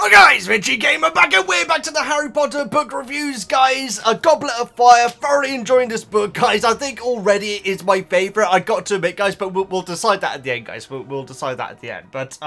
Hi guys, Veggie Gamer back, and we're back to the Harry Potter book reviews, guys. A Goblet of Fire. Thoroughly enjoying this book, guys. I think already it is my favourite. I got to admit, guys, but we'll decide that at the end, guys. We'll decide that at the end. But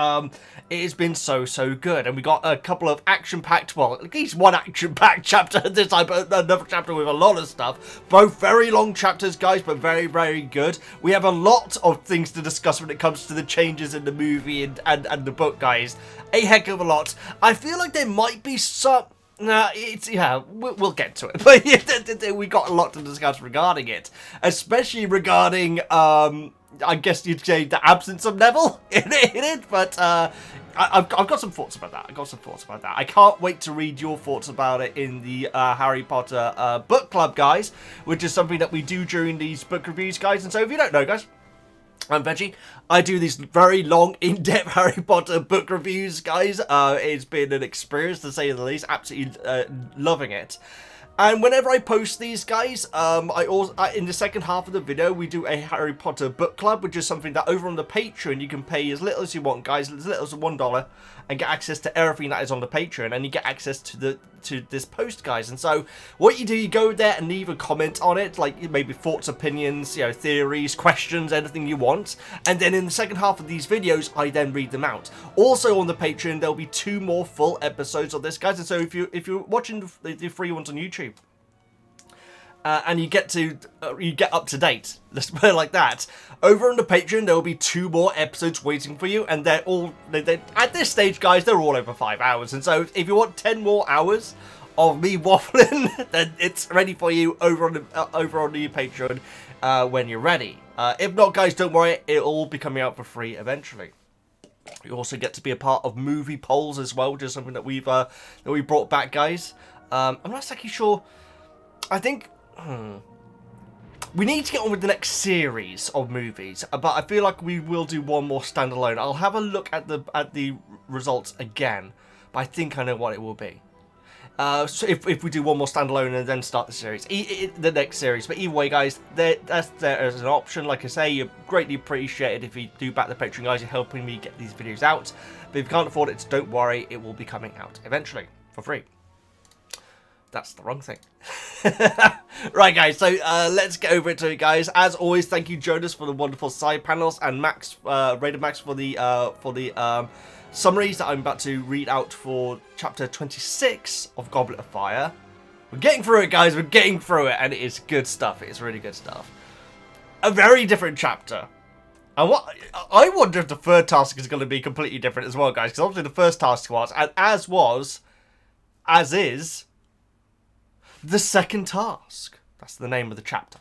it has been so good, and we got a couple of action-packed, well, at least one action-packed chapter this time, but another chapter with a lot of stuff. Both very long chapters, guys, but very good. We have a lot of things to discuss when it comes to the changes in the movie and the book, guys. A heck of a lot. I feel like there might be some... Nah, we'll get to it. But yeah, we got a lot to discuss regarding it. Especially regarding, I guess you'd say the absence of Neville in it. But I've got some thoughts about that. I can't wait to read your thoughts about it in the Harry Potter book club, guys. Which is something that we do during these book reviews, guys. And so if you don't know, guys, I'm Veggie. I do these very long, in-depth Harry Potter book reviews, guys. It's been an experience, to say the least. Absolutely loving it. And whenever I post these, guys, I also in the second half of the video, we do a Harry Potter book club, which is something that over on the Patreon, you can pay as little as you want, guys, as little as $1, and get access to everything that is on the Patreon, and you get access to this post, guys. And so what you do, you go there and leave a comment on it, like maybe thoughts, opinions, you know, theories, questions, anything you want. And then in the second half of these videos, I then read them out. Also on the Patreon, there'll be 2 more full episodes of this, guys. And so if you're watching the free ones on YouTube, and you get up to date, let's put it like that. Over on the Patreon, there will be 2 more episodes waiting for you, and they're all at this stage, guys. They're all over 5 hours, and so if you want 10 more hours of me waffling, then it's ready for you over on the Patreon when you're ready. If not, guys, don't worry, it'll all be coming out for free eventually. You also get to be a part of movie polls as well, which is something that we brought back, guys. I'm not exactly sure. I think. We need to get on with the next series of movies, but I feel like we will do one more standalone. I'll have a look at the results again, but I think I know what it will be. So if we do one more standalone and then start the series, the next series. But either way, guys, that's there as an option. Like I say, you're greatly appreciated if you do back the Patreon, guys. You're helping me get these videos out. But if you can't afford it, don't worry, it will be coming out eventually for free. That's the wrong thing. Right, guys, so let's get over it to it, guys. As always, thank you, Jonas, for the wonderful side panels, and Max, Raider Max, for the summaries that I'm about to read out for chapter 26 of Goblet of Fire. We're getting through it, guys. We're getting through it, and it is good stuff. It's really good stuff. A very different chapter. And I wonder if the third task is going to be completely different as well, guys, because obviously the first task was, and as is, the second task. That's the name of the chapter.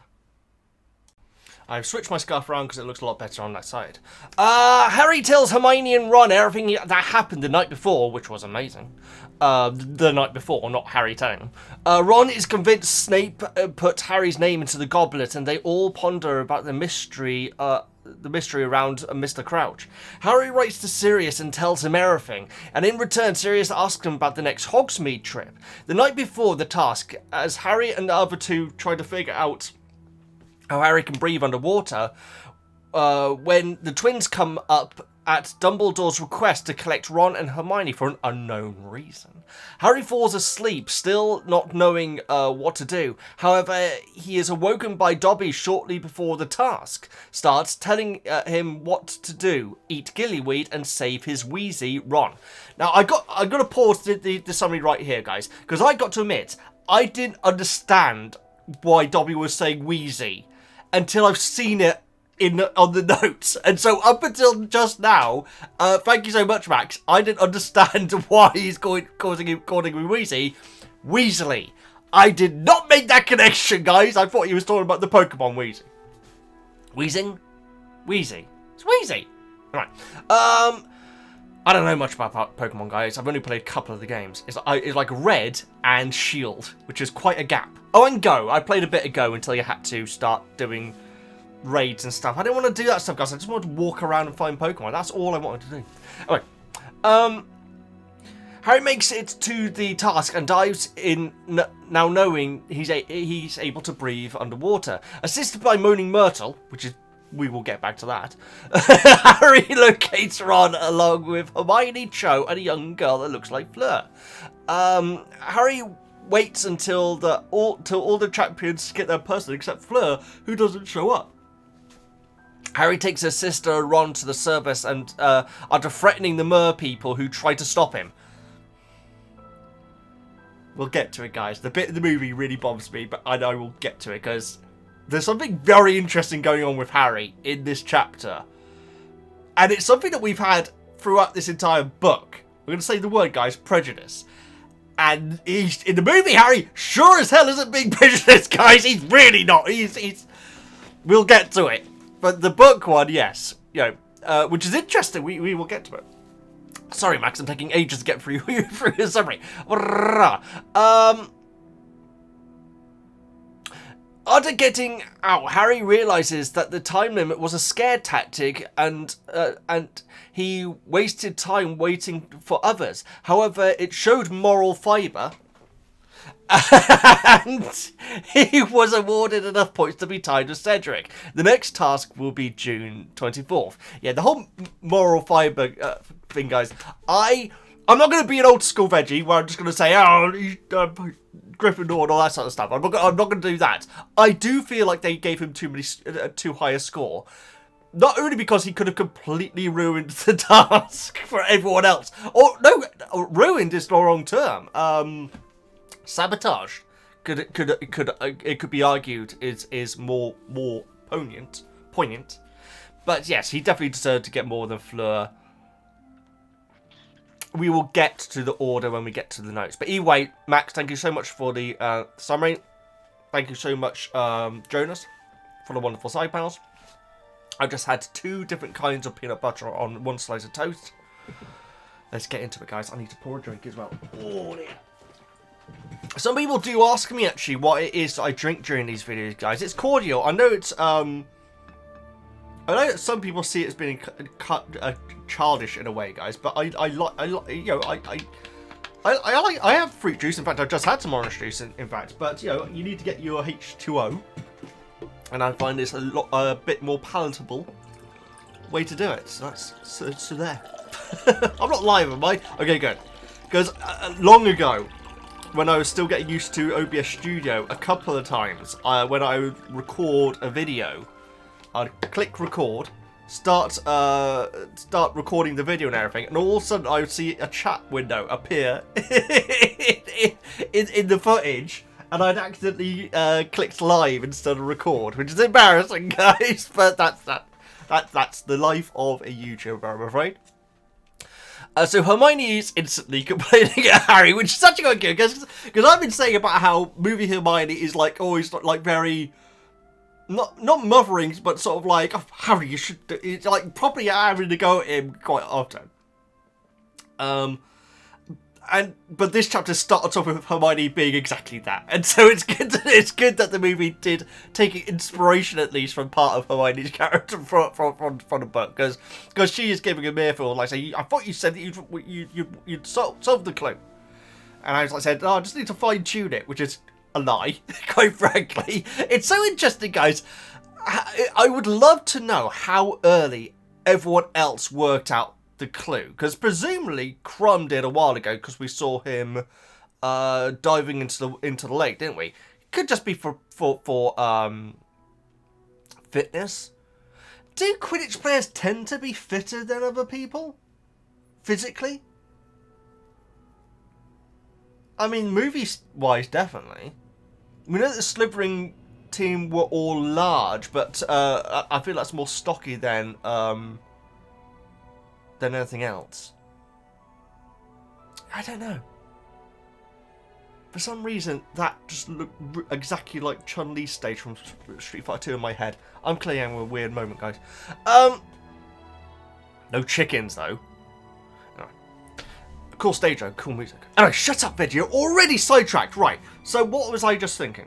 I've switched my scarf around because it looks a lot better on that side. Harry tells Hermione and Ron everything that happened the night before, which was amazing. The night before, not Harry telling them. Ron is convinced Snape put Harry's name into the goblet, and they all ponder about the mystery around Mr. Crouch. Harry writes to Sirius and tells him everything, and in return Sirius asks him about the next Hogsmeade trip. The night before the task, as Harry and the other 2 try to figure out how Harry can breathe underwater, when the twins come up at Dumbledore's request to collect Ron and Hermione for an unknown reason. Harry falls asleep, still not knowing what to do. However, he is awoken by Dobby shortly before the task starts, telling him what to do: eat gillyweed and save his wheezy Ron. Now, I got to pause the summary right here, guys, because I got to admit, I didn't understand why Dobby was saying wheezy until I've seen it on the notes. And so up until just now, thank you so much, Max, I didn't understand why he's calling me Weasley. Weasley. I did not make that connection, guys. I thought he was talking about the Pokemon Weezy. Wheezing? Wheezy. It's Wheezy. Right. I don't know much about Pokemon, guys. I've only played a couple of the games. It's like Red and Shield, which is quite a gap. Oh, and Go. I played a bit of Go until you had to start doing raids and stuff. I didn't want to do that stuff, guys. I just wanted to walk around and find Pokemon. That's all I wanted to do. Anyway, Harry makes it to the task and dives in, now knowing he's able to breathe underwater. Assisted by Moaning Myrtle, which is we will get back to that. Harry locates Ron along with Hermione, Cho, and a young girl that looks like Fleur. Harry waits until all the champions get their person except Fleur, who doesn't show up. Harry takes his sister Ron to the service and after threatening the mer people who try to stop him. We'll get to it, guys. The bit of the movie really bothers me, but I know we'll get to it because there's something very interesting going on with Harry in this chapter. And it's something that we've had throughout this entire book. We're going to say the word, guys, prejudice. And he's in the movie, Harry sure as hell isn't being prejudiced, guys. He's really not. He's. We'll get to it. But the book one, yes. You know, which is interesting. We will get to it. Sorry, Max, I'm taking ages to get through the summary. After getting out, Harry realizes that the time limit was a scare tactic and he wasted time waiting for others. However, it showed moral fibre and he was awarded enough points to be tied with Cedric. The next task will be June 24th. Yeah, the whole moral fibre thing, guys. I'm not going to be an old school veggie where I'm just going to say, oh, Gryffindor and all that sort of stuff. I'm not going to do that. I do feel like they gave him too high a score. Not only because he could have completely ruined the task for everyone else. Or, no, ruined is the wrong term. Sabotage. It could be argued is more poignant. But yes, he definitely deserved to get more than Fleur. We will get to the order when we get to the notes. But anyway, Max, thank you so much for the summary. Thank you so much, Jonas, for the wonderful side panels. I just had 2 different kinds of peanut butter on 1 slice of toast. Let's get into it, guys. I need to pour a drink as well. Oh, dear. Some people do ask me, actually, what it is that I drink during these videos, guys. It's cordial. I know it's, I know that some people see it as being childish in a way, guys, but I have fruit juice. In fact, I've just had some orange juice, in fact. But you know, you need to get your H2O, and I find this a bit more palatable way to do it. So that's so there. I'm not live, am I? Okay, good. Because long ago, when I was still getting used to OBS Studio, a couple of times when I would record a video, I'd click record, start recording the video and everything, and all of a sudden I would see a chat window appear in the footage, and I'd accidentally clicked live instead of record, which is embarrassing, guys. But that's the life of a YouTuber, I'm afraid. So Hermione is instantly complaining at Harry, which is such a good game, because I've been saying about how movie Hermione is like always like very. Not mothering, but sort of like, oh, Harry, you should do it's like probably having to go at him quite often. But this chapter starts off with Hermione being exactly that, and so it's good that the movie did take inspiration at least from part of Hermione's character from the book, because she is giving him earful, like say, I thought you said that you'd solved the clue, and I said, oh, I just need to fine tune it, which is a lie, quite frankly. It's so interesting, guys. I would love to know how early everyone else worked out the clue, because presumably Crumb did a while ago, because we saw him diving into the lake, didn't we? It could just be for fitness. Do Quidditch players tend to be fitter than other people physically? I mean, movie-wise, definitely. We know that the Slytherin team were all large, but I feel that's more stocky than anything else. I don't know. For some reason, that just looked exactly like Chun-Li's stage from Street Fighter 2 in my head. I'm clearly having a weird moment, guys. No chickens, though. Cool stage though, cool music. Anyway, shut up, Veggie. You're already sidetracked. Right. So what was I just thinking?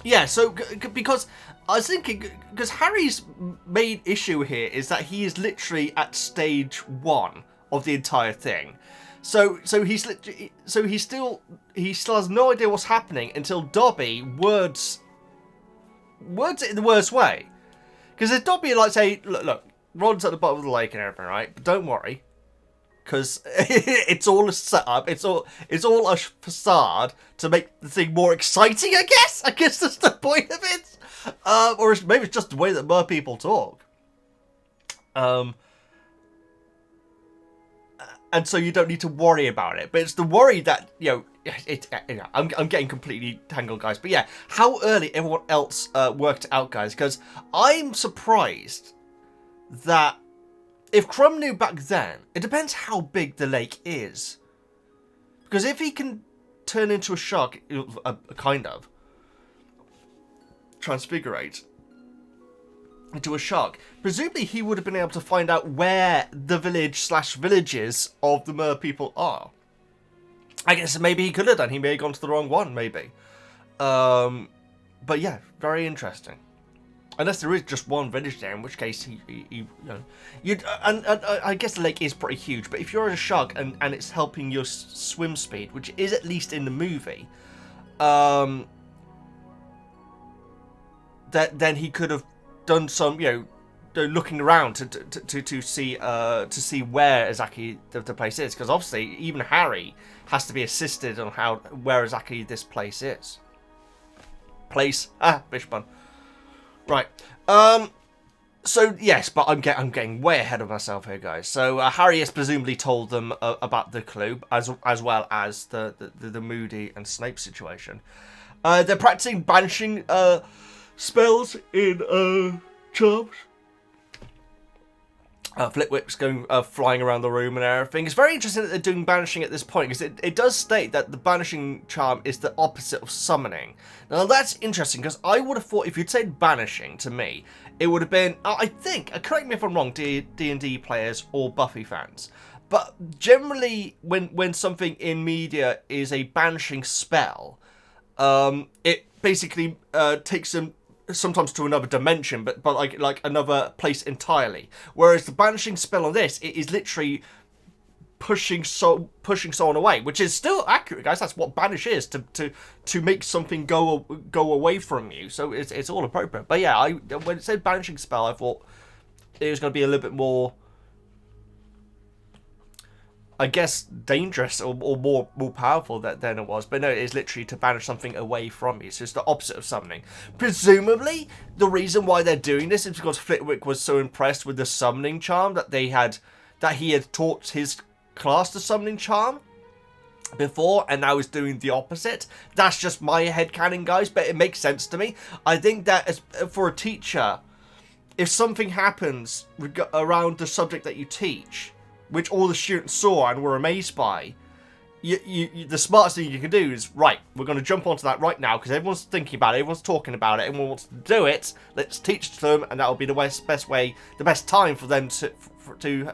Yeah, so because I was thinking, because Harry's main issue here is that he is literally at stage 1 of the entire thing. So he still has no idea what's happening until Dobby words it in the worst way. Because if Dobby, like, say, look, Ron's at the bottom of the lake and everything, right? But don't worry. Because it's all a setup. It's all a facade to make the thing more exciting, I guess. I guess that's the point of it. Or maybe it's just the way that mer people talk. And so you don't need to worry about it. But it's the worry that, I'm getting completely tangled, guys. But yeah, how early everyone else worked it out, guys. Because I'm surprised that if Crumb knew back then, it depends how big the lake is. Because if he can turn into a shark, kind of, transfigurate into a shark, presumably he would have been able to find out where the village/villages of the mer people are. I guess maybe he could have done. He may have gone to the wrong one, maybe. But yeah, very interesting. Unless there is just one village there, in which case I guess the lake is pretty huge. But if you're a shark and it's helping your swim speed, which is at least in the movie, then he could have done some, looking around to see where exactly the place is. Because obviously, even Harry has to be assisted on where exactly this place is. Fish bun. Right. So yes, but I'm getting way ahead of myself here, guys. So Harry has presumably told them about the clue, as well as the Moody and Snape situation. They're practicing banishing spells in charms. Flitwick's going flying around the room and everything. It's very interesting that they're doing banishing at this point, because it does state that the banishing charm is the opposite of summoning. Now that's interesting, because I would have thought if you'd said banishing to me, it would have been, I think, correct me if I'm wrong, D&D players or Buffy fans, but generally when something in media is a banishing spell, it basically takes them sometimes to another dimension, but like another place entirely. Whereas the banishing spell on this, it is literally pushing someone away, which is still accurate, guys. That's what banish is, to make something go away from you. So it's all appropriate. But yeah, when it said banishing spell, I thought it was going to be a little bit more, I guess, dangerous or more powerful than it was. But no, it is literally to banish something away from you. So it's the opposite of summoning. Presumably, the reason why they're doing this is because Flitwick was so impressed with the summoning charm that he had taught his class the summoning charm before, and now is doing the opposite. That's just my headcanon, guys, but it makes sense to me. I think that for a teacher, if something happens around the subject that you teach, which all the students saw and were amazed by, the smartest thing you can do is, right, we're going to jump onto that right now, because everyone's thinking about it, everyone's talking about it, everyone wants to do it, let's teach to them, and that'll be the best way, the best time for them to do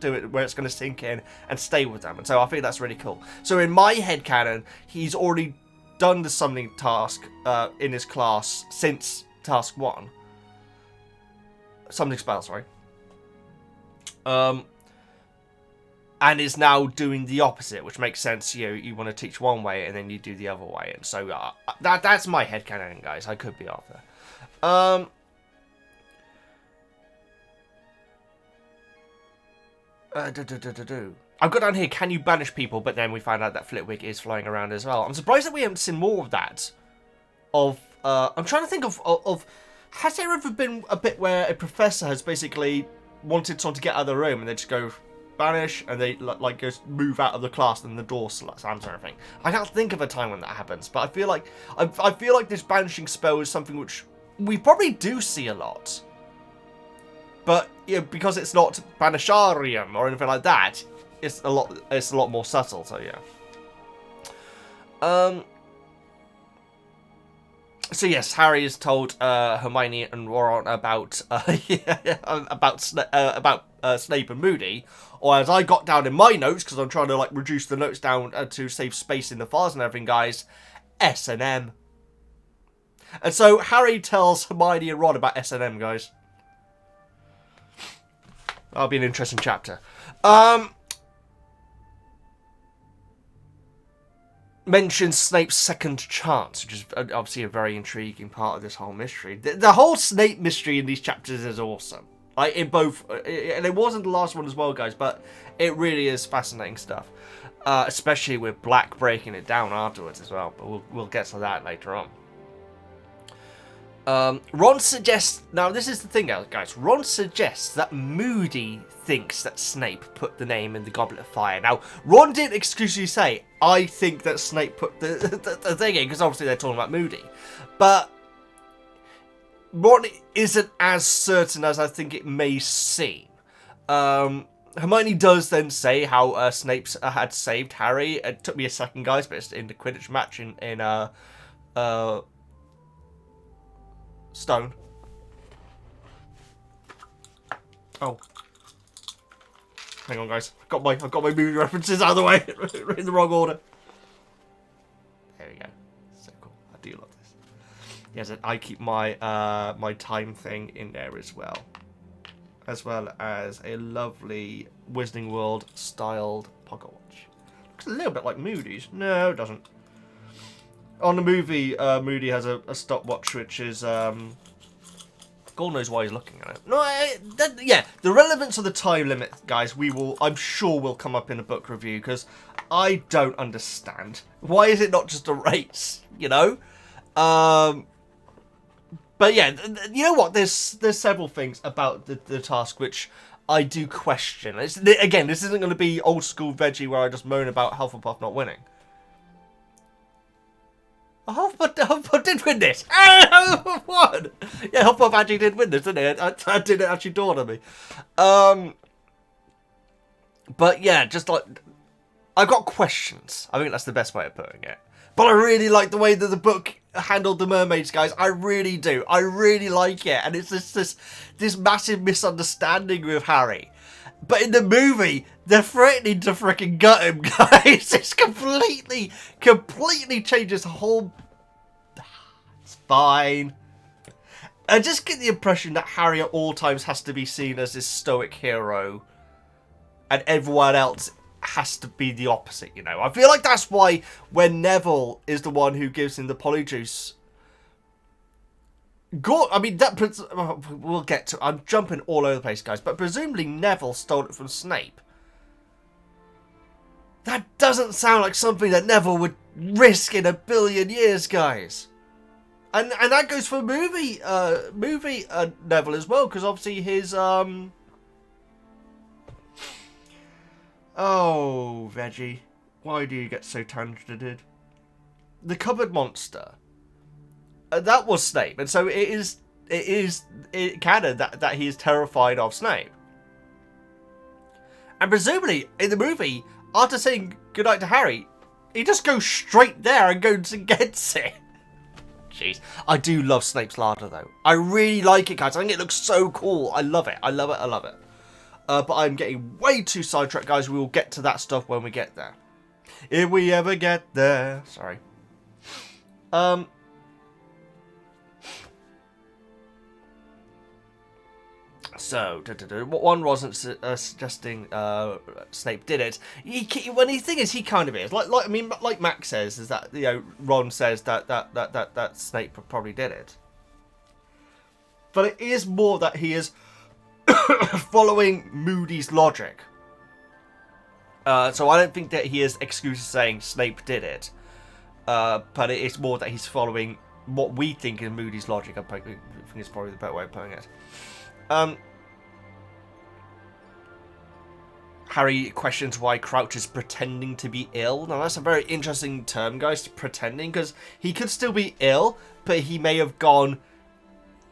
it, where it's going to sink in and stay with them. And so I think that's really cool. So in my headcanon, he's already done the summoning task in his class since task 1. Summoning spell, sorry. And is now doing the opposite, which makes sense. You want to teach one way and then you do the other way. And so that's my headcanon, guys. I could be off there. I've got down here, can you banish people? But then we find out that Flitwick is flying around as well. I'm surprised that we haven't seen more of that. I'm trying to think of has there ever been a bit where a professor has basically wanted someone to get out of the room and they just go banish, and they like just move out of the class and the door slams or anything. I can't think of a time when that happens, but I feel like this banishing spell is something which we probably do see a lot. But because it's not banisharium or anything like that, it's a lot more subtle. So yeah. So yes, Harry has told Hermione and Ron about Snape and Moody, or as I got down in my notes, because I'm trying to reduce the notes down to save space in the files and everything, guys. S&M. And so Harry tells Hermione and Ron about S&M, guys. That'll be an interesting chapter. mentions Snape's second chance, which is obviously a very intriguing part of this whole mystery. The whole Snape mystery in these chapters is awesome. Like, in both, and it wasn't the last one as well, guys, but it really is fascinating stuff. Especially with Black breaking it down afterwards as well, but we'll get to that later on. Ron suggests... Now, this is the thing, guys. Ron suggests that Moody thinks that Snape put the name in the Goblet of Fire. Now, Ron didn't exclusively say, I think that Snape put the thing in, because obviously they're talking about Moody. But Ron isn't as certain as I think it may seem. Hermione does then say how Snape had saved Harry. It took me a second, guys, but it's in the Quidditch match in Stone. Oh, hang on, guys. I've got my movie references out of the way in the wrong order. There we go. So cool. I do love this. Yes, I keep my my time thing in there as well as a lovely Wizarding World styled pocket watch. Looks a little bit like Moody's. No, it doesn't. On the movie, Moody has a stopwatch, which is, God knows why he's looking at it. No, yeah, the relevance of the time limit, guys, I'm sure will come up in a book review, because I don't understand. Why is it not just a race, you know? But yeah, you know what? There's several things about the task which I do question. Again, this isn't going to be old school Veggie where I just moan about Hufflepuff not winning. Hufflepuff did win this. Hufflepuff won. Yeah, Hufflepuff actually did win this, didn't it? I didn't actually dawn on me. But yeah, just like, I've got questions. I think that's the best way of putting it. But I really like the way that the book handled the mermaids, guys. I really do. I really like it. And it's this massive misunderstanding with Harry. But in the movie, they're threatening to freaking gut him, guys. It's completely changes the whole... It's fine. I just get the impression that Harry at all times has to be seen as this stoic hero. And everyone else has to be the opposite, you know. I feel like that's why when Neville is the one who gives him the polyjuice... I mean, we'll get to... I'm jumping all over the place, guys. But presumably Neville stole it from Snape. That doesn't sound like something that Neville would risk in a billion years, guys. And that goes for movie Neville as well. Because obviously his... Oh, Veggie. Why do you get so tangented? The cupboard monster. That was Snape, and so it is canon that he is terrified of Snape. And presumably, in the movie, after saying goodnight to Harry, he just goes straight there and goes and gets it. Jeez. I do love Snape's larder, though. I really like it, guys. I think it looks so cool. I love it. I love it. I love it. But I'm getting way too sidetracked, guys. We will get to that stuff when we get there. If we ever get there. Sorry. So, one wasn't suggesting Snape did it. The thing is, he kind of is. Like Max says, is that, you know, Ron says that Snape probably did it. But it is more that he is following Moody's logic. So I don't think that he is exclusively saying Snape did it. But it's more that he's following what we think is Moody's logic. I think it's probably the better way of putting it. Harry questions why Crouch is pretending to be ill. Now, that's a very interesting term, guys, pretending, because he could still be ill, but he may have gone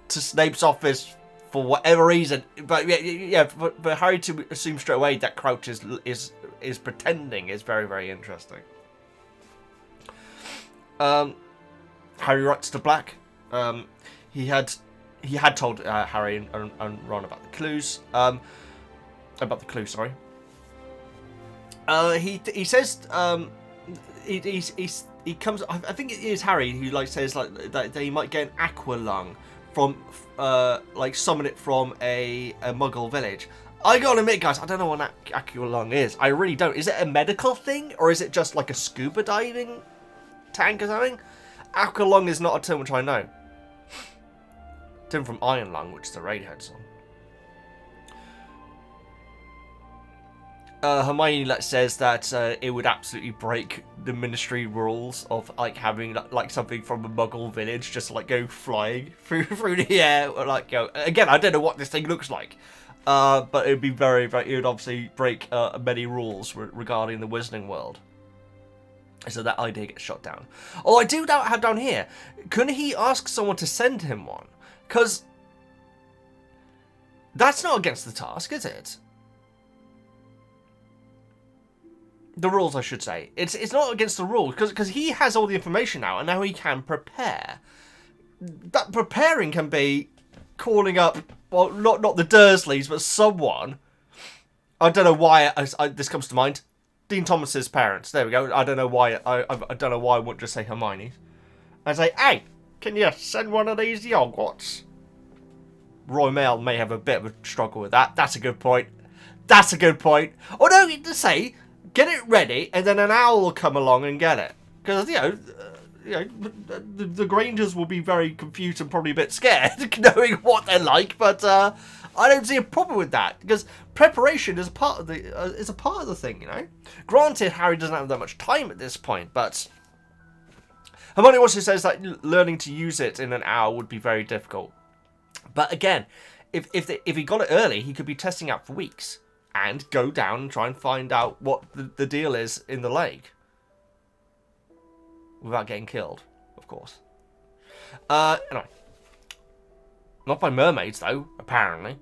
to Snape's office for whatever reason. But yeah, for Harry to assume straight away that Crouch is pretending is very, very interesting. Harry writes to Black. He had told Harry and Ron about the clues. Sorry. He says he comes. I think it is Harry who says that he might get an aqua lung from summon it from a Muggle village. I gotta admit, guys, I don't know what aqua lung is. I really don't. Is it a medical thing or is it just like a scuba diving tank or something. Aqua lung is not a term which I know. Term from iron lung, which is the Radiohead song. Hermione says that it would absolutely break the Ministry rules of like having like something from a Muggle village just like go flying through the air. Like, you know, again, I don't know what this thing looks like, but it would be very, very. It would obviously break many rules regarding the Wizarding world. So that idea gets shot down. Oh, I do have down here. Couldn't he ask someone to send him one? Because that's not against the task, is it? The rules, I should say. It's not against the rules, because he has all the information now, and now he can prepare. That preparing can be calling up, well, not the Dursleys, but someone. I don't know why this comes to mind. Dean Thomas's parents. There we go. I don't know why. I don't know why I wouldn't just say Hermione. I'd say, hey, can you send one of these Hogwarts? Roy Mail may have a bit of a struggle with that. That's a good point. That's a good point. Or no, to say, get it ready, and then an owl will come along and get it. Because, the Grangers will be very confused and probably a bit scared, knowing what they're like. But I don't see a problem with that, because preparation is a part of the thing, you know. Granted, Harry doesn't have that much time at this point, but Hermione also says that learning to use it in an hour would be very difficult. But again, if he got it early, he could be testing out for weeks and go down and try and find out what the deal is in the lake without getting killed, of course. Anyway, not by mermaids though, apparently.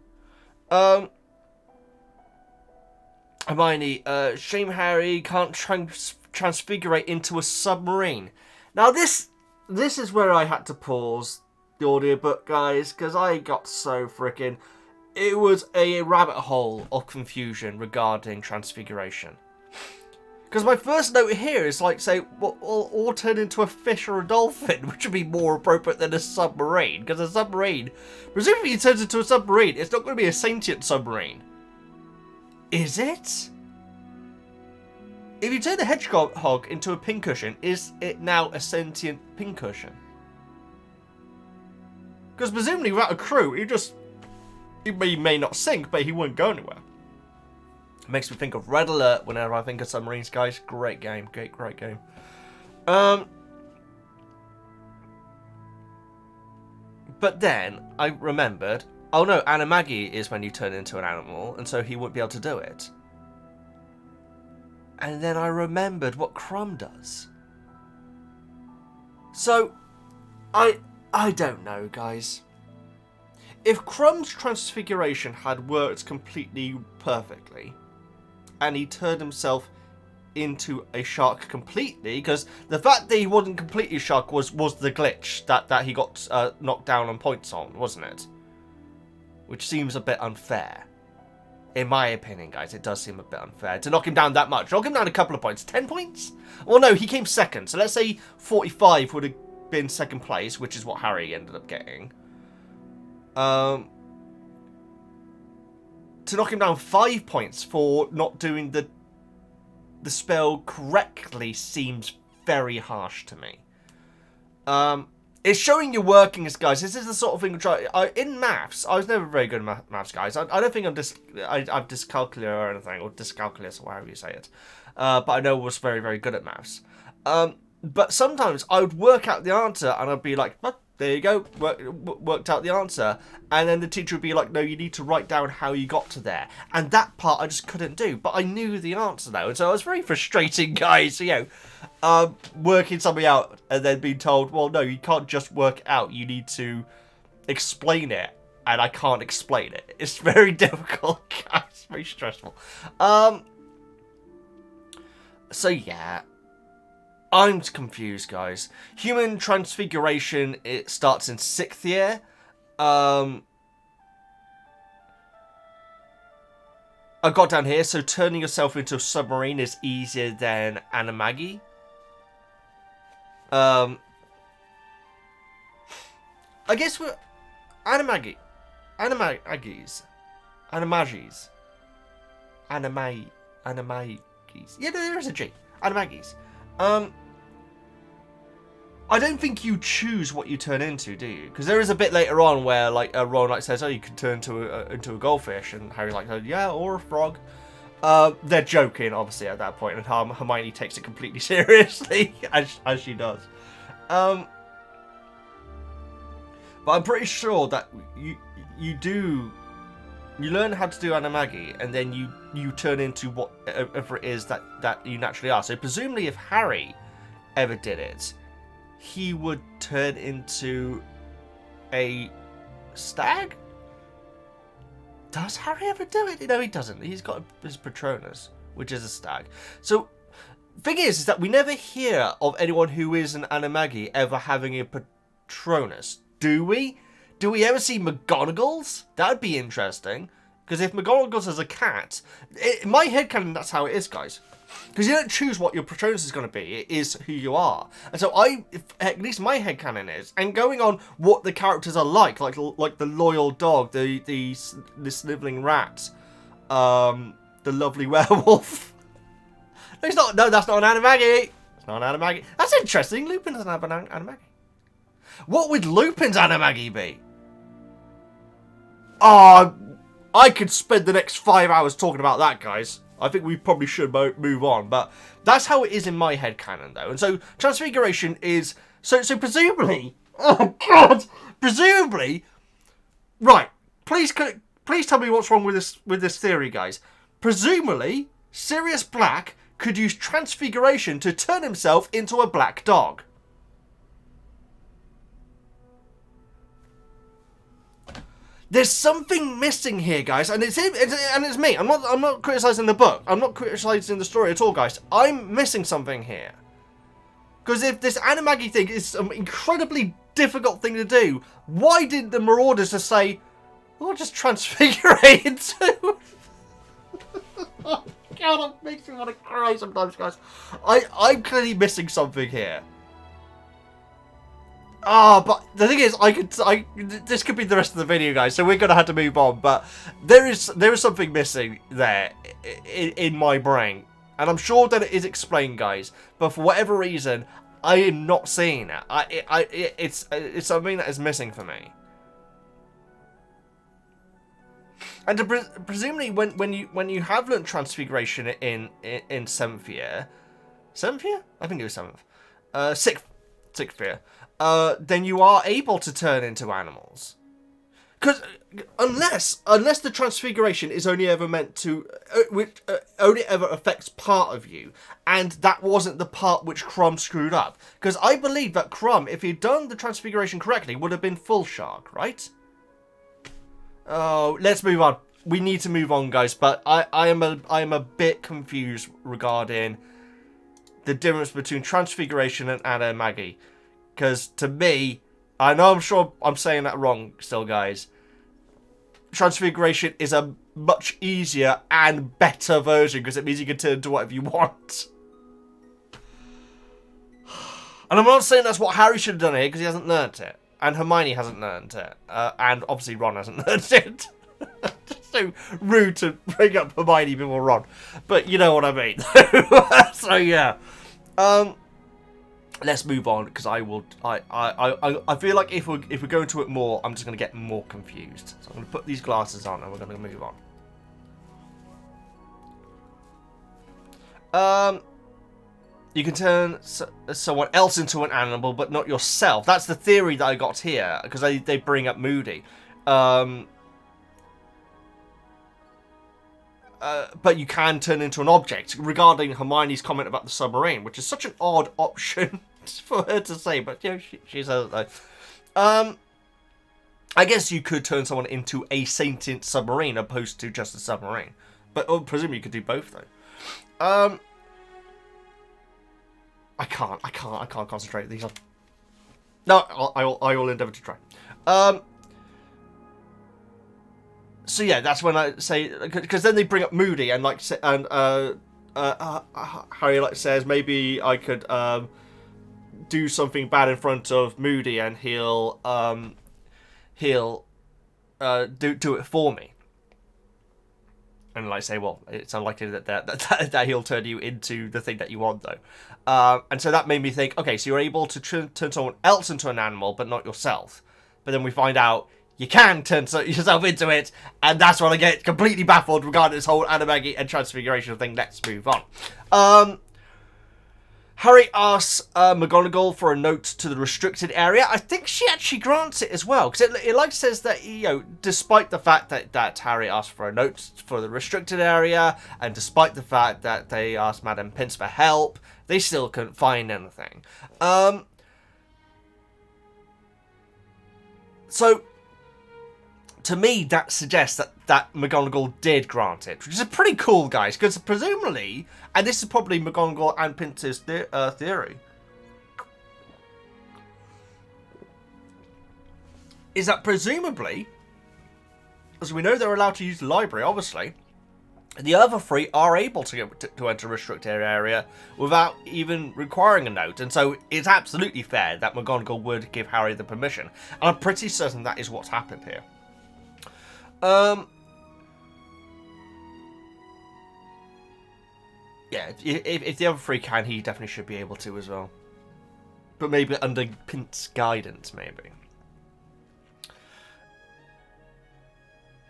Hermione, shame Harry can't transfigurate into a submarine. Now this is where I had to pause the audiobook, guys, because I got so freaking... It was a rabbit hole of confusion regarding transfiguration. Because my first note here is like, say, or turn into a fish or a dolphin, which would be more appropriate than a submarine. Because a submarine, presumably it turns into a submarine, it's not going to be a sentient submarine. Is it? If you turn a hedgehog into a pincushion, is it now a sentient pincushion? Because presumably without a crew, he may not sink, but he won't go anywhere. It makes me think of Red Alert whenever I think of submarines, guys. Great game, great game. But then I remembered, oh no, Animagi is when you turn into an animal, and so he wouldn't be able to do it. And then I remembered what Crumb does. So, I don't know, guys. If Crumb's transfiguration had worked completely perfectly, and he turned himself into a shark completely, because the fact that he wasn't completely a shark was the glitch that he got knocked down on points on, wasn't it? Which seems a bit unfair. In my opinion, guys, it does seem a bit unfair to knock him down that much. Knock him down a couple of points. 10 points? Well, no, he came second. So let's say 45 would have been second place, which is what Harry ended up getting. To knock him down 5 points for not doing the spell correctly seems very harsh to me. It's showing your workings, guys. This is the sort of thing which in maths, I was never very good at maths, guys. I don't think I'm dyscalculia or anything, or dyscalculus, or however you say it. But I know I was very, very good at maths. But sometimes I would work out the answer, and I'd be like, oh, there you go, worked out the answer. And then the teacher would be like, no, you need to write down how you got to there. And that part I just couldn't do. But I knew the answer now. And so it was very frustrating, guys, you know, working something out and then being told, well, no, you can't just work it out. You need to explain it. And I can't explain it. It's very difficult, guys. It's very stressful. So, yeah. I'm confused, guys. Human transfiguration, it starts in 6th year. I got down here, so turning yourself into a submarine is easier than Animagi. I guess we're... Animagis. Yeah, no, there is a G. Animagis. I don't think you choose what you turn into, do you? Because there is a bit later on where like Ron like says, "Oh, you can turn into a goldfish," and Harry's like, "Yeah, or a frog." They're joking, obviously, at that point, and Hermione takes it completely seriously, as she does. But I'm pretty sure that you learn how to do Animagi, and then you turn into whatever it is that you naturally are. So presumably, if Harry ever did it, he would turn into a stag? Does Harry ever do it? No, he doesn't. He's got his Patronus, which is a stag. So, thing is that we never hear of anyone who is an Animagi ever having a Patronus. Do we? Do we ever see McGonagall's? That would be interesting. Because if McGonagall's is a cat, in my headcanon, that's how it is, guys. Because you don't choose what your Patronus is going to be, it is who you are. And so at least my headcanon is, and going on what the characters are like the loyal dog, the snivelling rat, the lovely werewolf. No, it's not, no, that's not an Animagi. It's not an Animagi. That's interesting, Lupin doesn't have an Animagi. What would Lupin's Animagi be? Oh, I could spend the next 5 hours talking about that, guys. I think we probably should move on, but that's how it is in my headcanon, though. And so, Transfiguration is... So presumably... Oh, God! Presumably... Right. Please tell me what's wrong with this theory, guys. Presumably, Sirius Black could use Transfiguration to turn himself into a black dog. There's something missing here, guys, and it's me. I'm not criticizing the book. I'm not criticizing the story at all, guys. I'm missing something here. Because if this Animagi thing is an incredibly difficult thing to do, why did the Marauders just say, "We'll just transfigurate into"? Oh, God, it makes me want to cry sometimes, guys. I'm clearly missing something here. But the thing is, this could be the rest of the video, guys, so we're going to have to move on, but there is something missing there in my brain, and I'm sure that it is explained, guys, but for whatever reason, I am not seeing it. It's something that is missing for me. And presumably, when you have learned Transfiguration in 7th year, 7th year? I think it was 7th. 6th year. Then you are able to turn into animals. Because unless the Transfiguration is only ever meant to, only ever affects part of you, and that wasn't the part which Crumb screwed up. Because I believe that Crumb, if he'd done the Transfiguration correctly, would have been full shark, right? Oh, let's move on. We need to move on, guys. But I am a bit confused regarding the difference between Transfiguration and Animagi. Because to me, I know I'm sure I'm saying that wrong still, guys. Transfiguration is a much easier and better version because it means you can turn into whatever you want. And I'm not saying that's what Harry should have done here because he hasn't learnt it. And Hermione hasn't learnt it. And obviously Ron hasn't learnt it. It's so rude to bring up Hermione before Ron. But you know what I mean. So yeah. Let's move on because I feel like if we go into it more, I'm just going to get more confused. So I'm going to put these glasses on and we're going to move on. You can turn someone else into an animal, but not yourself. That's the theory that I got here because they bring up Moody. But you can turn into an object. Regarding Hermione's comment about the submarine, which is such an odd option for her to say, but you know, she says it though. I guess you could turn someone into a sentient submarine opposed to just a submarine, but presumably you could do both though. I can't concentrate. These are no. I will endeavour to try. So yeah, that's when I say, because then they bring up Moody and like, and Harry like says maybe I could do something bad in front of Moody and he'll do it for me. And like say, well, it's unlikely that he'll turn you into the thing that you want, though. And so that made me think, okay, so you're able to turn someone else into an animal, but not yourself. But then we find out you can turn yourself into it, and that's when I get completely baffled regarding this whole animagi and transfiguration thing. Let's move on. Harry asks McGonagall for a note to the restricted area. I think she actually grants it as well, because it like says that, you know, despite the fact that Harry asked for a note for the restricted area, and despite the fact that they asked Madame Pince for help, they still couldn't find anything. So, to me, that suggests that McGonagall did grant it, which is pretty cool, guys, because presumably, and this is probably McGonagall and Pince's theory, is that presumably, as we know they're allowed to use the library, obviously, the other three are able to enter a restricted area without even requiring a note, and so it's absolutely fair that McGonagall would give Harry the permission, and I'm pretty certain that is what's happened here. Yeah, if the other three can, he definitely should be able to as well. But maybe under Pince's guidance, maybe.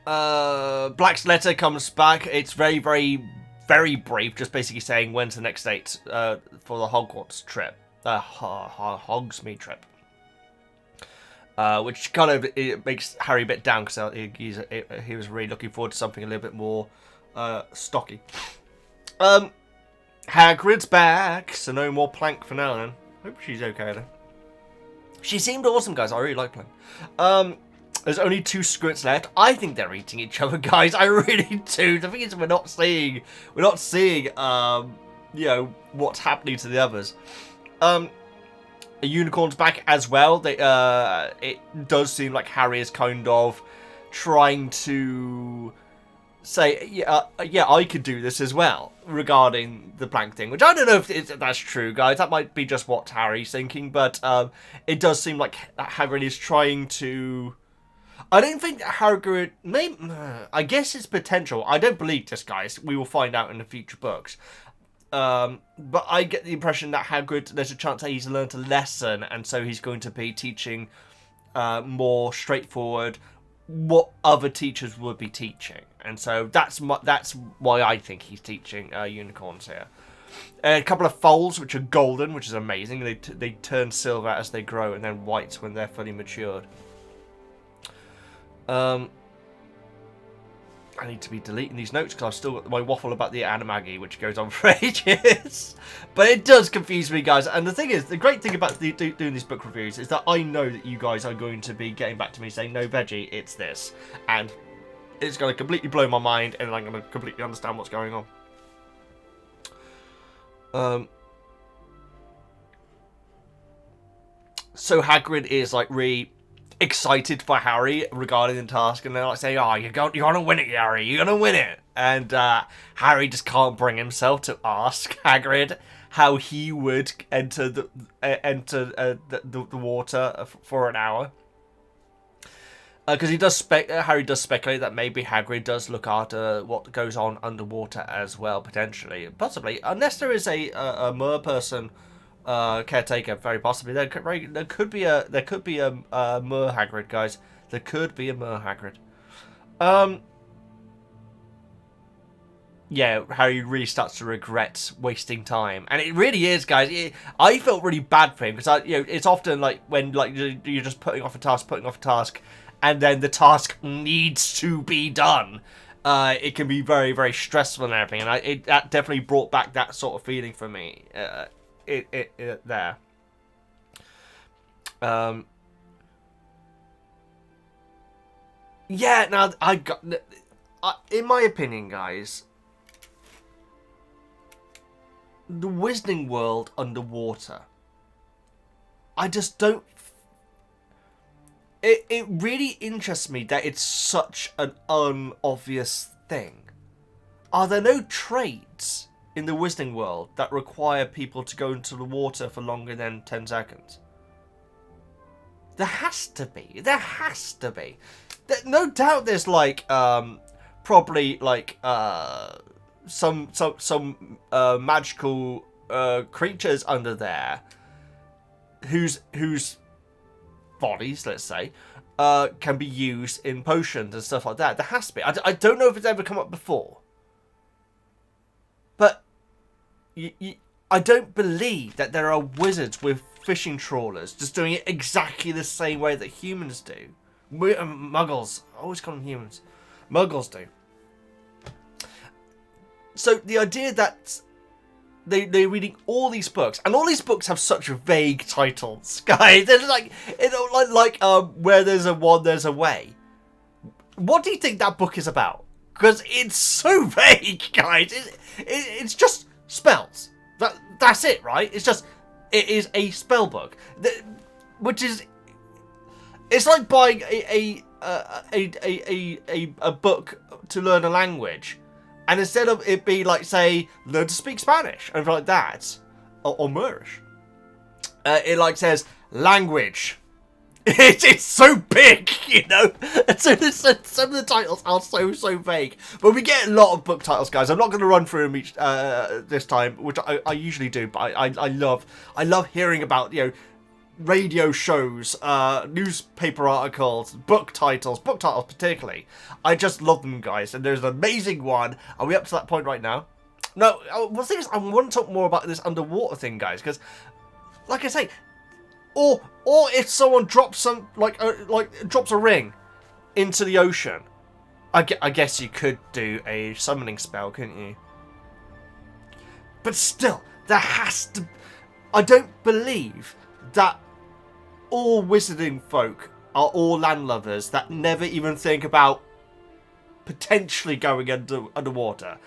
Black's letter comes back. It's very, very, very brief, just basically saying when's the next date for the Hogwarts trip. Hogsmeade trip. Which kind of it makes Harry a bit down because he was really looking forward to something a little bit more stocky. Hagrid's back, so no more Plank for now then. Hope she's okay then. She seemed awesome, guys. I really like Plank. There's only 2 squirts left. I think they're eating each other, guys. I really do. The thing is, we're not seeing, you know, what's happening to the others. A unicorn's back as well. It does seem like Harry is kind of trying to say, yeah, I could do this as well, regarding the Plank thing, which I don't know if that's true, guys. That might be just what Harry's thinking, but it does seem like Hagrid is trying to... I don't think that Hagrid... I guess it's potential. I don't believe this, guys. We will find out in the future books. But I get the impression that Hagrid, there's a chance that he's learned a lesson, and so he's going to be teaching more straightforward what other teachers would be teaching. And so that's why I think he's teaching unicorns here. A couple of foals, which are golden, which is amazing. They turn silver as they grow, and then white when they're fully matured. I need to be deleting these notes because I've still got my waffle about the animagi, which goes on for ages. But it does confuse me, guys. And the thing is, the great thing about doing these book reviews is that I know that you guys are going to be getting back to me saying, no, Veggie, it's this. And it's going to completely blow my mind, and I'm going to completely understand what's going on. So Hagrid is like really excited for Harry regarding the task, and they're like saying, "Oh, you're gonna win it, Harry. You're gonna win it." And Harry just can't bring himself to ask Hagrid how he would enter the water for an hour, because Harry does speculate that maybe Hagrid does look after what goes on underwater as well, potentially, possibly, unless there is a mer person. Caretaker, very possibly. There could be a mer Hagrid, guys. There could be a mer Hagrid. Yeah, Harry really starts to regret wasting time, and it really is, guys. I felt really bad for him because it's often like when you're just putting off a task, and then the task needs to be done. It can be very, very stressful and everything, and that definitely brought back that sort of feeling for me. There. Yeah, now in my opinion, guys, the Wizarding World underwater, I just don't... It really interests me that it's such an unobvious thing. Are there no traits in the Wizarding World that require people to go into the water for longer than 10 seconds? There has to be. There has to be. No doubt there's like probably like some magical creatures under there whose bodies, let's say, can be used in potions and stuff like that. There has to be. I don't know if it's ever come up before, but I don't believe that there are wizards with fishing trawlers just doing it exactly the same way that humans do. Muggles. I always call them humans. Muggles do. So the idea that they're reading all these books, and all these books have such vague titles, guys. They're like, where there's a one, there's a way. What do you think that book is about? Because it's so vague, guys. It's just spells. That's it, right? It is a spell book, which is, it's like buying a book to learn a language, and instead of it be like, say, learn to speak Spanish and like that, or Moorish, it like says language. It's so big, you know. Some of the titles are so vague. But we get a lot of book titles, guys. I'm not going to run through them each this time, which I usually do. But I love hearing about, you know, radio shows, newspaper articles, book titles particularly. I just love them, guys. And there's an amazing one. Are we up to that point right now? No. Well, the thing is, I want to talk more about this underwater thing, guys, because, like I say. Or if someone drops some drops a ring into the ocean, I guess you could do a summoning spell, couldn't you? But still, there has to. I don't believe that all wizarding folk are all landlubbers that never even think about potentially going underwater.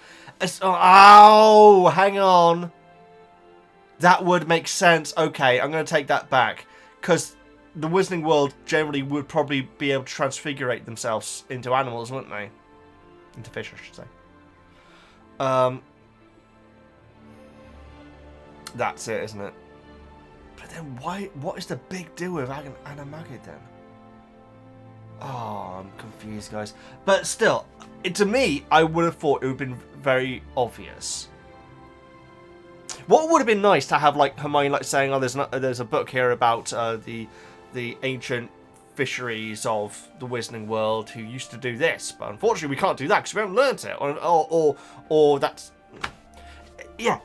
Oh, hang on. That would make sense. Okay, I'm going to take that back. Because the wizarding world generally would probably be able to transfigurate themselves into animals, wouldn't they? Into fish, I should say. That's it, isn't it? But then what is the big deal with Animagid then? Oh, I'm confused, guys. But still, to me, I would have thought it would have been very obvious. What would have been nice to have, like, Hermione, like, saying, "Oh, there's a book here about the ancient fisheries of the Wizarding world who used to do this, but unfortunately we can't do that because we haven't learnt it." Or that's, yeah.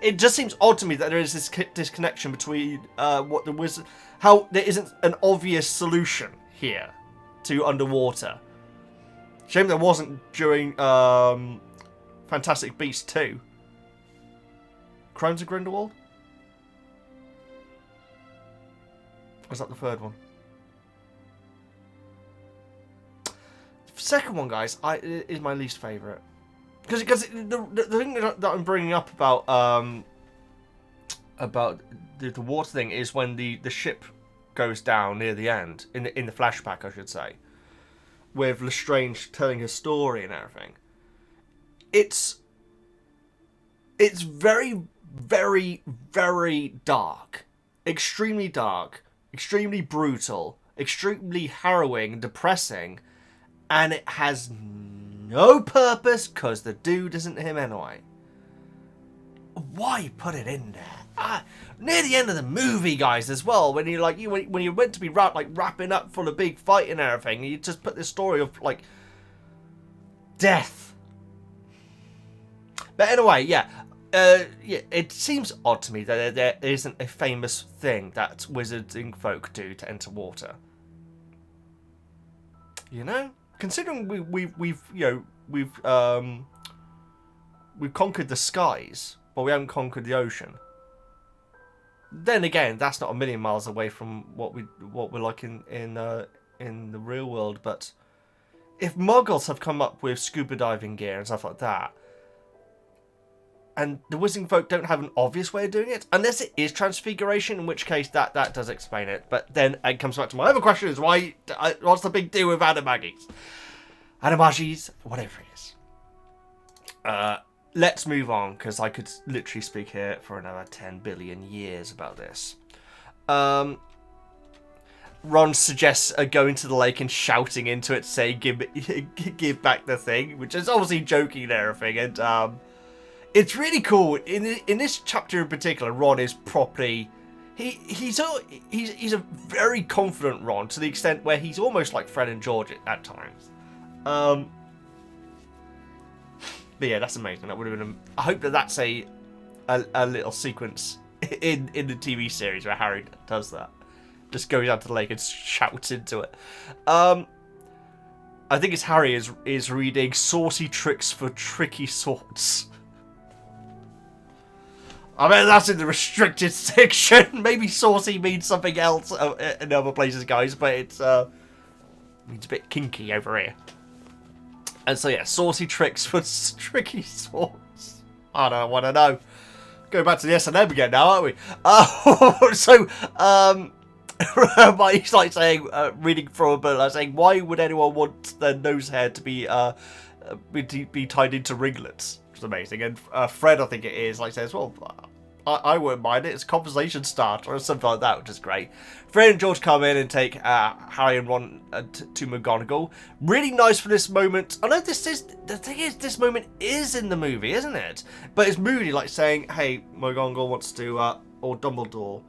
It just seems odd to me that there is this disconnection between what the wizard, how there isn't an obvious solution here to underwater. Shame there wasn't during Fantastic Beasts 2. Crimes of Grindelwald? Or was that the third one? The second one, guys, is my least favourite. Because the thing that I'm bringing up about the water thing is when the ship goes down near the end, in the flashback, I should say, with Lestrange telling his story and everything. It's very, very, very dark, extremely brutal, extremely harrowing, depressing, and it has no purpose because the dude isn't him anyway. Why put it in there? Near the end of the movie, guys, as well, when you're like when you're meant to be wrapping up for the big fight and everything, you just put this story of like death. But anyway, yeah. Yeah, it seems odd to me that there isn't a famous thing that wizarding folk do to enter water. You know, considering we've conquered the skies, but we haven't conquered the ocean. Then again, that's not a million miles away from what we're like in the real world. But if Muggles have come up with scuba diving gear and stuff like that, and the wizarding folk don't have an obvious way of doing it, unless it is transfiguration, in which case that does explain it. But then it comes back to my other question: is what's the big deal with Animagis? Animagis, whatever it is. Let's move on, because I could literally speak here for another 10 billion years about this. Ron suggests going to the lake and shouting into it, saying, give back the thing, which is obviously joking and everything. And it's really cool. In this chapter in particular, Ron is properly... He's a very confident Ron, to the extent where he's almost like Fred and George at times. But yeah, that's amazing. That would have been... I hope that that's a little sequence in the TV series where Harry does that. Just goes out to the lake and shouts into it. I think it's Harry is reading Saucy Tricks for Tricky Sorts. I mean, that's in the restricted section. Maybe saucy means something else in other places, guys, but it's means a bit kinky over here. And so yeah, Saucy Tricks for Tricky Sorts. I don't want to know. Go back to the S&M again now, aren't we? He's like saying, reading from a book, like saying, why would anyone want their nose hair to be tied into ringlets? Which is amazing. And Fred, I think it is, like says, well, I wouldn't mind it. It's a conversation starter or something like that, which is great. Fred and George come in and take Harry and Ron to McGonagall. Really nice for this moment. I know the thing is, this moment is in the movie, isn't it? But it's Moody like saying, hey, McGonagall wants to, or Dumbledore.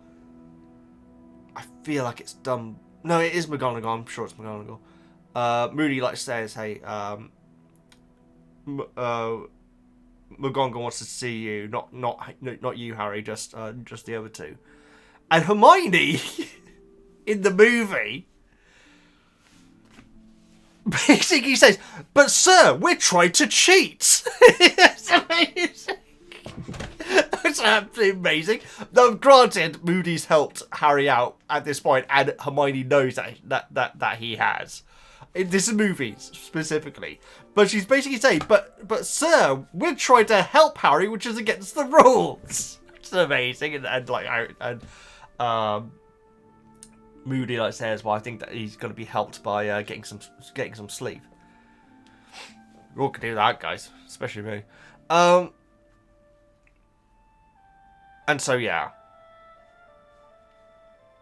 I feel like it's dumb. No, it is McGonagall. I'm sure it's McGonagall. Moody like says, "Hey, McGonagall wants to see you, not you, Harry. Just the other two." And Hermione, in the movie, basically says, "But sir, we're trying to cheat." It's amazing. It's absolutely amazing. Now, granted, Moody's helped Harry out at this point, and Hermione knows that he has. In this movie, specifically. But she's basically saying, but sir, we're trying to help Harry, which is against the rules. It's amazing. And Moody like says, well, I think that he's going to be helped by getting some sleep. We all can do that, guys. Especially me. And so, yeah.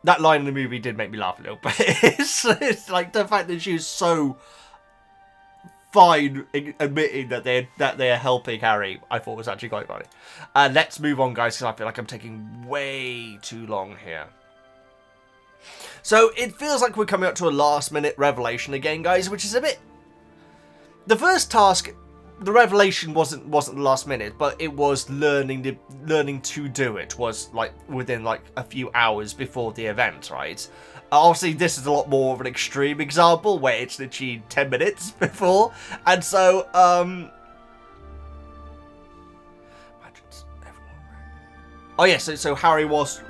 That line in the movie did make me laugh a little bit. It's like the fact that she was so fine admitting that they are helping Harry, I thought was actually quite funny. Let's move on, guys, because I feel like I'm taking way too long here. So, it feels like we're coming up to a last-minute revelation again, guys, which is a bit... The first task... The revelation wasn't the last minute, but it was learning to do it. Was like within like a few hours before the event, right? Obviously, this is a lot more of an extreme example where it's literally 10 minutes before, and so oh yeah, so Harry was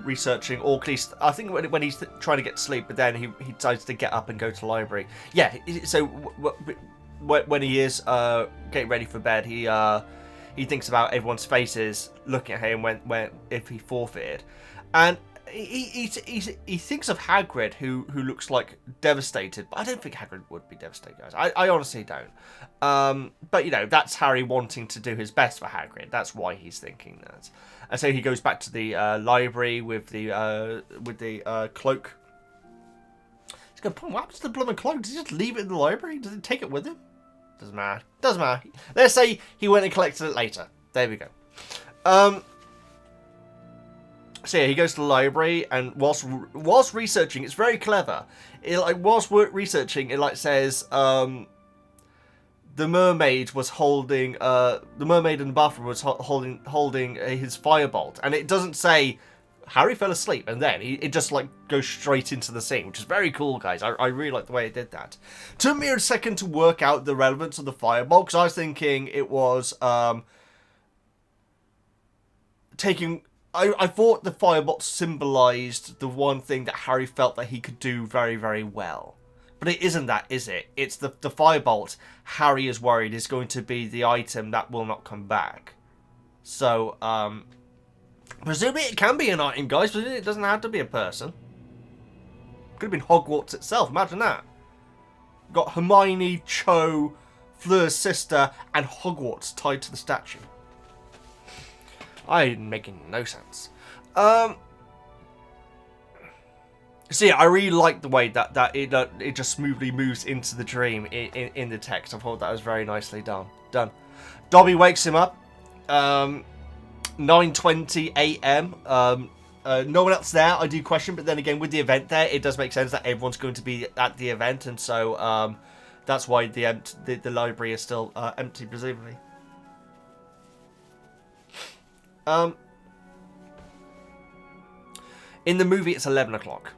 researching, or at least I think when he's trying to get to sleep, but then he decides to get up and go to the library. Yeah, so. When he is getting ready for bed, he thinks about everyone's faces looking at him when if he forfeited, and he thinks of Hagrid, who looks like devastated. But I don't think Hagrid would be devastated, guys. I honestly don't. But you know, that's Harry wanting to do his best for Hagrid. That's why he's thinking that. And so he goes back to the library with the cloak. He's going, what happens to the blooming cloak? Does he just leave it in the library? Does he take it with him? Doesn't matter. Doesn't matter. Let's say he went and collected it later. There we go. So yeah, he goes to the library, and whilst researching, it's very clever. Whilst researching, it says the mermaid was holding the mermaid in the bathroom was holding his firebolt, and it doesn't say Harry fell asleep, and then it just goes straight into the scene, which is very cool, guys. I really like the way it did that. Took me a second to work out the relevance of the firebolt, because I was thinking it was taking... I thought the firebolt symbolised the one thing that Harry felt that he could do very, very well. But it isn't that, is it? It's the firebolt Harry is worried is going to be the item that will not come back. So, presumably it can be an item, guys, but it doesn't have to be a person. Could have been Hogwarts itself, imagine that. Got Hermione, Cho, Fleur's sister, and Hogwarts tied to the statue. I'm making no sense. So yeah, I really like the way that it just smoothly moves into the dream in the text. I thought that was very nicely done. Dobby wakes him up, 9:20 a.m. No one else there, I do question, but then again, with the event there, it does make sense that everyone's going to be at the event, and so that's why the library is still empty, presumably. In the movie, it's 11 o'clock.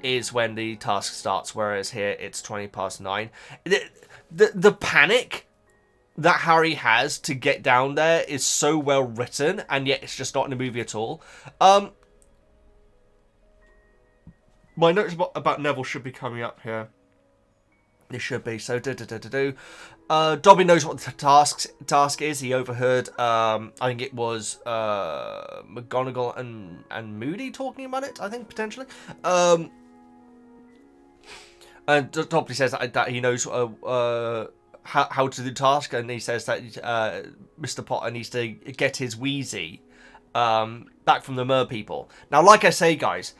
Is when the task starts, whereas here it's 9:20. The panic that Harry has to get down there is so well written, and yet it's just not in the movie at all. My notes about Neville should be coming up here. It should be. So Dobby knows what the task is. He overheard, I think it was McGonagall and Moody talking about it, I think, potentially. And Dobby says that he knows how to do the task, and he says that Mr. Potter needs to get his Wheezy back from the Mer people. Now, like I say, guys,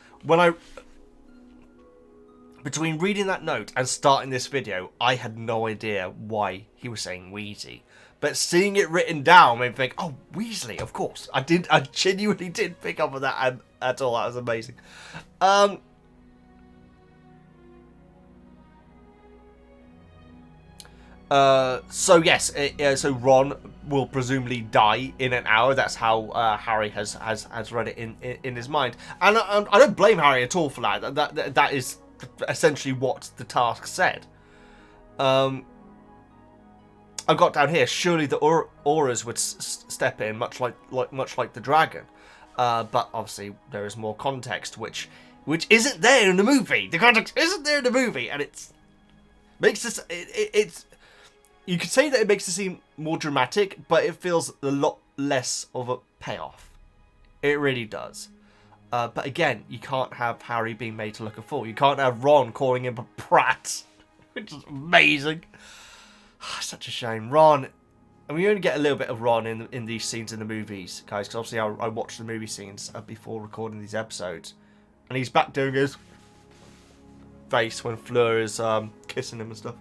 between reading that note and starting this video, I had no idea why he was saying Wheezy. But seeing it written down made me think, oh, Weasley, of course. I genuinely did pick up on that at all. That was amazing. So yes, so Ron will presumably die in an hour. That's how Harry has read it in his mind, and I don't blame Harry at all for that. That is essentially what the task said. I've got down here. Surely the auras would step in, much like the dragon, but obviously there is more context, which isn't there in the movie. The context isn't there in the movie, and makes this it's. You could say that it makes it seem more dramatic, but it feels a lot less of a payoff. It really does. But again, you can't have Harry being made to look a fool. You can't have Ron calling him a prat, which is amazing. Such a shame. Ron, and we only get a little bit of Ron in these scenes in the movies, guys, because obviously I watched the movie scenes before recording these episodes. And he's back doing his face when Fleur is kissing him and stuff.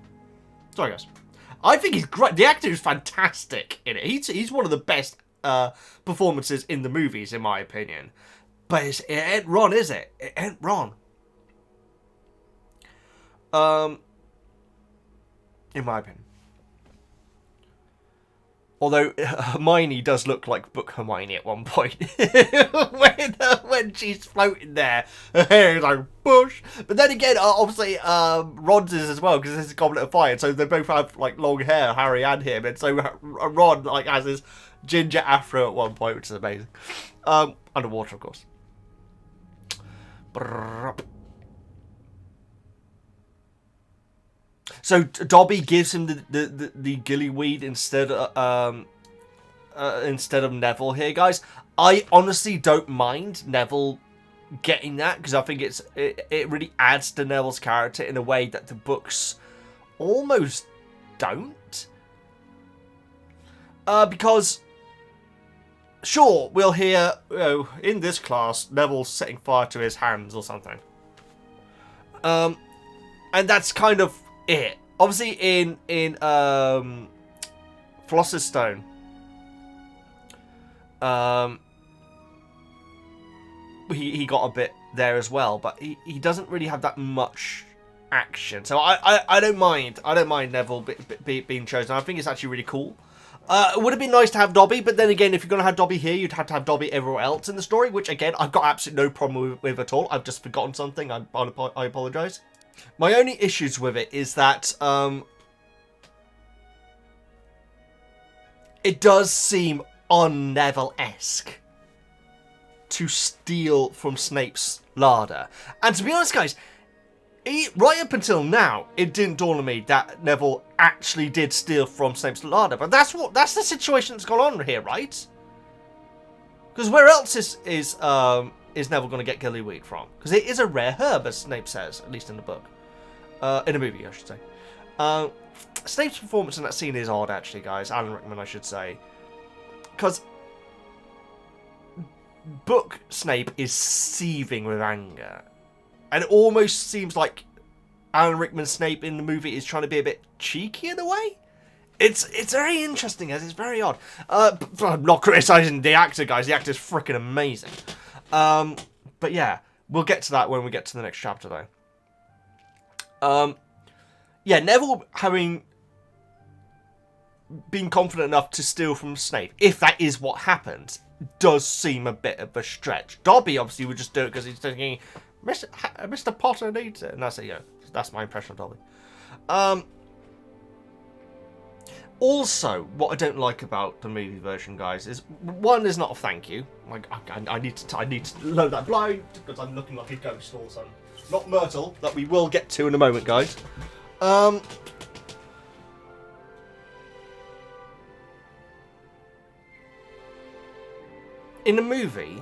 Sorry, guys. I think he's great. The actor is fantastic in it. He's one of the best performances in the movies, in my opinion. But it ain't Ron, is it? It ain't Ron. In my opinion. Although Hermione does look like book Hermione at one point. when she's floating there, her hair is like bush. But then again, obviously Ron's is as well, because this is a Goblet of Fire, so they both have like long hair, Harry and him, and so Ron like has his ginger afro at one point, which is amazing. Underwater, of course. So Dobby gives him the gillyweed instead of Neville here, guys. I honestly don't mind Neville getting that, because I think it really adds to Neville's character in a way that the books almost don't. Because sure, we'll hear, in this class Neville's setting fire to his hands or something. And that's kind of it. Obviously in Philosopher's Stone, he got a bit there as well, but he doesn't really have that much action. So I don't mind Neville being chosen. I think it's actually really cool. It would have been nice to have Dobby, but then again, if you're going to have Dobby here, you'd have to have Dobby everywhere else in the story, which again, I've got absolutely no problem with at all. I've just forgotten something. I apologise. My only issues with it is that it does seem un-Neville-esque to steal from Snape's larder. And to be honest, guys, right up until now, it didn't dawn on me that Neville actually did steal from Snape's larder. But that's the situation that's gone on here, right? Because where else is Neville going to get gillyweed from? Because it is a rare herb, as Snape says, at least in the book. In a movie, I should say. Snape's performance in that scene is odd, actually, guys. Alan Rickman, I should say. Because book Snape is seething with anger. And it almost seems like Alan Rickman's Snape in the movie is trying to be a bit cheeky in a way. It's very interesting, as it's very odd. But I'm not criticising the actor, guys. The actor's freaking amazing. But yeah, we'll get to that when we get to the next chapter, though. Yeah, Neville having been confident enough to steal from Snape, if that is what happened, does seem a bit of a stretch. Dobby obviously would just do it because he's thinking, Mr. Potter needs it, and that's it. Yeah, that's my impression of Dobby. Also, what I don't like about the movie version, guys, is one, there's not a thank you. Like I need to load that blind because I'm looking like a ghost or something. Not Myrtle, that we will get to in a moment, guys. In the movie,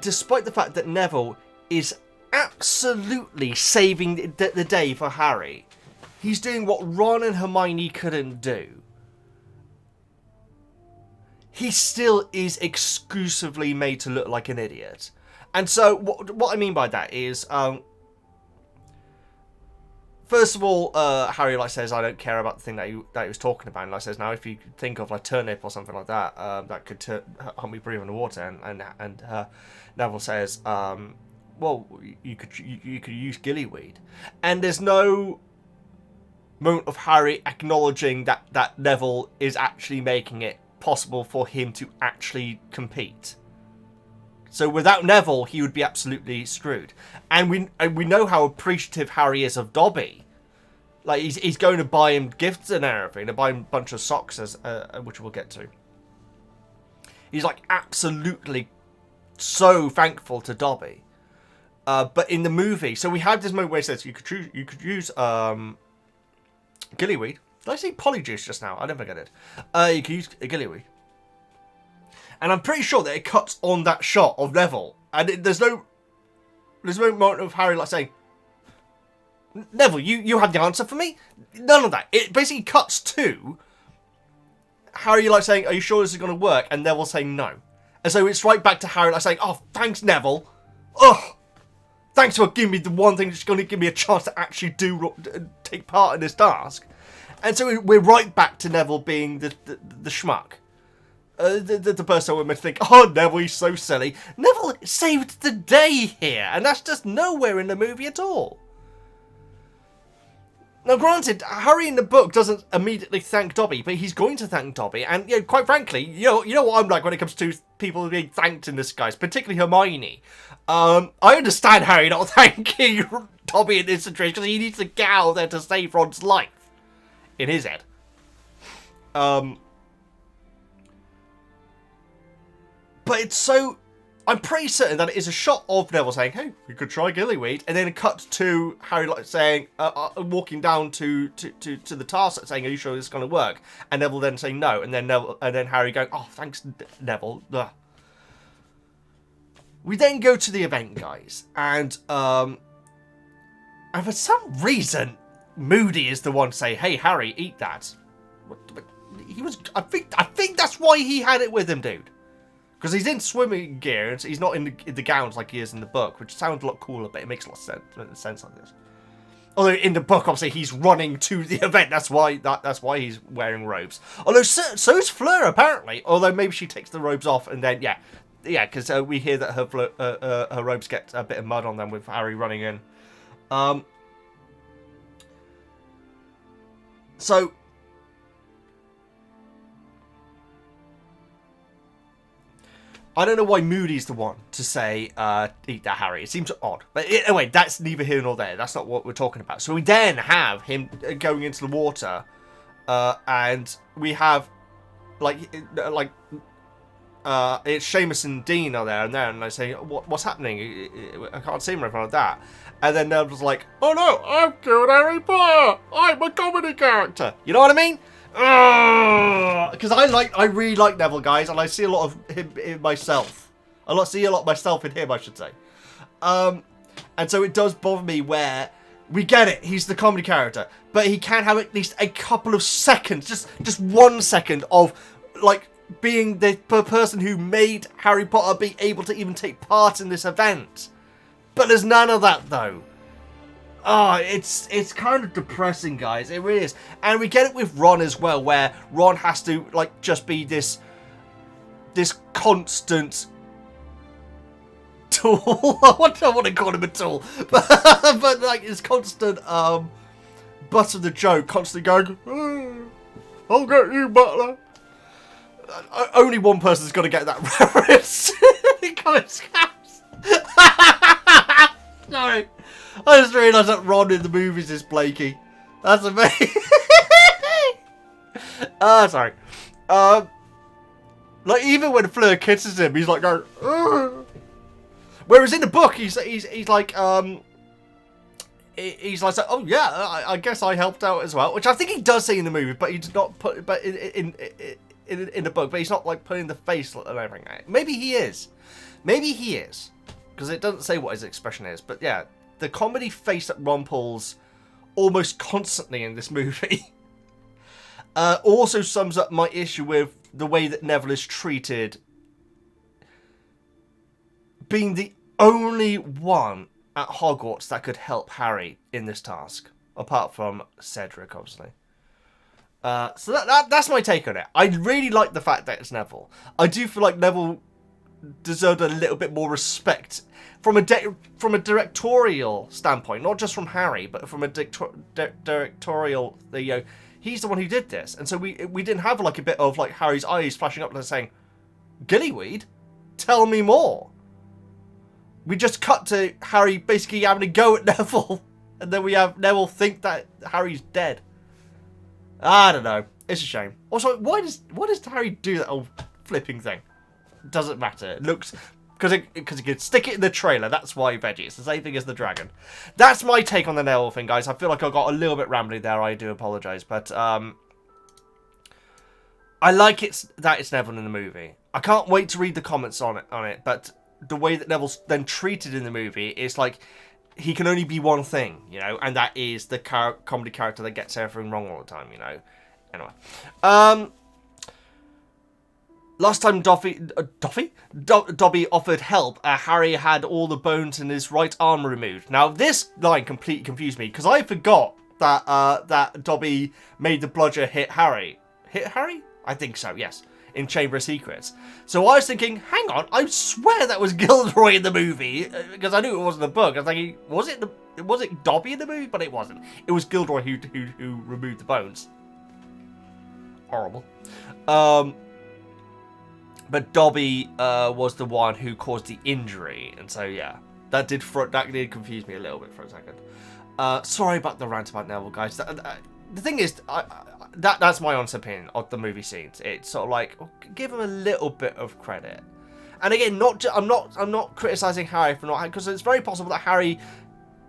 despite the fact that Neville is absolutely saving the day for Harry, he's doing what Ron and Hermione couldn't do. He still is exclusively made to look like an idiot. And so, what I mean by that is, first of all, Harry says, "I don't care about the thing that he was talking about." And says, "Now, if you think of turnip or something like that, that could help me breathe underwater." And Neville says, "Well, you could use gillyweed." And there's no moment of Harry acknowledging that Neville is actually making it possible for him to actually compete. So without Neville, he would be absolutely screwed. And we know how appreciative Harry is of Dobby. Like, he's going to buy him gifts and everything, to buy him a bunch of socks, which we'll get to. He's absolutely so thankful to Dobby. But in the movie, so we have this moment where it says you could use gillyweed. Did I say polyjuice just now? I never get it. You can use a gillyweed. And I'm pretty sure that it cuts on that shot of Neville. And there's no moment of Harry saying, "Neville, you have the answer for me?" None of that. It basically cuts to Harry saying, "Are you sure this is going to work?" And Neville saying no. And so it's right back to Harry saying, "Oh, thanks, Neville. Oh, thanks for giving me the one thing that's going to give me a chance to actually take part in this task." And so we're right back to Neville being the schmuck. The person we're meant to think, "Oh, Neville, he's so silly." Neville saved the day here, and that's just nowhere in the movie at all. Now, granted, Harry in the book doesn't immediately thank Dobby, but he's going to thank Dobby. And quite frankly, you know what I'm like when it comes to people being thanked in this, guys, particularly Hermione. I understand Harry not thanking Dobby in this situation because he needs to get out there to save Ron's life. In his head. But it's so... I'm pretty certain that it is a shot of Neville saying, "Hey, you could try gillyweed," and then a cut to Harry saying, walking down to the task, saying, "Are you sure this is going to work?" And Neville then saying no, and then Harry going, "Oh, thanks, Neville." Ugh. We then go to the event, guys, and for some reason, Moody is the one to say, "Hey, Harry, eat that." He was. I think that's why he had it with him, dude. Because he's in swimming gear, and he's not in the gowns like he is in the book, which sounds a lot cooler, but it makes a lot of sense like this. Although in the book, obviously, he's running to the event. That's why he's wearing robes. Although so is Fleur, apparently. Although maybe she takes the robes off, and then yeah, because we hear that her robes get a bit of mud on them with Harry running in. So. I don't know why Moody's the one to say, "Eat that, Harry." It seems odd. But anyway, that's neither here nor there. That's not what we're talking about. So we then have him going into the water, and we have, it's Seamus and Dean are there, and they say, what's happening? I can't see him or anything like that. And then Neville's like, "Oh no, I've killed Harry Potter. I'm a comedy character." You know what I mean? Because I really like Neville, guys, and I see a lot of him in myself. See a lot of myself in him, I should say. And so it does bother me where we get it. He's the comedy character, but he can have at least a couple of seconds, just 1 second of being the person who made Harry Potter be able to even take part in this event. But there's none of that, though. Oh, it's kind of depressing, guys. It really is. And we get it with Ron as well, where Ron has to, like, just be this constant tool. I don't want to call him a tool. But like, his constant, butt of the joke, constantly going, oh, I'll get you, butler. Only one person's got to get that reference. Sorry. I just realised that Ron in the movies is Blakey. That's amazing. Sorry. Like, even when Fleur kisses him, he's like going, ugh. Whereas in the book, he's like, he's like, oh yeah, I guess I helped out as well, which I think he does say in the movie, but he did not put, but in the book, but he's not like putting the face and everything. Maybe he is, because it doesn't say what his expression is. But yeah, the comedy face that Ron pulls almost constantly in this movie also sums up my issue with the way that Neville is treated, being the only one at Hogwarts that could help Harry in this task, apart from Cedric, obviously. So that's my take on it. I really like the fact that it's Neville. I do feel like Neville deserved a little bit more respect from a directorial standpoint, not just from Harry, but from a directorial. You know, he's the one who did this, and so we didn't have like a bit of like Harry's eyes flashing up and saying, "Gillyweed, tell me more." We just cut to Harry basically having a go at Neville, and then we have Neville think that Harry's dead. I don't know. It's a shame. Also, why does Harry do that old flipping thing? Doesn't matter. It looks, because he could stick it in the trailer. That's why Veggie. It's the same thing as the dragon. That's my take on the Neville thing, guys. I feel like I got a little bit rambly there. I do apologise, but I like that it's Neville in the movie. I can't wait to read the comments on it. But the way that Neville's then treated in the movie is like he can only be one thing, you know, and that is the comedy character that gets everything wrong all the time, you know. Anyway, last time Dobby offered help, Harry had all the bones in his right arm removed. Now, this line completely confused me, because I forgot that Dobby made the bludger hit Harry. Hit Harry? I think so, yes. In Chamber of Secrets. So I was thinking, hang on, I swear that was Gilderoy in the movie, because I knew it wasn't the book. I was thinking, was it Dobby in the movie? But it wasn't. It was Gilderoy who removed the bones. Horrible. But Dobby was the one who caused the injury, and so yeah, that did confuse me a little bit for a second. Sorry about the rant about Neville, guys. The thing is, that's my honest opinion of the movie scenes. It's sort of like, give him a little bit of credit. And again, I'm not criticizing Harry for not, because it's very possible that Harry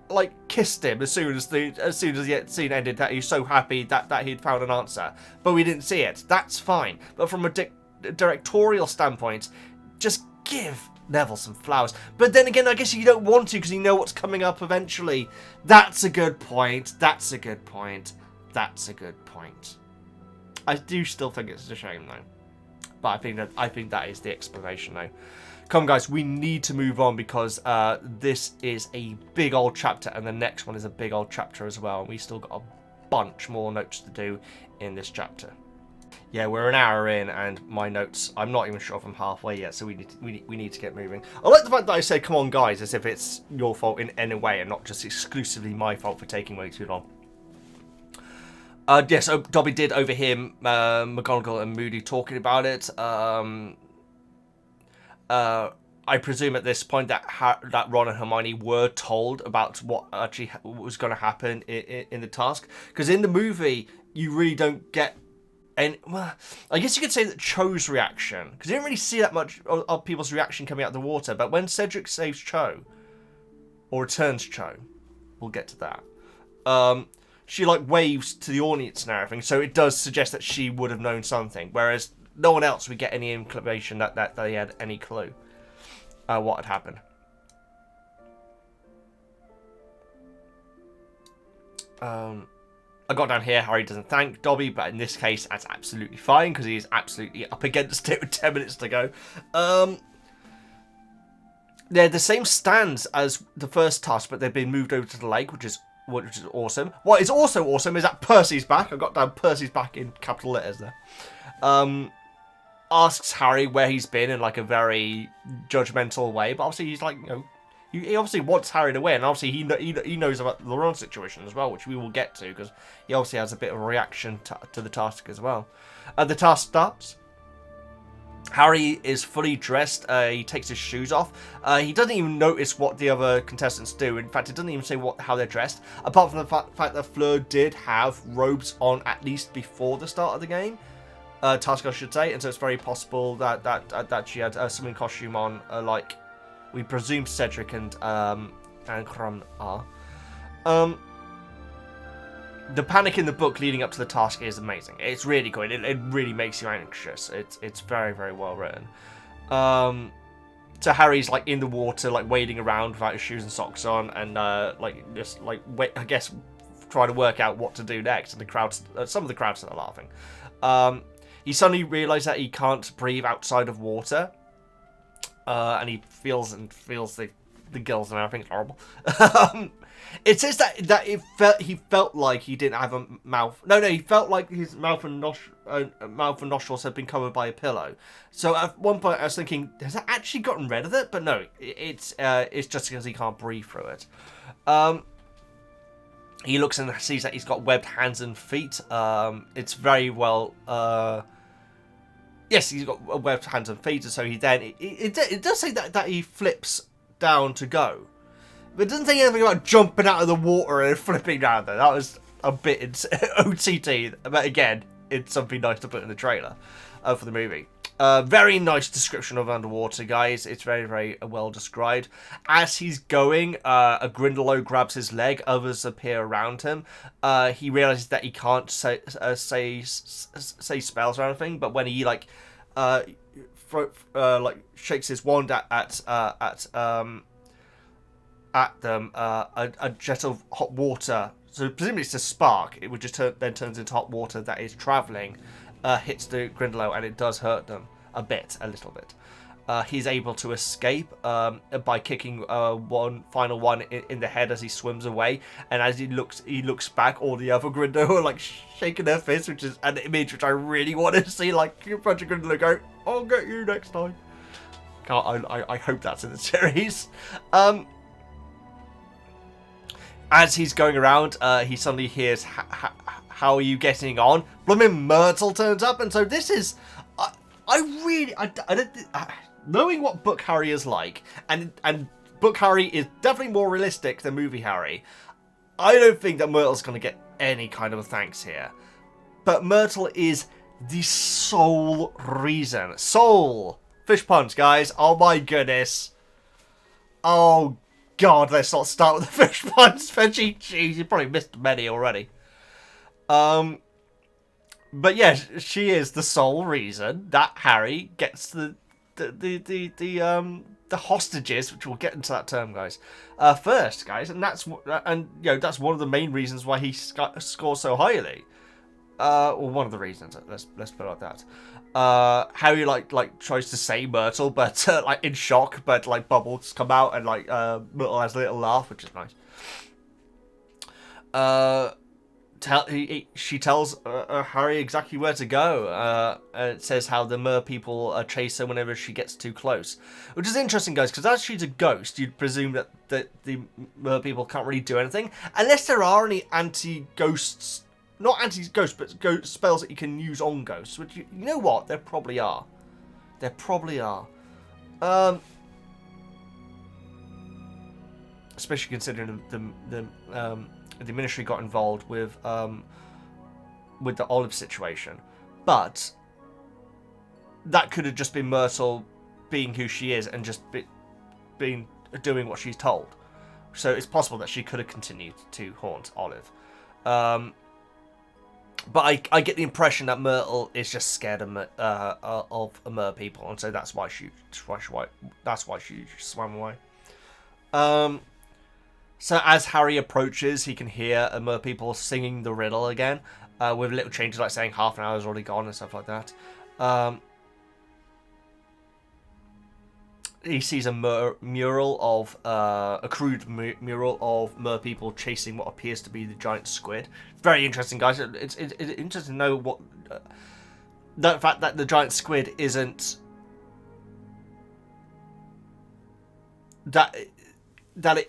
like kissed him as soon as the scene ended, that he's so happy that he'd found an answer, but we didn't see it. That's fine. But from a directorial standpoint, just give Neville some flowers. But then again, I guess you don't want to, because you know what's coming up eventually. That's a good point. That's a good point. That's a good point. I do still think it's a shame though, but I think that is the explanation though. Come guys, we need to move on, because this is a big old chapter, and the next one is a big old chapter as well. And we still got a bunch more notes to do in this chapter. Yeah, we're an hour in, and my notes, I'm not even sure if I'm halfway yet, so we need to get moving. I like the fact that I say, come on guys, as if it's your fault in any way, and not just exclusively my fault for taking way too long. So Dobby did overhear McGonagall and Moody talking about it. I presume at this point that Ron and Hermione were told about what actually was going to happen in the task. Because in the movie, you really don't get any... Well, I guess you could say that Cho's reaction, because you didn't really see that much of people's reaction coming out of the water. But when Cedric saves Cho, or returns Cho, we'll get to that. She like waves to the audience and everything, so it does suggest that she would have known something, whereas no one else would get any inclination that they had any clue what had happened. I got down here, Harry doesn't thank Dobby, but in this case that's absolutely fine, because he's absolutely up against it with 10 minutes to go. they're the same stands as the first task, but they've been moved over to the lake, which is awesome. What is also awesome is that Percy's back. I got down Percy's back in capital letters there. Asks Harry where he's been in like a very judgmental way, but obviously he's like, you know, he obviously wants Harry to win. And obviously he knows about the Ron situation as well, which we will get to because he obviously has a bit of a reaction to the task as well. The task starts. Harry is fully dressed. He takes his shoes off. He doesn't even notice what the other contestants do. In fact, it doesn't even say how they're dressed. Apart from the fact that Fleur did have robes on at least before the start of the game. Task, I should say. And so it's very possible that she had a swimming costume on, like we presume Cedric and Kron are. The panic in the book leading up to the task is amazing. It's really good. It really makes you anxious. It's very, very well written. So Harry's like in the water, like wading around without his shoes and socks on, and like just like I guess trying to work out what to do next. And the crowds, some of the crowds are laughing. He suddenly realizes that he can't breathe outside of water, and he feels the gills and everything. It's horrible. It says that he felt like he didn't have a mouth. No, he felt like his mouth and nostrils had been covered by a pillow. So at one point I was thinking, has that actually gotten rid of it? But no, it's just because he can't breathe through it. He looks and sees that he's got webbed hands and feet. It's very well. Yes, he's got webbed hands and feet, and so he then it does say that he flips down to go. But it doesn't say anything about jumping out of the water and flipping down there. That was a bit OTT. But again, it's something nice to put in the trailer for the movie. Very nice description of underwater, guys. It's very, very well described. As he's going, a Grindylow grabs his leg. Others appear around him. He realizes that he can't say spells or anything. But when he like shakes his wand at them, a jet of hot water, so presumably it's a spark, it would just then turns into hot water that is travelling, hits the Grindylow, and it does hurt them a little bit. He's able to escape by kicking one final one in the head as he swims away, and as he looks back, all the other Grindylow are like shaking their fists, which is an image which I really want to see, like a bunch of Grindylow go, "I'll get you next time." I hope that's in the series. As he's going around, he suddenly hears, "How are you getting on?" Blooming Myrtle turns up, and so this is, knowing what Book Harry is like, and Book Harry is definitely more realistic than Movie Harry, I don't think that Myrtle's going to get any kind of a thanks here. But Myrtle is the sole reason. Soul! Fish puns, guys. Oh my goodness. Oh God, let's not start with the fish puns, Veggie. Jeez, you probably missed many already. But yeah, she is the sole reason that Harry gets the hostages, which we'll get into that term, guys. First, guys, and that's that's one of the main reasons why he scores so highly. Or one of the reasons. Let's put it like that. Harry like tries to say Myrtle, but like in shock, but like bubbles come out, and like Myrtle has a little laugh, which is nice. She tells Harry exactly where to go. It says how the mer people chase her whenever she gets too close, which is interesting, guys, because as she's a ghost, you'd presume that the mer people can't really do anything unless there are any anti-ghosts. Not anti-ghost, but ghost spells that you can use on ghosts. Which you know what? There probably are. There probably are. Especially considering the Ministry got involved with the Olive situation, but that could have just been Myrtle being who she is and just doing what she's told. So it's possible that she could have continued to haunt Olive. But I get the impression that Myrtle is just scared of mer people, and so that's why she swam away. So as Harry approaches, he can hear mer people singing the riddle again, with little changes like saying half an hour is already gone and stuff like that. he sees a mural of a crude mural of mer people chasing what appears to be the giant squid. Very interesting, guys. It's interesting to know what the fact that the giant squid isn't that it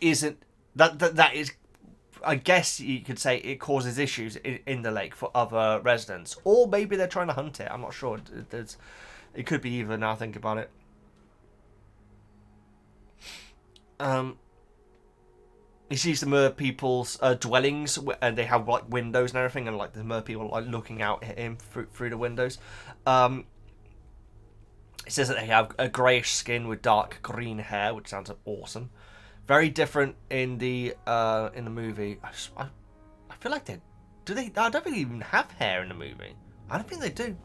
isn't that is. I guess you could say it causes issues in the lake for other residents, or maybe they're trying to hunt it. I'm not sure. It could be either. Now I think about it. He sees the mer people's dwellings, and they have like windows and everything, and like the mer people like looking out at him through the windows. It says that they have a greyish skin with dark green hair, which sounds awesome. Very different in the movie. I feel like they do. I don't think they even have hair in the movie. I don't think they do.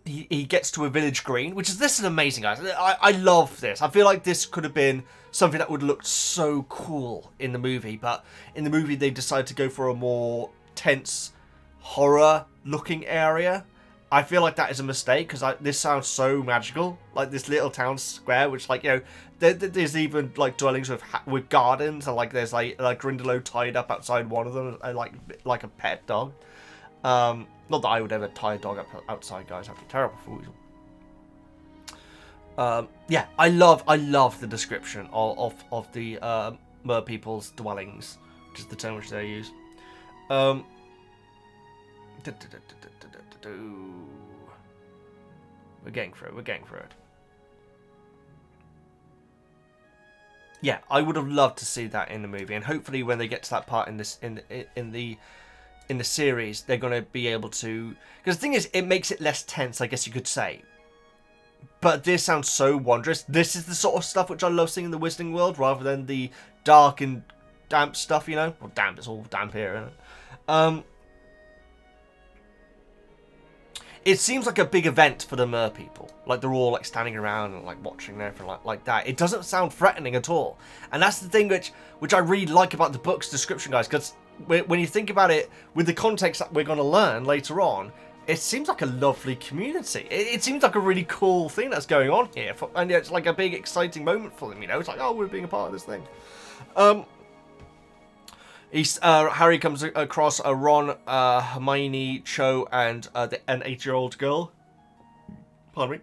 He gets to a village green, this is amazing, guys. I love this. I feel like this could have been something that would have looked so cool in the movie, but in the movie they decided to go for a more tense, horror-looking area. I feel like that is a mistake, because this sounds so magical. Like this little town square, which, like, you know, there's even like dwellings with gardens, and like there's like Grindylow tied up outside one of them, like a pet dog. Not that I would ever tie a dog up outside, guys. That'd be terrible for you. Yeah, I love the description of the mer people's dwellings, which is the term which they use. We're getting through it. Yeah, I would have loved to see that in the movie, and hopefully when they get to that part in the series, they're going to be able to. Because the thing is, it makes it less tense, I guess you could say. But this sounds so wondrous. This is the sort of stuff which I love seeing in the Wizarding World, rather than the dark and damp stuff, you know. Well, damp, it's all damp here, isn't it? It seems like a big event for the mer people. Like they're all like standing around and like watching and everything like that. It doesn't sound threatening at all. And that's the thing which I really like about the book's description, guys. Because when you think about it, with the context that we're going to learn later on, it seems like a lovely community. It seems like a really cool thing that's going on here. And it's like a big exciting moment for them, you know. It's like, oh, we're being a part of this thing. Harry comes across Ron, Hermione, Cho, and an 8-year-old girl. Pardon me.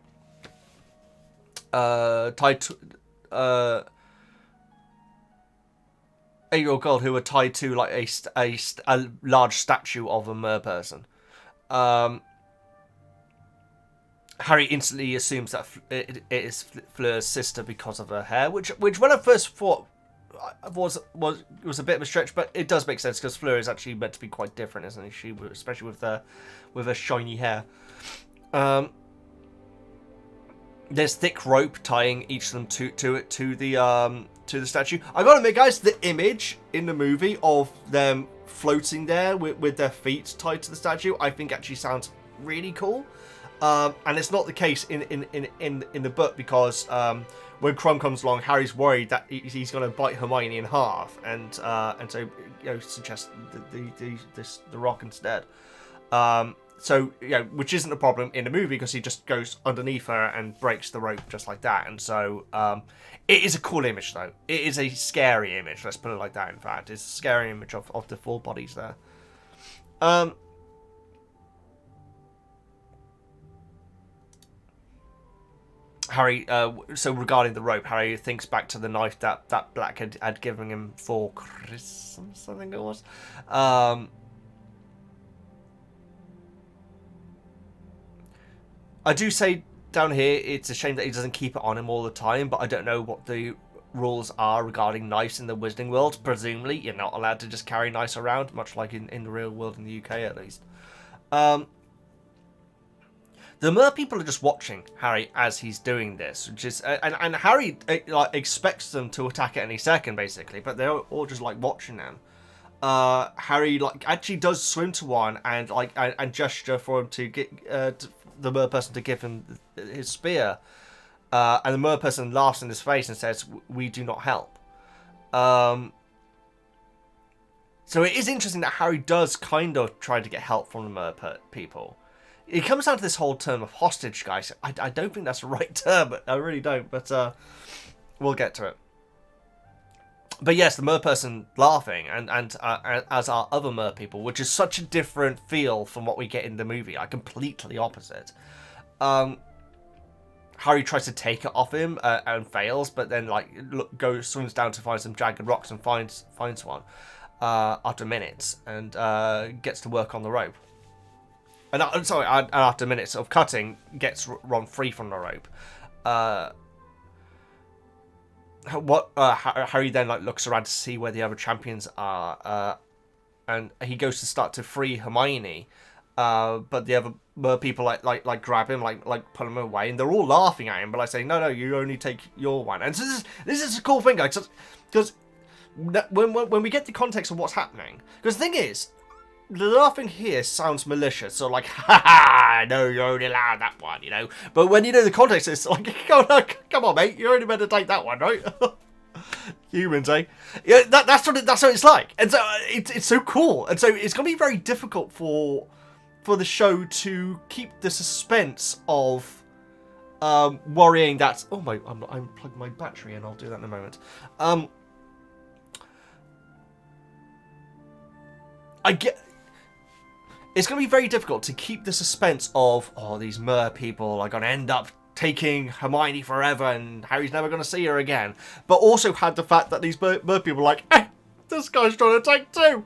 8-year-old girl who are tied to like a large statue of a mer person. Harry instantly assumes that it is Fleur's sister because of her hair, which when I first thought was a bit of a stretch, but it does make sense because Fleur is actually meant to be quite different, isn't she? Especially with her shiny hair. There's thick rope tying each of them to the statue. I gotta admit, guys, the image in the movie of them floating there with their feet tied to the statue, I think actually sounds really cool. And it's not the case in the book, because when Crumb comes along, Harry's worried that he's going to bite Hermione in half, and so suggests the rock instead. So which isn't a problem in the movie, because he just goes underneath her and breaks the rope just like that. And so it is a cool image, though. It is a scary image. Let's put it like that. In fact, it's a scary image of the four bodies there. Harry, so regarding the rope, Harry thinks back to the knife that Black had given him for Christmas, I think it was. I do say down here, it's a shame that he doesn't keep it on him all the time, but I don't know what the rules are regarding knives in the Wizarding World. Presumably, you're not allowed to just carry knives around, much like in the real world in the UK, at least. The mer people are just watching Harry as he's doing this, which is and Harry like expects them to attack at any second, basically, but they're all just like watching them. Harry like actually does swim to one and and gesture for him to get the mer person to give him his spear, and the mer person laughs in his face and says, "We do not help." So it is interesting that Harry does kind of try to get help from the mer people. it comes down to this whole term of hostage, guys. I don't think that's the right term. I really don't, but we'll get to it. But yes, the mer person laughing, and as are other mer people, which is such a different feel from what we get in the movie, like completely opposite. Harry tries to take it off him and fails, but then like swims down to find some jagged rocks and finds one after minutes, and gets to work on the rope. And after minutes of cutting, gets Ron free from the rope. Harry then like looks around to see where the other champions are, and he goes to start to free Hermione, but the other people like grab him, like pull him away, and they're all laughing at him, but like saying, no, you only take your one. And so this is a cool thing, guys, because when we get the context of what's happening, because the thing is, the laughing here sounds malicious, so like, ha, no, you're only allowed that one, you know. But when you know the context, it's like, come on, mate, you're only meant to take that one, right? Humans, eh? Yeah, that's what it's like, and so it's so cool, and so it's gonna be very difficult for the show to keep the suspense of worrying that. Oh my, I'm plugging my battery in. I'll do that in a moment. It's going to be very difficult to keep the suspense of, oh, these mer people are going to end up taking Hermione forever and Harry's never going to see her again. But also had the fact that these mer people are like, hey, this guy's trying to take two.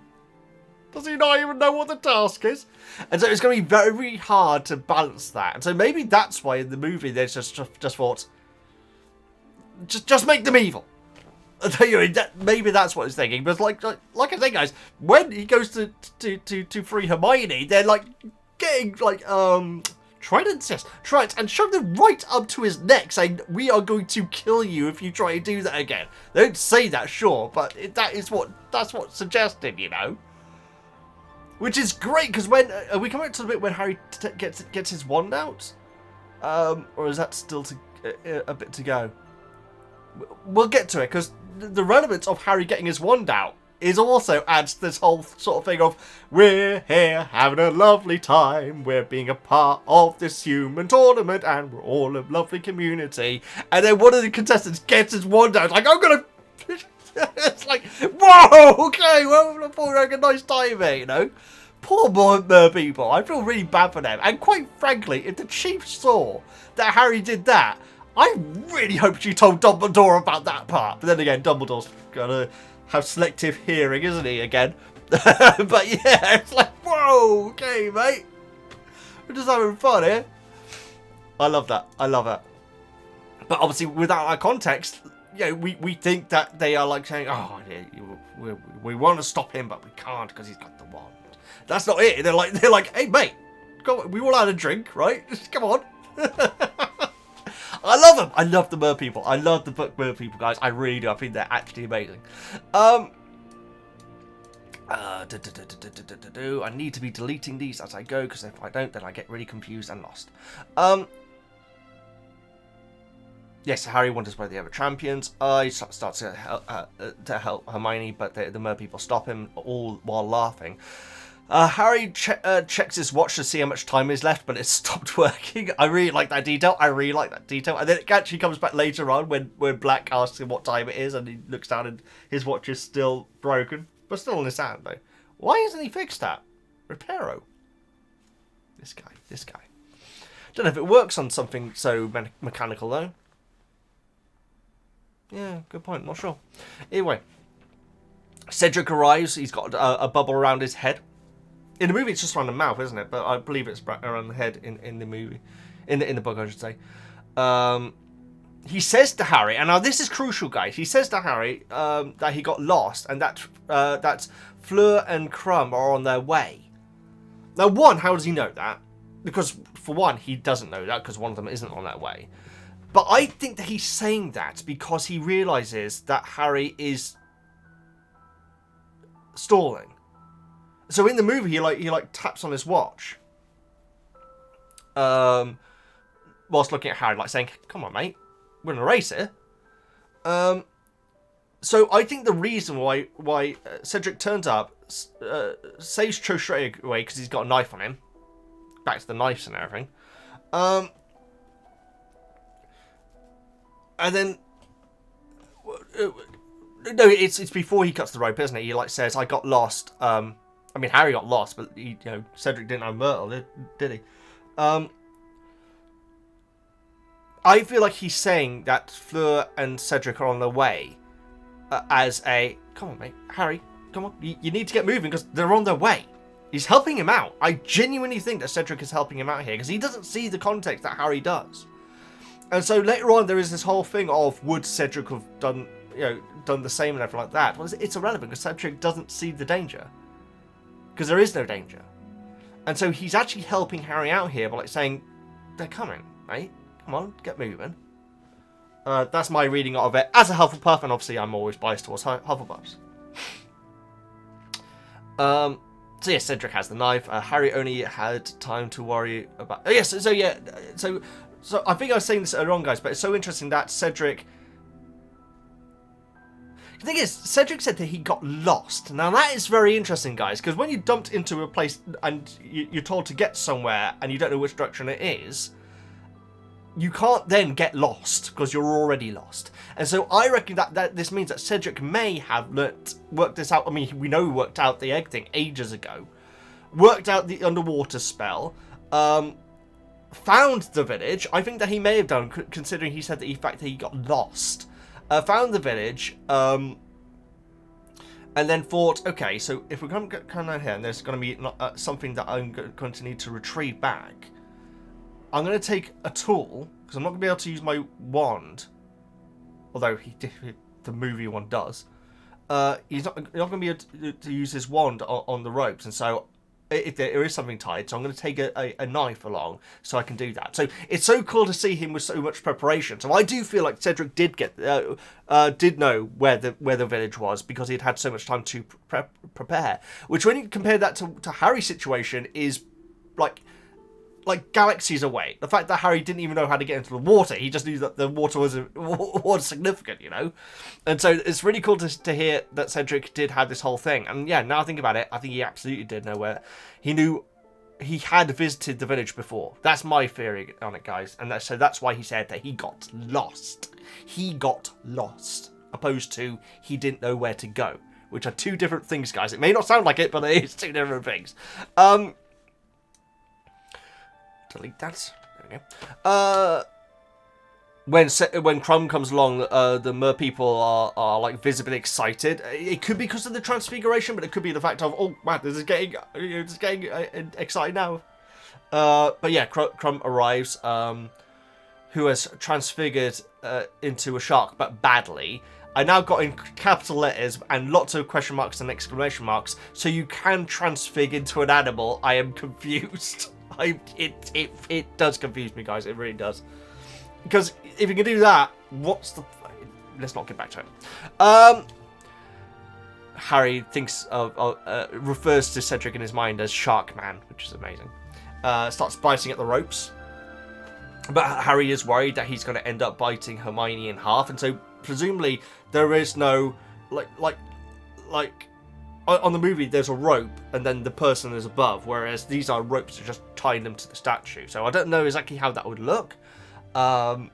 Does he not even know what the task is? And so it's going to be very hard to balance that. And so maybe that's why in the movie they just thought, just make them evil. Maybe that's what he's thinking, but like I say, guys, when he goes to free Hermione, they're like getting like tridents and shove them right up to his neck, saying, "We are going to kill you if you try to do that again." They don't say that, sure, but that's what's suggested, you know. Which is great, because when are we coming up to the bit when Harry gets his wand out, or is that still a bit to go? We'll get to it, because the relevance of Harry getting his wand out is also adds this whole sort of thing of, we're here having a lovely time, we're being a part of this human tournament, and we're all a lovely community. And then one of the contestants gets his wand out, like, I'm gonna... It's like, whoa, okay, well, I thought we were having a nice time here, you know? Poor mer people, I feel really bad for them. And quite frankly, if the chief saw that Harry did that, I really hope she told Dumbledore about that part. But then again, Dumbledore's gonna have selective hearing, isn't he, again? But yeah, it's like, whoa, okay, mate. We're just having fun here. I love that. I love it. But obviously, without that context, you know, we think that they are like saying, oh, yeah, we want to stop him, but we can't because he's got the wand. That's not it. They're like, hey, mate, come on, we all had a drink, right? Come on. I love them. I love the mer people. I love the book mer people, guys. I really do. I think they're actually amazing. I need to be deleting these as I go, because if I don't, then I get really confused and lost. Yes, Harry wonders where the other champions are. He starts to help Hermione, but the mer people stop him, all while laughing. Harry checks his watch to see how much time is left, but it's stopped working. I really like that detail. And then it actually comes back later on when Black asks him what time it is, and he looks down and his watch is still broken, but still in his hand, though. Why hasn't he fixed that? Reparo. This guy. Don't know if it works on something so mechanical, though. Yeah, good point. Not sure. Anyway, Cedric arrives. He's got a bubble around his head. In the movie, it's just around the mouth, isn't it? But I believe it's around the head in the movie, in the book, I should say. He says to Harry, and now this is crucial, guys. He says to Harry that he got lost, and that Fleur and Crumb are on their way. Now, one, how does he know that? Because for one, he doesn't know that because one of them isn't on that way. But I think that he's saying that because he realizes that Harry is stalling. So in the movie, he taps on his watch, whilst looking at Harry, like saying, "Come on, mate, we're in a race here." So I think the reason why Cedric turns up, saves Cho straight away because he's got a knife on him, back to the knives and everything. And then, no, it's before he cuts the rope, isn't it? He like says, "I got lost." I mean, Harry got lost, but Cedric didn't have Myrtle, did he? I feel like he's saying that Fleur and Cedric are on their way as a, come on, mate, Harry, come on, you need to get moving because they're on their way. He's helping him out. I genuinely think that Cedric is helping him out here because he doesn't see the context that Harry does. And so later on, there is this whole thing of would Cedric have done the same and everything like that. Well, it's irrelevant because Cedric doesn't see the danger because there is no danger. And so he's actually helping Harry out here by like saying, they're coming, mate. Come on, get moving. That's my reading of it as a Hufflepuff, and obviously I'm always biased towards Hufflepuffs. So yeah, Cedric has the knife. Harry only had time to worry about. Oh, yes. So I think I was saying this earlier on, guys, but it's so interesting that Cedric. The thing is, Cedric said that he got lost. Now that is very interesting, guys, because when you're dumped into a place and you're told to get somewhere and you don't know which direction it is, you can't then get lost because you're already lost. And so I reckon that this means that Cedric may have worked this out. I mean, we know he worked out the egg thing ages ago. Worked out the underwater spell. Found the village. I think that he may have done, considering he said that in fact he got lost. Found the village. And then thought, okay, so if we're going to come down here and there's going to be something that I'm going to need to retrieve back, I'm going to take a tool, because I'm not going to be able to use my wand, although the movie one does. He's not going to be able to use his wand on the ropes, and so if there is something tied, so I'm going to take a knife along so I can do that. So it's so cool to see him with so much preparation. So I do feel like Cedric did know where the village was because he'd had so much time to prepare. Which, when you compare that to Harry's situation, is like galaxies away. The fact that Harry didn't even know how to get into the water, he just knew that the water was significant, And so it's really cool to hear that Cedric did have this whole thing. And yeah, now I think about it, I think he absolutely did know where. He knew he had visited the village before. That's my theory on it, guys. And so that's why he said that he got lost. He got lost, opposed to he didn't know where to go, which are two different things, guys. It may not sound like it, but it is two different things. Delete that. There we go. When Crumb comes along, the mer people are like visibly excited. It could be because of the transfiguration, but it could be the fact of, oh man, this is getting exciting now. But yeah, Crumb arrives, who has transfigured into a shark, but badly. I now got in capital letters and lots of question marks and exclamation marks, so you can transfigure into an animal. I am confused. It does confuse me, guys. It really does. Because if you can do that, what's the... Let's not get back to it. Harry refers to Cedric in his mind as Shark Man, which is amazing. Starts biting at the ropes. But Harry is worried that he's going to end up biting Hermione in half. And so, presumably, there is no... On the movie, there's a rope, and then the person is above, whereas these are ropes that just tying them to the statue. So I don't know exactly how that would look. But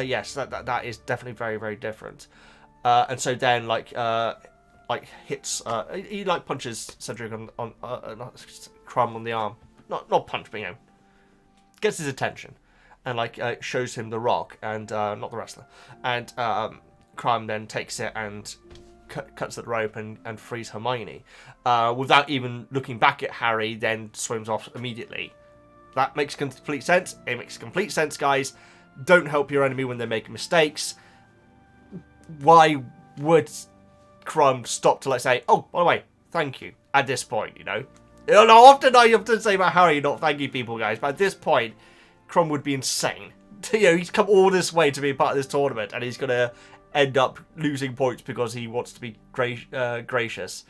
yes, that is definitely very, very different. And so then, hits... he, punches Cedric on Crumb on the arm. Not punch, but, gets his attention. And, shows him the rock, and not the wrestler. And Crumb then takes it and... cuts the rope and frees Hermione without even looking back at Harry, then swims off immediately. That makes complete sense. It makes complete sense, guys. Don't help your enemy when they're making mistakes. Why would Crumb stop to say, oh, by the way, thank you, at this point, often I have to say about Harry not thanking people, guys, but at this point, Crumb would be insane. He's come all this way to be a part of this tournament, and he's going to end up losing points because he wants to be gracious.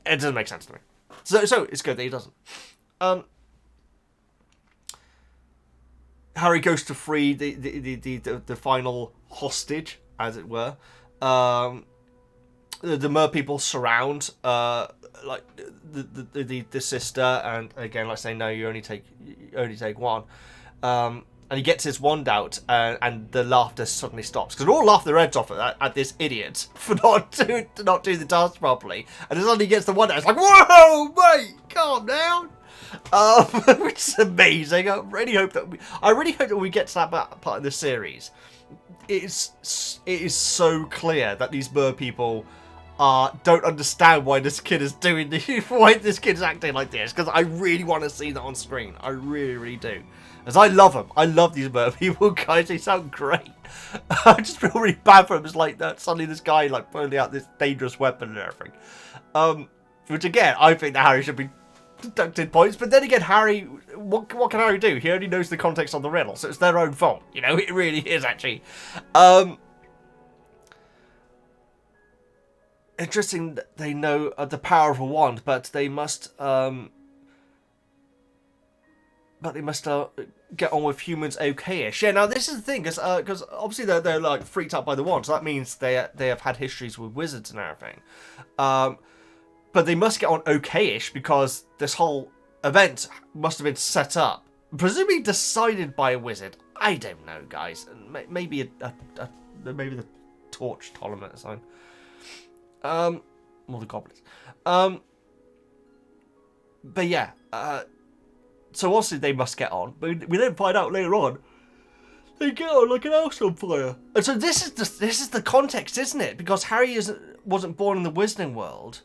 It doesn't make sense to me. So it's good that he doesn't. Harry goes to free the final hostage, as it were. The mer people surround like the sister, and again, like saying no, you only take one. And he gets his wand out, and the laughter suddenly stops because they're all laughing their heads off at this idiot for not doing the task properly. And as suddenly he gets the wand out, it's like, whoa, mate, calm down. Which is amazing. I really hope that we get to that part of the series. It is so clear that these mer people don't understand why this kid is why this kid is acting like this, because I really want to see that on screen. I really, really do. As I love them. I love these mer people, guys. They sound great. I just feel really bad for them. It's like that suddenly this guy like pulling out this dangerous weapon and everything. Which again, I think that Harry should be deducted points. But then again, Harry, what can Harry do? He only knows the context of the riddle, so it's their own fault. You know, it really is actually. Interesting that they know the power of a wand, but they must get on with humans okay-ish. Yeah, now this is the thing, because obviously they're like freaked out by the wand, so that means they have had histories with wizards and everything. But they must get on okay-ish because this whole event must have been set up, presumably decided by a wizard. I don't know, guys. Maybe maybe the torch tournament or something. Or the goblets. But yeah, so obviously they must get on, but we then find out later on they get on like an house on fire. And so this is the context, isn't it? Because Harry wasn't born in the Wizarding world.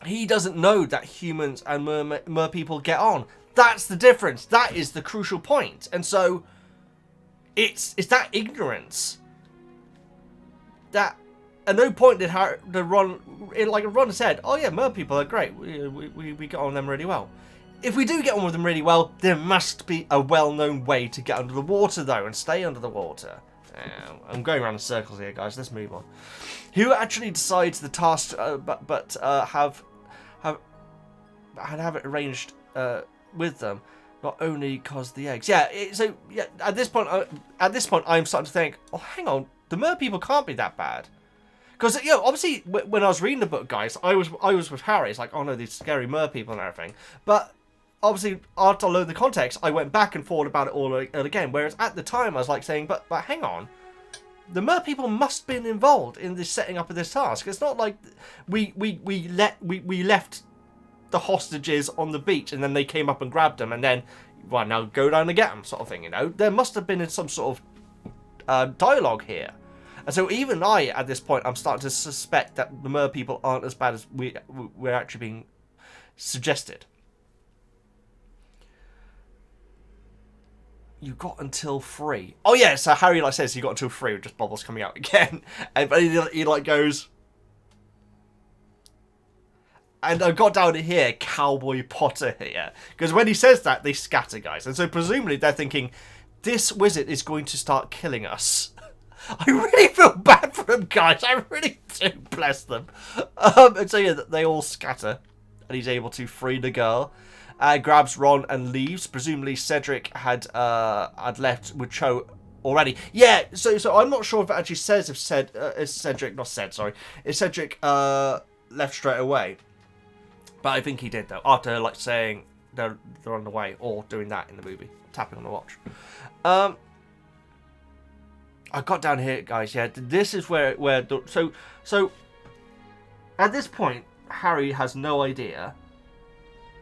He doesn't know that humans and mer people get on. That's the difference. That is the crucial point. And so it's that ignorance that at no point did Ron said, "Oh yeah, mer people are great. We get on with them really well." If we do get on with them really well, there must be a well-known way to get under the water, though, and stay under the water. I'm going around in circles here, guys. Let's move on. Who actually decides the task, but have it arranged with them, not only cause the eggs. Yeah. So yeah, at this point, I'm starting to think, oh, hang on, the mer people can't be that bad. Because, you know, obviously, when I was reading the book, guys, I was with Harry. It's like, oh no, these scary mer people and everything. But obviously, after I learned the context, I went back and thought about it all again. Whereas at the time, I was like saying, but hang on, the mer people must have been involved in this setting up of this task. It's not like we left the hostages on the beach and then they came up and grabbed them and then, well, now go down and get them, sort of thing. You know, there must have been some sort of dialogue here. And so even at this point, I'm starting to suspect that the mer people aren't as bad as we're actually being suggested. You got until 3. Oh yeah, so Harry says you got until 3 with just bubbles coming out again. And he goes, and I got down to here, Cowboy Potter here. Because when he says that, they scatter, guys. And so presumably they're thinking, this wizard is going to start killing us. I really feel bad for them, guys. I really do, bless them. And so yeah, they all scatter. And he's able to free the girl. Grabs Ron and leaves. Presumably Cedric had left with Cho already. Yeah, so I'm not sure if it actually says if Cedric left straight away. But I think he did, though, after saying they're on the way, or doing that in the movie, tapping on the watch. I got down here, guys. Yeah, this is where so at this point, Harry has no idea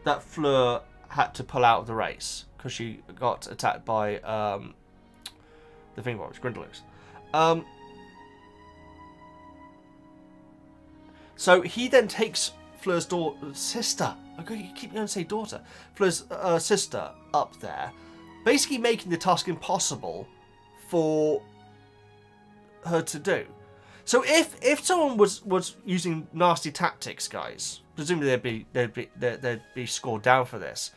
that Fleur had to pull out of the race because she got attacked by the Fingerbox, Grindelwald. So he then takes Fleur's sister. I keep going to say daughter. Fleur's sister up there, basically making the task impossible for her to do. So if someone was using nasty tactics, guys, presumably they'd be scored down for this.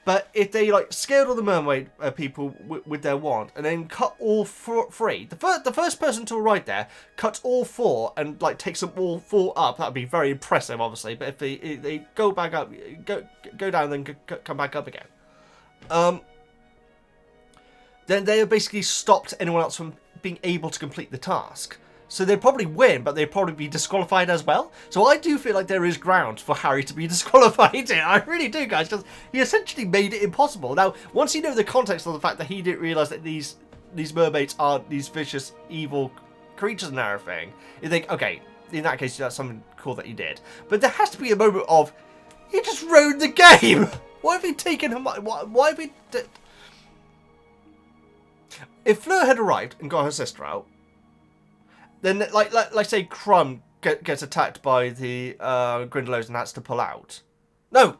But if they scared all the mermaid people with their wand and then cut all 3, the first person to arrive there cuts all 4 and takes them all 4 up, that'd be very impressive, obviously. But if they go back up, go down, then come back up again, then they have basically stopped anyone else from being able to complete the task. So they'd probably win, but they'd probably be disqualified as well. So I do feel like there is ground for Harry to be disqualified here. I really do, guys, because he essentially made it impossible. Now, once you know the context of the fact that he didn't realise that these mermaids are these vicious, evil creatures and everything, you think, okay, in that case, that's something cool that he did. But there has to be a moment of, he just ruined the game. Why have he taken him? Why have he... If Fleur had arrived and got her sister out, then, like say, Crumb gets attacked by the Grindylows and has to pull out. No,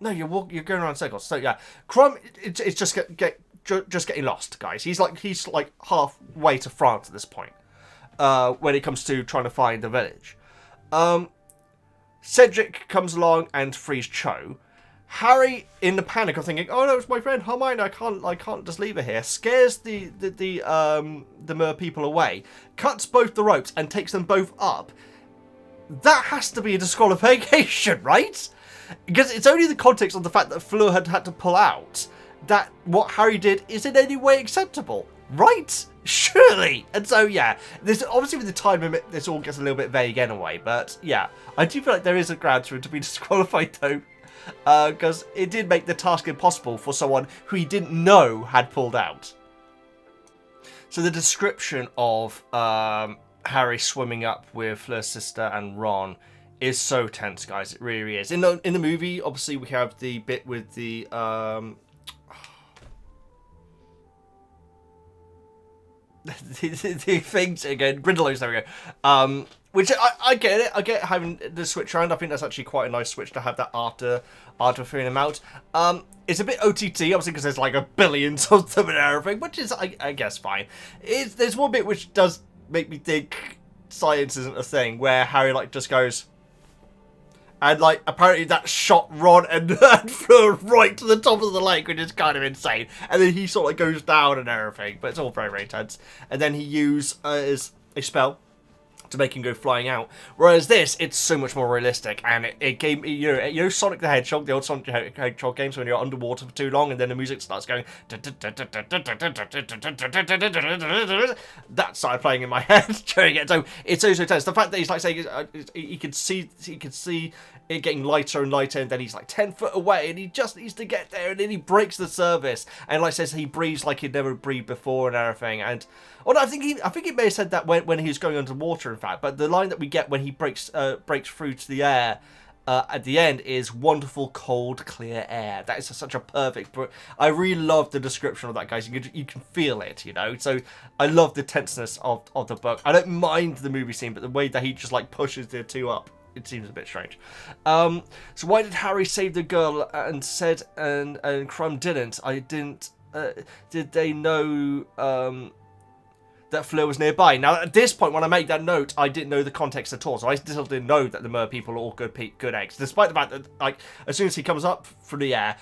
you're going around in circles. So yeah, Crumb, it's just getting lost, guys. He's like halfway to France at this point when it comes to trying to find the village. Cedric comes along and frees Cho. Harry, in the panic of thinking, "Oh no, it's my friend Hermione. I can't just leave her here." Scares the mer people away, cuts both the ropes, and takes them both up. That has to be a disqualification, right? Because it's only the context of the fact that Fleur had to pull out that what Harry did is in any way acceptable, right? Surely. And so yeah, this obviously with the time limit, this all gets a little bit vague anyway. But yeah, I do feel like there is a ground for him to be disqualified though. Because it did make the task impossible for someone who he didn't know had pulled out. So the description of Harry swimming up with Fleur's sister and Ron is so tense, guys. It really is. In the movie, obviously, we have the bit with the... the things again, Grindylows, there we go. Which I get it. I get having the switch around. I think that's actually quite a nice switch to have that after filling them out. It's a bit OTT, obviously, because there's like a billion of them and everything, which is, I guess, fine. There's one bit which does make me think science isn't a thing, where Harry like just goes, and like apparently that shot Ron and Fleur right to the top of the lake, which is kind of insane. And then he sort of like goes down and everything, but it's all very, very tense. And then he used a spell to make him go flying out. Whereas this, it's so much more realistic, and it gave me, you know Sonic the Hedgehog, the old Sonic the Hedgehog games when you're underwater for too long and then the music starts going. That started playing in my head during it. So it's so tense. The fact that he's like saying he could see it getting lighter and lighter, and then he's like 10 foot away, and he just needs to get there, and then he breaks the surface, and like says he breathes like he'd never breathed before and everything. And well, I think he may have said that when he was going underwater, in fact. But the line that we get when he breaks through to the air at the end is "wonderful, cold, clear air." That is such a perfect. I really love the description of that, guys. You can feel it, you know. So I love the tenseness of the book. I don't mind the movie scene, but the way that he just like pushes the two up, it seems a bit strange. So why did Harry save the girl and said and Crumb didn't? I didn't. Did they know that Fleur was nearby? Now at this point when I make that note, I didn't know the context at all, so I still didn't know that the mer people are all good eggs, despite the fact that like as soon as he comes up from the air,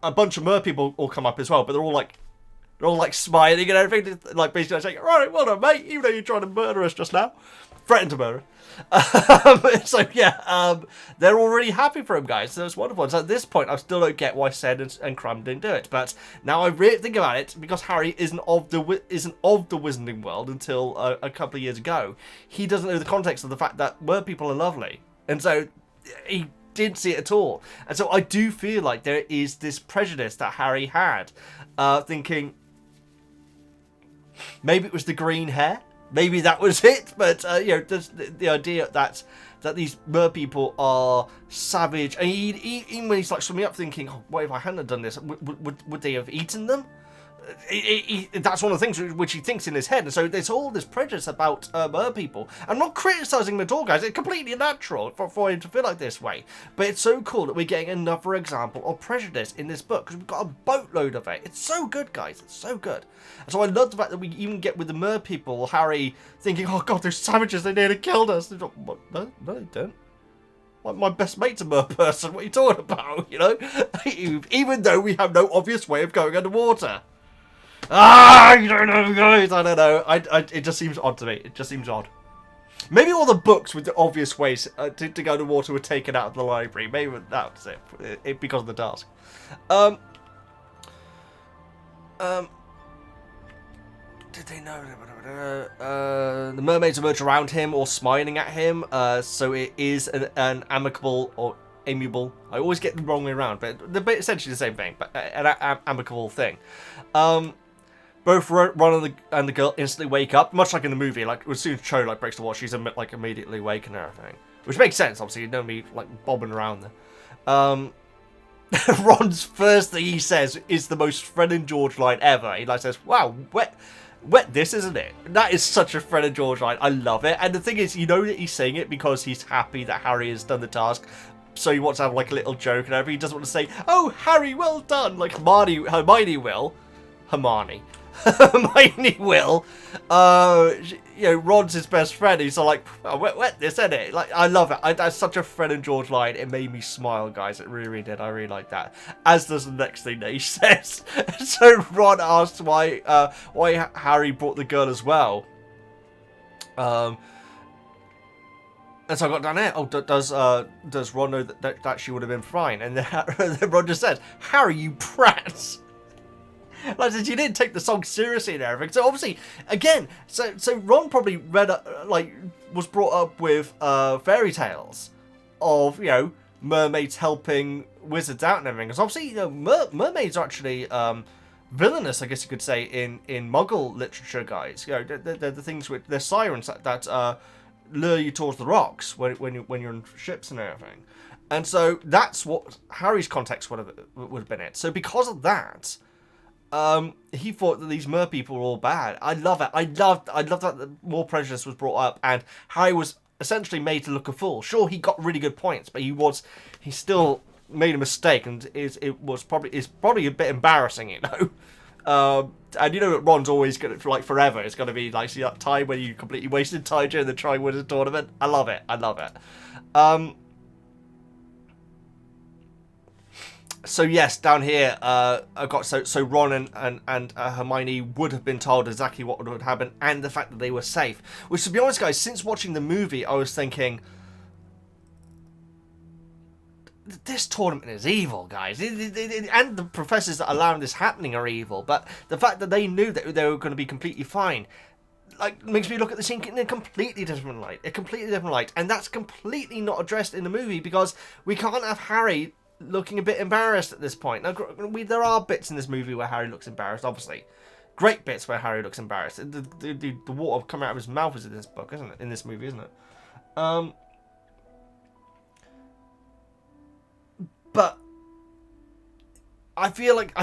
a bunch of mer people all come up as well, but they're all like smiling and everything, like basically saying, "Alright, well done, mate, even though you're trying to murder us just now." Threatened to murder. So yeah, they're already happy for him, guys. So it's wonderful. So at this point, I still don't get why Ced and Crumb didn't do it. But now I really think about it, because Harry isn't of the Wizarding world until a couple of years ago. He doesn't know the context of the fact that mer people are lovely, and so he didn't see it at all. And so I do feel like there is this prejudice that Harry had, thinking maybe it was the green hair. Maybe that was it, but you know, the idea that these mer people are savage, and even when he's like swimming up, thinking, "Oh, what if I hadn't done this? Would they have eaten them?" That's one of the things which he thinks in his head, and so there's all this prejudice about mer people. I'm not criticising him at all, guys. It's completely natural for him to feel like this way, but it's so cool that we're getting another example of prejudice in this book, because we've got a boatload of it. It's so good, guys. It's so good. And so I love the fact that we even get with the mer people, Harry thinking, "Oh God, those savages, they nearly killed us." No, they don't. My best mate's a mer person. What are you talking about? You know, even though we have no obvious way of going underwater. I don't know, guys. I don't know. It just seems odd to me. It just seems odd. Maybe all the books with the obvious ways to go to water were taken out of the library. Maybe that was it because of the task. did they know? The mermaids emerge around him or smiling at him. So it is an amicable or amiable. I always get the wrong way around, but they're essentially the same thing. But an amicable thing. Both Ron and the girl instantly wake up, much like in the movie. Like as soon as Cho like breaks the watch, she's like immediately awake and everything, which makes sense. Obviously, you don't be like bobbing around there. Ron's first thing he says is the most Fred and George line ever. He like says, "Wow, wet this, isn't it?" That is such a Fred and George line. I love it. And the thing is, you know that he's saying it because he's happy that Harry has done the task. So he wants to have like a little joke and everything. He doesn't want to say, "Oh, Harry, well done," like Hermione will. Hermione will. You know, Ron's his best friend. He's like, "Oh, wet this, isn't it?" Like, I love it. That's such a Fred and George line. It made me smile, guys. It really did. I really like that. As does the next thing that he says. So Ron asks why Harry brought the girl as well. And so I got down here. Oh, does Ron know that she would have been fine? And then Ron just says, "Harry, you prat." Like I said, you didn't take the song seriously and everything. So obviously, again, so Ron probably was brought up with fairy tales of, you know, mermaids helping wizards out and everything. Because obviously, you know, mermaids are actually villainous, I guess you could say, in Muggle literature, guys. You know, they're the things with they're sirens that lure you towards the rocks when you're on ships and everything. And so that's what Harry's context would have been it. So because of that. He thought that these mer people were all bad. I love it. I loved that more prejudice was brought up, and Harry was essentially made to look a fool. Sure, he got really good points, but he still made a mistake, and it's probably a bit embarrassing, you know. And you know that Ron's always gonna, like forever, it's gonna be like, see that time when you completely wasted time during the Triwizard Tournament. I love it. So yes, down here, I've got so Ron and Hermione would have been told exactly what would happen, and the fact that they were safe. Which, to be honest, guys, since watching the movie, I was thinking, this tournament is evil, guys, and the professors that are allowing this happening are evil. But the fact that they knew that they were going to be completely fine, like, makes me look at the scene in a completely different light, and that's completely not addressed in the movie because we can't have Harry looking a bit embarrassed at this point. Now, there are bits in this movie where Harry looks embarrassed, obviously. Great bits where Harry looks embarrassed. The water coming out of his mouth is in this book, isn't it? In this movie, isn't it? But I feel like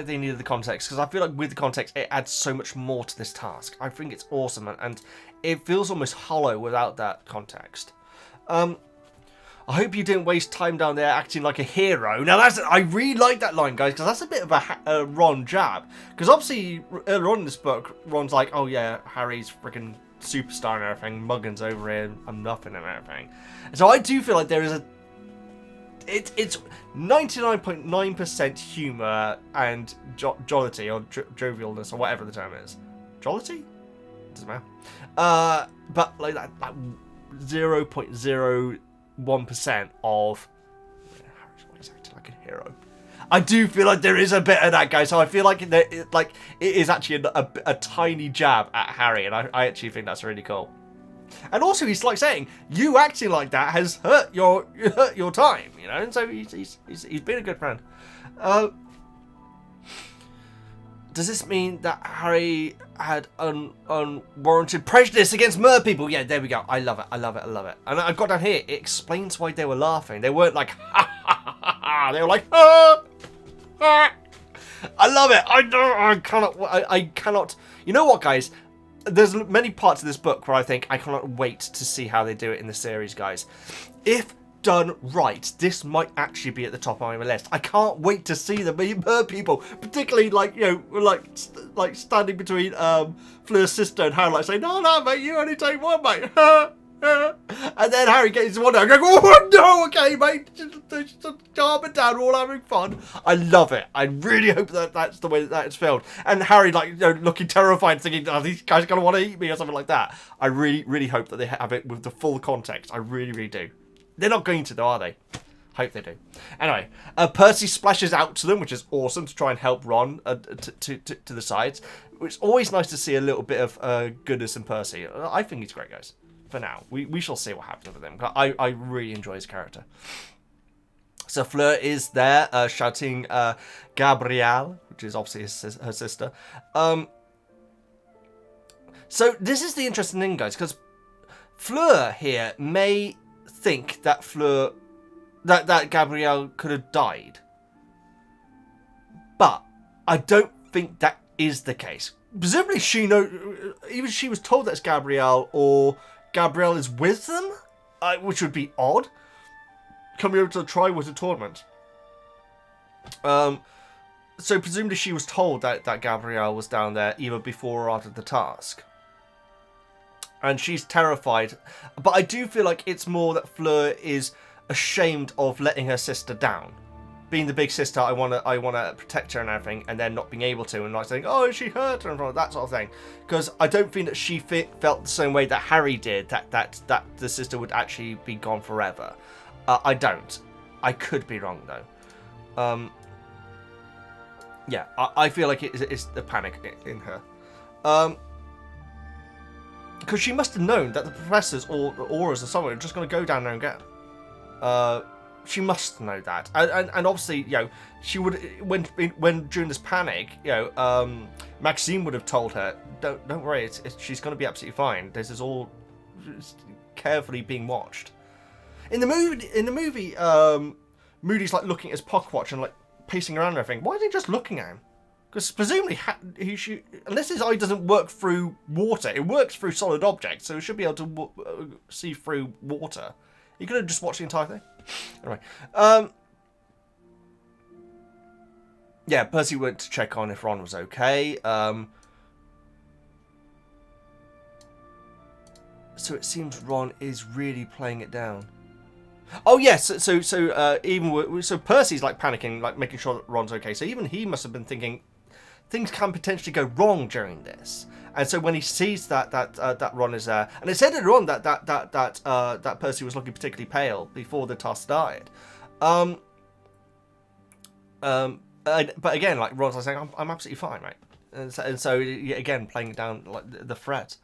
they needed the context, because I feel like with the context, it adds so much more to this task. I think it's awesome, and it feels almost hollow without that context. I hope you didn't waste time down there acting like a hero. Now, I really like that line, guys, because that's a bit of a Ron jab. Because obviously, earlier on in this book, Ron's like, "Oh yeah, Harry's freaking superstar and everything. Muggins over here, I'm nothing and everything." And so I do feel like there is a... It's 99.9% humour and jollity, or jovialness, or whatever the term is. Jollity? Doesn't matter. But like that 0.01% of Harry's acting like a hero. I do feel like there is a bit of that, guys. So I feel like it is actually a tiny jab at Harry, and I actually think that's really cool. And also, he's like saying, "You acting like that has hurt your time," you know. And so he's been a good friend. Does this mean that Harry had unwarranted prejudice against mer people? Yeah, there we go. I love it. And I've got down here, it explains why they were laughing. They weren't like, ha, ha, ha, ha. They were like, ha, ha. I love it. I cannot. You know what, guys? There's many parts of this book where I think I cannot wait to see how they do it in the series, guys. If done right, this might actually be at the top of my list. I can't wait to see the mer people, particularly like, you know, like standing between Fleur's sister and Harry, like saying, "No, mate, you only take one, mate." And then Harry gets his one down, going, "Oh no, okay, mate, just calm it down, we're all having fun." I love it. I really hope that that's the way that it's filmed. And Harry, like, you know, looking terrified, thinking, "Oh, these guys are gonna want to eat me," or something like that. I really, really hope that they have it with the full context. I really, really do. They're not going to, though, are they? Hope they do. Anyway, Percy splashes out to them, which is awesome, to try and help Ron to the sides. It's always nice to see a little bit of goodness in Percy. I think he's great, guys. For now, we shall see what happens with him. I really enjoy his character. So Fleur is there, shouting Gabrielle, which is obviously her sister. So this is the interesting thing, guys, because Fleur here may think that that Gabrielle could have died. But I don't think that is the case. Presumably even she was told that's Gabrielle, or Gabrielle is with them, which would be odd. Coming over to the Triwater tournament. So presumably she was told that Gabrielle was down there either before or after the task. And she's terrified. But I do feel like it's more that Fleur is ashamed of letting her sister down. Being the big sister, I wanna protect her and everything, and then not being able to, and like saying, oh, she hurt her, and that sort of thing. Because I don't think that she felt the same way that Harry did, that the sister would actually be gone forever. I don't. I could be wrong, though. Yeah, I feel like it's the panic in her. Because she must have known that the professors or the auras or someone are just going to go down there and get her. She must know that. And obviously, you know, she would, when during this panic, you know, Maxime would have told her, don't worry, she's going to be absolutely fine. This is all carefully being watched. In the movie, Moody's like looking at his pocket watch and like pacing around and everything. Why is he just looking at him? Because presumably, unless his eye doesn't work through water, it works through solid objects, so he should be able to see through water. He could have just watched the entire thing. Anyway, yeah, Percy went to check on if Ron was okay. So it seems Ron is really playing it down. Oh yes, so Percy's like panicking, like making sure that Ron's okay. So even he must have been thinking things can potentially go wrong during this. And so when he sees that Ron is there, and it said earlier on that Percy was looking particularly pale before the task started. But again, like Ron's like saying, I'm absolutely fine, mate. And so again, playing it down like the threat.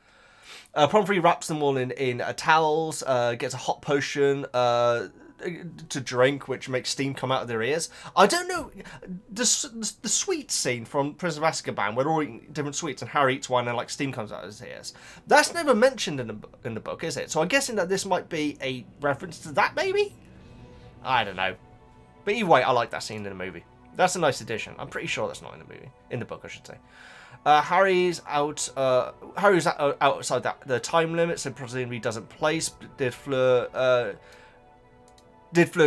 Pomfrey wraps them all in towels, gets a hot potion to drink, which makes steam come out of their ears. I don't know, the sweet scene from Prison of Azkaban, where they're all eating different sweets and Harry eats one and like steam comes out of his ears. That's never mentioned in the book, is it? So I'm guessing that this might be a reference to that, maybe? I don't know. But either way, I like that scene in the movie. That's a nice addition. I'm pretty sure that's not in the movie. In the book, I should say. Harry's out. Harry's outside the time limit, so presumably doesn't place. Did Fleur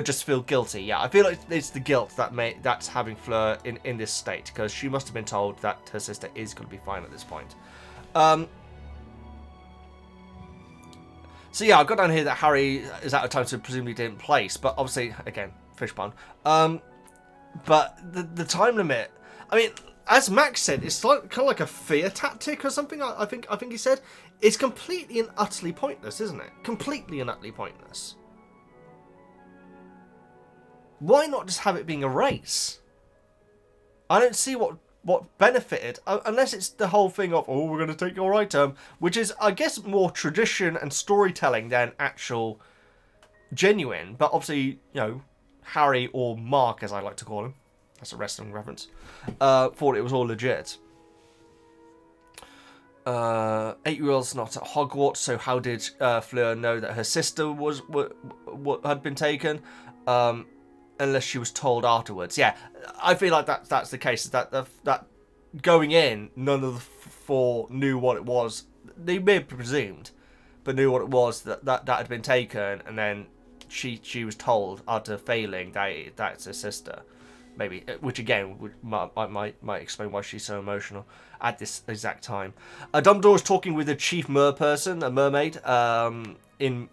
just feel guilty? Yeah, I feel like it's the guilt that's having Fleur in this state, because she must have been told that her sister is going to be fine at this point. So yeah, I got down here that Harry is out of time, so presumably didn't place. But obviously, again, fish pun. But the time limit. I mean, as Max said, it's like kind of like a fear tactic or something. I think he said it's completely and utterly pointless, isn't it? Completely and utterly pointless. Why not just have it being a race? I don't see what benefited, unless it's the whole thing of, oh, we're going to take your item, which is, I guess, more tradition and storytelling than actual genuine. But obviously, you know, Harry, or Mark, as I like to call him, that's a wrestling reference, thought it was all legit. 8-year-old's not at Hogwarts, so how did Fleur know that her sister had been taken? Unless she was told afterwards. Yeah, I feel like that's the case. That going in, none of the four knew what it was. They may have presumed, but knew what it was that had been taken, and then she was told after failing that's her sister. Maybe, which again might explain why she's so emotional at this exact time. Dumbledore is talking with a chief person, a mermaid, in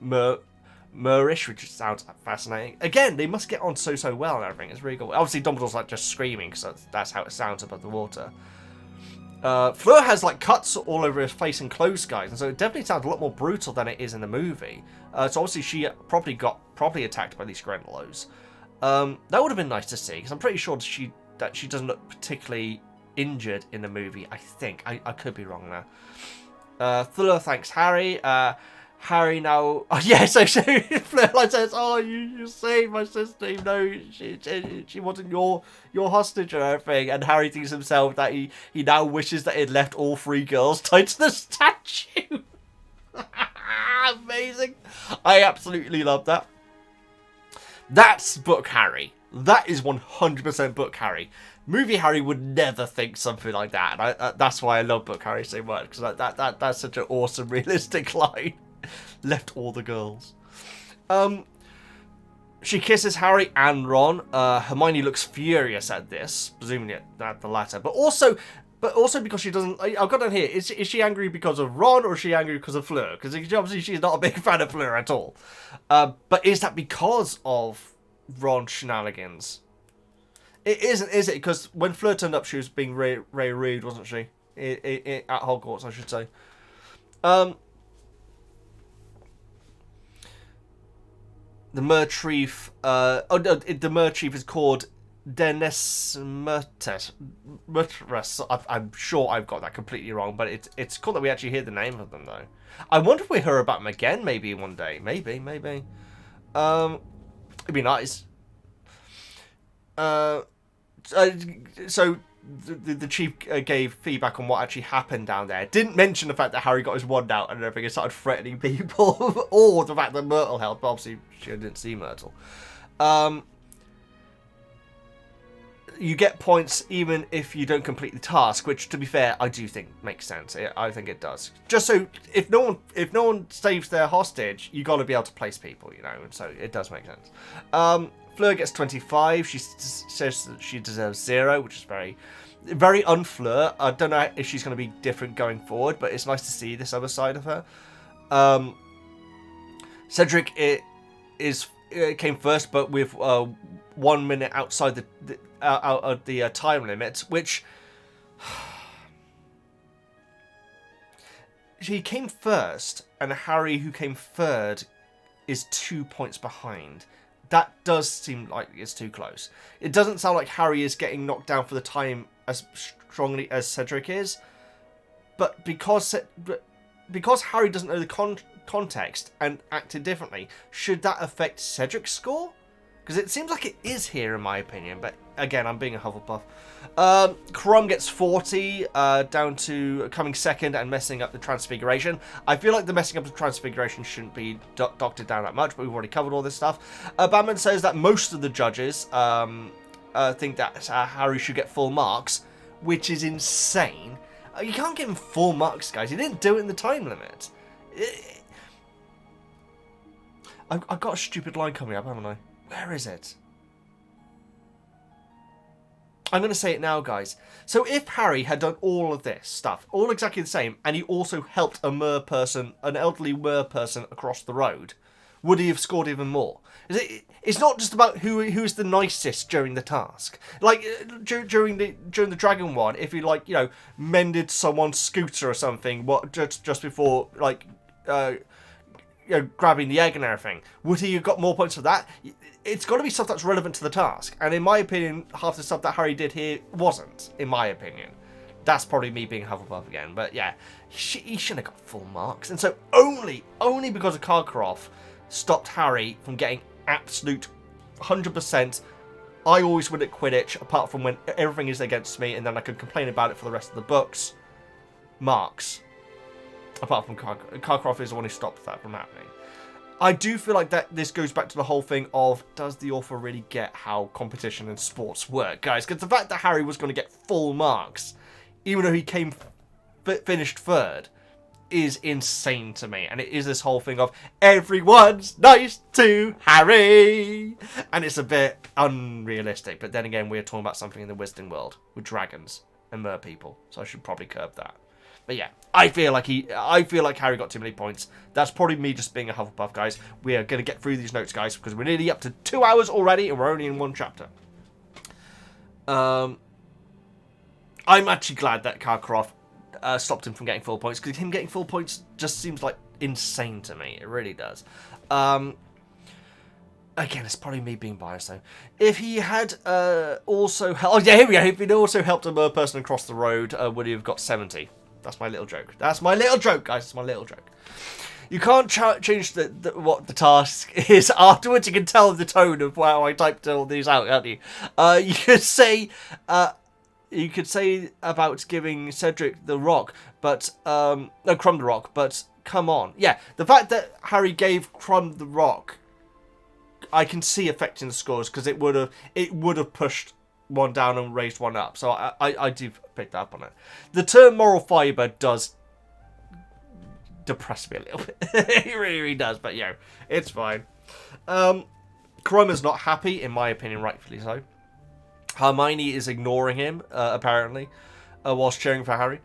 Moorish, which sounds fascinating. Again, they must get on so well and everything. It's really cool. Obviously, Dumbledore's like just screaming, because that's how it sounds above the water. Fleur has like cuts all over his face and clothes, guys, and so it definitely sounds a lot more brutal than it is in the movie. So obviously she probably got attacked by these Grendelos. That would have been nice to see, because I'm pretty sure that she doesn't look particularly injured in the movie, I think. I could be wrong there. Fleur thanks Harry. Harry now... Oh, yeah, so Fleur like says, oh, you saved my sister, even though she wasn't your hostage or everything. And Harry thinks himself that he now wishes that he'd left all 3 girls tied to the statue. Amazing. I absolutely love that. That's book Harry. That is 100% book Harry. Movie Harry would never think something like that. And that's why I love book Harry so much. Because that's such an awesome, realistic line. Left all the girls. She kisses Harry and Ron. Hermione looks furious at this. Presumably at the latter. But also because she doesn't... I've got down here. Is she angry because of Ron or is she angry because of Fleur? Because obviously she's not a big fan of Fleur at all. But is that because of Ron's shenanigans? It isn't, is it? Because when Fleur turned up, she was being very rude, wasn't she? At Hogwarts, I should say. The Mertrief... the Mertrief is called Dennis Mertes. I'm sure I've got that completely wrong, but it's cool that we actually hear the name of them, though. I wonder if we hear about them again, maybe one day. Maybe. It'd be nice. So the chief gave feedback on what actually happened down there. Didn't mention the fact that Harry got his wand out and everything and started threatening people, or the fact that Myrtle helped. But obviously, she didn't see Myrtle. You get points even if you don't complete the task, which, to be fair, I do think makes sense. I think it does. Just so if no one saves their hostage, you got to be able to place people, you know. So it does make sense. Fleur gets 25. She says that she deserves 0, which is very, very unFleur. I don't know if she's going to be different going forward, but it's nice to see this other side of her. Cedric came first, but with 1 minute outside out of the time limit, which he came first, and Harry, who came third, is 2 points behind. That does seem like it's too close. It doesn't sound like Harry is getting knocked down for the time as strongly as Cedric is, but because Harry doesn't know the context and acted differently, should that affect Cedric's score? Because it seems like it is here, in my opinion. But again, I'm being a Hufflepuff. Crumb gets 40, down to coming second and messing up the Transfiguration. I feel like the messing up the Transfiguration shouldn't be doctored down that much, but we've already covered all this stuff. Batman says that most of the judges think that Harry should get full marks, which is insane. You can't give him full marks, guys. He didn't do it in the time limit. I've got a stupid line coming up, haven't I? Where is it? I'm going to say it now, guys. So if Harry had done all of this stuff, all exactly the same, and he also helped an elderly mer person across the road, would he have scored even more? It's not just about who's the nicest during the task. Like during the Dragon one, if he mended someone's scooter or something, just before grabbing the egg and everything, would he have got more points for that? It's got to be stuff that's relevant to the task. And in my opinion, half the stuff that Harry did here wasn't, in my opinion. That's probably me being Hufflepuff again. But yeah, he shouldn't have got full marks. And so only because of Karkaroff stopped Harry from getting absolute 100%. I always win at Quidditch, apart from when everything is against me, and then I can complain about it for the rest of the books. Marks. Apart from Karkaroff is the one who stopped that from happening. I do feel like that this goes back to the whole thing of, does the author really get how competition and sports work, guys? Because the fact that Harry was going to get full marks, even though he finished third, is insane to me. And it is this whole thing of, everyone's nice to Harry! And it's a bit unrealistic. But then again, we're talking about something in the Wizarding world with dragons and mer people. So I should probably curb that. But yeah, I feel like Harry got too many points. That's probably me just being a Hufflepuff, guys. We are going to get through these notes, guys, because we're nearly up to 2 hours already, and we're only in 1 chapter. I'm actually glad that Karkaroff stopped him from getting full points, because him getting full points just seems like insane to me. It really does. Again, it's probably me being biased though. If he had also helped... Oh yeah, here we go. If he'd also helped a person across the road, would he have got 70? That's my little joke. That's my little joke, guys. It's my little joke. You can't change what the task is afterwards. You can tell the tone of how I typed all these out, can't you? You could say about giving Cedric the rock, but no, Crumb the rock. But come on, yeah, the fact that Harry gave Crumb the rock, I can see affecting the scores because it would have pushed one down and raised one up. So I do pick that up on it. The term moral fibre does depress me a little bit. It really does, but yeah, it's fine. Crumb is not happy, in my opinion, rightfully so. Hermione is ignoring him, apparently, whilst cheering for Harry.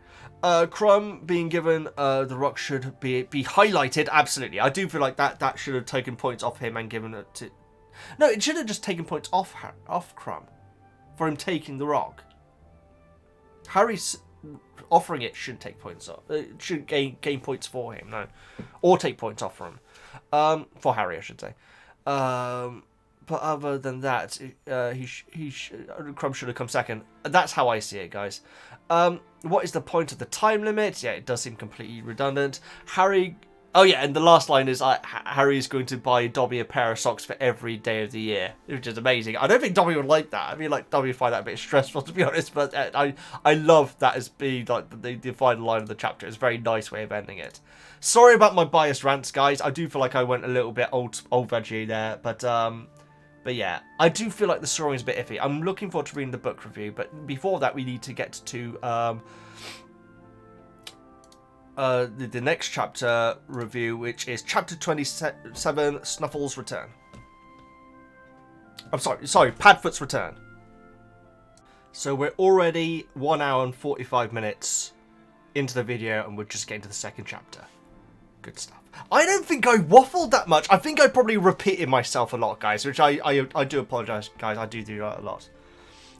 Crumb being given the rock should be highlighted, absolutely. I do feel like that should have taken points off him and given it to... No, it should have just taken points off Crumb for him taking the rock. Harry's offering it shouldn't take points off. It should gain points for him, no. Or take points off for him. For Harry, I should say. But other than that, Crumb should have come second. That's how I see it, guys. What is the point of the time limit? Yeah, it does seem completely redundant. Harry... Oh yeah, and the last line is Harry is going to buy Dobby a pair of socks for every day of the year, which is amazing. I don't think Dobby would like that. I mean, like, Dobby would find that a bit stressful, to be honest, but I love that as being like the final line of the chapter. It's a very nice way of ending it. Sorry about my biased rants, guys. I do feel like I went a little bit old veggie there, but yeah, I do feel like the story is a bit iffy. I'm looking forward to reading the book review, but before that, we need to get to the next chapter review, which is chapter 27, Snuffle's Return. I'm sorry, Padfoot's Return. So we're already 1 hour and 45 minutes into the video, and we're just getting to the second chapter. Good stuff. I don't think I waffled that much. I think I probably repeated myself a lot, guys, which I do apologise, guys. I do that a lot.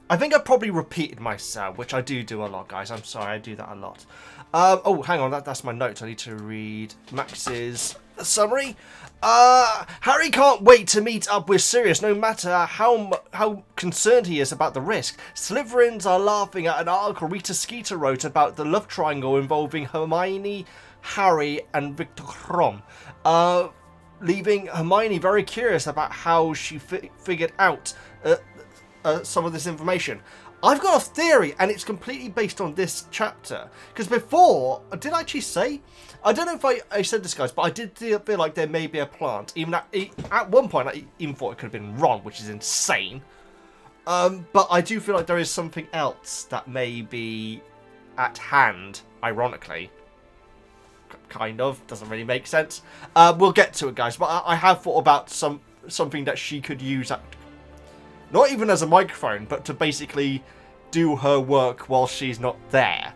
I think I probably repeated myself, which I do a lot, guys. I'm sorry, I do that a lot. Oh, hang on, that's my notes. I need to read Max's summary. Harry can't wait to meet up with Sirius, no matter how concerned he is about the risk. Slytherins are laughing at an article Rita Skeeter wrote about the love triangle involving Hermione, Harry, and Victor Krum, leaving Hermione very curious about how she figured out some of this information. I've got a theory, and it's completely based on this chapter. Because before, did I actually say? I don't know if I said this, guys, but I did feel like there may be a plant. Even at one point, I even thought it could have been Ron, which is insane. But I do feel like there is something else that may be at hand, ironically. Kind of. Doesn't really make sense. We'll get to it, guys. But I have thought about something that she could use not even as a microphone, but to basically do her work while she's not there.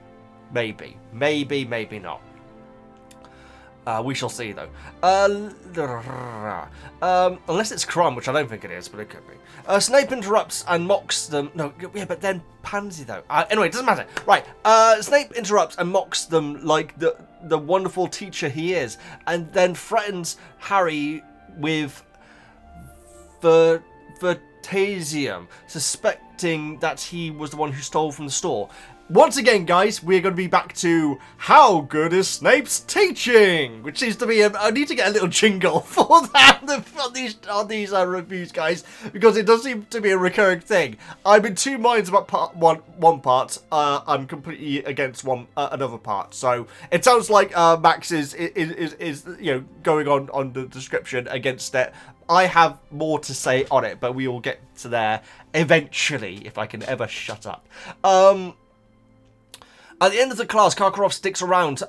Maybe. Maybe not. We shall see, though. Unless it's Crumb, which I don't think it is, but it could be. Snape interrupts and mocks them. No, yeah, but then Pansy, though. Anyway, it doesn't matter. Right. Snape interrupts and mocks them like the wonderful teacher he is, and then threatens Harry with Vertasium, suspecting that he was the one who stole from the store. Once again, guys, we're going to be back to how good is Snape's teaching, which seems to be I need to get a little jingle for that on these reviews, guys, because it does seem to be a recurring thing. I'm in two minds about one part. I'm completely against another part. So it sounds like Max is going on the description against it. I have more to say on it, but we will get to there eventually, if I can ever shut up. At the end of the class, Karkaroff sticks around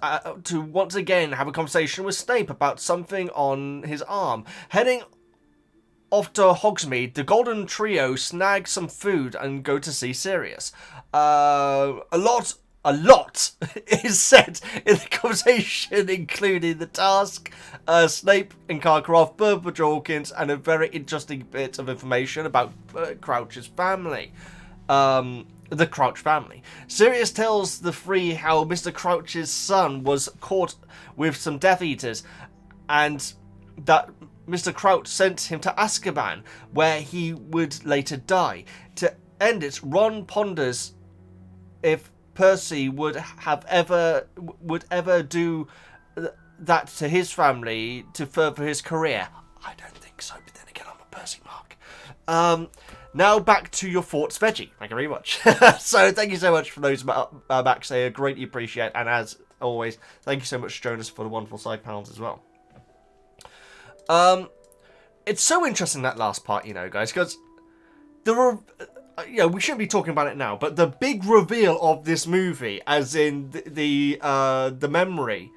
to once again have a conversation with Snape about something on his arm. Heading off to Hogsmeade, the Golden Trio snag some food and go to see Sirius. A lot is said in the conversation, including the task, Snape and Karkaroff, Burbage Hawkins, and a very interesting bit of information about Crouch's family. The Crouch family. Sirius tells the three how Mr. Crouch's son was caught with some Death Eaters, and that Mr. Crouch sent him to Azkaban, where he would later die. To end it, Ron ponders if Percy would ever do that to his family to further his career. I don't think so, but then again, I'm a Percy mark. Now back to your thoughts, Veggie. Thank you very much. So thank you so much for those backs. I greatly appreciate, and as always, thank you so much, Jonas, for the wonderful side panels as well. It's so interesting, that last part, you know, guys, because there are, you know, we shouldn't be talking about it now, but the big reveal of this movie, as in the memory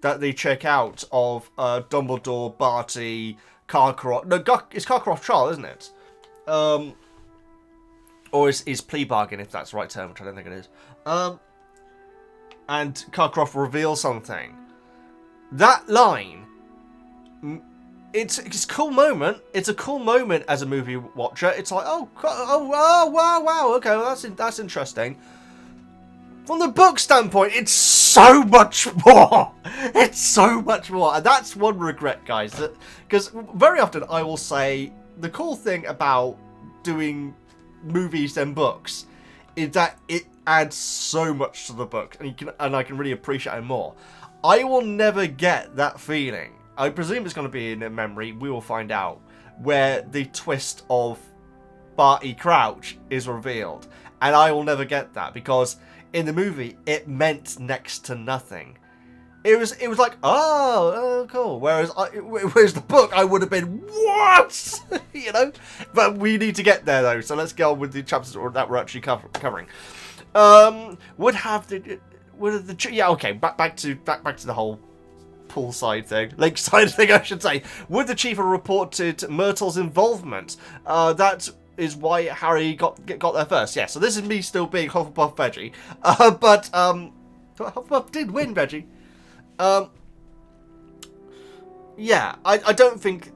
that they check out of Dumbledore, Barty, Karkaroff. No, it's Karkaroff trial, isn't it? Or is plea bargain, if that's the right term, which I don't think it is. And Karkaroff reveals something. That line, it's a cool moment. It's a cool moment as a movie watcher. It's like, oh wow, okay, well, that's interesting. From the book standpoint, it's so much more. It's so much more, and that's one regret, guys. Because very often I will say the cool thing about doing movies and books is that it adds so much to the book, and I can really appreciate it more. I will never get that feeling. I presume it's going to be in a memory. We will find out where the twist of Barty Crouch is revealed, and I will never get that because in the movie it meant next to nothing. It was like, oh cool. Whereas the book, I would have been, what? You know? But we need to get there though, so let's get on with the chapters that we're actually covering. Yeah, okay. Back to the whole poolside thing, lakeside thing, I should say. Would the chief have reported Myrtle's involvement? That is why Harry got there first. Yeah. So this is me still being Hufflepuff Veggie, but Hufflepuff did win, Veggie. Yeah, I don't think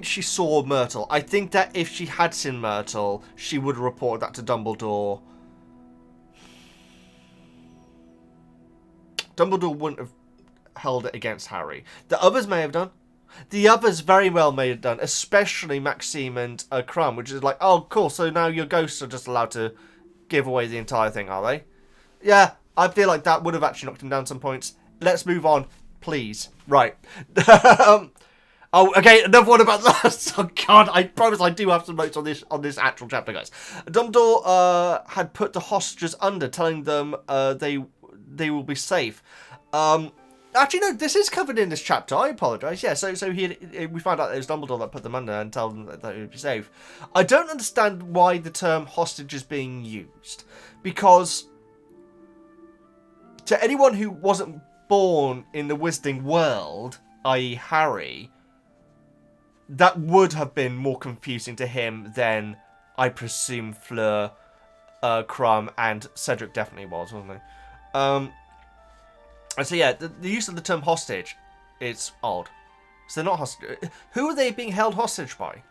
she saw Myrtle. I think that if she had seen Myrtle, she would have reported that to Dumbledore. Dumbledore wouldn't have held it against Harry. The others may have done. The others very well may have done, especially Maxime and Crumb, which is like, oh, cool, so now your ghosts are just allowed to give away the entire thing, are they? Yeah, I feel like that would have actually knocked him down some points. Let's move on, please. Right. Oh, okay, another one about that. Oh, God, I promise I do have some notes on this actual chapter, guys. Dumbledore had put the hostages under, telling them they will be safe. Actually, no, this is covered in this chapter. I apologise. Yeah, so we found out it was Dumbledore that put them under and told them that they would be safe. I don't understand why the term hostage is being used. Because to anyone who wasn't born in the Wizarding world, i.e. Harry, that would have been more confusing to him than, I presume, Fleur, Crumb, and Cedric definitely was, wasn't he? And so yeah, the use of the term hostage, it's odd. So they're not hostage. Who are they being held hostage by?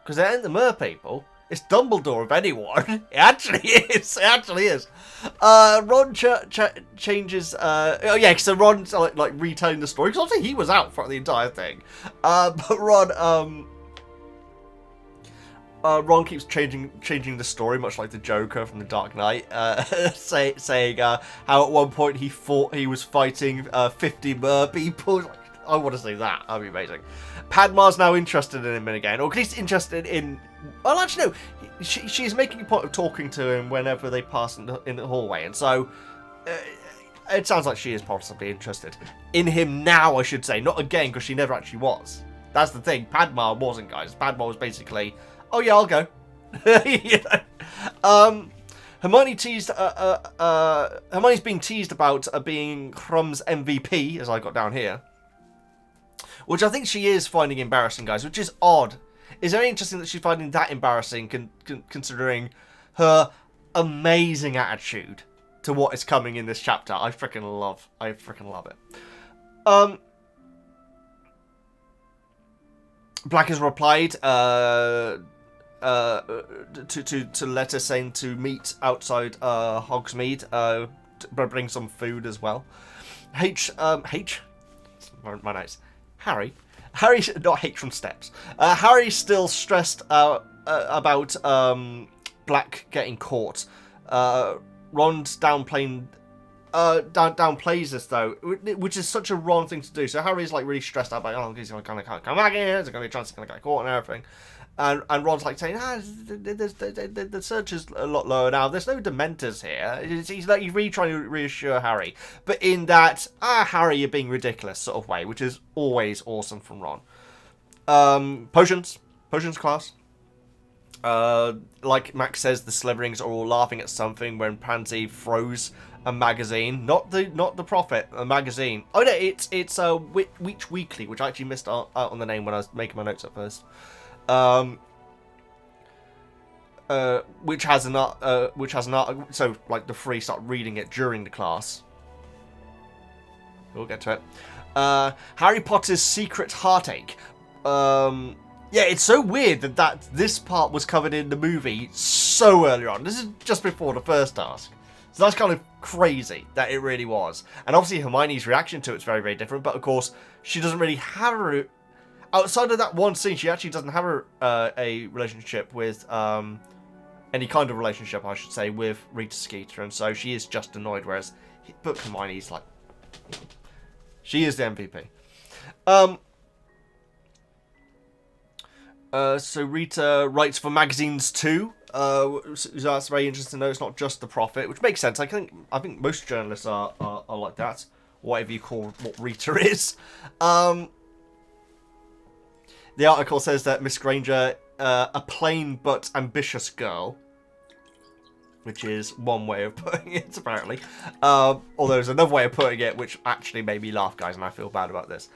Because they ain't the mer people. It's Dumbledore, if anyone. It actually is. It actually is. Ron changes. Oh yeah, so Ron's like retelling the story because obviously he was out for the entire thing. But Ron keeps changing the story, much like the Joker from The Dark Knight, saying how at one point he thought he was fighting 50 mer people. I want to see that. That'd be amazing. Padma's now interested in him again, or at least interested in. Well, actually, no. She's making a point of talking to him whenever they pass in the hallway, and so it sounds like she is possibly interested in him now. I should say, not again, because she never actually was. That's the thing. Padma wasn't, guys. Padma was basically, oh yeah, I'll go. You know? Hermione Hermione's being teased about being Crumb's MVP, as I got down here, which I think she is finding embarrassing, guys, which is odd. It's very interesting that she's finding that embarrassing, considering her amazing attitude to what is coming in this chapter. I freaking love it. Black has replied to letter saying to meet outside Hogsmeade, to bring some food as well. My notes. Harry Harry, not hate from steps. Harry's still stressed out about Black getting caught. Ron's downplays this though, which is such a wrong thing to do. So Harry's like really stressed out about, oh, he's gonna come back here. There's gonna be a chance he's gonna get caught and everything. And Ron's like saying, the search is a lot lower now. There's no Dementors here. He's really trying to reassure Harry, but in that, Harry, you're being ridiculous sort of way, which is always awesome from Ron. Potions class. Like Max says, the Slytherins are all laughing at something when Pansy throws a magazine, not the Prophet, a magazine. Oh no, it's Witch Weekly, which I actually missed out on the name when I was making my notes at first. Which has an art, so like the three start reading it during the class. We'll get to it. Harry Potter's Secret Heartache. Yeah, it's so weird that this part was covered in the movie so early on. This is just before the first task. So that's kind of crazy that it really was. And obviously Hermione's reaction to it's very, very different. But of course, she doesn't really have a... Outside of that one scene, she actually doesn't have a relationship with... any kind of relationship, I should say, with Rita Skeeter. And so she is just annoyed. Whereas but Hermione's like... She is the MVP. So Rita writes for magazines too. So that's very interesting to know. It's not just the Prophet, which makes sense. I think most journalists are like that. Whatever you call what Rita is. The article says that Miss Granger, a plain but ambitious girl, which is one way of putting it, apparently. Although there's another way of putting it, which actually made me laugh, guys, and I feel bad about this.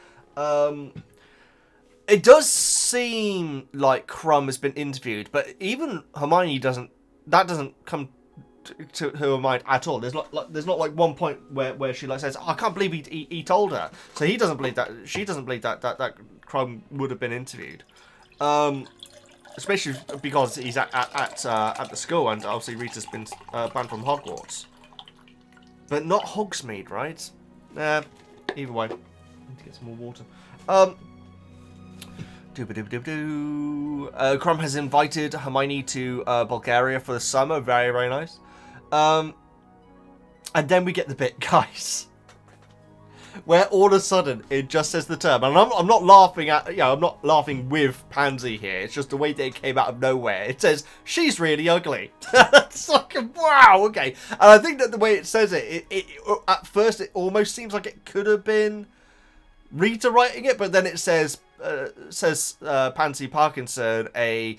It does seem like Crumb has been interviewed, but even Hermione doesn't come to her mind at all. There's not like one point where she like says, oh, I can't believe he told her. So he doesn't believe that. She doesn't believe that Crumb would have been interviewed. Especially because he's at the school, and obviously Rita's been banned from Hogwarts. But not Hogsmeade, right? Either way. Need to get some more water. Crumb has invited Hermione to Bulgaria for the summer. Very, very nice. And then we get the bit, guys, where all of a sudden it just says the term, and I'm not laughing at, I'm not laughing with Pansy here. It's just the way that it came out of nowhere. It says she's really ugly. It's like, wow, okay. And I think that the way it says it at first it almost seems like it could have been Rita writing it, but then it says Pansy Parkinson, a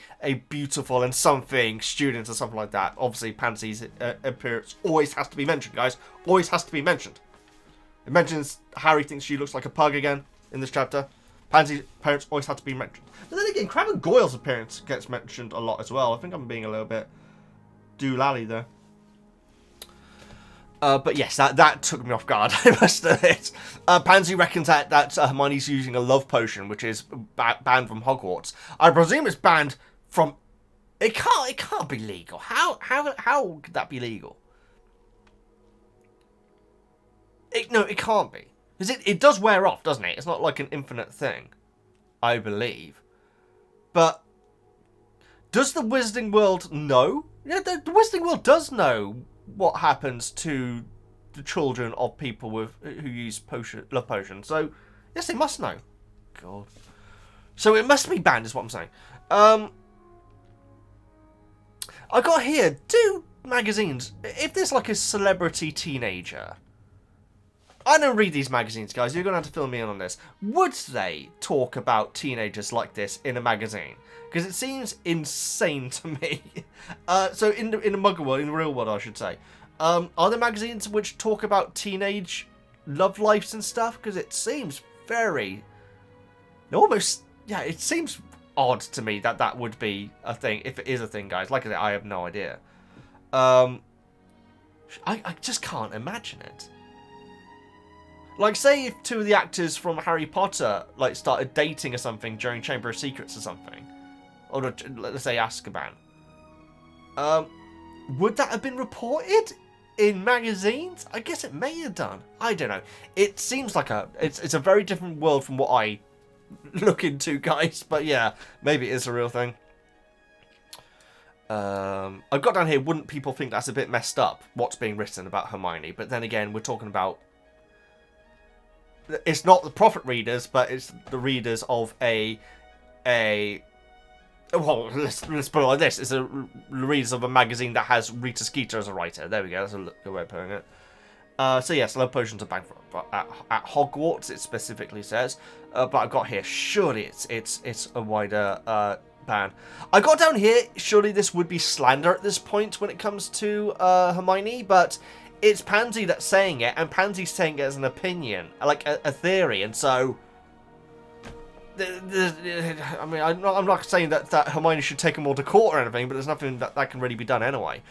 beautiful and something student or something like that. Obviously, Pansy's appearance always has to be mentioned, guys. Always has to be mentioned. It mentions Harry thinks she looks like a pug again in this chapter. Pansy's appearance always had to be mentioned. But then again, Crabbe and Goyle's appearance gets mentioned a lot as well. I think I'm being a little bit doolally there. But yes, that took me off guard, I must admit. Pansy reckons that Hermione's using a love potion, which is banned from Hogwarts. I presume it's banned from... It can't be legal. How could that be legal? No, it can't be. Because it does wear off, doesn't it? It's not like an infinite thing, I believe. But does the Wizarding World know? Yeah, the Wizarding World does know what happens to the children of people who use love potions. So yes, they must know. God. So it must be banned, is what I'm saying. I got here, do magazines, if there's like a celebrity teenager, I don't read these magazines, guys, you're going to have to fill me in on this. Would they talk about teenagers like this in a magazine? Because it seems insane to me. So in the Muggle world, in the real world, I should say, are there magazines which talk about teenage love lives and stuff? Because it seems very... Almost... Yeah, it seems odd to me that would be a thing, if it is a thing, guys. Like I said, I have no idea. I just can't imagine it. Like, say if two of the actors from Harry Potter, like, started dating or something during Chamber of Secrets or something. Or, let's say, Azkaban. Would that have been reported in magazines? I guess it may have done. I don't know. It seems like it's a very different world from what I look into, guys. But yeah, maybe it is a real thing. I've got down here, wouldn't people think that's a bit messed up, what's being written about Hermione? But then again, we're talking about... It's not the Prophet readers, but it's the readers of a well, let's put it like this. It's the readers of a magazine that has Rita Skeeter as a writer. There we go, that's a good way of putting it. So yes, love potions are banned at Hogwarts, it specifically says. But I've got here, surely it's a wider ban. I got down here, surely this would be slander at this point when it comes to Hermione, but it's Pansy that's saying it, and Pansy's saying it as an opinion, like a theory, and so... I mean, I'm not saying that Hermione should take them all to court or anything, but there's nothing that can really be done anyway.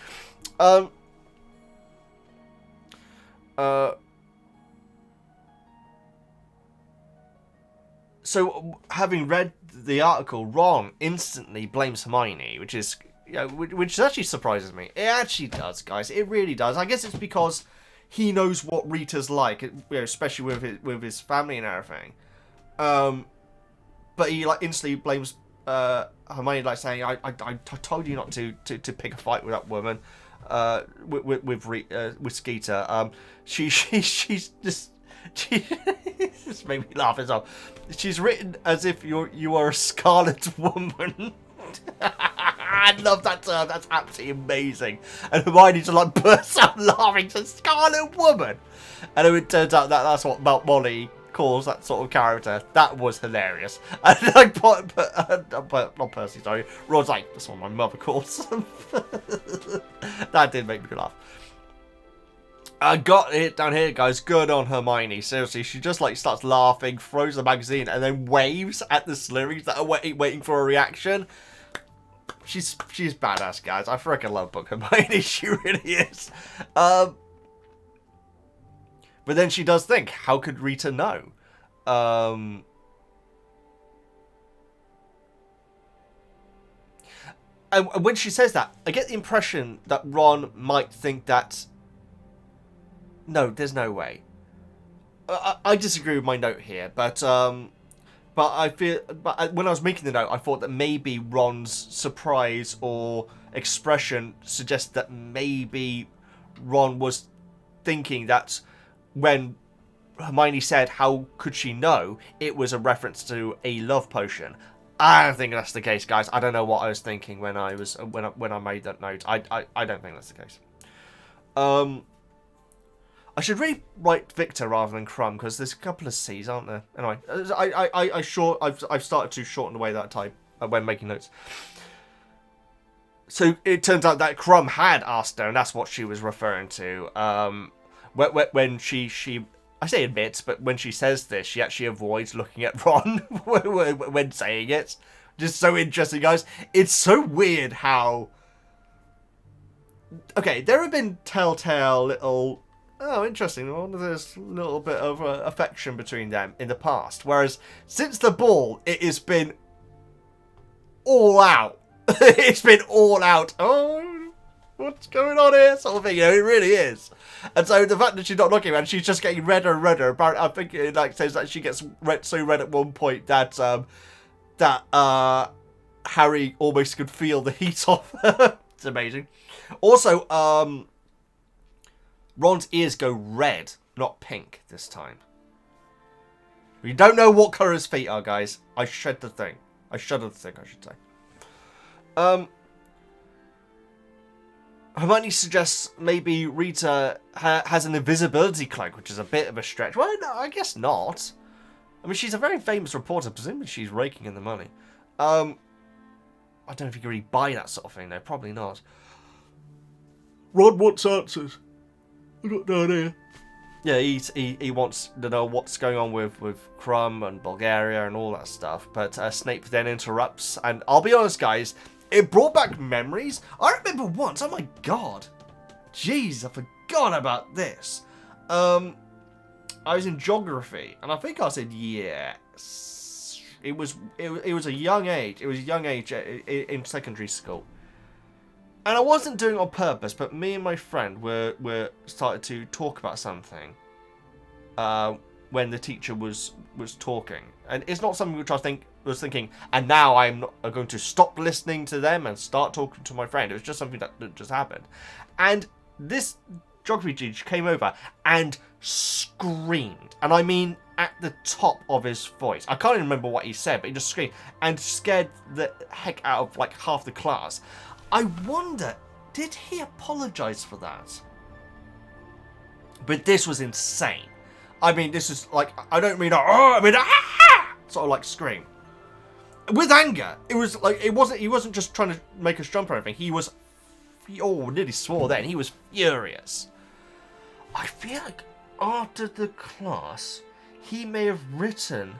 So, having read the article, Ron instantly blames Hermione, which is, you know, which actually surprises me. It actually does, guys. It really does. I guess it's because he knows what Rita's like, you know, especially with his family and everything. But he like instantly blames Hermione, like saying, "I told you not to pick a fight with that woman." With Skeeter, she's just just made me laugh as well. She's written as if you are a Scarlet Woman. I love that term. That's absolutely amazing. And Hermione just like bursts out laughing. Says Scarlet Woman, and it turns out that's what Molly calls that sort of character. That was hilarious. And I not Percy, sorry. Ron's like, that's what my mother calls them. That did make me laugh. I got it down here, guys. Good on Hermione. Seriously, she just like starts laughing, throws the magazine, and then waves at the Sirius that are waiting for a reaction. She's badass, guys. I freaking love book Hermione. She really is. But then she does think, how could Rita know? And when she says that, I get the impression that Ron might think that... No, there's no way. I disagree with my note here, but I feel... But when I was making the note, I thought that maybe Ron's surprise or expression suggests that maybe Ron was thinking that... When Hermione said, how could she know, it was a reference to a love potion. I don't think that's the case, guys. I don't know what I was thinking when I made that note. I don't think that's the case. I should really write Victor rather than Crumb, because there's a couple of C's, aren't there? Anyway, I've started to shorten away that time when making notes. So it turns out that Crumb had asked her, and that's what she was referring to. When she I say admits, but when she says this, she actually avoids looking at Ron when saying it. Just so interesting, guys. It's so weird how... Okay, there have been telltale little... Oh, interesting. Well, there's a little bit of affection between them in the past. Whereas, since the ball, it has been all out. It's been all out. Oh, what's going on here? Sort of thing, you know, it really is. And so the fact that she's not looking around, she's just getting redder and redder. Apparently, I think it like says that she gets so red at one point that Harry almost could feel the heat off her. It's amazing. Also, Ron's ears go red, not pink this time. We don't know what colour his feet are, guys. I shudder to think, I should say. Hermione suggests maybe Rita has an invisibility cloak, which is a bit of a stretch. Well, no, I guess not. I mean, she's a very famous reporter. Presumably she's raking in the money. I don't know if you can really buy that sort of thing, though. Probably not. Ron wants answers. I got no idea. Yeah, he wants to know what's going on with Crumb and Bulgaria and all that stuff. But Snape then interrupts. And I'll be honest, guys... It brought back memories. I remember once, oh my god. Jeez, I forgot about this. I was in geography, and I think I said yes. It was a young age. It was a young age in secondary school. And I wasn't doing it on purpose, but me and my friend were started to talk about something. when the teacher was talking, and it's not something which I was thinking. And now I'm going to stop listening to them and start talking to my friend. It was just something that just happened, and this geography teacher came over and screamed, and I mean at the top of his voice. I can't even remember what he said, but he just screamed and scared the heck out of like half the class. I wonder, did he apologize for that? But this was insane. I mean, this is like, I don't mean, I mean, sort of like scream. With anger. It was like, he wasn't just trying to make us jump or anything. He was, nearly swore then. He was furious. I feel like after the class, he may have written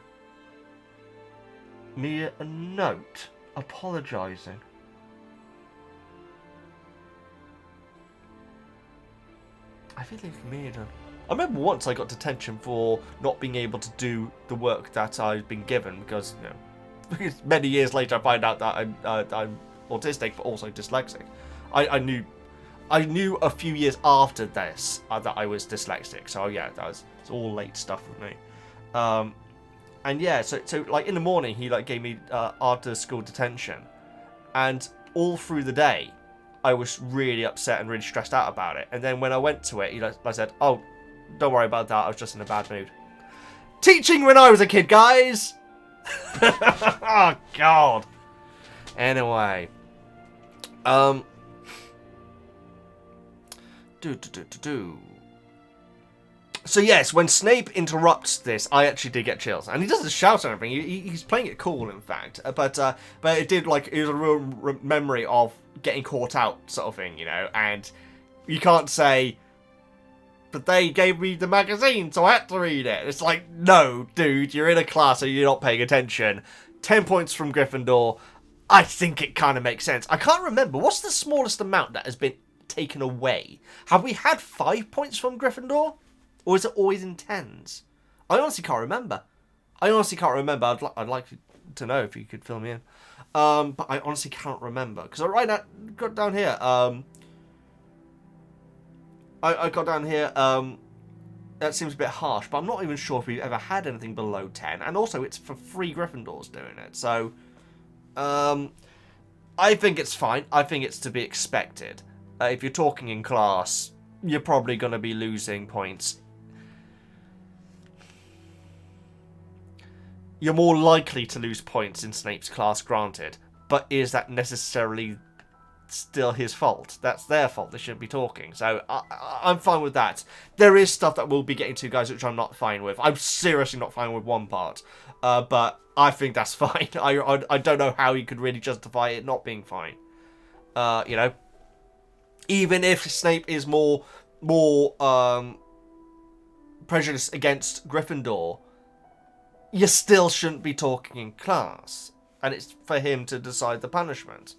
me a note apologising. I feel like he may have done. I remember once I got detention for not being able to do the work that I'd been given because, because many years later I find out that I'm autistic but also dyslexic. I knew a few years after this that I was dyslexic, so yeah, it's all late stuff with me. And yeah, so like in the morning he like gave me after school detention, and all through the day I was really upset and really stressed out about it. And then when I went to it, I said, "Oh, don't worry about that. I was just in a bad mood." Teaching when I was a kid, guys. Oh God. Anyway, So yes, when Snape interrupts this, I actually did get chills, and he doesn't shout or anything. He's playing it cool, in fact. But it did it was a real memory of getting caught out, sort of thing, And you can't say, "But they gave me the magazine, so I had to read it." It's like, no, dude, you're in a class and you're not paying attention. 10 points from Gryffindor. I think it kind of makes sense. I can't remember. What's the smallest amount that has been taken away? Have we had 5 points from Gryffindor? Or is it always in tens? I honestly can't remember. I'd like to know if you could fill me in. But I honestly can't remember. Because I got down here. I got down here. That seems a bit harsh. But I'm not even sure if we've ever had anything below 10. And also, it's for 3 Gryffindors doing it. So, I think it's fine. I think it's to be expected. If you're talking in class, you're probably going to be losing points. You're more likely to lose points in Snape's class, granted. But is that necessarily still his fault? That's their fault. They shouldn't be talking. So I'm fine with that. There is stuff that we'll be getting to, guys, which I'm not fine with. I'm seriously not fine with one part. But I think that's fine. I don't know how you could really justify it not being fine. Even if Snape is more prejudiced against Gryffindor, you still shouldn't be talking in class. And it's for him to decide the punishment.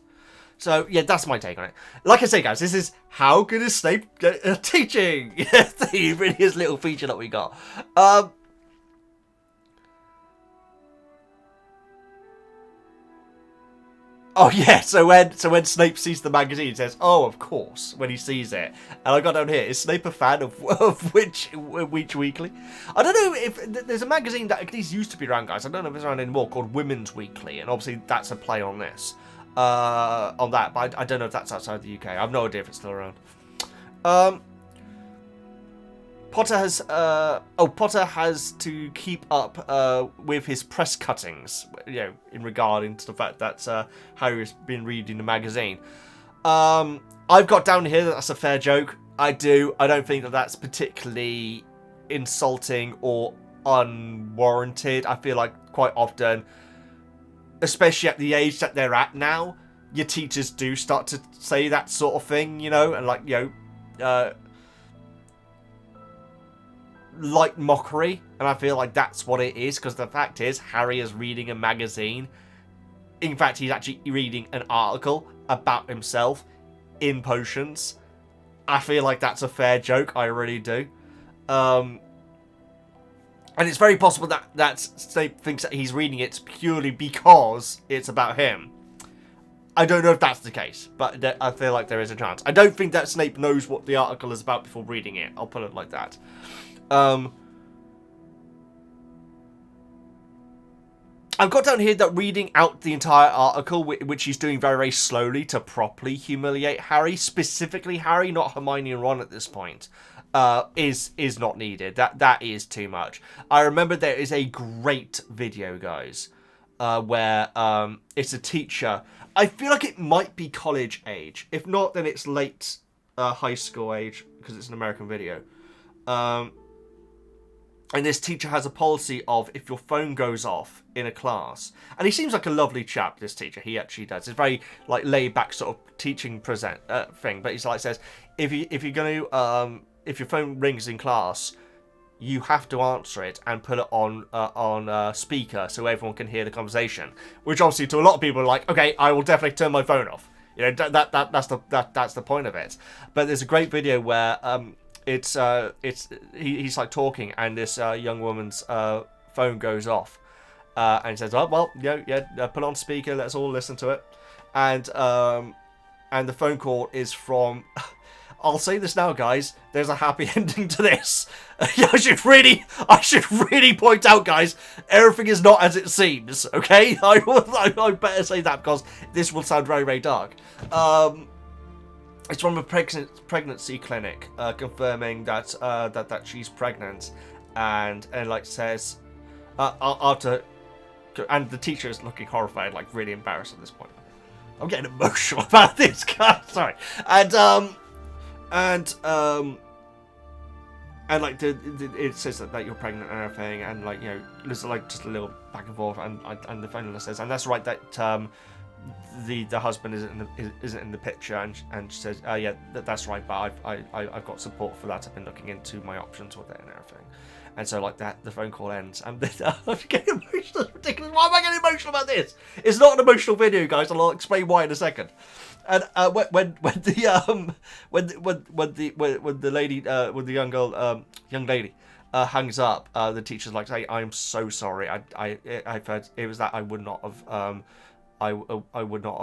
So, yeah, that's my take on it. Like I say, guys, this is how good is Snape teaching? The really is little feature that we got. Oh yeah, so when Snape sees the magazine, he says, "Oh, of course," when he sees it. And I got down here, is Snape a fan of which weekly? I don't know if there's a magazine that these used to be around, guys. I don't know if it's around anymore, called Women's Weekly, and obviously that's a play on this, on that. But I don't know if that's outside the UK. I have no idea if it's still around. Potter has to keep up with his press cuttings, in regarding to the fact that Harry's been reading the magazine. I've got down here that that's a fair joke. I don't think that that's particularly insulting or unwarranted. I feel like quite often, especially at the age that they're at now, your teachers do start to say that sort of thing, and light mockery, and I feel like that's what it is, because the fact is Harry is reading a magazine. In fact, he's actually reading an article about himself in potions. I feel like that's a fair joke, I really do. And it's very possible that Snape thinks that he's reading it purely because it's about him. I don't know if that's the case, but I feel like there is a chance. I don't think that Snape knows what the article is about before reading it. I'll put it like that. I've got down here that reading out the entire article, which he's doing very, very slowly to properly humiliate Harry, specifically Harry, not Hermione and Ron at this point, is not needed. That is too much. I remember there is a great video, guys, where it's a teacher. I feel like it might be college age. If not, then it's late high school age, because it's an American video. And this teacher has a policy of, if your phone goes off in a class, and he seems like a lovely chap, this teacher, he actually does. It's very like laid back sort of teaching thing, but he's like says, if you're going to if your phone rings in class, you have to answer it and put it on speaker so everyone can hear the conversation. Which obviously to a lot of people are like, okay, I will definitely turn my phone off. You know, that's the point of it. But there's a great video where he's like talking, and this young woman's phone goes off, and he says, "Oh well, put on speaker. Let's all listen to it." And the phone call is from. I'll say this now, guys. There's a happy ending to this. I should really point out, guys. Everything is not as it seems. Okay, I better say that because this will sound very, very dark. It's from a pregnancy clinic, confirming that that she's pregnant, and like says, after, and the teacher is looking horrified, like really embarrassed at this point. I'm getting emotional about this, guys. Sorry, and like it says that you're pregnant and everything, and like there's like just a little back and forth, and the phone says, and that's right that the husband isn't in the picture, and she says, yeah, that's right, but I've got support for that. I've been looking into my options with it and everything. And so like that, the phone call ends, and I'm getting emotional. It's ridiculous. Why am I getting emotional about this? It's not an emotional video, guys, and I'll explain why in a second. And when the young lady hangs up, the teacher's like, "Hey, I'm so sorry. I've heard it was that I would not have I would not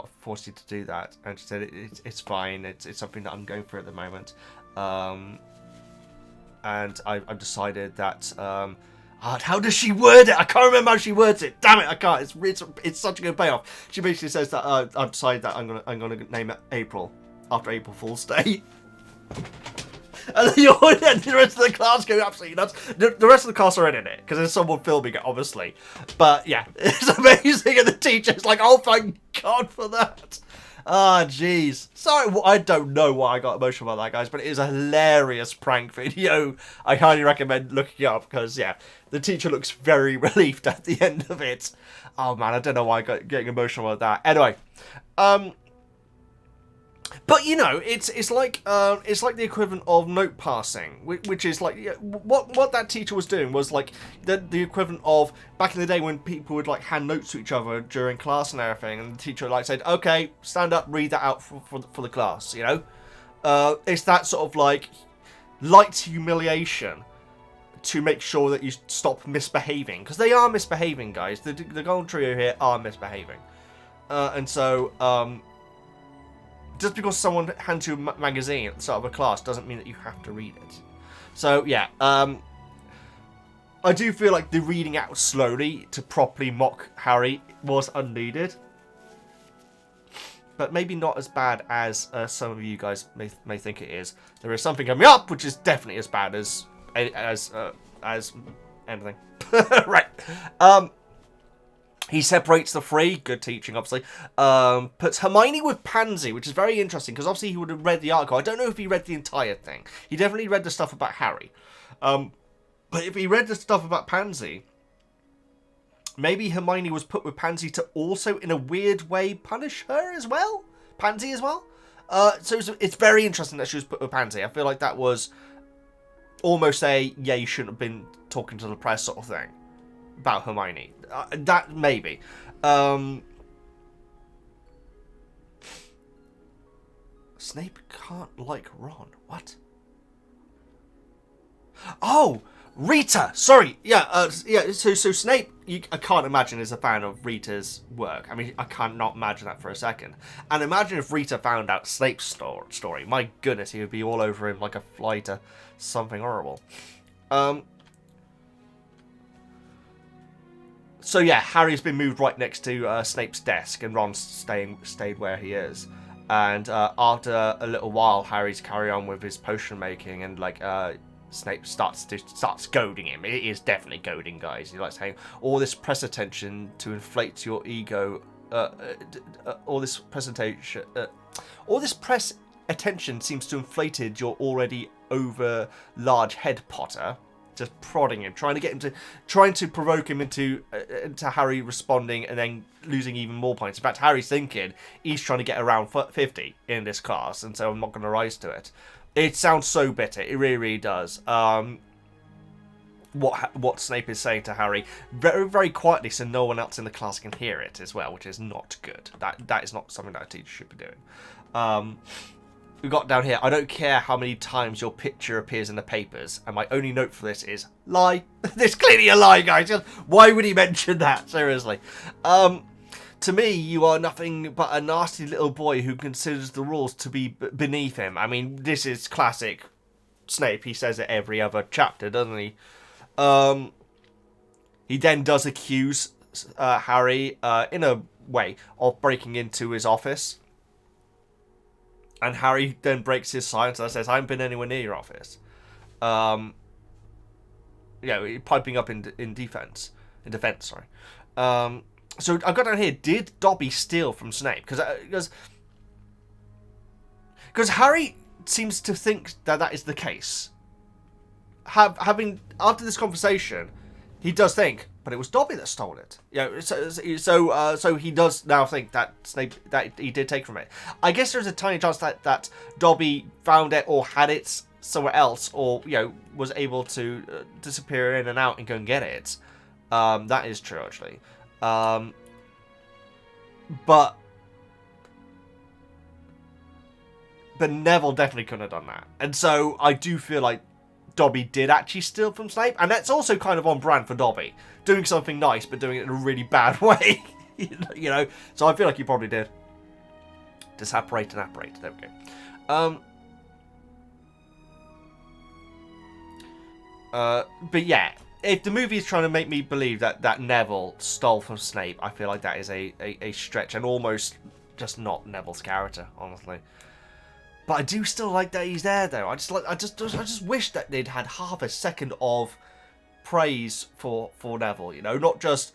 have forced you to do that." And she said, "It's fine. It's something that I'm going through at the moment." And I've decided that. How does she word it? I can't remember how she words it. Damn it, I can't. It's such a good payoff. She basically says that I've decided that I'm gonna name it April after April Fool's Day. And the rest of the class go absolutely nuts. The rest of the class are in it because there's someone filming it, obviously. But yeah, it's amazing, and the teacher's like, "Oh, thank God for that." Ah, jeez. Sorry, I don't know why I got emotional about that, guys, but it is a hilarious prank video. I highly recommend looking it up because, yeah, the teacher looks very relieved at the end of it. Oh, man, I don't know why I got getting emotional about that. Anyway, but it's like the equivalent of note passing, which is like what that teacher was doing was like the equivalent of back in the day when people would like hand notes to each other during class and everything, and the teacher like said, "Okay, stand up, read that out for the class." It's that sort of like light humiliation to make sure that you stop misbehaving, because they are misbehaving, guys. The Golden Trio here are misbehaving, and so. Just because someone hands you a magazine at the start of a class doesn't mean that you have to read it. So, yeah. I do feel like the reading out slowly to properly mock Harry was unneeded. But maybe not as bad as some of you guys may think it is. There is something coming up which is definitely as bad as anything. Right. He separates the three, good teaching, obviously. Puts Hermione with Pansy, which is very interesting, because obviously he would have read the article. I don't know if he read the entire thing. He definitely read the stuff about Harry. But if he read the stuff about Pansy, maybe Hermione was put with Pansy to also, in a weird way, punish her as well? Pansy as well? So it's very interesting that she was put with Pansy. I feel like that was almost a, yeah, you shouldn't have been talking to the press sort of thing about Hermione. That maybe. Snape can't like Ron. What? Oh, Rita. Sorry. Yeah. So Snape, I can't imagine is a fan of Rita's work. I mean, I cannot imagine that for a second. And imagine if Rita found out Snape's story. My goodness, he would be all over him like a fly to something horrible. So yeah, Harry's been moved right next to Snape's desk, and Ron's stayed where he is. And after a little while, Harry's carry on with his potion making, and like Snape starts goading him. It is definitely goading, guys. He likes saying all this press attention to inflate your ego. All this press attention seems to inflated your already over large head, Potter. Just prodding him, trying to provoke him into Harry responding and then losing even more points. In fact, Harry's thinking he's trying to get around 50 in this class, and so I'm not going to rise to it. It sounds so bitter. It really, really does. What Snape is saying to Harry very, very quietly, so no one else in the class can hear it as well, which is not good. That is not something that a teacher should be doing. We got down here. I don't care how many times your picture appears in the papers, and my only note for this is lie. This is clearly a lie, guys. Why would he mention that? Seriously. To me, you are nothing but a nasty little boy who considers the rules to be beneath him. I mean, this is classic Snape. He says it every other chapter, doesn't he? He then does accuse Harry, in a way, of breaking into his office. And Harry then breaks his silence and says, I haven't been anywhere near your office. Piping up in defense. In defense, sorry. So I've got down here, did Dobby steal from Snape? Because Harry seems to think that is the case. Having after this conversation, he does think, but it was Dobby that stole it. So he does now think that Snape that he did take from it. I guess there's a tiny chance that Dobby found it or had it somewhere else, or was able to disappear in and out and go and get it. That is true, actually. But Neville definitely couldn't have done that, and so I do feel like Dobby did actually steal from Snape, and that's also kind of on brand for Dobby, doing something nice but doing it in a really bad way. So I feel like he probably did. Disapparate and apparate. There we go. But yeah, if the movie is trying to make me believe that Neville stole from Snape, I feel like that is a stretch and almost just not Neville's character, honestly. But I do still like that he's there, though. I just wish that they'd had half a second of praise for Neville. Not just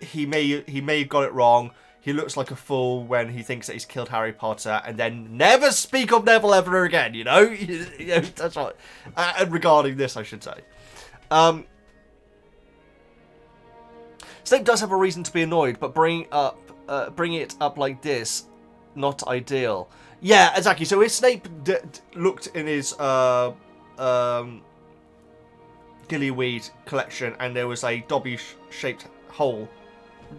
he may have got it wrong. He looks like a fool when he thinks that he's killed Harry Potter, and then never speak of Neville ever again. That's right. And regarding this, I should say, Snape does have a reason to be annoyed, but bring it up like this. Not ideal. Yeah, exactly. So if Snape looked in his gillyweed collection and there was a Dobby-shaped hole,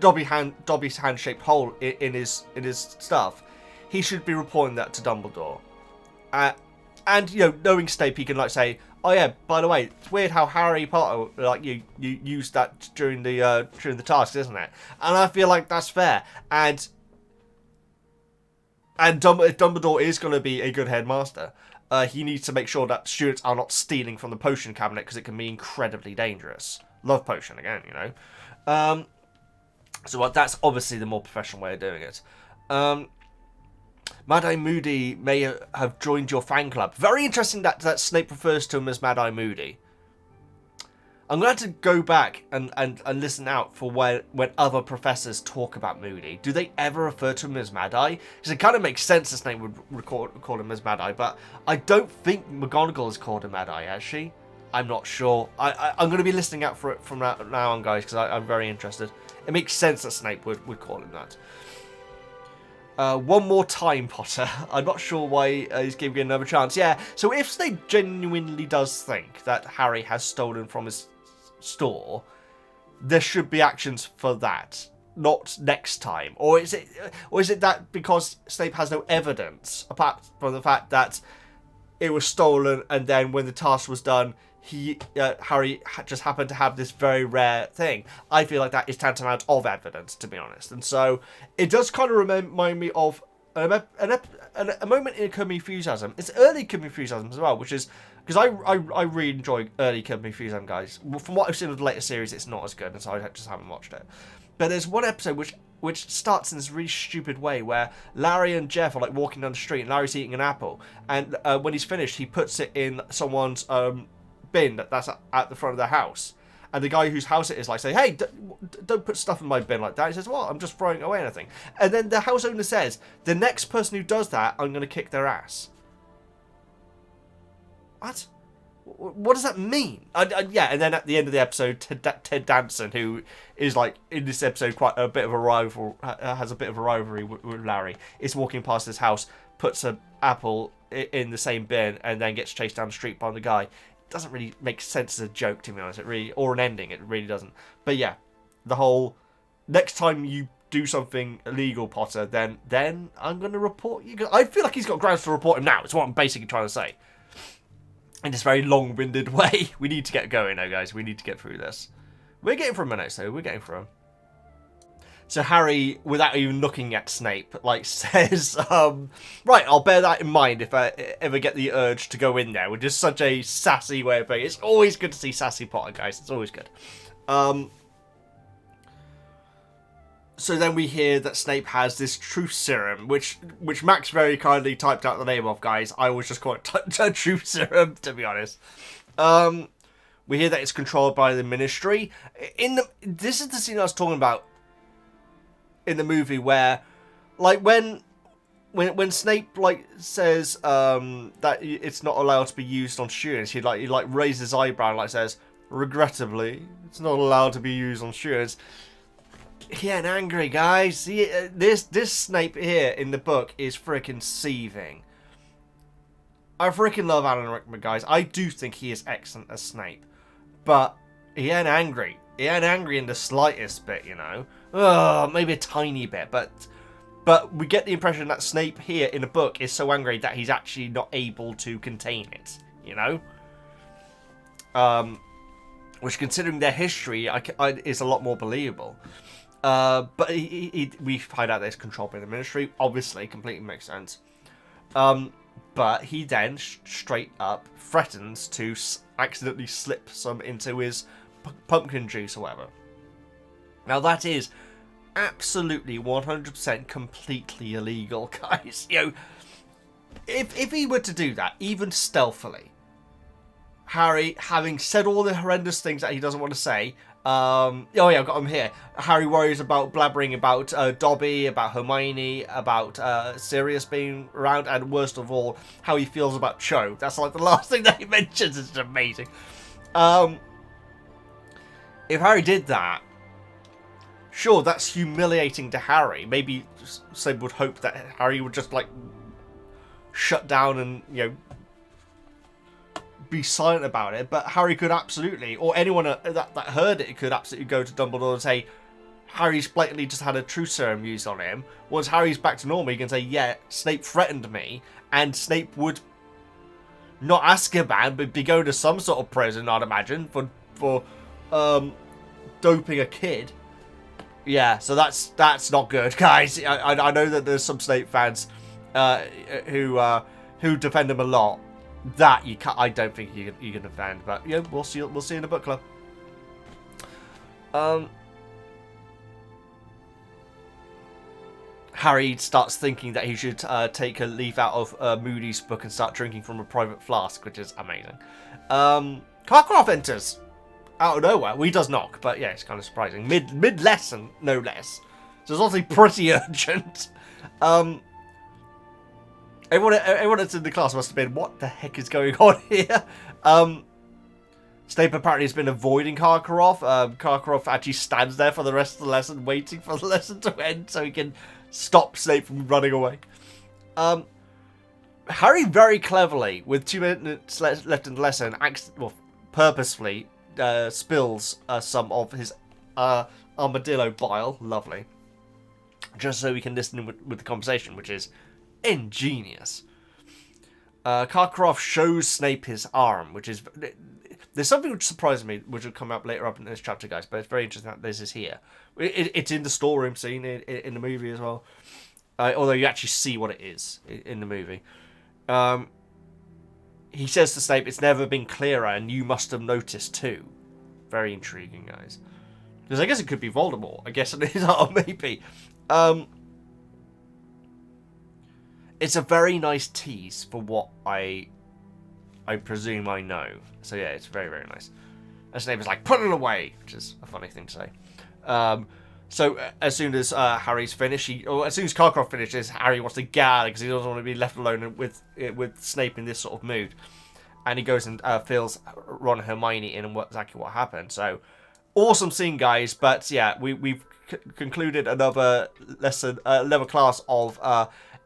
Dobby's hand-shaped hole in his stuff, he should be reporting that to Dumbledore. And knowing Snape, he can say, oh yeah, by the way, it's weird how Harry Potter you used that during the task, isn't it? And I feel like that's fair. And Dumbledore is going to be a good headmaster. He needs to make sure that students are not stealing from the potion cabinet, because it can be incredibly dangerous. Love potion again, So that's obviously the more professional way of doing it. Mad-Eye Moody may have joined your fan club. Very interesting that Snape refers to him as Mad-Eye Moody. I'm going to have to go back and listen out for when other professors talk about Moody. Do they ever refer to him as Mad-Eye? Because it kind of makes sense that Snape would call him as Mad-Eye, but I don't think McGonagall has called him Mad-Eye, has she? I'm not sure. I'm going to be listening out for it from now on, guys, because I'm very interested. It makes sense that Snape would call him that. One more time, Potter. I'm not sure why he's giving another chance. Yeah, so if Snape genuinely does think that Harry has stolen from his store, there should be actions for that, not next time. Or is it that because Snape has no evidence apart from the fact that it was stolen, and then when the task was done, Harry just happened to have this very rare thing? I feel like that is tantamount of evidence, to be honest. And so it does kind of remind me of a moment in Confucianism. It's early Confucianism as well, which is Because I really enjoy early Company Fusam, guys. From what I've seen of the later series, it's not as good, and so I just haven't watched it. But there's one episode which starts in this really stupid way where Larry and Jeff are like walking down the street, and Larry's eating an apple, and when he's finished, he puts it in someone's bin that's at the front of their house. And the guy whose house it is like say, hey, don't put stuff in my bin like that. He says, well, I'm just throwing away anything. And then the house owner says, the next person who does that, I'm going to kick their ass. What? What does that mean? Yeah, and then at the end of the episode, Ted Danson, who is like in this episode quite a bit of a rival, has a bit of a rivalry with Larry, is walking past his house, puts an apple in the same bin, and then gets chased down the street by the guy. It doesn't really make sense as a joke, to be honest. It really, or an ending, it really doesn't. But yeah, the whole next time you do something illegal, Potter, then I'm going to report you. I feel like he's got grounds to report him now. It's what I'm basically trying to say. In this very long-winded way. We need to get going now, guys. We need to get through this. We're getting through a minute, so we're getting through them. So Harry, without even looking at Snape, like says, right, I'll bear that in mind if I ever get the urge to go in there, which is such a sassy way of playing. It's always good to see sassy Potter, guys. It's always good. So then we hear that Snape has this truth serum, which Max very kindly typed out the name of, guys. I was just call it truth serum, to be honest. We hear that it's controlled by the Ministry. This is the scene I was talking about in the movie where, like, when Snape like says that it's not allowed to be used on students, he raises his eyebrow and like says, regrettably, it's not allowed to be used on students. He ain't angry, guys. This Snape here in the book is freaking seething. I freaking love Alan Rickman, guys. I do think he is excellent as Snape. But he ain't angry. He ain't angry in the slightest bit, you know. Maybe a tiny bit, but we get the impression that Snape here in the book is so angry that he's actually not able to contain it, you know. Which, considering their history, is a lot more believable. But we find out that it's controlled by the Ministry. Obviously, completely makes sense. But he then straight up threatens to accidentally slip some into his pumpkin juice or whatever. Now that is absolutely 100% completely illegal, guys. You know, if he were to do that, even stealthily, Harry, having said all the horrendous things that he doesn't want to say, oh yeah, I've got him here. Harry worries about blabbering about Dobby, about Hermione, about Sirius being around, and worst of all, how he feels about Cho. That's like the last thing that he mentions. It's amazing. If Harry did that, sure, that's humiliating to Harry. Maybe Snape would hope that Harry would just like shut down and, you know, be silent about it, but Harry could absolutely, or anyone that heard it could absolutely go to Dumbledore and say, Harry's blatantly just had a truth serum used on him. Once Harry's back to normal, he can say, yeah, Snape threatened me, and Snape would not Azkaban, but be going to some sort of prison, I'd imagine, for doping a kid. Yeah, so that's not good, guys. I know that there's some Snape fans who defend him a lot. That you can't. I don't think you can defend, but yeah, we'll see. We'll see in the book club. Harry starts thinking that he should take a leaf out of Moody's book and start drinking from a private flask, which is amazing. Karkaroff enters out of nowhere. Well, he does knock, but yeah, it's kind of surprising. Mid lesson, no less. So it's obviously pretty urgent. Everyone that's in the class must have been, what the heck is going on here? Snape apparently has been avoiding Karkaroff. Karkaroff actually stands there for the rest of the lesson, waiting for the lesson to end so he can stop Snape from running away. Harry very cleverly, with 2 minutes left in the lesson, purposefully spills some of his armadillo bile. Lovely. Just so we can listen with the conversation, which is ingenious. Karkaroff shows Snape his arm, which is... There's something which surprised me, which will come up later up in this chapter, guys, but it's very interesting that this is here. It's in the storeroom scene in the movie as well. Although you actually see what it is in the movie. he says to Snape, "It's never been clearer, and you must have noticed too." Very intriguing, guys. Because I guess it could be Voldemort. I guess it is, or maybe. It's a very nice tease for what I presume I know. So yeah, it's very, very nice. And Snape is like, "Put it away," which is a funny thing to say. So as soon as Harry's finished, or as soon as Karkaroff finishes, Harry wants to get out because he doesn't want to be left alone with Snape in this sort of mood. And he goes and fills Ron and Hermione in on exactly what happened. So awesome scene, guys. But yeah, we've concluded another lesson, another class of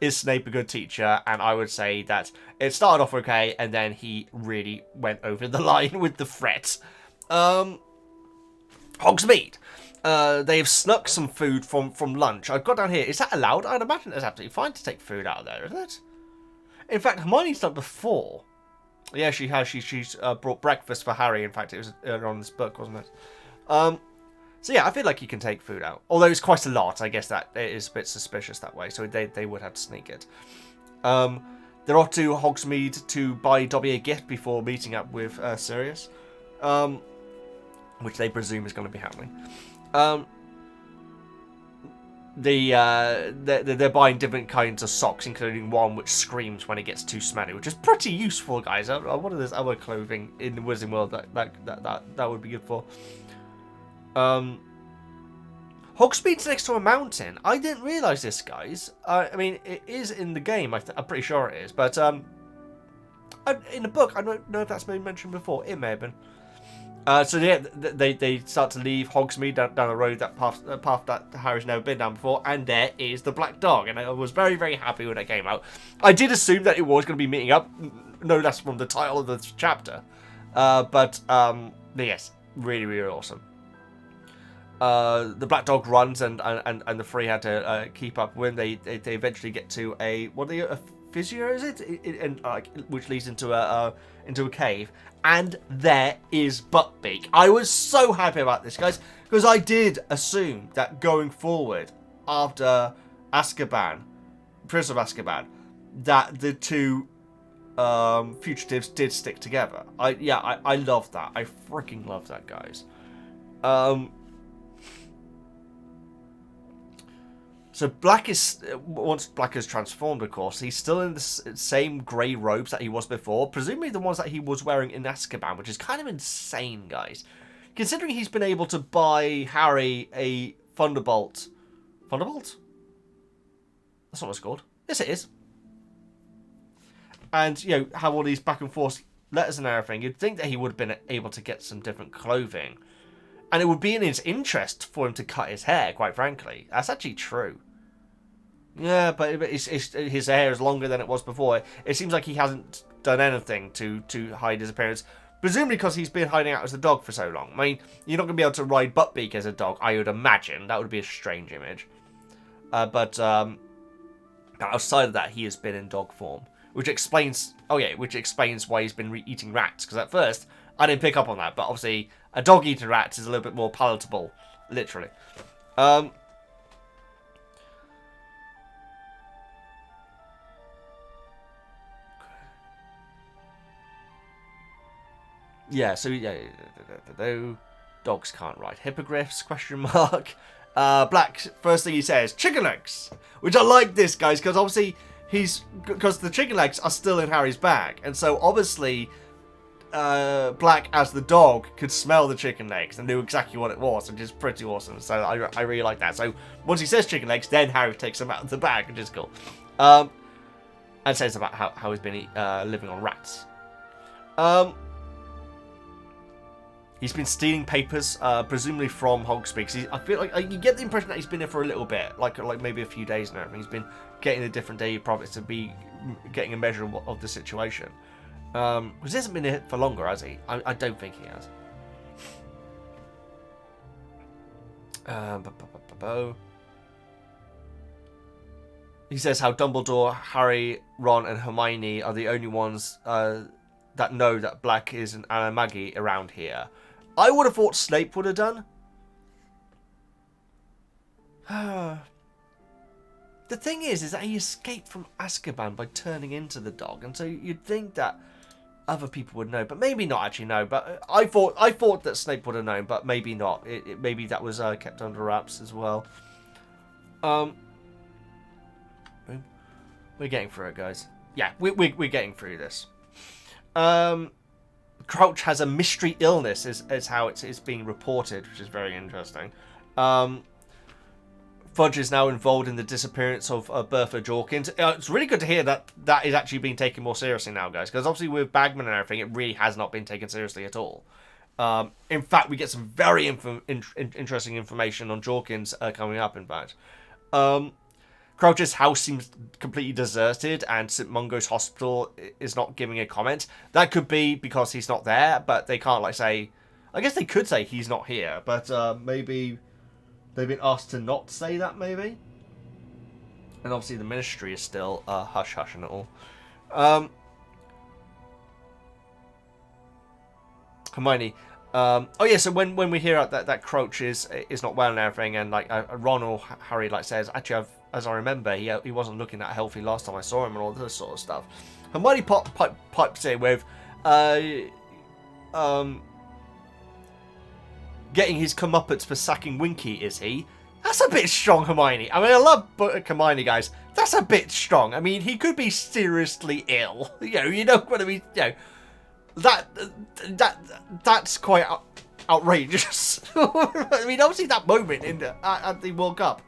is Snape a good teacher? And I would say that it started off okay, and then he really went over the line with the threat. Hogsmeade. They have snuck some food from lunch. I've got down here. Is that allowed? I'd imagine it's absolutely fine to take food out of there, isn't it? In fact, Hermione's done before. Yeah, she has. She's brought breakfast for Harry. In fact, it was earlier on in this book, wasn't it? So yeah, I feel like you can take food out. Although it's quite a lot. I guess that it is a bit suspicious that way. So they would have to sneak it. They're off to Hogsmeade to buy Dobby a gift before meeting up with Sirius. Which they presume is going to be happening. They're buying different kinds of socks, including one which screams when it gets too smelly, which is pretty useful, guys. What are those other clothing in the Wizarding World that would be good for? Hogsmeade's next to a mountain. I didn't realise this, guys. I mean, it is in the game. I'm pretty sure it is, but in the book, I don't know if that's been mentioned before. It may have been. So yeah, they start to leave Hogsmeade down the road, that path that Harry's never been down before, and there is the Black Dog, and I was very, very happy when it came out. I did assume that it was going to be meeting up. No, that's from the title of the chapter. But yes, really, really awesome. The Black Dog runs, and the three had to keep up when they eventually get to a fissure, is it? And which leads into a cave. And there is Buckbeak. I was so happy about this, guys, because I did assume that going forward, after Azkaban, Prince of Azkaban, that the two fugitives did stick together. I love that. I freaking love that, guys. So once Black is transformed, of course, he's still in the same grey robes that he was before, presumably the ones that he was wearing in Azkaban, which is kind of insane, guys. Considering he's been able to buy Harry a Thunderbolt. Thunderbolt? That's not what it's called. Yes, it is. And, you know, have all these back and forth letters and everything. You'd think that he would have been able to get some different clothing. And it would be in his interest for him to cut his hair, quite frankly. That's actually true. Yeah, but his hair is longer than it was before. It seems like he hasn't done anything to hide his appearance. Presumably because he's been hiding out as a dog for so long. I mean, you're not going to be able to ride Buckbeak as a dog, I would imagine. That would be a strange image. But outside of that, he has been in dog form. Which explains why he's been eating rats. Because at first, I didn't pick up on that. But obviously, a dog eating rats is a little bit more palatable. Literally. Yeah, so yeah, dogs can't ride hippogriffs, question mark. Black, first thing he says, chicken legs, which I like this, guys, because obviously because the chicken legs are still in Harry's bag, and so obviously Black, as the dog, could smell the chicken legs and knew exactly what it was, which is pretty awesome, so I really like that. So once he says chicken legs, then Harry takes them out of the bag, which is cool. And says about how he's been living on rats. He's been stealing papers, presumably from Hogsmeade. I feel like you get the impression that he's been there for a little bit, like maybe a few days now. He's been getting the different daily profits to be getting a measure of the situation. Because he hasn't been here for longer, has he? I don't think he has. He says how Dumbledore, Harry, Ron, and Hermione are the only ones that know that Black is an animagi around here. I would have thought Snape would have done. The thing is that he escaped from Azkaban by turning into the dog, and so you'd think that other people would know, but maybe not actually know. But I thought that Snape would have known, but maybe not. Maybe that was kept under wraps as well. We're getting through it, guys. Yeah, we're getting through this. Crouch has a mystery illness, is how it's being reported, which is very interesting. Fudge is now involved in the disappearance of Bertha Jorkins. It's really good to hear that is actually being taken more seriously now, guys, because obviously with Bagman and everything, it really has not been taken seriously at all. In fact, we get some very interesting information on Jorkins coming up, in fact. Crouch's house seems completely deserted, and St. Mungo's hospital is not giving a comment. That could be because he's not there, but they can't, like, say... I guess they could say he's not here, but maybe they've been asked to not say that, maybe? And obviously the ministry is still hush-hush and all. Hermione... oh yeah, so when we hear out that Crouch is not well and everything, and like Ron or Harry like says, actually, as I remember, he wasn't looking that healthy last time I saw him and all this sort of stuff. Hermione pipes in with getting his comeuppance for sacking Winky, is he? That's a bit strong, Hermione. I mean, I love Hermione, guys. That's a bit strong. I mean, he could be seriously ill. You know what I mean? That's quite outrageous. I mean, obviously that moment at the World Cup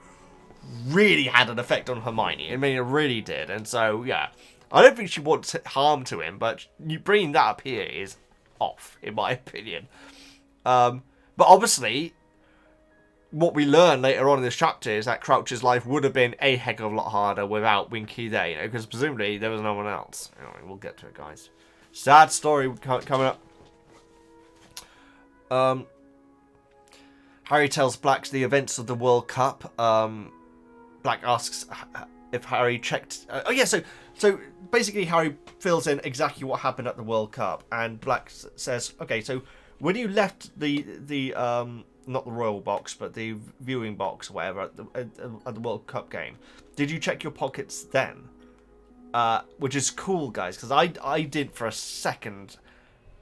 really had an effect on Hermione. I mean, it really did. And so, yeah, I don't think she wants harm to him, but you bringing that up here is off, in my opinion. But obviously, what we learn later on in this chapter is that Crouch's life would have been a heck of a lot harder without Winky there, because presumably there was no one else. Anyway, we'll get to it, guys. Sad story coming up. Harry tells Black the events of the World Cup. Black asks if Harry checked... oh yeah, so basically Harry fills in exactly what happened at the World Cup, and Black says, okay, so when you left the not the royal box, but the viewing box, or whatever, at the World Cup game, did you check your pockets then? Which is cool, guys, because I did for a second.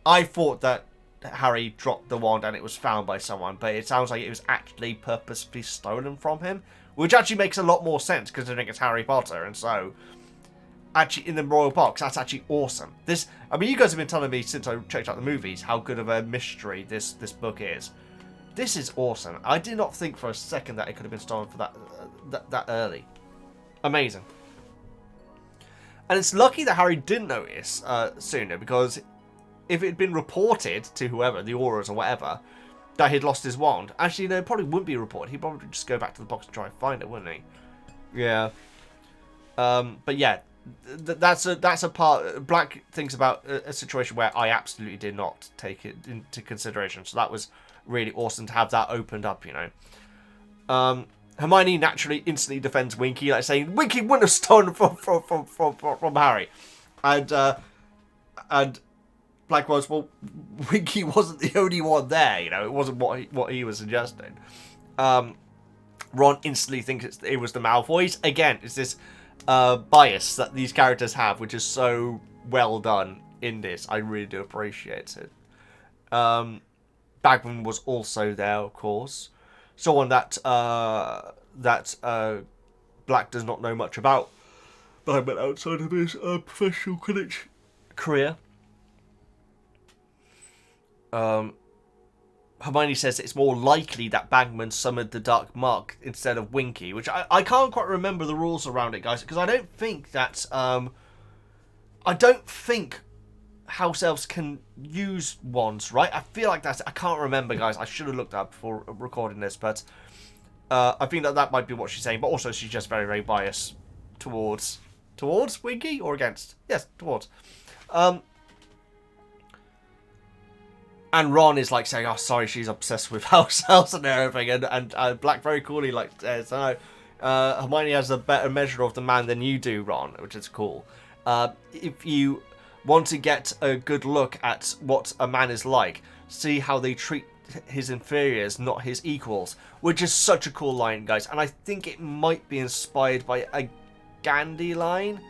I thought that Harry dropped the wand and it was found by someone, but it sounds like it was actually purposefully stolen from him, which actually makes a lot more sense considering it's Harry Potter. And so, actually, in the royal box, that's actually awesome. I mean, you guys have been telling me since I checked out the movies how good of a mystery this book is. This is awesome. I did not think for a second that it could have been stolen for that early. Amazing. And it's lucky that Harry didn't notice sooner, because if it had been reported to whoever, the Aurors or whatever, that he'd lost his wand, actually, no, it probably wouldn't be reported. He'd probably just go back to the box and try and find it, wouldn't he? Yeah. But yeah, that's a part. Black thinks about a situation where I absolutely did not take it into consideration. So that was really awesome to have that opened up, Hermione naturally instantly defends Winky, like saying Winky wouldn't have stolen from Harry, and Black was, well, Winky wasn't the only one there, it wasn't what he was suggesting. Ron instantly thinks it was the Malfoys. Again, it's this bias that these characters have, which is so well done in this. I really do appreciate it. Bagman was also there, of course. Someone that Black does not know much about, but outside of his professional Quidditch career. Hermione says it's more likely that Bagman summoned the Dark Mark instead of Winky, which I can't quite remember the rules around it, guys, because I don't think that house elves can use wands, right? I feel like I can't remember, guys. I should have looked up before recording this, but I think that might be what she's saying. But also, she's just very, very biased towards Winky, or against? Yes, towards. And Ron is like saying, "Oh, sorry, she's obsessed with house elves and everything." And Black very coolly says, "No, Hermione has a better measure of the man than you do, Ron," which is cool. If you want to get a good look at what a man is like, see how they treat his inferiors, not his equals, which is such a cool line, guys. And I think it might be inspired by a Gandhi line.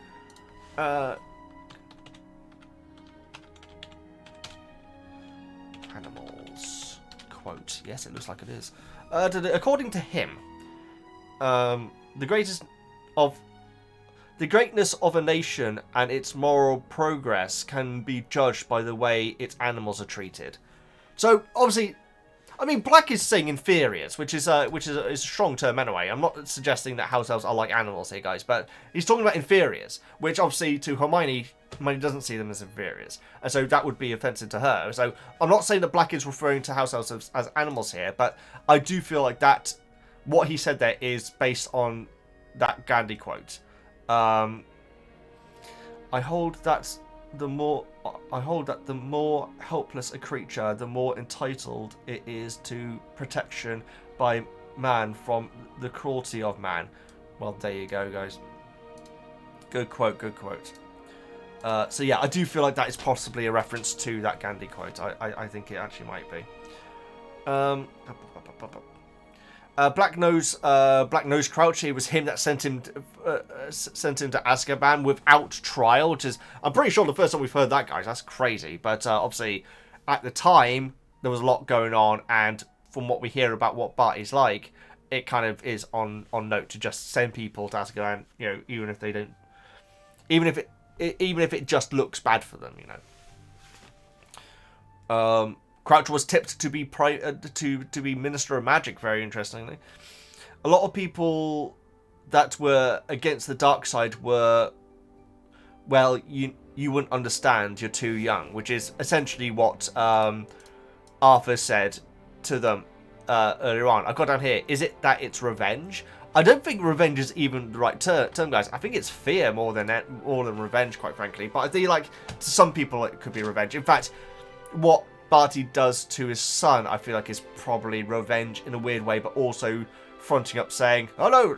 animals. Quote. Yes, it looks like it is. According to him, the greatness of a nation and its moral progress can be judged by the way its animals are treated. So, obviously, I mean, Black is saying inferiors, which is a strong term anyway. I'm not suggesting that house elves are like animals here, guys, but he's talking about inferiors, which obviously to Hermione doesn't see them as inferiors, and so that would be offensive to her. So I'm not saying that Black is referring to house elves as animals here, but I do feel like that what he said there is based on that Gandhi quote. I hold that the more helpless a creature, the more entitled it is to protection by man from the cruelty of man. Well, there you go, guys. Good quote, good quote. So yeah, I do feel like that is possibly a reference to that Gandhi quote. I think it actually might be. Black Nose Crouch. It was him that sent him to Azkaban without trial, which is, I'm pretty sure, the first time we've heard that, guys. That's crazy. But obviously, at the time, there was a lot going on, and from what we hear about what Barty's like, it kind of is on note to just send people to Azkaban, you know, even if they don't, even if it just looks bad for them, you know. Crouch was tipped to be to be Minister of Magic, very interestingly. A lot of people that were against the dark side were, well, you wouldn't understand, you're too young, which is essentially what Arthur said to them earlier on. I've got down here, is it that it's revenge? I don't think revenge is even the right term, guys. I think it's fear more than revenge, quite frankly. But I think, like, to some people, it could be revenge. In fact, what Barty does to his son, I feel like, is probably revenge in a weird way, but also fronting up, saying, "Oh no,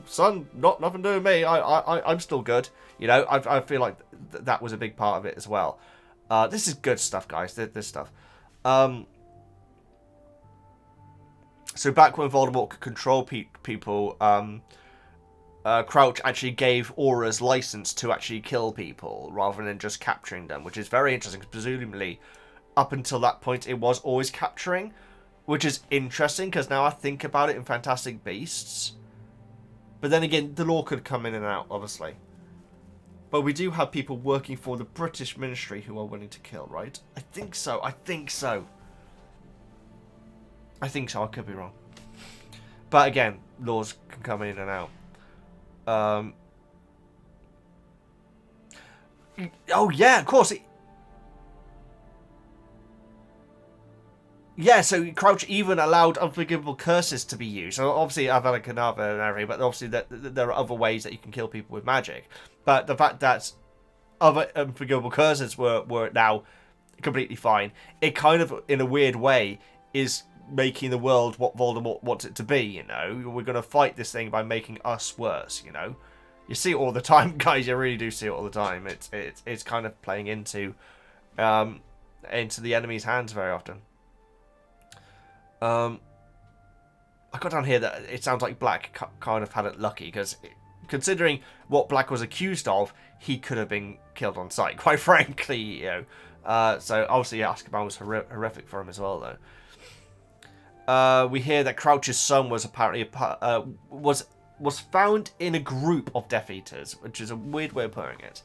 son, nothing to do with me. I'm still good." You know, I feel like that was a big part of it as well. This is good stuff, guys. This stuff. So back when Voldemort could control people, Crouch actually gave Aura's license to actually kill people rather than just capturing them, which is very interesting, because presumably up until that point it was always capturing, which is interesting because now I think about it in Fantastic Beasts. But then again, the law could come in and out, obviously. But we do have people working for the British Ministry who are willing to kill, right? I think so. I think so. I could be wrong. But again, laws can come in and out. Oh yeah, of course. Yeah, so Crouch even allowed unforgivable curses to be used. So obviously Avada Kedavra and everything, but obviously there are other ways that you can kill people with magic. But the fact that other unforgivable curses were now completely fine, it kind of, in a weird way, is making the world what Voldemort wants it to be, you know? We're going to fight this thing by making us worse, you know? You see it all the time, guys. You really do see it all the time. It's kind of playing into the enemy's hands very often. I got down here that it sounds like Black kind of had it lucky, because considering what Black was accused of, he could have been killed on sight, quite frankly, you know. So obviously Azkaban was horrific for him as well, though. We hear that Crouch's son was apparently was found in a group of Death Eaters, which is a weird way of putting it.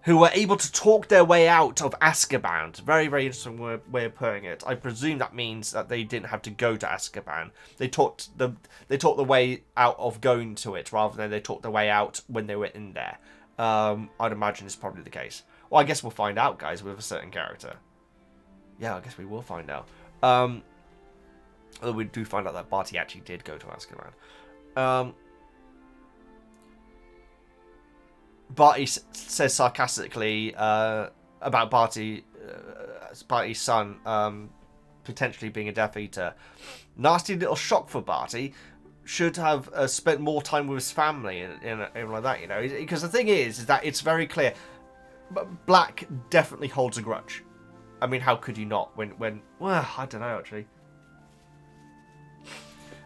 Who were able to talk their way out of Azkaban. Very, very interesting way of putting it. I presume that means that they didn't have to go to Azkaban. They talked the way out of going to it, rather than they talked the way out when they were in there. I'd imagine it's probably the case. Well, I guess we'll find out, guys, with a certain character. Yeah, I guess we will find out. Although we do find out that Barty actually did go to Azkaban. Barty says sarcastically about Barty's son potentially being a Death Eater. Nasty little shock for Barty. Should have spent more time with his family and like that, you know. Because the thing is that it's very clear. Black definitely holds a grudge. I mean, how could you not? When well, I don't know actually.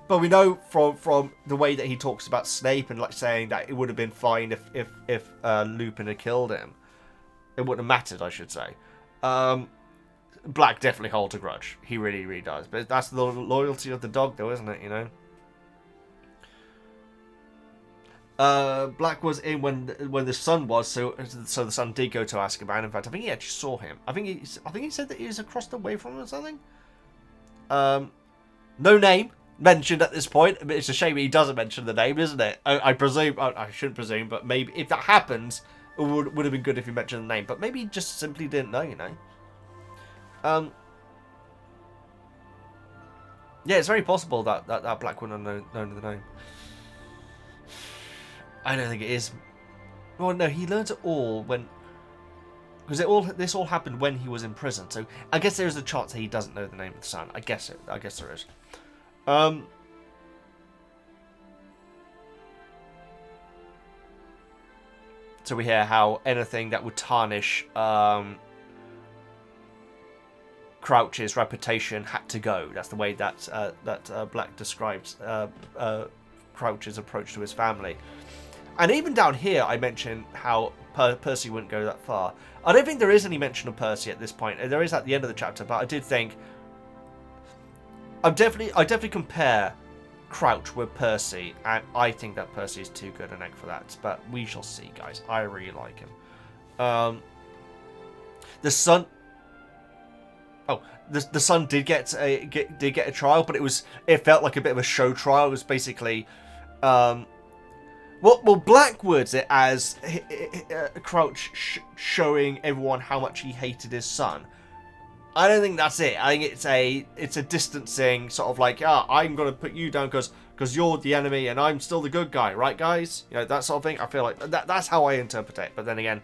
But we know from the way that he talks about Snape and like saying that it would have been fine if Lupin had killed him. It wouldn't have mattered, I should say. Black definitely holds a grudge. He really, really does. But that's the loyalty of the dog, though, isn't it? You know. Black was in when the son was, so the son did go to Azkaban. In fact, I think he actually saw him. I think he said that he was across the way from him or something. No name mentioned at this point. But it's a shame he doesn't mention the name, isn't it? I presume. I shouldn't presume, but maybe if that happens, it would have been good if he mentioned the name. But maybe he just simply didn't know, you know. Yeah, it's very possible that Black wouldn't have known the name. I don't think it is. Well, no, he learned it all when, because this all happened when he was in prison. So I guess there is a chance that he doesn't know the name of the son. I guess there is. So we hear how anything that would tarnish Crouch's reputation had to go. That's the way that Black describes Crouch's approach to his family. And even down here, I mentioned how Percy wouldn't go that far. I don't think there is any mention of Percy at this point. There is at the end of the chapter, but I did think I definitely compare Crouch with Percy, and I think that Percy is too good an egg for that. But we shall see, guys. I really like him. The son. Oh, the son did get a trial, but it felt like a bit of a show trial. It was basically. Well, Black words it as Crouch showing everyone how much he hated his son. I don't think that's it. I think it's a distancing sort of like, I'm gonna put you down because you're the enemy and I'm still the good guy, right, guys? You know, that sort of thing. I feel like that's how I interpret it. But then again,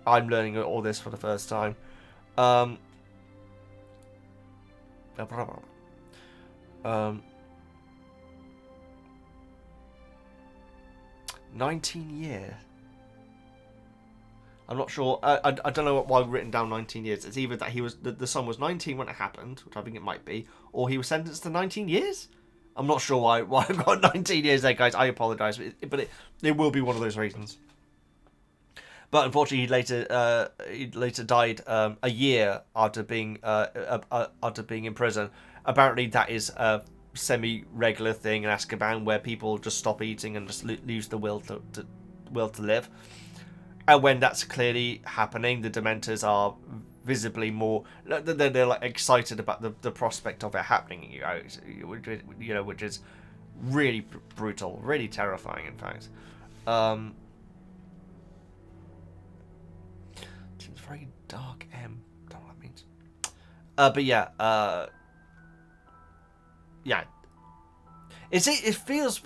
I'm learning all this for the first time. 19 years. I'm not sure. I don't know why I've written down 19 years. It's either that the son was 19 when it happened, which I think it might be, or he was sentenced to 19 years. I'm not sure why I've got 19 years there, guys. I apologise, but it will be one of those reasons. But unfortunately, he later died a year after being in prison. Apparently, that is a semi-regular thing in Azkaban where people just stop eating and just lose the will to live. And when that's clearly happening, the Dementors are visibly more. They're like excited about the prospect of it happening. Which is really brutal, really terrifying. In fact, seems very dark. Don't know what that means. But yeah, yeah. It feels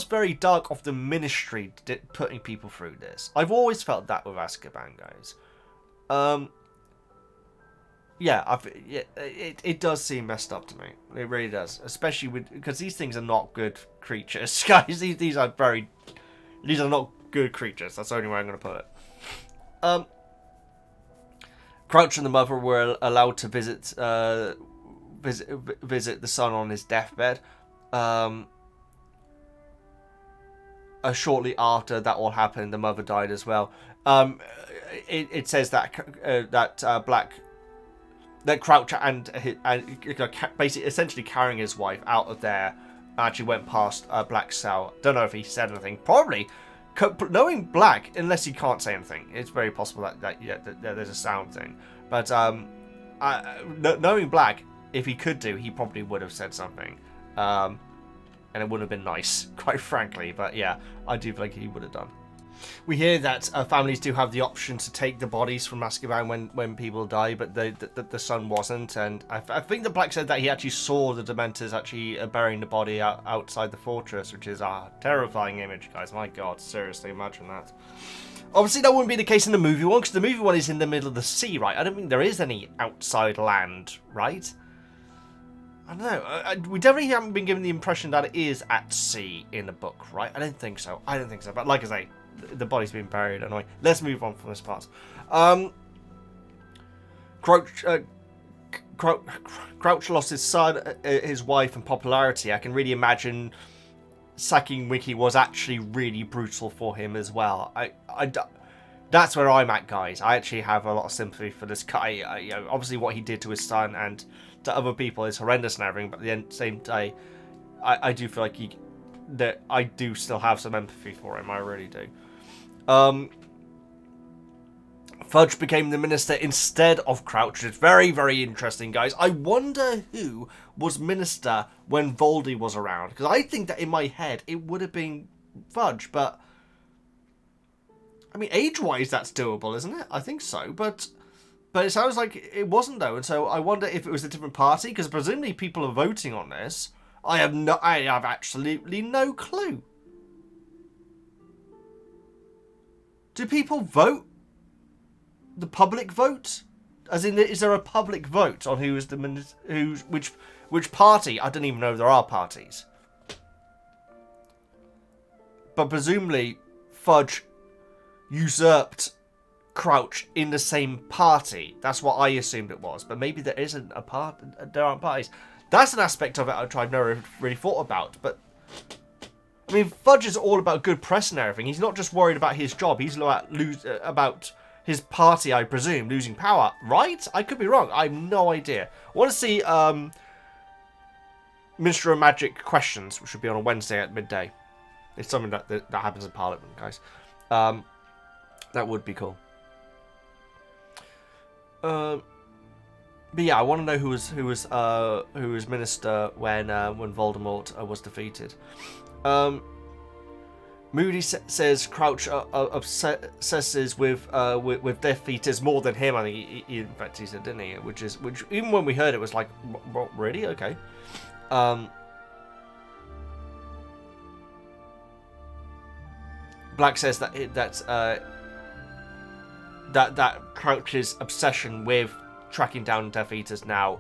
very dark of the Ministry putting people through this. I've always felt that with Azkaban, guys. Yeah, it does seem messed up to me. It really does, especially because these things are not good creatures, guys. These are not good creatures. That's the only way I'm going to put it. Crouch and the mother were allowed to visit the son on his deathbed. Shortly after that all happened, the mother died as well. It says that Crouch and basically essentially carrying his wife out of there actually went past Black's cell. Don't know if he said anything. Probably knowing Black, unless he can't say anything, it's very possible that there's a sound thing. But knowing Black, if he could do, he probably would have said something. And it wouldn't have been nice, quite frankly. But yeah, I do think he would have done. We hear that families do have the option to take the bodies from Azkaban when people die, but the son wasn't. And I think the Black said that he actually saw the Dementors actually burying the body outside the fortress, which is a terrifying image, guys. My God, seriously, imagine that. Obviously, that wouldn't be the case in the movie one, because the movie one is in the middle of the sea, right? I don't think there is any outside land, right? I don't know. We definitely haven't been given the impression that it is at sea in the book, right? I don't think so. But like I say, the body's been buried. Anyway, let's move on from this part. Crouch lost his son, his wife, and popularity. I can really imagine sacking Wiki was actually really brutal for him as well. That's where I'm at, guys. I actually have a lot of sympathy for this guy. You know, obviously what he did to his son and to other people is horrendous and everything, but at the same day, I do feel like that I do still have some empathy for him. I really do. Fudge became the minister instead of Crouch. It's very, very interesting, guys. I wonder who was minister when Voldy was around, because I think that in my head it would have been Fudge, but I mean, age-wise, that's doable, isn't it? I think so, but it sounds like it wasn't, though, and so I wonder if it was a different party, because presumably people are voting on this. I have absolutely no clue. Do people vote? The public vote? As in, is there a public vote on who is the which party? I don't even know if there are parties. But presumably, Fudge usurped Crouch in the same party. That's what I assumed it was. But maybe there isn't a part. There aren't parties. That's an aspect of it I've never really thought about. But I mean, Fudge is all about good press and everything. He's not just worried about his job. He's about his party, I presume, losing power. Right? I could be wrong. I have no idea. I want to see Minister of Magic questions, which should be on a Wednesday at midday. It's something that happens in Parliament, guys. That would be cool. But yeah, I want to know who was minister when Voldemort was defeated. Moody says Crouch obsesses with Death Eaters more than him. I think he in fact he said, didn't he? Which even when we heard it was like, what, really? Okay. Black says that Crouch's obsession with tracking down Death Eaters now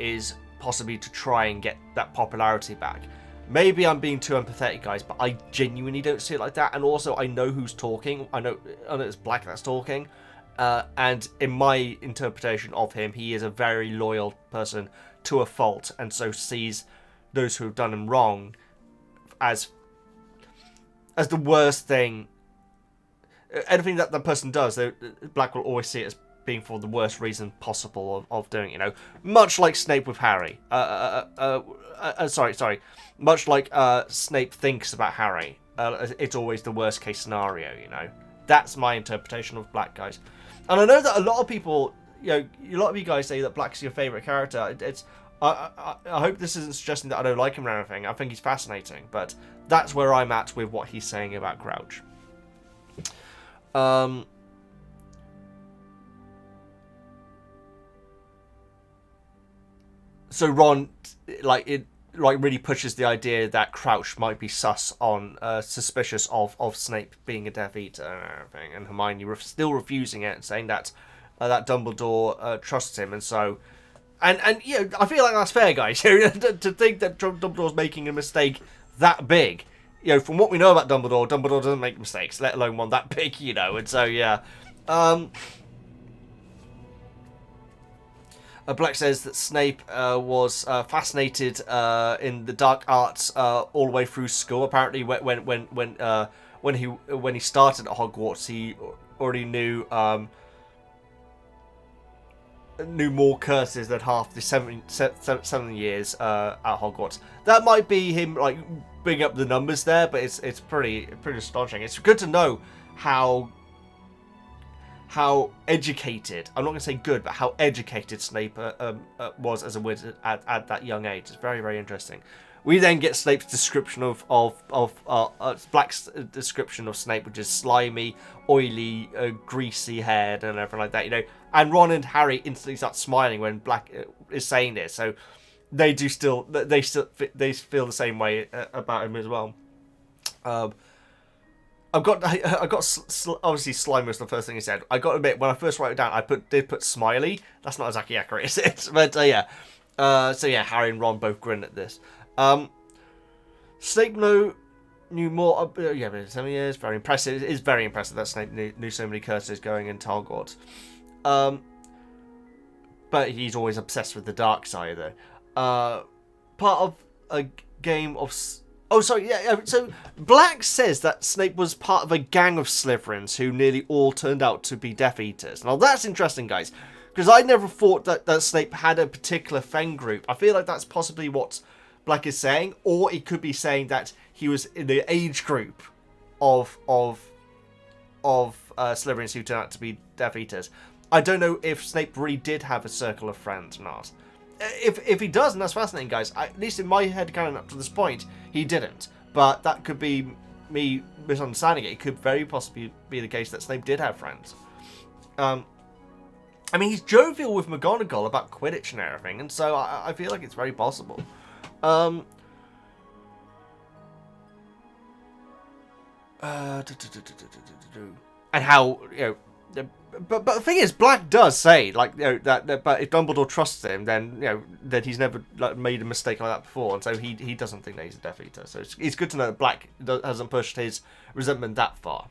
is possibly to try and get that popularity back. Maybe I'm being too empathetic, guys, but I genuinely don't see it like that. And also, I know who's talking. I know it's Black that's talking. And in my interpretation of him, he is a very loyal person to a fault, and so sees those who have done him wrong as the worst thing. Anything that the person does, Black will always see it as being for the worst reason possible of doing it, you know. Much like Snape with Harry. Sorry. Much like Snape thinks about Harry. It's always the worst case scenario, you know. That's my interpretation of Black, guys. And I know that a lot of people, you know, a lot of you guys say that Black's your favourite character. I hope this isn't suggesting that I don't like him or anything. I think he's fascinating. But that's where I'm at with what he's saying about Crouch. So Ron, really pushes the idea that Crouch might be suspicious of Snape being a Death Eater and everything, and Hermione still refusing it and saying that Dumbledore trusts him, and so, and you know, I feel like that's fair, guys. to think that Dumbledore's making a mistake that big, you know, from what we know about Dumbledore doesn't make mistakes, let alone one that big, you know, and so yeah. Black says that Snape was fascinated in the dark arts all the way through school. Apparently, when he started at Hogwarts, he already knew more curses than half the 7 years at Hogwarts. That might be him like bringing up the numbers there, but it's pretty astonishing. It's good to know how educated, I'm not going to say good, but how educated Snape was as a wizard at that young age. It's very, very interesting. We then get Snape's description of Black's description of Snape, which is slimy, oily, greasy haired, and everything like that. You know, and Ron and Harry instantly start smiling when Black is saying this. So they feel the same way about him as well. I got obviously slime was the first thing he said. I got to admit, when I first wrote it down, I did put smiley. That's not exactly accurate, is it? But yeah. So yeah, Harry and Ron both grin at this. Snape knew more. Yeah, but 7 years, very impressive. It is very impressive that Snape knew so many curses going into Hogwarts. But he's always obsessed with the dark side, though. Part of a game of Oh, sorry, yeah, so Black says that Snape was part of a gang of Slytherins who nearly all turned out to be Death Eaters. Now, that's interesting, guys, because I never thought that Snape had a particular friend group. I feel like that's possibly what Black is saying, or it could be saying that he was in the age group of Slytherins who turned out to be Death Eaters. I don't know if Snape really did have a circle of friends or not. If he does, and that's fascinating, guys. At least in my head, kind of up to this point, he didn't. But that could be me misunderstanding it. It could very possibly be the case that Snape did have friends. I mean, he's jovial with McGonagall about Quidditch and everything, and so I feel like it's very possible. And how, you know, but the thing is, Black does say, like, you know, that but if Dumbledore trusts him, then, you know, that he's never like made a mistake like that before, and so he doesn't think that he's a Death Eater. So it's good to know that Black hasn't pushed his resentment that far.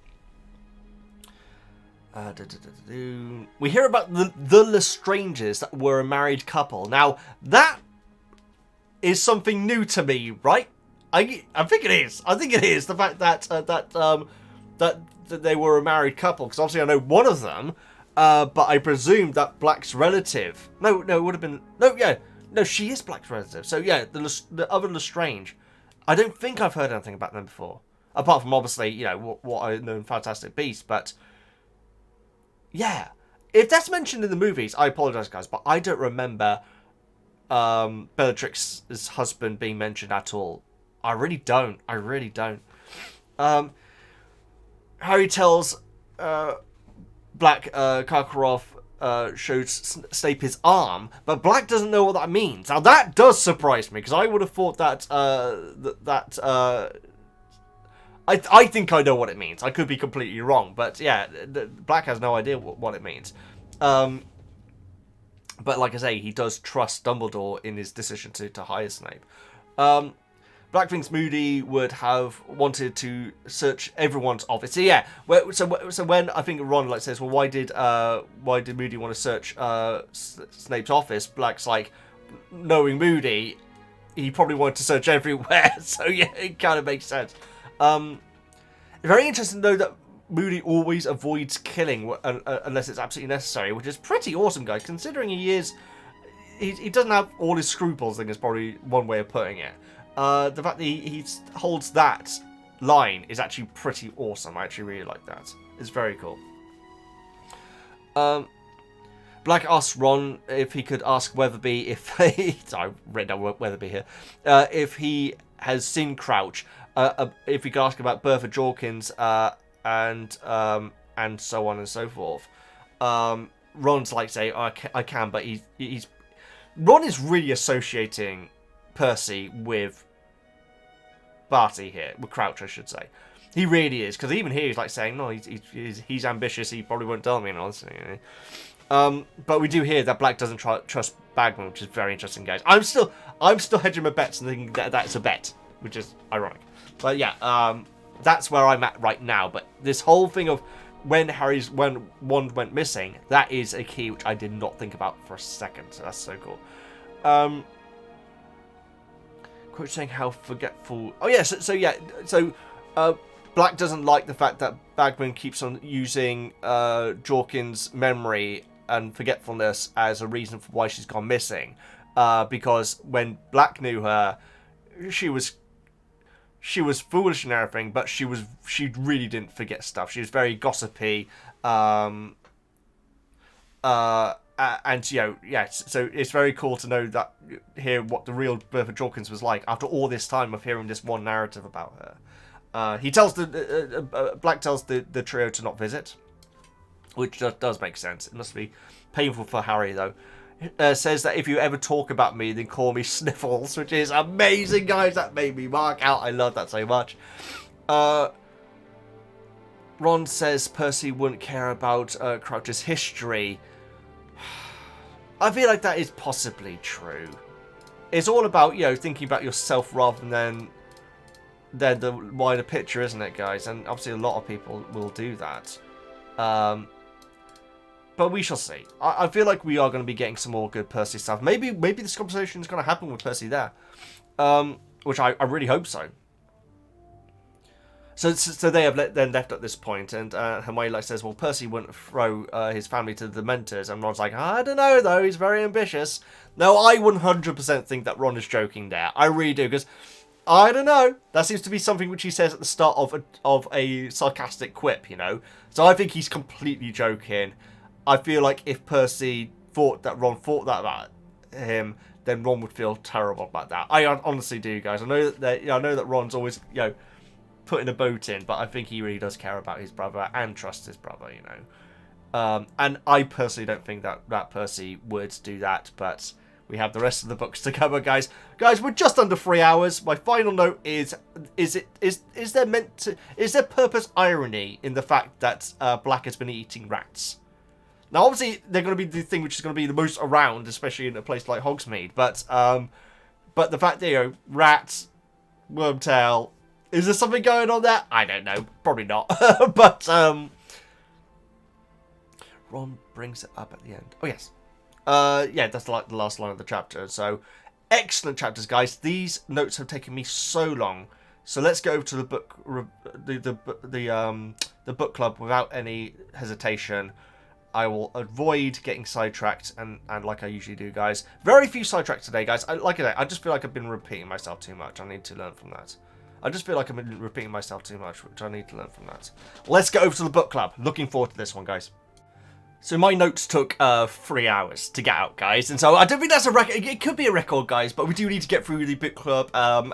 We hear about the Lestranges that were a married couple. Now that is something new to me, right? I think it is. I think it is the fact that that they were a married couple, because obviously I know one of them, but I presume that Black's relative. No, it would have been no, she is Black's relative. So yeah, the other Lestrange. I don't think I've heard anything about them before, apart from obviously, you know, what I know in Fantastic Beasts. But yeah, if that's mentioned in the movies, I apologize, guys, but I don't remember Bellatrix's husband being mentioned at all. I really don't. Harry tells Black Karkaroff shows Snape his arm, but Black doesn't know what that means. Now that does surprise me, because I would have thought that I think I know what it means. I could be completely wrong, but yeah, Black has no idea what it means. But like I say, he does trust Dumbledore in his decision to hire Snape. Black thinks Moody would have wanted to search everyone's office. So yeah, so when I think Ron says, well, why did Moody want to search Snape's office? Black's like, knowing Moody, he probably wanted to search everywhere. So yeah, it kind of makes sense. Very interesting though that Moody always avoids killing unless it's absolutely necessary, which is pretty awesome, guys. Considering he doesn't have all his scruples, I think is probably one way of putting it. The fact that he holds that line is actually pretty awesome. I actually really like that. It's very cool. Black asks Ron if he could ask Weatherby if I read down Weatherby here. If he has seen Crouch. If he could ask about Bertha Jorkins and so on and so forth. Ron's like say, oh, I can, but Ron is really associating Percy with Barty here, with Crouch, I should say. He really is, because even here he's like saying, no, he's ambitious. He probably won't tell me, and honestly. You know? But we do hear that Black doesn't trust Bagman, which is very interesting, guys. I'm still hedging my bets and thinking that's a bet, which is ironic. But yeah, that's where I'm at right now. But this whole thing of when Harry's wand went missing, that is a key which I did not think about for a second. So that's so cool. Quote saying how forgetful. Oh yeah, so Black doesn't like the fact that Bagman keeps on using Jorkins' memory and forgetfulness as a reason for why she's gone missing. Because when Black knew her, she was foolish and everything, but she really didn't forget stuff. She was very gossipy. And you know, yeah, so it's very cool to know that hear what the real Bertha Jorkins was like after all this time of hearing this one narrative about her. He tells Black tells the trio to not visit, which does make sense. It must be painful for Harry though. Says that if you ever talk about me, then call me Sniffles, which is amazing, guys. That made me mark out. I love that so much. Ron says Percy wouldn't care about Crouch's history. I feel like that is possibly true. It's all about, you know, thinking about yourself rather than the wider picture, isn't it, guys? And obviously a lot of people will do that. But we shall see. I feel like we are going to be getting some more good Percy stuff. Maybe this conversation is going to happen with Percy there. Which I really hope so. So they have then left at this point, and Hermione like says, well, Percy wouldn't throw his family to the Dementors, and Ron's like, I don't know though, he's very ambitious. No, I 100% think that Ron is joking there. I really do, because I don't know. That seems to be something which he says at the start of a sarcastic quip, you know. So I think he's completely joking. I feel like if Percy thought that Ron thought that about him, then Ron would feel terrible about that. I honestly do, guys. I know that Ron's always, you know, putting a boat in, but I think he really does care about his brother and trust his brother, you know. And I personally don't think that Percy would do that, but we have the rest of the books to cover, guys. Guys, we're just under 3 hours. My final note is there purpose irony in the fact that Black has been eating rats? Now, obviously, they're going to be the thing which is going to be the most around, especially in a place like Hogsmeade. But the fact that, you know, rats, Wormtail, is there something going on there? I don't know. Probably not. But Ron brings it up at the end. Oh, yes. Yeah, that's like the last line of the chapter. So, excellent chapters, guys. These notes have taken me so long. So let's go over to the book, the book club without any hesitation. I will avoid getting sidetracked, and like I usually do, guys. Very few sidetracks today, guys. I just feel like I've been repeating myself too much. I need to learn from that. I just feel like I've been repeating myself too much, which I need to learn from that. Let's go over to the book club. Looking forward to this one, guys. So my notes took 3 hours to get out, guys, and so I don't think that's a record. It could be a record, guys, but we do need to get through the book club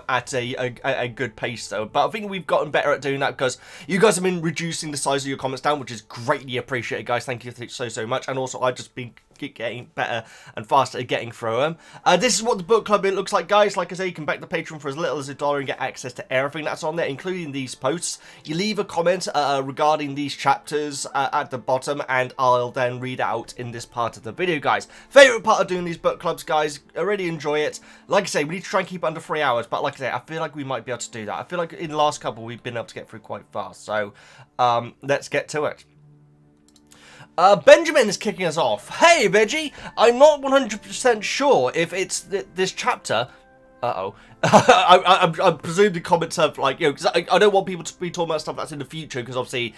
at a good pace, though. But I think we've gotten better at doing that because you guys have been reducing the size of your comments down, which is greatly appreciated, guys. Thank you so much. And also, I've just been getting better and faster at getting through them. This is what the book club looks like, guys. Like I say, you can back the Patreon for as little as $1 and get access to everything that's on there, including these posts. You leave a comment regarding these chapters at the bottom, and I'll then read out in this part of the video, guys. Favorite part of doing these book clubs, guys. I really enjoy it. Like I say, we need to try and keep it under 3 hours, but like I say, I feel like we might be able to do that. I feel like in the last couple we've been able to get through quite fast, so let's get to it. Benjamin is kicking us off. Hey, Veggie! I'm not 100% sure if it's this chapter. Uh-oh. I presume the comments have, like, you know, because I don't want people to be talking about stuff that's in the future, because obviously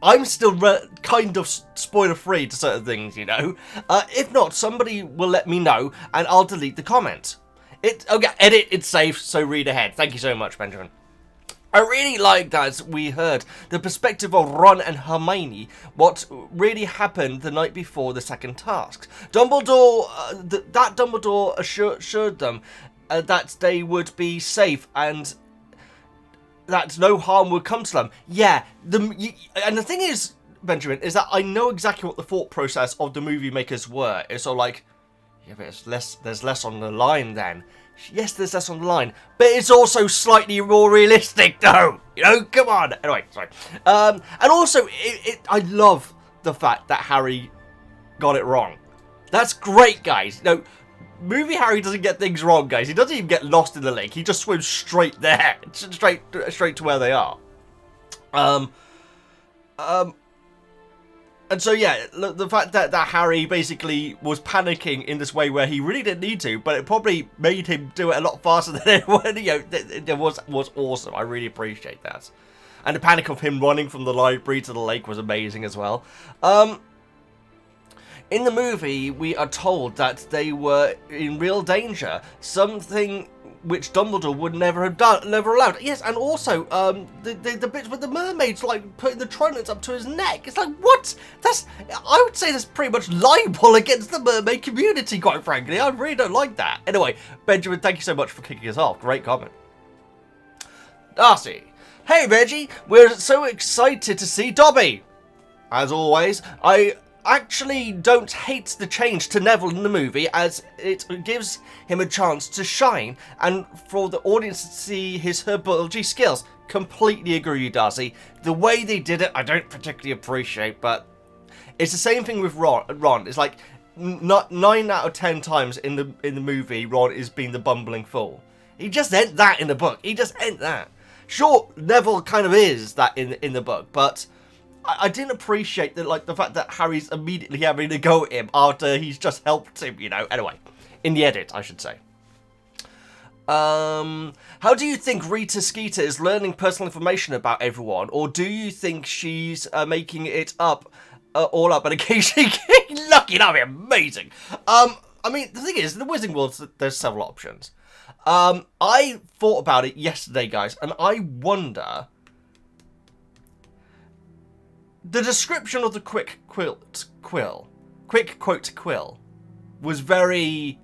I'm still kind of spoiler-free to certain things, you know. If not, somebody will let me know, and I'll delete the comment. Okay, edit, it's safe, so read ahead. Thank you so much, Benjamin. I really liked, as we heard, the perspective of Ron and Hermione, what really happened the night before the second task. Dumbledore, Dumbledore assured them that they would be safe and that no harm would come to them. Yeah, and the thing is, Benjamin, is that I know exactly what the thought process of the movie makers were. It's all like, yeah, but there's less on the line then. Yes, there's less on the line, but it's also slightly more realistic, though. You know, come on. Anyway, sorry. And also, I love the fact that Harry got it wrong. That's great, guys. No, movie Harry doesn't get things wrong, guys. He doesn't even get lost in the lake. He just swims straight there, straight to where they are. And so, yeah, the fact that Harry basically was panicking in this way where he really didn't need to, but it probably made him do it a lot faster than anyone, you know, it was awesome. I really appreciate that. And the panic of him running from the library to the lake was amazing as well. In the movie, we are told that they were in real danger, something which Dumbledore would never have done, never allowed. Yes, and also the bits with the mermaids, like putting the tridents up to his neck. It's like, what? I would say that's pretty much libel against the mermaid community, quite frankly. I really don't like that. Anyway, Benjamin, thank you so much for kicking us off. Great comment. Darcy, hey Veggie, we're so excited to see Dobby. As always, I actually don't hate the change to Neville in the movie, as it gives him a chance to shine and for the audience to see his herbology skills. Completely agree, Darcy. The way they did it, I don't particularly appreciate, but it's the same thing with Ron. It's like 9 out of 10 times in the movie, Ron is being the bumbling fool. He just ain't that in the book. He just ain't that. Sure, Neville kind of is that in the book, but I didn't appreciate the fact that Harry's immediately having to go at him after he's just helped him, you know. Anyway, in the edit, I should say. How do you think Rita Skeeter is learning personal information about everyone, or do you think she's making it up, all up, and occasionally getting lucky? That'd be amazing. I mean, the thing is, in the Wizarding World, there's several options. I thought about it yesterday, guys, and I wonder. The description of the quick quote quill was very.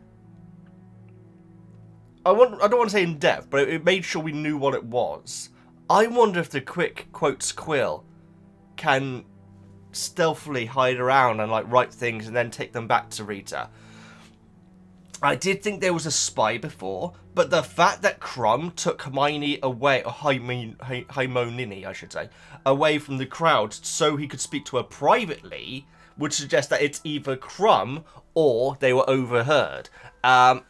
I don't want to say in depth, but it made sure we knew what it was. I wonder if the quick quotes quill can stealthily hide around and like write things and then take them back to Rita. I did think there was a spy before, but the fact that Crumb took Hermione away, or Hermione, I should say, away from the crowd so he could speak to her privately would suggest that it's either Crumb or they were overheard. And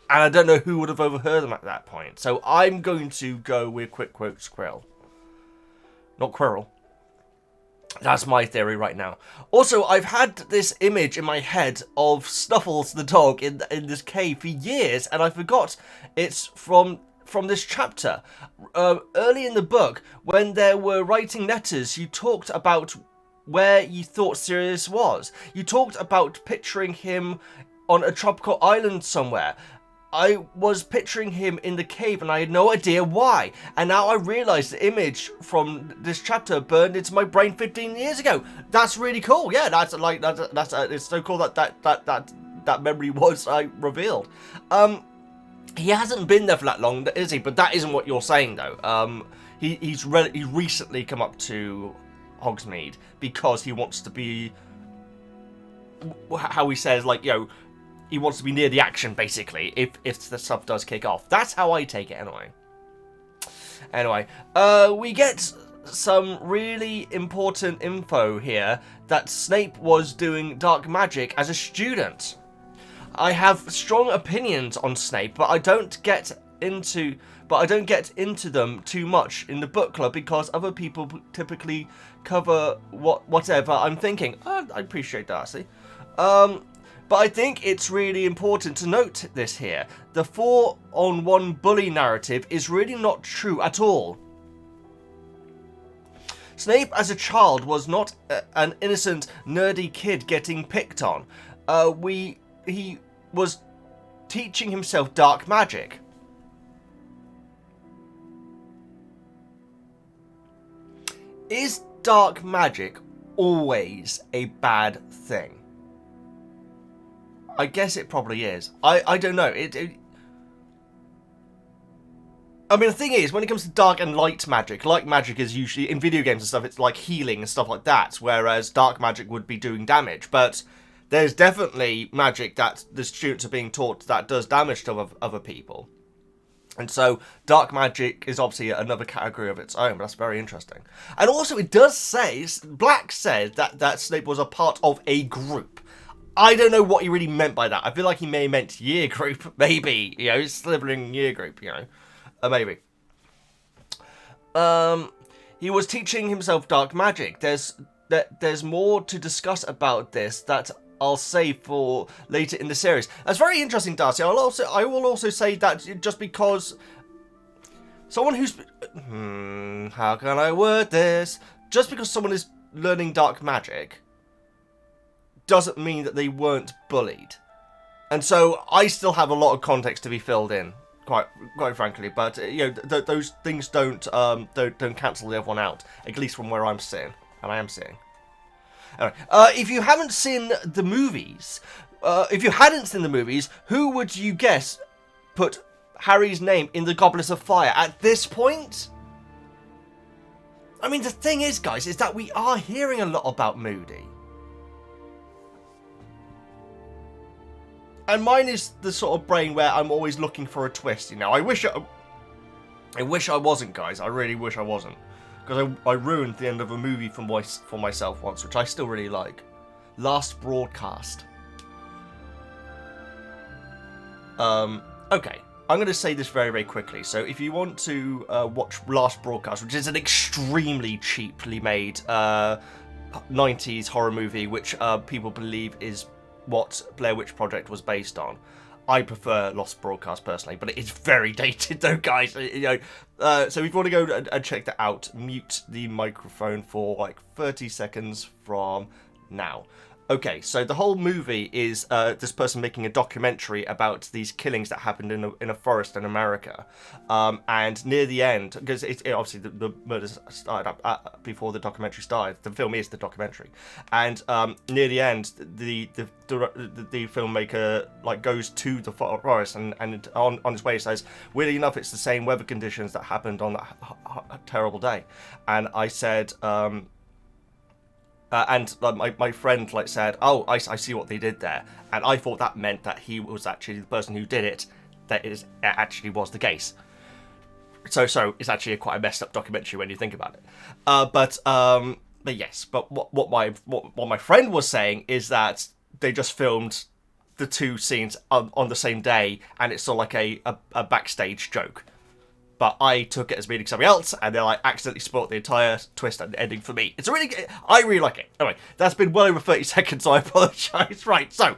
I don't know who would have overheard them at that point. So I'm going to go with quick quotes Quill. Not Quirrell. That's my theory right now. Also, I've had this image in my head of Snuffles the dog in this cave for years, and I forgot it's from this chapter. Early in the book, when they were writing letters, you talked about where you thought Sirius was. You talked about picturing him on a tropical island somewhere. I was picturing him in the cave and I had no idea why. And now I realise the image from this chapter burned into my brain 15 years ago. That's really cool. Yeah, that's it's so cool that memory was revealed. He hasn't been there for that long, is he? But that isn't what you're saying though. He's recently come up to Hogsmeade because he wants to be, how he says, like, you know, he wants to be near the action, basically, if the stuff does kick off. That's how I take it, anyway. Anyway, we get some really important info here that Snape was doing dark magic as a student. I have strong opinions on Snape, but I don't get into them too much in the book club because other people typically cover whatever I'm thinking. I appreciate that, see. But I think it's really important to note this here. The 4-on-1 bully narrative is really not true at all. Snape as a child was not an innocent, nerdy kid getting picked on. He was teaching himself dark magic. Is dark magic always a bad thing? I guess it probably is. I don't know. I mean, the thing is, when it comes to dark and light magic is usually, in video games and stuff, it's like healing and stuff like that, whereas dark magic would be doing damage. But there's definitely magic that the students are being taught that does damage to other people. And so, dark magic is obviously another category of its own, but that's very interesting. And also, it does say, Black said that Snape was a part of a group. I don't know what he really meant by that. I feel like he may have meant year group, maybe. You know, Slytherin year group, you know. Maybe. He was teaching himself dark magic. There's more to discuss about this that I'll save for later in the series. That's very interesting, Darcy. I will also say that just because someone who's... how can I word this? Just because someone is learning dark magic doesn't mean that they weren't bullied. And so I still have a lot of context to be filled in, quite frankly. But you know, those things don't cancel the other one out. At least from where I'm sitting, and I am sitting. Anyway, if you haven't seen the movies, who would you guess put Harry's name in the Goblet of Fire at this point? I mean, the thing is, guys, is that we are hearing a lot about Moody. And mine is the sort of brain where I'm always looking for a twist, you know. I wish I wasn't, guys. I really wish I wasn't. Because I ruined the end of a movie for myself once, which I still really like. Last Broadcast. Okay. I'm going to say this very, very quickly. So if you want to watch Last Broadcast, which is an extremely cheaply made 90s horror movie, which people believe is what Blair Witch Project was based on. I prefer Lost Broadcast personally, but it is very dated though, guys. You know, so if you want to go and check that out, mute the microphone for like 30 seconds from now. Okay, so the whole movie is this person making a documentary about these killings that happened in a forest in America. And near the end, because obviously the murders started up before the documentary started. The film is the documentary. And near the end, the filmmaker like goes to the forest and on his way says, weirdly enough, it's the same weather conditions that happened on that terrible day. And I said... my friend like said, oh, I see what they did there, and I thought that meant that he was actually the person who did it. That it actually was the case. So it's actually quite a messed up documentary when you think about it. But yes. But what my friend was saying is that they just filmed the two scenes on the same day, and it's sort of like a backstage joke. But I took it as meaning something else, and then I accidentally spoiled the entire twist and ending for me. I really like it. Anyway, that's been well over 30 seconds, so I apologise. Right, so,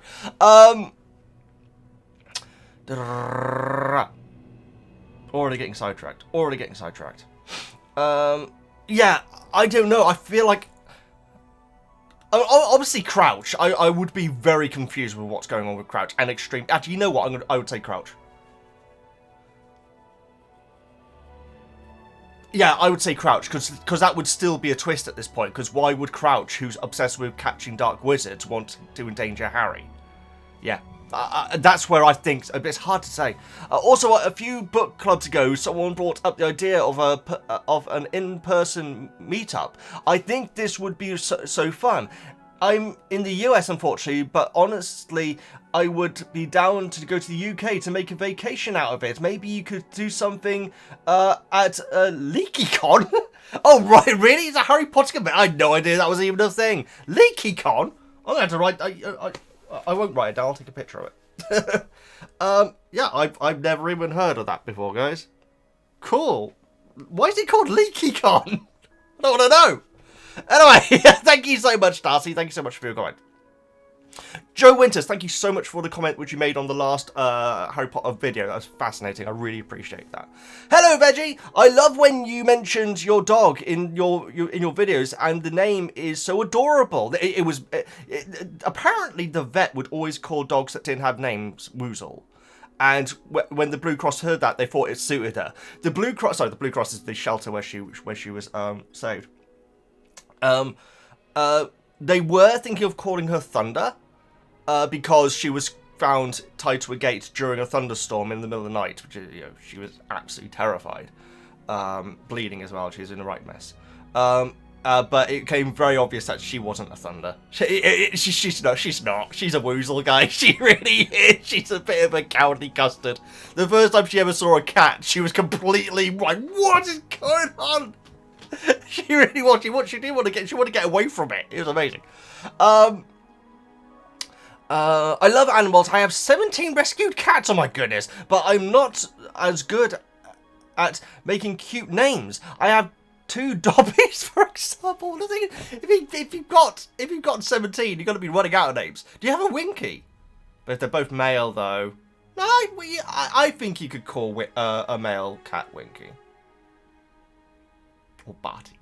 already getting sidetracked. Yeah, I don't know. I feel like, obviously Crouch. I would be very confused with what's going on with Crouch and Extreme. Actually, you know what? I would say Crouch. Yeah, I would say Crouch, because that would still be a twist at this point, because why would Crouch, who's obsessed with catching dark wizards, want to endanger Harry? Yeah, that's where I think, it's hard to say. Also, a few book clubs ago, someone brought up the idea of an in-person meetup. I think this would be so fun. I'm in the US, unfortunately, but honestly, I would be down to go to the UK to make a vacation out of it. Maybe you could do something at LeakyCon? Oh, right, really? It's a Harry Potter event? I had no idea that was even a thing. LeakyCon? I'm going to have to write... I won't write it down, I'll take a picture of it. Yeah, I've never even heard of that before, guys. Cool. Why is it called LeakyCon? I don't want to know. Anyway, thank you so much, Darcy. Thank you so much for your comment. Joe Winters, thank you so much for the comment which you made on the last Harry Potter video. That was fascinating. I really appreciate that. Hello, Veggie. I love when you mentioned your dog in your videos, and the name is so adorable. Apparently the vet would always call dogs that didn't have names Woozle. And when the Blue Cross heard that, they thought it suited her. The Blue Cross is the shelter where she was saved. They were thinking of calling her Thunder, because she was found tied to a gate during a thunderstorm in the middle of the night, which is, she was absolutely terrified, bleeding as well. She was in the right mess. But it became very obvious that she wasn't a Thunder. She's not. She's a Woozle, guy. She really is. She's a bit of a cowardly custard. The first time she ever saw a cat, she was completely like, "What is going on?" She really was. She wanted to get away from it. It was amazing. I love animals. I have 17 rescued cats. Oh my goodness! But I'm not as good at making cute names. I have 2 Dobbies, for example. The thing is, if you've got 17, you're going to be running out of names. Do you have a Winky? But if they're both male, though, I think you could call a male cat Winky. Or Barty.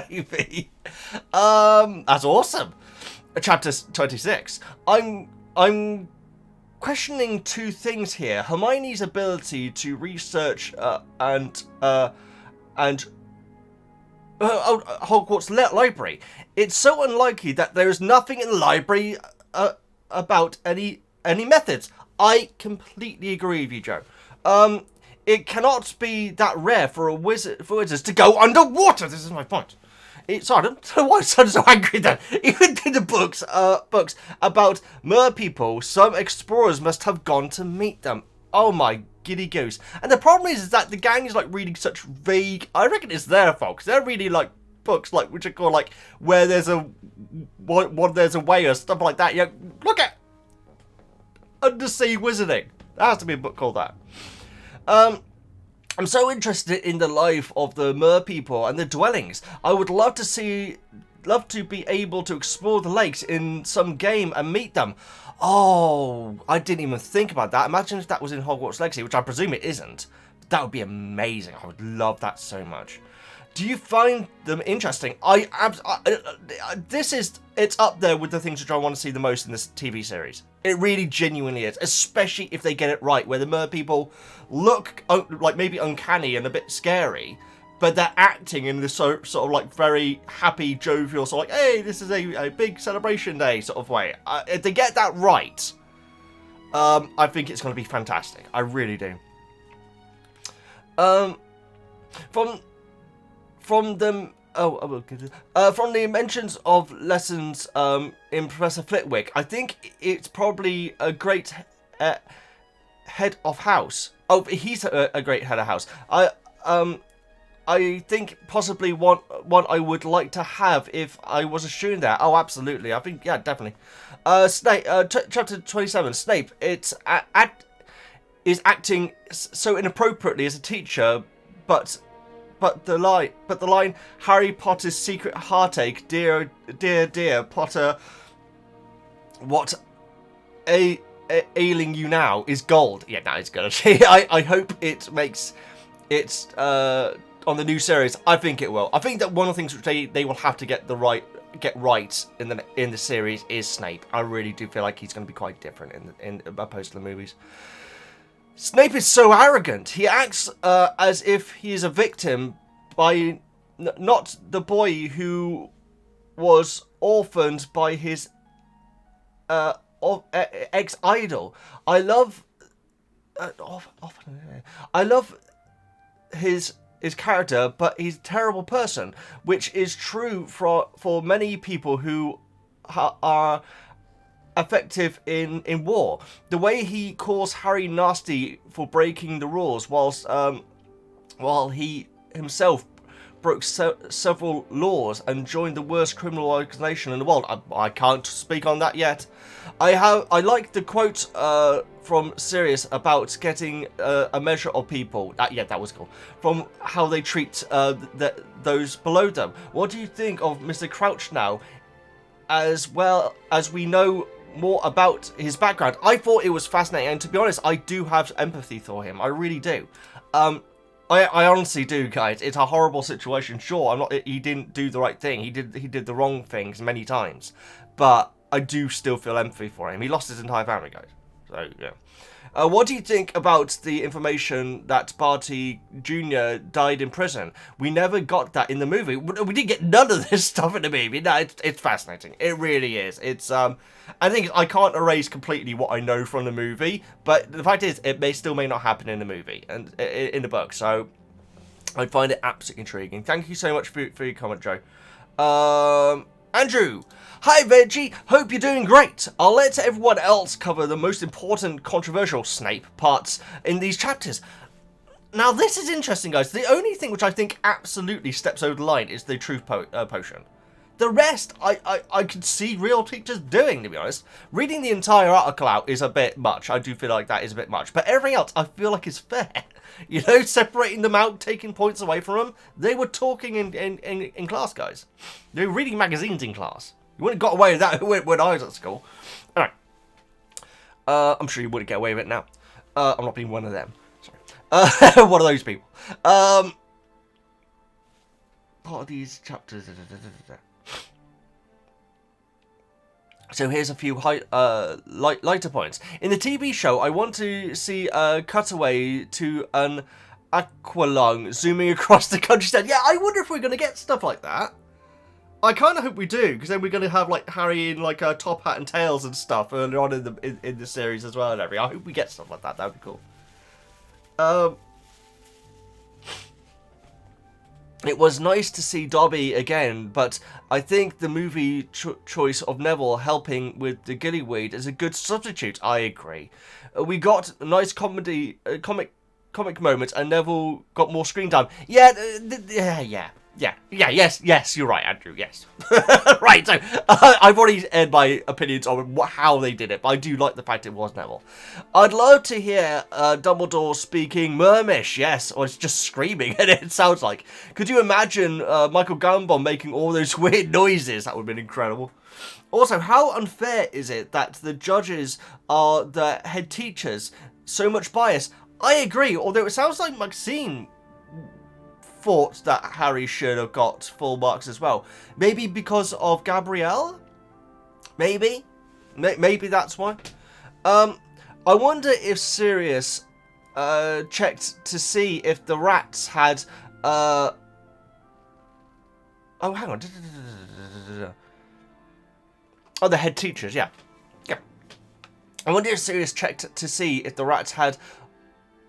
Maybe. That's awesome. Chapter 26. I'm questioning 2 things here. Hermione's ability to research Hogwarts library. It's so unlikely that there is nothing in the library about any methods. I completely agree with you, Joe. It cannot be that rare for wizards to go underwater. This is my point. Sorry, I don't know why I'm so angry then. Even in the books about mer people, some explorers must have gone to meet them. Oh my giddy goose. And the problem is that the gang is like reading such vague... I reckon it's their fault, because they're reading like books like which are called like where there's a way or stuff like that. Yeah, look at Undersea Wizarding. There has to be a book called that. I'm so interested in the life of the mer people and the dwellings. I would love to see love to be able to explore the lakes in some game and meet them. Oh, I didn't even think about that. Imagine if that was in Hogwarts Legacy, which I presume it isn't. That would be amazing. I would love that so much. Do you find them interesting? It's up there with the things which I want to see the most in this TV series. It really genuinely is, especially if they get it right, where the mer people look like maybe uncanny and a bit scary, but they're acting in this sort of like very happy, jovial, sort of like, hey, this is a big celebration day sort of way. If they get that right, I think it's going to be fantastic. I really do. From the mentions of lessons in Professor Flitwick, I think it's probably a great head of house. Oh, he's a great head of house. I think possibly one I would like to have if I was a student there. Oh, absolutely. I think, yeah, definitely. Snape, chapter 27. Snape, is acting so inappropriately as a teacher, but the line Harry Potter's secret heartache, dear Potter, what ailing you now is gold. Yeah, that is good. I hope it makes it on the new series. I think it will. I think that one of the things which they will have to get right in the series is Snape. I really do feel like he's going to be quite different in opposed to the movies. Snape is so arrogant. He acts as if he is a victim by not the boy who was orphaned by his ex-idol. I love his character, but he's a terrible person, which is true for many people who are effective in war. The way he calls Harry nasty for breaking the rules, while he himself broke several laws and joined the worst criminal organization in the world. I can't speak on that yet. I like the quote from Sirius about getting a measure of people. Yeah, that was cool. From how they treat those below them. What do you think of Mr. Crouch now, as well as we know more about his background? I thought it was fascinating, and to be honest, I do have empathy for him. I really do. I honestly do, guys. It's a horrible situation. Sure, he didn't do the right thing. He did the wrong things many times, but I do still feel empathy for him. He lost his entire family, guys. So yeah. What do you think about the information that Barty Jr. died in prison? We never got that in the movie. We didn't get none of this stuff in the movie. No, it's fascinating. It really is. It's I think I can't erase completely what I know from the movie, but the fact is, it may not happen in the movie and in the book. So I find it absolutely intriguing. Thank you so much for your comment, Joe. Andrew. Hi Veggie, hope you're doing great. I'll let everyone else cover the most important controversial Snape parts in these chapters. Now this is interesting, guys. The only thing which I think absolutely steps over the line is the truth potion. The rest, I could see real teachers doing, to be honest. Reading the entire article out is a bit much. I do feel like that is a bit much. But everything else, I feel like is fair. You know, separating them out, taking points away from them. They were talking in class, guys. They were reading magazines in class. You wouldn't have got away with that when I was at school. Alright. I'm sure you wouldn't get away with it now. I'm not being one of them. Sorry. One of those people. Part of these chapters. So here's a few lighter points. In the TV show, I want to see a cutaway to an aqualung zooming across the countryside. Yeah, I wonder if we're going to get stuff like that. I kind of hope we do, because then we're going to have like Harry in like a top hat and tails and stuff earlier on in the series as well and everything. I hope we get stuff like that. That would be cool. It was nice to see Dobby again, but I think the movie choice of Neville helping with the gillyweed is a good substitute. I agree. We got a nice comic moments, and Neville got more screen time. Yeah, Yes, you're right, Andrew, yes. Right, so, I've already aired my opinions on how they did it, but I do like the fact it was Neville. I'd love to hear Dumbledore speaking Mermish, yes, or it's just screaming, and it sounds like. Could you imagine Michael Gambon making all those weird noises? That would have been incredible. Also, how unfair is it that the judges are the head teachers? So much bias. I agree, although it sounds like Maxine thought that Harry should have got full marks as well. Maybe because of Gabrielle? Maybe? Maybe that's why. I wonder if Sirius checked to see if the rats had... Oh, hang on. Oh, the head teachers, yeah. Yeah. I wonder if Sirius checked to see if the rats had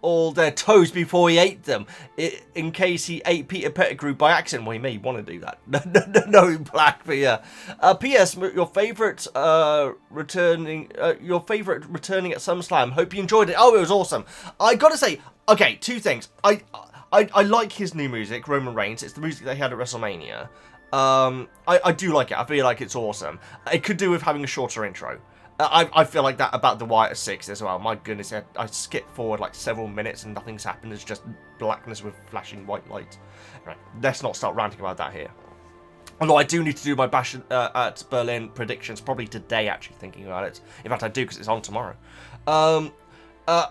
all their toes before he ate them, in case he ate Peter Pettigrew by accident. Well, he may want to do that. No, Black, but yeah. P.S. Your favourite returning at SummerSlam. Hope you enjoyed it. Oh, it was awesome. I gotta say, okay, two things. I like his new music, Roman Reigns. It's the music they had at WrestleMania. I do like it. I feel like it's awesome. It could do with having a shorter intro. I feel like that about the Wyatt at 6 as well. My goodness, I skipped forward like several minutes and nothing's happened. It's just blackness with flashing white light. Right, let's not start ranting about that here. Although I do need to do my Bash at Berlin predictions probably today, actually, thinking about it. In fact, I do because it's on tomorrow.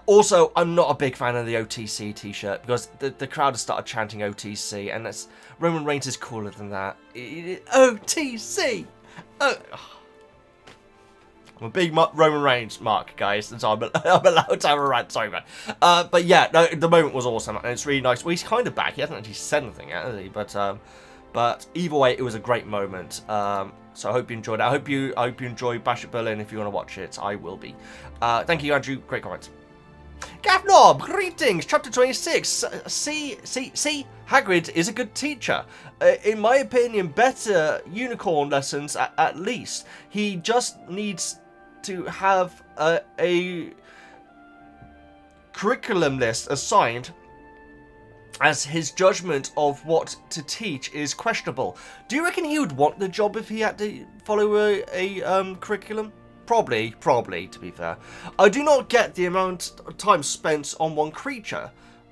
Also, I'm not a big fan of the OTC t-shirt because the crowd has started chanting OTC, and that's Roman Reigns is cooler than that. OTC! Oh. I'm a big Roman Reigns mark, guys, and so I'm allowed to have a rant, sorry, man. But yeah, no, the moment was awesome, and it's really nice. Well, he's kind of back. He hasn't actually said anything yet, has he? But either way, it was a great moment. So I hope you enjoyed it. I hope you enjoy Bash at Berlin. If you want to watch it, I will be. Thank you, Andrew. Great comment. Gavnob, greetings. Chapter 26. See, Hagrid is a good teacher. In my opinion, better unicorn lessons at least. He just needs to have a curriculum list assigned, as his judgment of what to teach is questionable. Do you reckon he would want the job if he had to follow a curriculum? Probably, to be fair. I do not get the amount of time spent on one creature.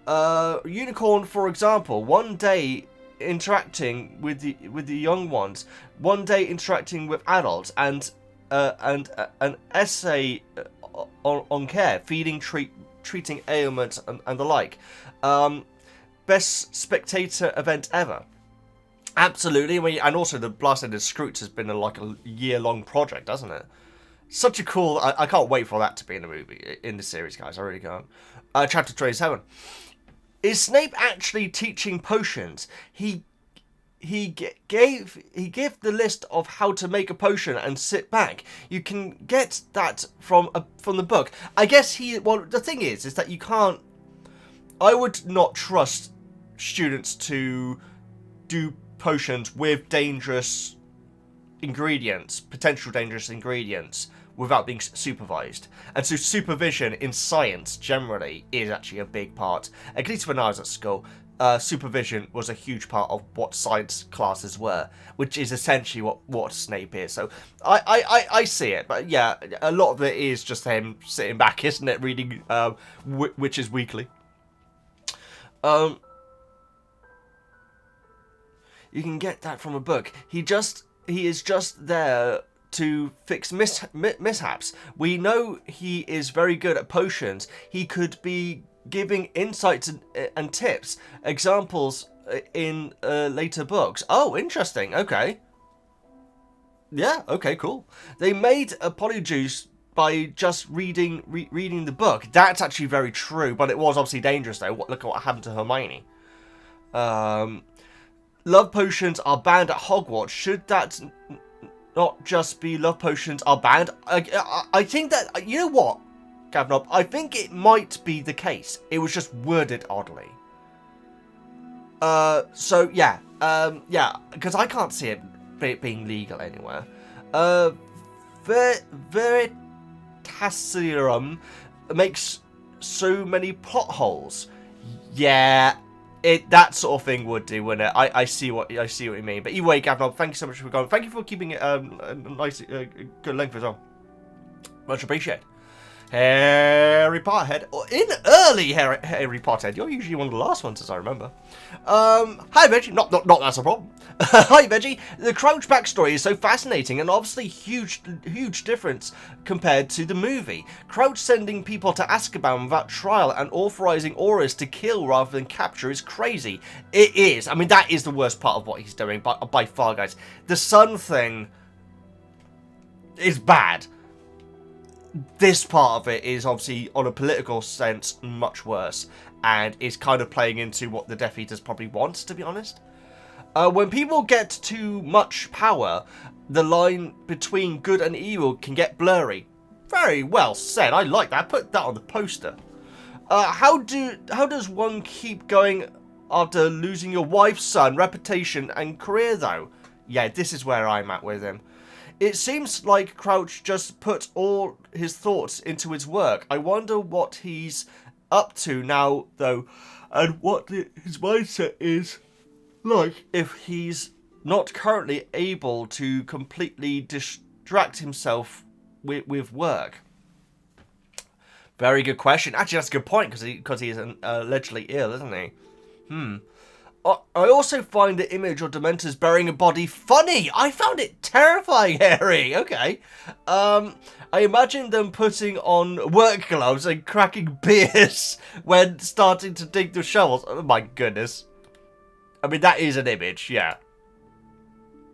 Unicorn, for example, one day interacting with the young ones, one day interacting with adults, and an essay on care, feeding, treating ailments, and the like. Best spectator event ever. Absolutely, and also the Blasted Scroots has been like a year-long project, hasn't it? Such a cool... I can't wait for that to be in the movie, in the series, guys. I really can't. Chapter 27. Is Snape actually teaching potions? He gave the list of how to make a potion and sit back. You can get that from the book. I guess well, the thing is that you can't... I would not trust students to do potions with dangerous ingredients, potential dangerous ingredients, without being supervised. And so supervision in science generally is actually a big part. At least when I was at school, supervision was a huge part of what science classes were, which is essentially what Snape is. So I see it, but yeah, a lot of it is just him sitting back, isn't it, reading Witches Weekly. You can get that from a book. He is just there to fix mishaps. We know he is very good at potions. He could be giving insights and tips, examples in later books. Oh, interesting. Okay. Yeah, okay, cool. They made a polyjuice by just reading the book. That's actually very true, but it was obviously dangerous though. Look at what happened to Hermione. Love potions are banned at Hogwarts. Should that not just be love potions are banned? I think that, you know what, Gavnob, I think it might be the case. It was just worded oddly. So yeah, because I can't see it being legal anywhere. Veritasium makes so many plot holes. Yeah, That sort of thing would do, wouldn't it? I see what you mean. But either way, Gavin, thank you so much for going. Thank you for keeping it a nice, good length as well. Much appreciated. Harry Potterhead, in early Harry Potterhead. You're usually one of the last ones, as I remember. Hi Veggie, not that's a problem. Hi Veggie. The Crouch backstory is so fascinating and obviously huge difference compared to the movie. Crouch sending people to Azkaban without trial and authorizing Aurors to kill rather than capture is crazy. It is. I mean, that is the worst part of what he's doing by far, guys. The sun thing is bad. This part of it is obviously, on a political sense, much worse, and is kind of playing into what the Death Eaters probably want, to be honest. When people get too much power, the line between good and evil can get blurry. Very well said. I like that. Put that on the poster. How does one keep going after losing your wife, son, reputation, and career, though? Yeah, this is where I'm at with him. It seems like Crouch just put all his thoughts into his work. I wonder what he's up to now, though, and what his mindset is like if he's not currently able to completely distract himself with work. Very good question. Actually, that's a good point, because he is allegedly ill, isn't he? I also find the image of Dementors burying a body funny. I found it terrifying, Harry. Okay. I imagine them putting on work gloves and cracking beers when starting to dig the shovels. Oh my goodness. I mean, that is an image, yeah.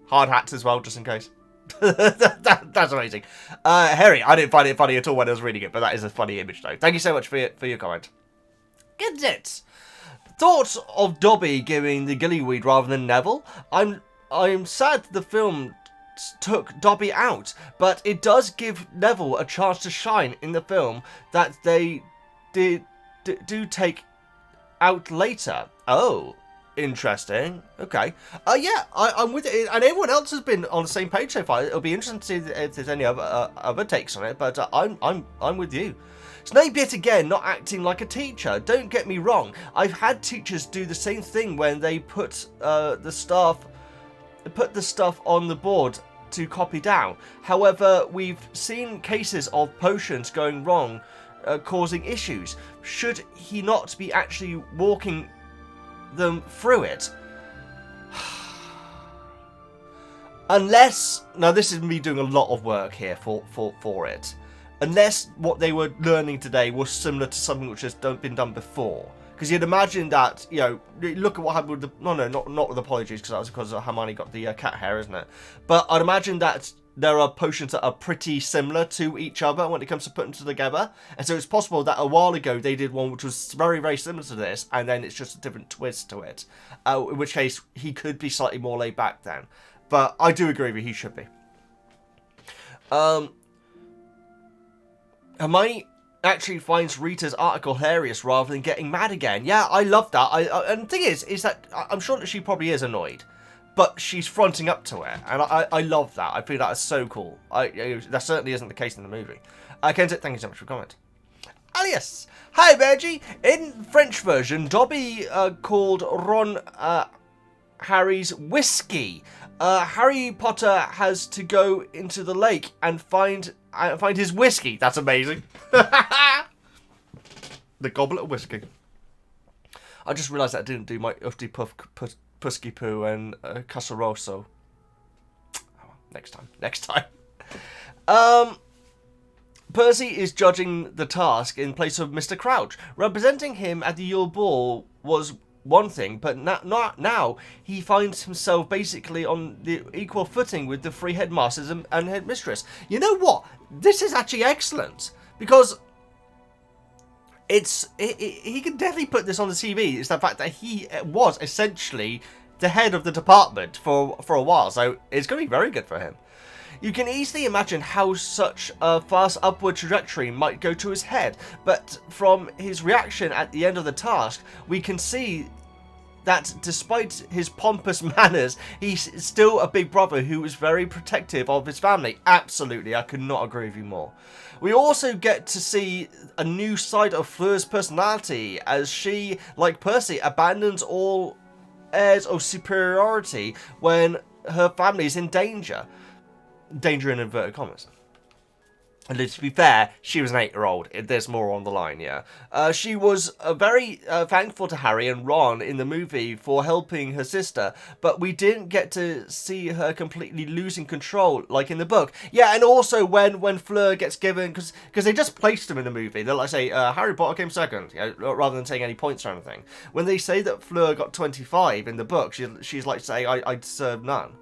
Hard hats as well, just in case. That's amazing. Harry, I didn't find it funny at all when I was reading it, but that is a funny image, though. Thank you so much for your comment. Get it. Thoughts of Dobby giving the gillyweed rather than Neville? I'm sad the film took Dobby out, but it does give Neville a chance to shine in the film that they do take out later. Oh, interesting. Okay. Yeah, I'm with it, and everyone else has been on the same page so far. It'll be interesting to see if there's any other takes on it, but I'm with you. Snape yet again not acting like a teacher. Don't get me wrong. I've had teachers do the same thing when they put the stuff on the board to copy down. However, we've seen cases of potions going wrong, causing issues. Should he not be actually walking them through it? Unless, now this is me doing a lot of work here for it. Unless what they were learning today was similar to something which has been done before. Because you'd imagine that, you know, look at what happened with the... No, not with Apologies, because that was because Hermione got the cat hair, isn't it? But I'd imagine that there are potions that are pretty similar to each other when it comes to putting them together. And so it's possible that a while ago they did one which was very, very similar to this, and then it's just a different twist to it. In which case, he could be slightly more laid back then. But I do agree with you, he should be. Hermione actually finds Rita's article hilarious rather than getting mad again. Yeah, I love that. And the thing is that I'm sure that she probably is annoyed, but she's fronting up to it, and I love that. I think that is so cool. That certainly isn't the case in the movie. Kensit, thank you so much for your comment. Alias, hi Veggie. In French version, Dobby called Ron Harry's whiskey. Harry Potter has to go into the lake and find his whiskey. That's amazing. The Goblet of Whiskey. I just realised that I didn't do my Ufty Puff Pusky Poo and Casaroso. Oh, next time. Percy is judging the task in place of Mr. Crouch. Representing him at the Yule Ball was one thing, but now he finds himself basically on the equal footing with the three headmasters and headmistress. You know what? This is actually excellent, because he can definitely put this on the TV. It's the fact that he was essentially the head of the department for a while, so it's going to be very good for him. You can easily imagine how such a fast upward trajectory might go to his head, but from his reaction at the end of the task, we can see that despite his pompous manners, he's still a big brother who is very protective of his family. Absolutely, I could not agree with you more. We also get to see a new side of Fleur's personality as she, like Percy, abandons all airs of superiority when her family is in danger. Danger in inverted commas. And to be fair, she was an 8-year-old. There's more on the line, yeah. She was very thankful to Harry and Ron in the movie for helping her sister, but we didn't get to see her completely losing control like in the book. Yeah, and also when Fleur gets given, because they just placed him in the movie. They're like, say, Harry Potter came second, you know, rather than taking any points or anything. When they say that Fleur got 25 in the book, she's like saying, I deserve none.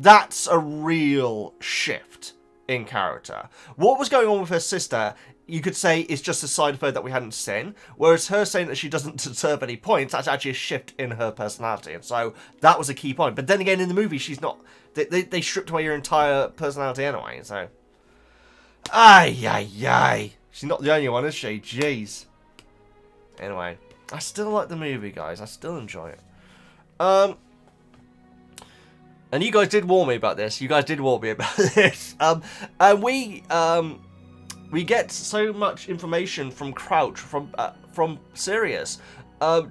That's a real shift in character. What was going on with her sister, you could say, is just a side of her that we hadn't seen. Whereas her saying that she doesn't deserve any points, that's actually a shift in her personality. And so that was a key point. But then again, in the movie, she's not... They stripped away her entire personality anyway, so... Ay. She's not the only one, is she? Jeez. Anyway, I still like the movie, guys. I still enjoy it. And you guys did warn me about this. And we get so much information from Crouch, from Sirius.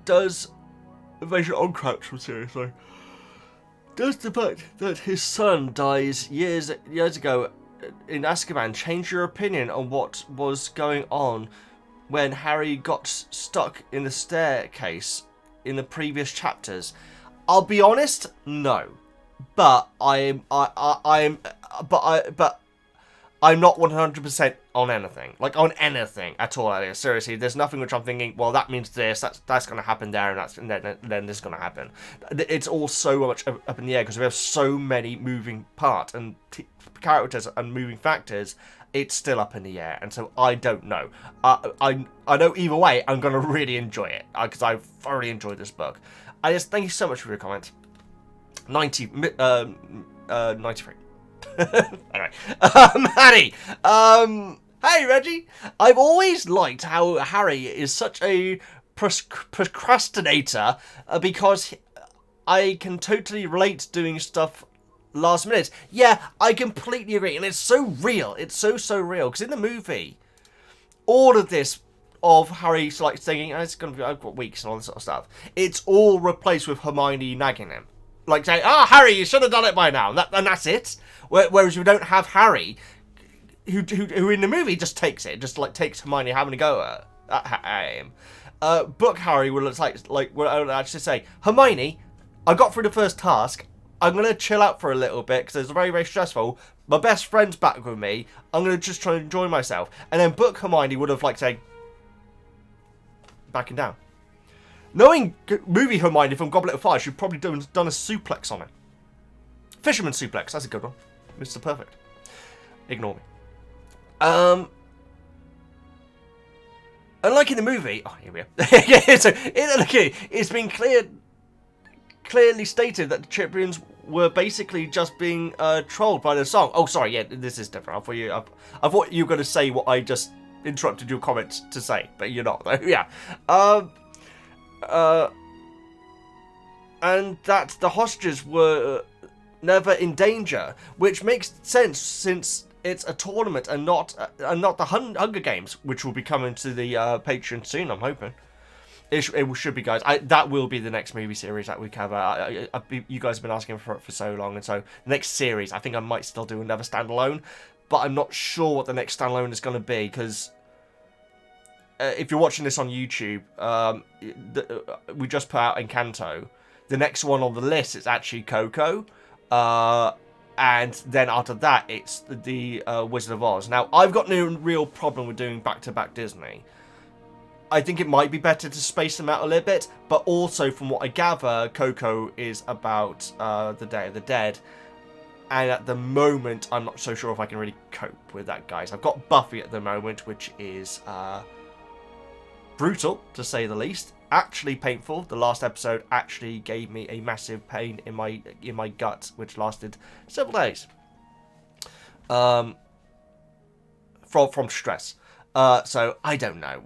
Does information on Crouch from Sirius? Sorry. Does the fact that his son dies years ago in Azkaban change your opinion on what was going on when Harry got stuck in the staircase in the previous chapters? I'll be honest, no. But I'm not 100% on anything. Like, on anything at all. Seriously, there's nothing which I'm thinking, well, that means this, that's going to happen there, and then this is going to happen. It's all so much up in the air, because we have so many moving parts, and characters and moving factors, it's still up in the air, and so I don't know. I know either way, I'm going to really enjoy it, because I've thoroughly enjoyed this book. I just thank you so much for your comment. 93. Anyway, Harry. Hey, Reggie. I've always liked how Harry is such a procrastinator because I can totally relate to doing stuff last minute. Yeah, I completely agree, and it's so real. It's so real, because in the movie, all of this of Harry like saying, "Oh, it's gonna be, I've got weeks," and all this sort of stuff, it's all replaced with Hermione nagging him. Like saying, Harry, you should have done it by now. And that's it. Whereas we don't have Harry, who in the movie just takes it. Just, like, takes Hermione having a go at him. Book Harry will actually say, Hermione, I got through the first task. I'm going to chill out for a little bit because it's very, very stressful. My best friend's back with me. I'm going to just try and enjoy myself. And then Book Hermione would have, like, say, backing down. Knowing movie Hermione from Goblet of Fire, she'd probably done a suplex on it. Fisherman suplex, that's a good one. Mr. Perfect. Ignore me. And like in the movie... Oh, here we are. So, it's been clearly stated that the Chiprians were basically just being trolled by the song. Oh, sorry, yeah, this is different. I thought you were going to say what I just interrupted your comments to say, but you're not, though. Yeah. And that the hostages were never in danger, which makes sense since it's a tournament and not the Hunger Games, which will be coming to the Patreon soon. I'm hoping it should be, guys. That will be the next movie series that we cover. You guys have been asking for it for so long, and so the next series, I think I might still do another standalone, but I'm not sure what the next standalone is going to be because. If you're watching this on YouTube, we just put out Encanto. The next one on the list is actually Coco. And then after that, it's the Wizard of Oz. Now, I've got no real problem with doing back-to-back Disney. I think it might be better to space them out a little bit. But also, from what I gather, Coco is about the Day of the Dead. And at the moment, I'm not so sure if I can really cope with that, guys. I've got Buffy at the moment, which is... brutal, to say the least. Actually painful. The last episode actually gave me a massive pain in my gut, which lasted several days. From stress. So I don't know.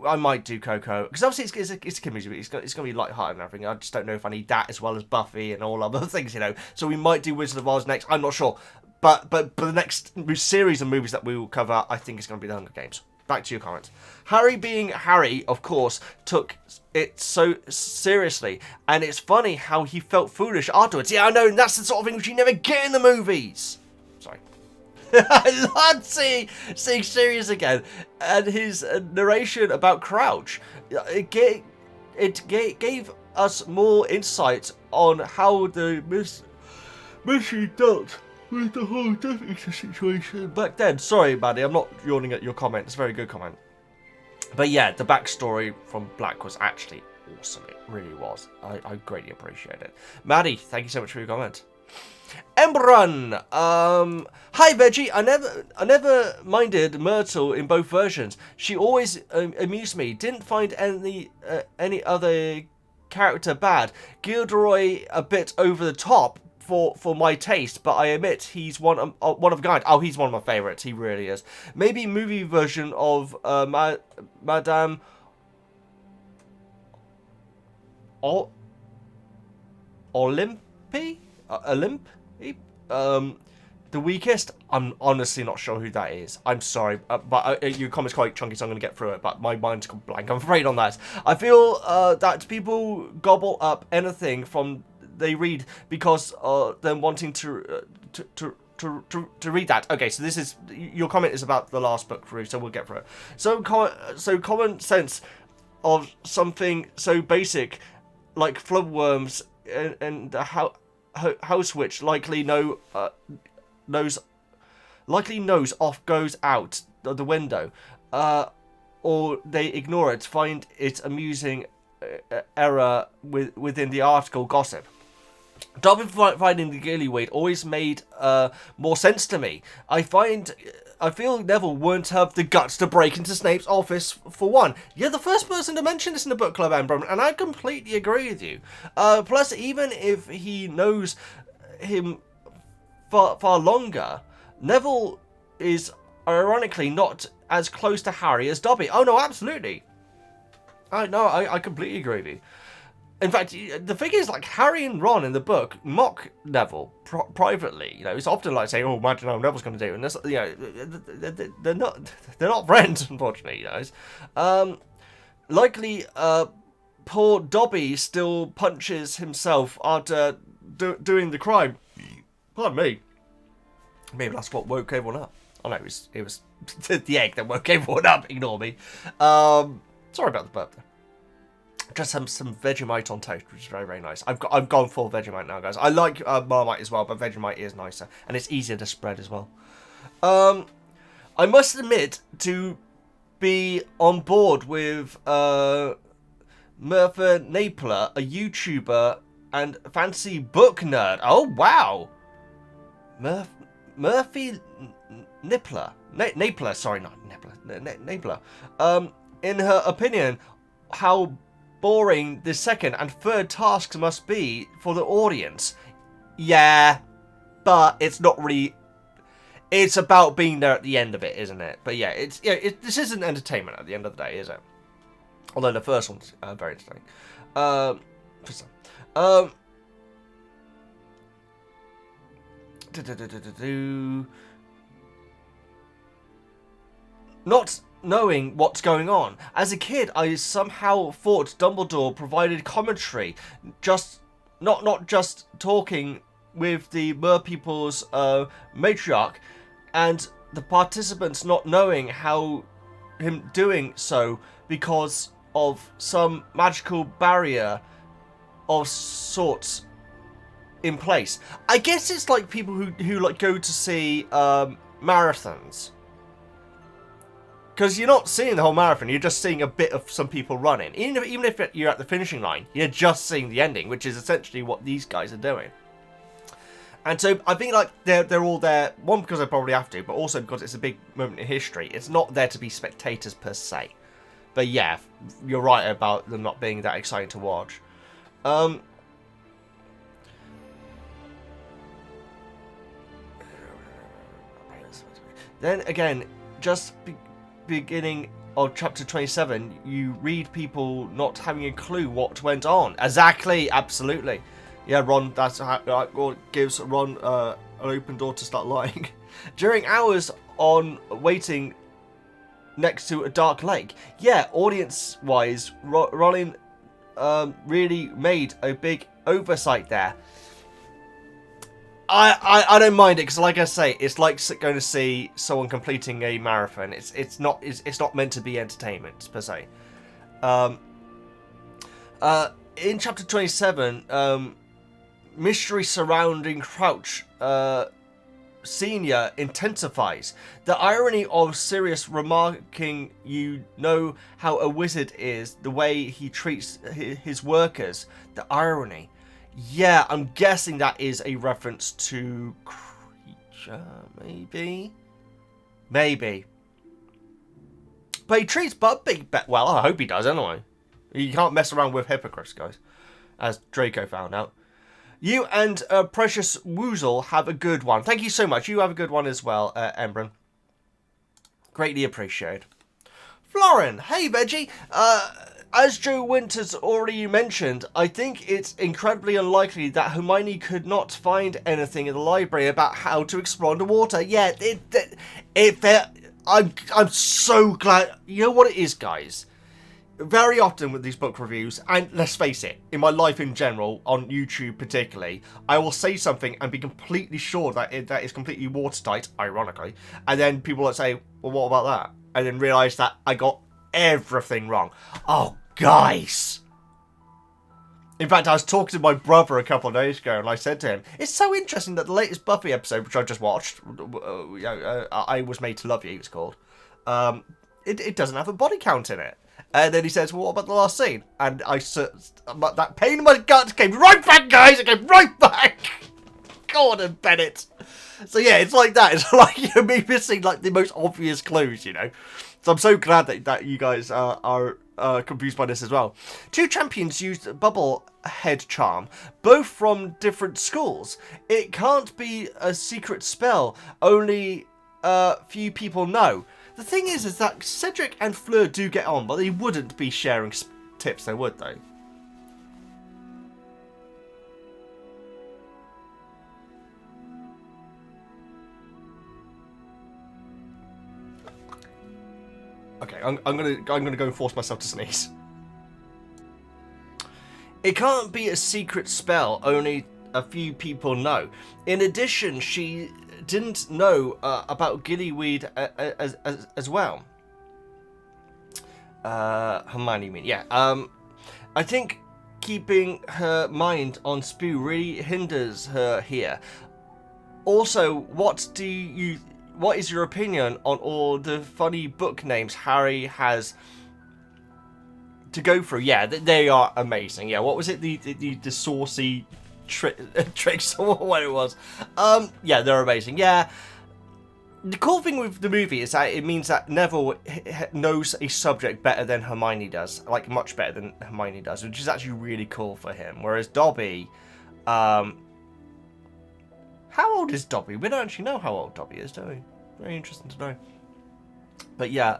I might do Coco because obviously it's a kid movie. It's gonna be lighthearted and everything. I just don't know if I need that as well as Buffy and all other things, you know. So we might do Wizard of Oz next. I'm not sure, but the next series of movies that we will cover, I think it's going to be the Hunger Games. Back to your comments. Harry being Harry, of course, took it so seriously, and it's funny how he felt foolish afterwards. Yeah, I know, and that's the sort of thing which you never get in the movies. Sorry. I loved seeing Sirius again, and his narration about Crouch. It gave us more insight on how the mystery dealt with the whole Death Eater situation back then. Sorry, Maddie, I'm not yawning at your comment. It's a very good comment. But yeah, the backstory from Black was actually awesome. It really was. I greatly appreciate it. Maddie, thank you so much for your comment. Embrun, hi Veggie. I never minded Myrtle in both versions. She always amused me. Didn't find any other character bad. Gilderoy a bit over the top for my taste, but I admit he's one of a kind. Oh, he's one of my favourites. He really is. Maybe movie version of Madame Olympe. The weakest. I'm honestly not sure who that is. I'm sorry, but your comment's quite chunky, so I'm going to get through it. But my mind's gone blank. I'm afraid on that. I feel that people gobble up anything from they read because they're wanting to read that. Okay, so this is your comment is about the last book through, so we'll get through it. So common sense of something so basic like flubworms and the house witch likely knows off goes out the window, or they ignore it, find it amusing error within the article gossip. Dobby finding the gillyweed always made more sense to me. I feel Neville won't have the guts to break into Snape's office for one. You're the first person to mention this in the book club, Embrun, and I completely agree with you. Plus, even if he knows him far longer, Neville is ironically not as close to Harry as Dobby. Oh no, absolutely. I completely agree with you. In fact, the thing is, like, Harry and Ron in the book mock Neville privately. You know, it's often like saying, "Oh, imagine how Neville's going to do," and this, you know, they're not friends, unfortunately. You know, likely, poor Dobby still punches himself after doing the crime. Pardon me. Maybe that's what woke everyone up. Oh no, it was the egg that woke everyone up. Ignore me. Sorry about the burp there. Just some Vegemite on toast, which is very, very nice. I've gone full Vegemite now, guys. I like Marmite as well, but Vegemite is nicer, and it's easier to spread as well. I must admit to be on board with Murphy Napler, a YouTuber and fantasy book nerd. Oh wow, Murphy Napler. Napler, sorry, not Napler. Napler. In her opinion, how boring the second and third tasks must be for the audience. Yeah, but it's not really. It's about being there at the end of it, isn't it? But yeah, this isn't entertainment at the end of the day, is it? Although the first one's very entertaining. Not knowing what's going on. As a kid, I somehow thought Dumbledore provided commentary, not just talking with the Merpeople's matriarch, and the participants not knowing how him doing so because of some magical barrier of sorts in place. I guess it's like people who like go to see marathons. Because you're not seeing the whole marathon, you're just seeing a bit of some people running. Even if you're at the finishing line, you're just seeing the ending, which is essentially what these guys are doing. And so I think like they're all there, one, because they probably have to, but also because it's a big moment in history. It's not there to be spectators per se. But yeah, you're right about them not being that exciting to watch. Then again, just beginning of chapter 27, you read people not having a clue what went on. Exactly, absolutely. Yeah, Ron, that's how gives Ron an open door to start lying. During hours on waiting next to a dark lake. Yeah, audience-wise, Rowling really made a big oversight there. I don't mind it because, like I say, it's like going to see someone completing a marathon. It's not meant to be entertainment per se. In chapter 27, mystery surrounding Crouch Senior intensifies. The irony of Sirius remarking, "You know how a wizard is, the way he treats his workers." The irony. Yeah, I'm guessing that is a reference to Creature, maybe? Maybe. But he treats Bubby well, I hope he does anyway. You can't mess around with hippogriffs, guys. As Draco found out. You and Precious Woozle have a good one. Thank you so much. You have a good one as well, Embren. Greatly appreciated. Florin, hey Veggie. As Joe Winters already mentioned, I think it's incredibly unlikely that Hermione could not find anything in the library about how to explore underwater. Yeah, I'm so glad. You know what it is, guys? Very often with these book reviews, and let's face it, in my life in general, on YouTube particularly, I will say something and be completely sure that that is completely watertight, ironically, and then people will say, well, what about that? And then realise that I got everything wrong. Oh, guys! In fact, I was talking to my brother a couple of days ago, and I said to him, it's so interesting that the latest Buffy episode, which I just watched, I Was Made to Love You, it's called, it doesn't have a body count in it. And then he says, well, what about the last scene? And that pain in my gut came right back, guys! It came right back! Gordon Bennett! So yeah, it's like that. It's like me missing like the most obvious clues, you know? So I'm so glad that you guys are confused by this as well. Two champions used bubble head charm, both from different schools. It can't be a secret spell, only few people know. The thing is that Cedric and Fleur do get on, but they wouldn't be sharing tips, they would, though. Okay, I'm gonna go and force myself to sneeze. It can't be a secret spell, only a few people know. In addition, she didn't know about gillyweed as well. Hermione, mean, yeah. I think keeping her mind on Spoo really hinders her here. Also, what is your opinion on all the funny book names Harry has to go through? Yeah, they are amazing. Yeah, what was it? The saucy tricks or what it was. Yeah, they're amazing. Yeah, the cool thing with the movie is that it means that Neville knows a subject better than Hermione does, like much better than Hermione does, which is actually really cool for him. Whereas Dobby, how old is Dobby? We don't actually know how old Dobby is, do we? Very interesting to know. But yeah,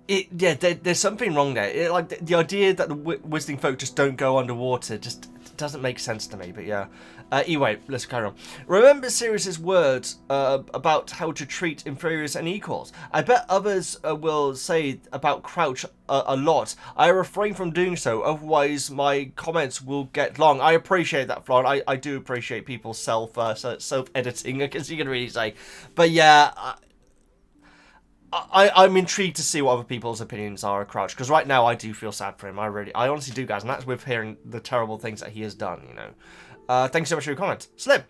there's something wrong there. Like the idea that the Wizarding folk just don't go underwater just doesn't make sense to me. But yeah. Anyway, let's carry on. Remember Sirius's words about how to treat inferiors and equals. I bet others will say about Crouch a lot. I refrain from doing so, otherwise my comments will get long. I appreciate that, Florent. I do appreciate people's self-editing, as you can really say. But yeah, I'm intrigued to see what other people's opinions are of Crouch, because right now I do feel sad for him. I honestly do, guys, and that's with hearing the terrible things that he has done, you know. Thanks so much for your comment. Slim.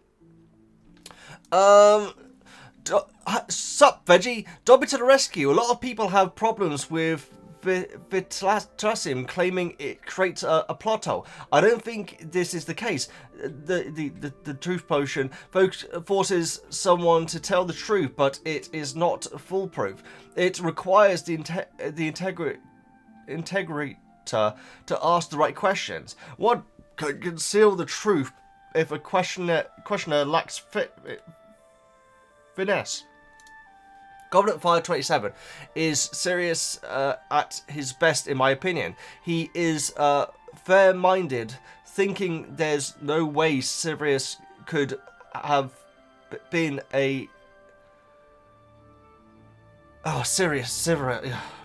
Sup, Veggie? Dobby to the rescue. A lot of people have problems with Vitalacium claiming it creates a plot hole. I don't think this is the case. The truth potion forces someone to tell the truth, but it is not foolproof. It requires the integrator to ask the right questions. What can conceal the truth if a questioner lacks finesse? Goblet of Fire 27 is Sirius at his best, in my opinion. He is fair-minded, thinking there's no way Sirius could have been a... Oh, Sirius,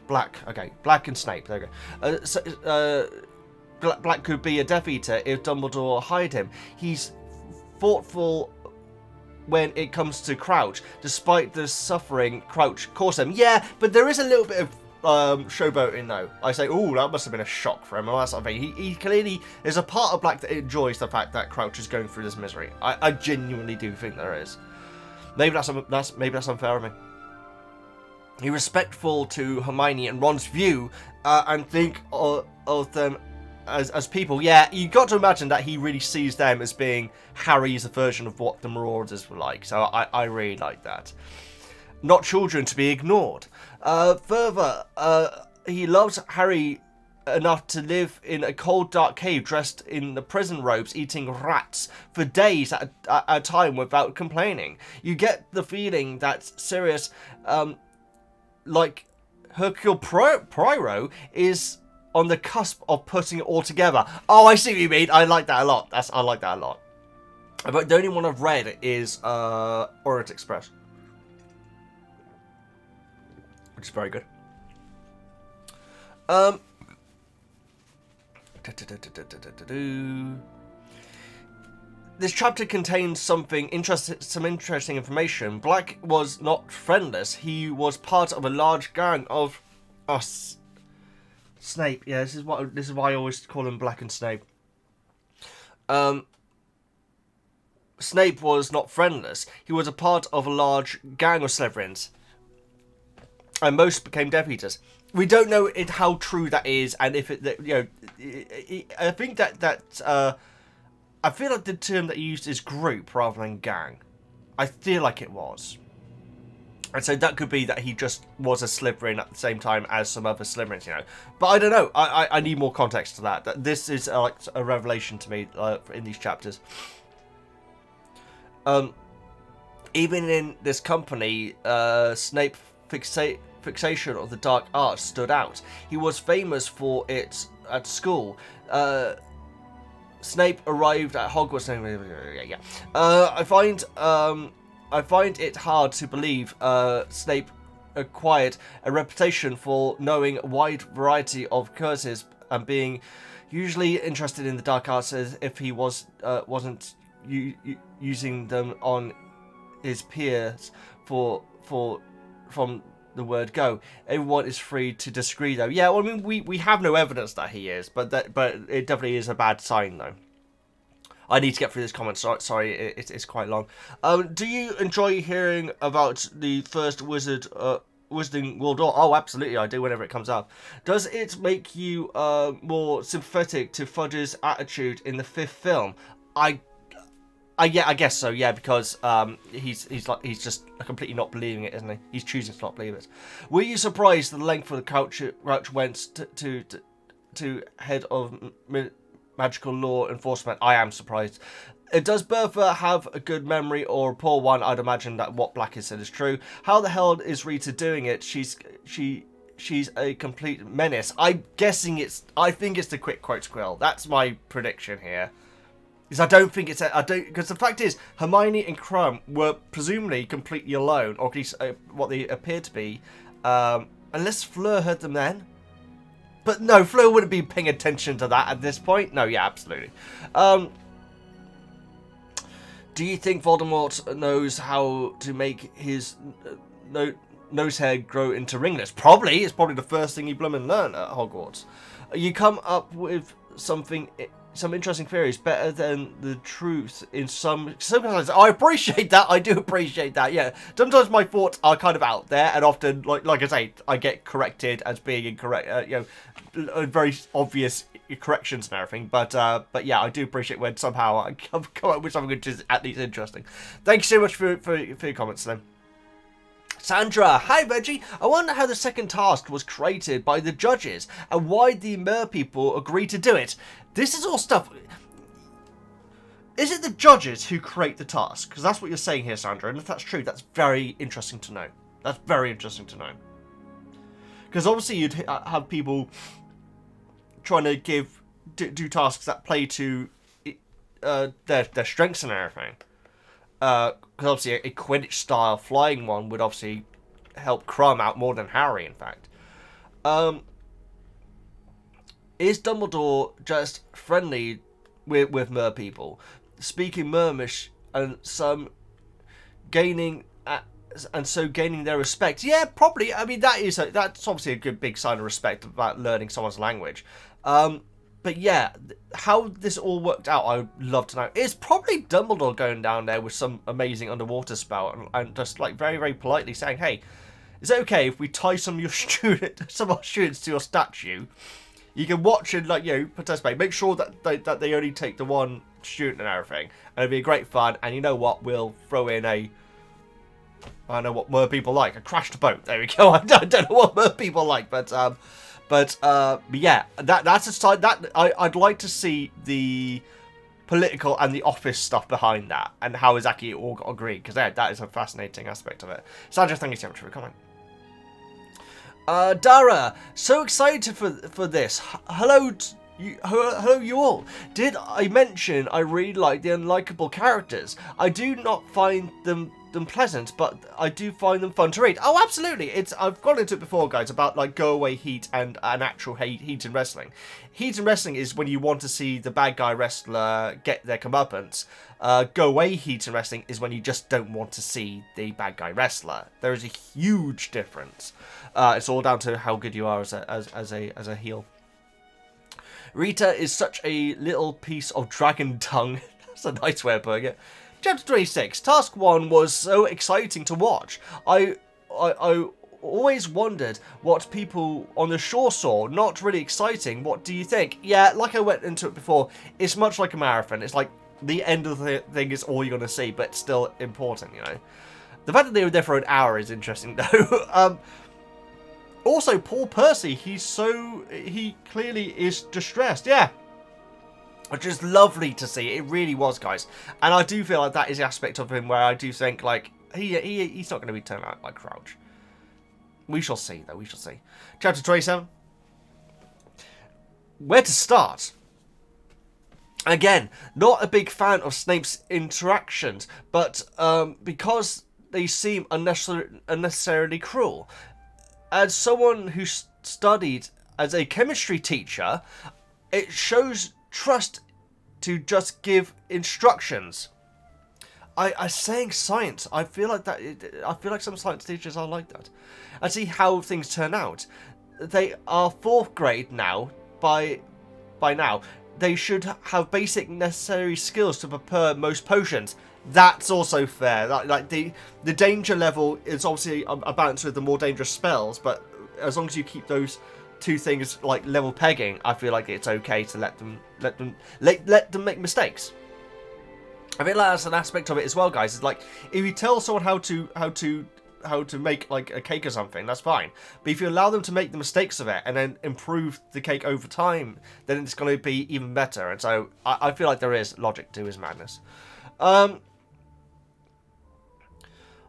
Black. Okay, Black and Snape. There we go. Black could be a Death Eater if Dumbledore hired him. He's thoughtful when it comes to Crouch, despite the suffering Crouch caused him. Yeah, but there is a little bit of showboating though. I say, oh, that must have been a shock for him. Well, that's not thing. He clearly is a part of Black that enjoys the fact that Crouch is going through this misery. I genuinely do think there is. Maybe that's unfair of me. He's respectful to Hermione and Ron's view, and think of them as people. Yeah, you got to imagine that he really sees them as being Harry's version of what the Marauders were like. So I really like that. Not children to be ignored. Further, he loves Harry enough to live in a cold, dark cave dressed in the prison robes, eating rats for days at a time without complaining. You get the feeling that Sirius, like Hercule Poirot, is on the cusp of putting it all together. Oh, I see what you mean. I like that a lot. I like that a lot. But the only one I've read is Orient Express, which is very good. This chapter contains some interesting information. Black was not friendless. He was part of a large gang of us. Snape. Yeah, this is why I always call him Black and Snape. Snape was not friendless. He was a part of a large gang of Slytherins, and most became Death Eaters. We don't know how true that is, and if it, I think that I feel like the term that he used is group rather than gang. I feel like it was. And so that could be that he just was a Slytherin at the same time as some other Slytherins, But I don't know. I need more context to that. This is like a revelation to me in these chapters. Even in this company, Snape's fixation of the dark arts stood out. He was famous for it at school. Snape arrived at Hogwarts. I find it hard to believe Snape acquired a reputation for knowing a wide variety of curses and being usually interested in the dark arts, as if he wasn't using them on his peers from the word go. Everyone is free to disagree, though. Yeah, well, I mean, we have no evidence that he is, but it definitely is a bad sign, though. I need to get through this comment. Sorry, it's quite long. Do you enjoy hearing about the first Wizarding World War? Oh, absolutely, I do. Whenever it comes up, does it make you more sympathetic to Fudge's attitude in the fifth film? Yeah, I guess so. Yeah, because he's just completely not believing it, isn't he? He's choosing to not believe it. Were you surprised at the length of the Crouch went to head of magical law enforcement? I am surprised. Does Bertha have a good memory or a poor one? I'd imagine that what Black has said is true. How the hell is Rita doing it? She's a complete menace. I think it's the quick quote squill. That's my prediction here. Because I don't think because the fact is, Hermione and Crumb were presumably completely alone, or at least what they appear to be, unless Fleur heard them then. But no, Fleur wouldn't be paying attention to that at this point. No, yeah, absolutely. Do you think Voldemort knows how to make his nose hair grow into ringlets? Probably. It's probably the first thing you blooming learn at Hogwarts. You come up with some interesting theories, better than the truth in sometimes. I appreciate that. I do appreciate that. Yeah, sometimes my thoughts are kind of out there, and often, like I say, I get corrected as being incorrect. Very obvious corrections and everything. But yeah, I do appreciate when somehow I come up with something which is at least interesting. Thank you so much for your comments, then. Sandra, hi Veggie. I wonder how the second task was created by the judges and why the mer people agreed to do it. This is all stuff. Is it the judges who create the task? Because that's what you're saying here, Sandra. And if that's true, that's very interesting to know. That's very interesting to know. Because obviously you'd have people trying to do tasks that play to their strengths and everything. Because obviously a Quidditch-style flying one would obviously help Crumb out more than Harry, in fact. Is Dumbledore just friendly with mer people, speaking Mermish, and gaining their respect? Yeah, probably. I mean, that's obviously a good big sign of respect about learning someone's language. But yeah, how this all worked out, I'd love to know. It's probably Dumbledore going down there with some amazing underwater spell and just like very, very politely saying, "Hey, is it okay if we tie some of our students to your statue? You can watch and participate. Make sure that they only take the one student and everything, and it'll be great fun. And you know what? We'll throw in I don't know what mer people like. A crashed boat. There we go. I don't know what mer people like, but yeah, that's a side that I'd like to see the political and the office stuff behind that, and how exactly it all got agreed, because that is a fascinating aspect of it. Sandra, thank you so much for coming. Dara, so excited for this. Hello you all. Did I mention I really like the unlikable characters? I do not find them pleasant, but I do find them fun to read. Oh, absolutely. I've gone into it before, guys, about like go away heat and an actual heat in wrestling. Heat in wrestling is when you want to see the bad guy wrestler get their comeuppance. Go away heat in wrestling is when you just don't want to see the bad guy wrestler. There is a huge difference. It's all down to how good you are as a heel. Rita is such a little piece of dragon tongue. That's a nice way of putting it. Chapter 26. Task 1 was so exciting to watch. I always wondered what people on the shore saw. Not really exciting. What do you think? Yeah, like I went into it before, it's much like a marathon. It's like the end of the thing is all you're going to see, but still important, you know. The fact that they were there for an hour is interesting, though. Also, poor Percy, he clearly is distressed, yeah. Which is lovely to see, it really was, guys. And I do feel like that is the aspect of him where I do think, like, he's not going to be turned out like Crouch. We shall see, though, we shall see. Chapter 27. Where to start? Again, not a big fan of Snape's interactions, but because they seem unnecessarily cruel. As someone who studied as a chemistry teacher, it shows trust to just give instructions. I saying science. I feel like that. I feel like some science teachers are like that. And see how things turn out. They are 4th grade now. By now, they should have basic necessary skills to prepare most potions. That's also fair. Like the danger level is obviously a balance with the more dangerous spells, but as long as you keep those two things like level pegging, I feel like it's okay to let them make mistakes. I feel like that's an aspect of it as well, guys. It's like if you tell someone how to make like a cake or something, that's fine. But if you allow them to make the mistakes of it and then improve the cake over time, then it's going to be even better. And so I feel like there is logic to his madness.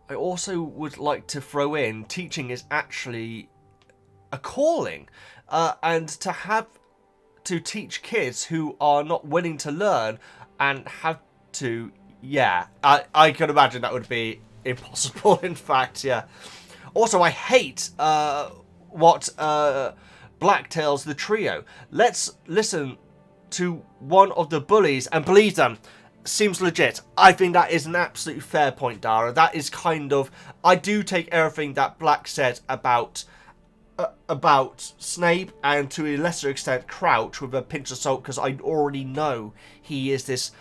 I also would like to throw in teaching is actually a calling, and to have to teach kids who are not willing to learn and have to, yeah, I can imagine that would be impossible. In fact, yeah. Also, I hate what Black tells the trio. Let's listen to one of the bullies and believe them. Seems legit. I think that is an absolute fair point, Dara. That is kind of... I do take everything that Black said about Snape and to a lesser extent Crouch with a pinch of salt, because I already know he is this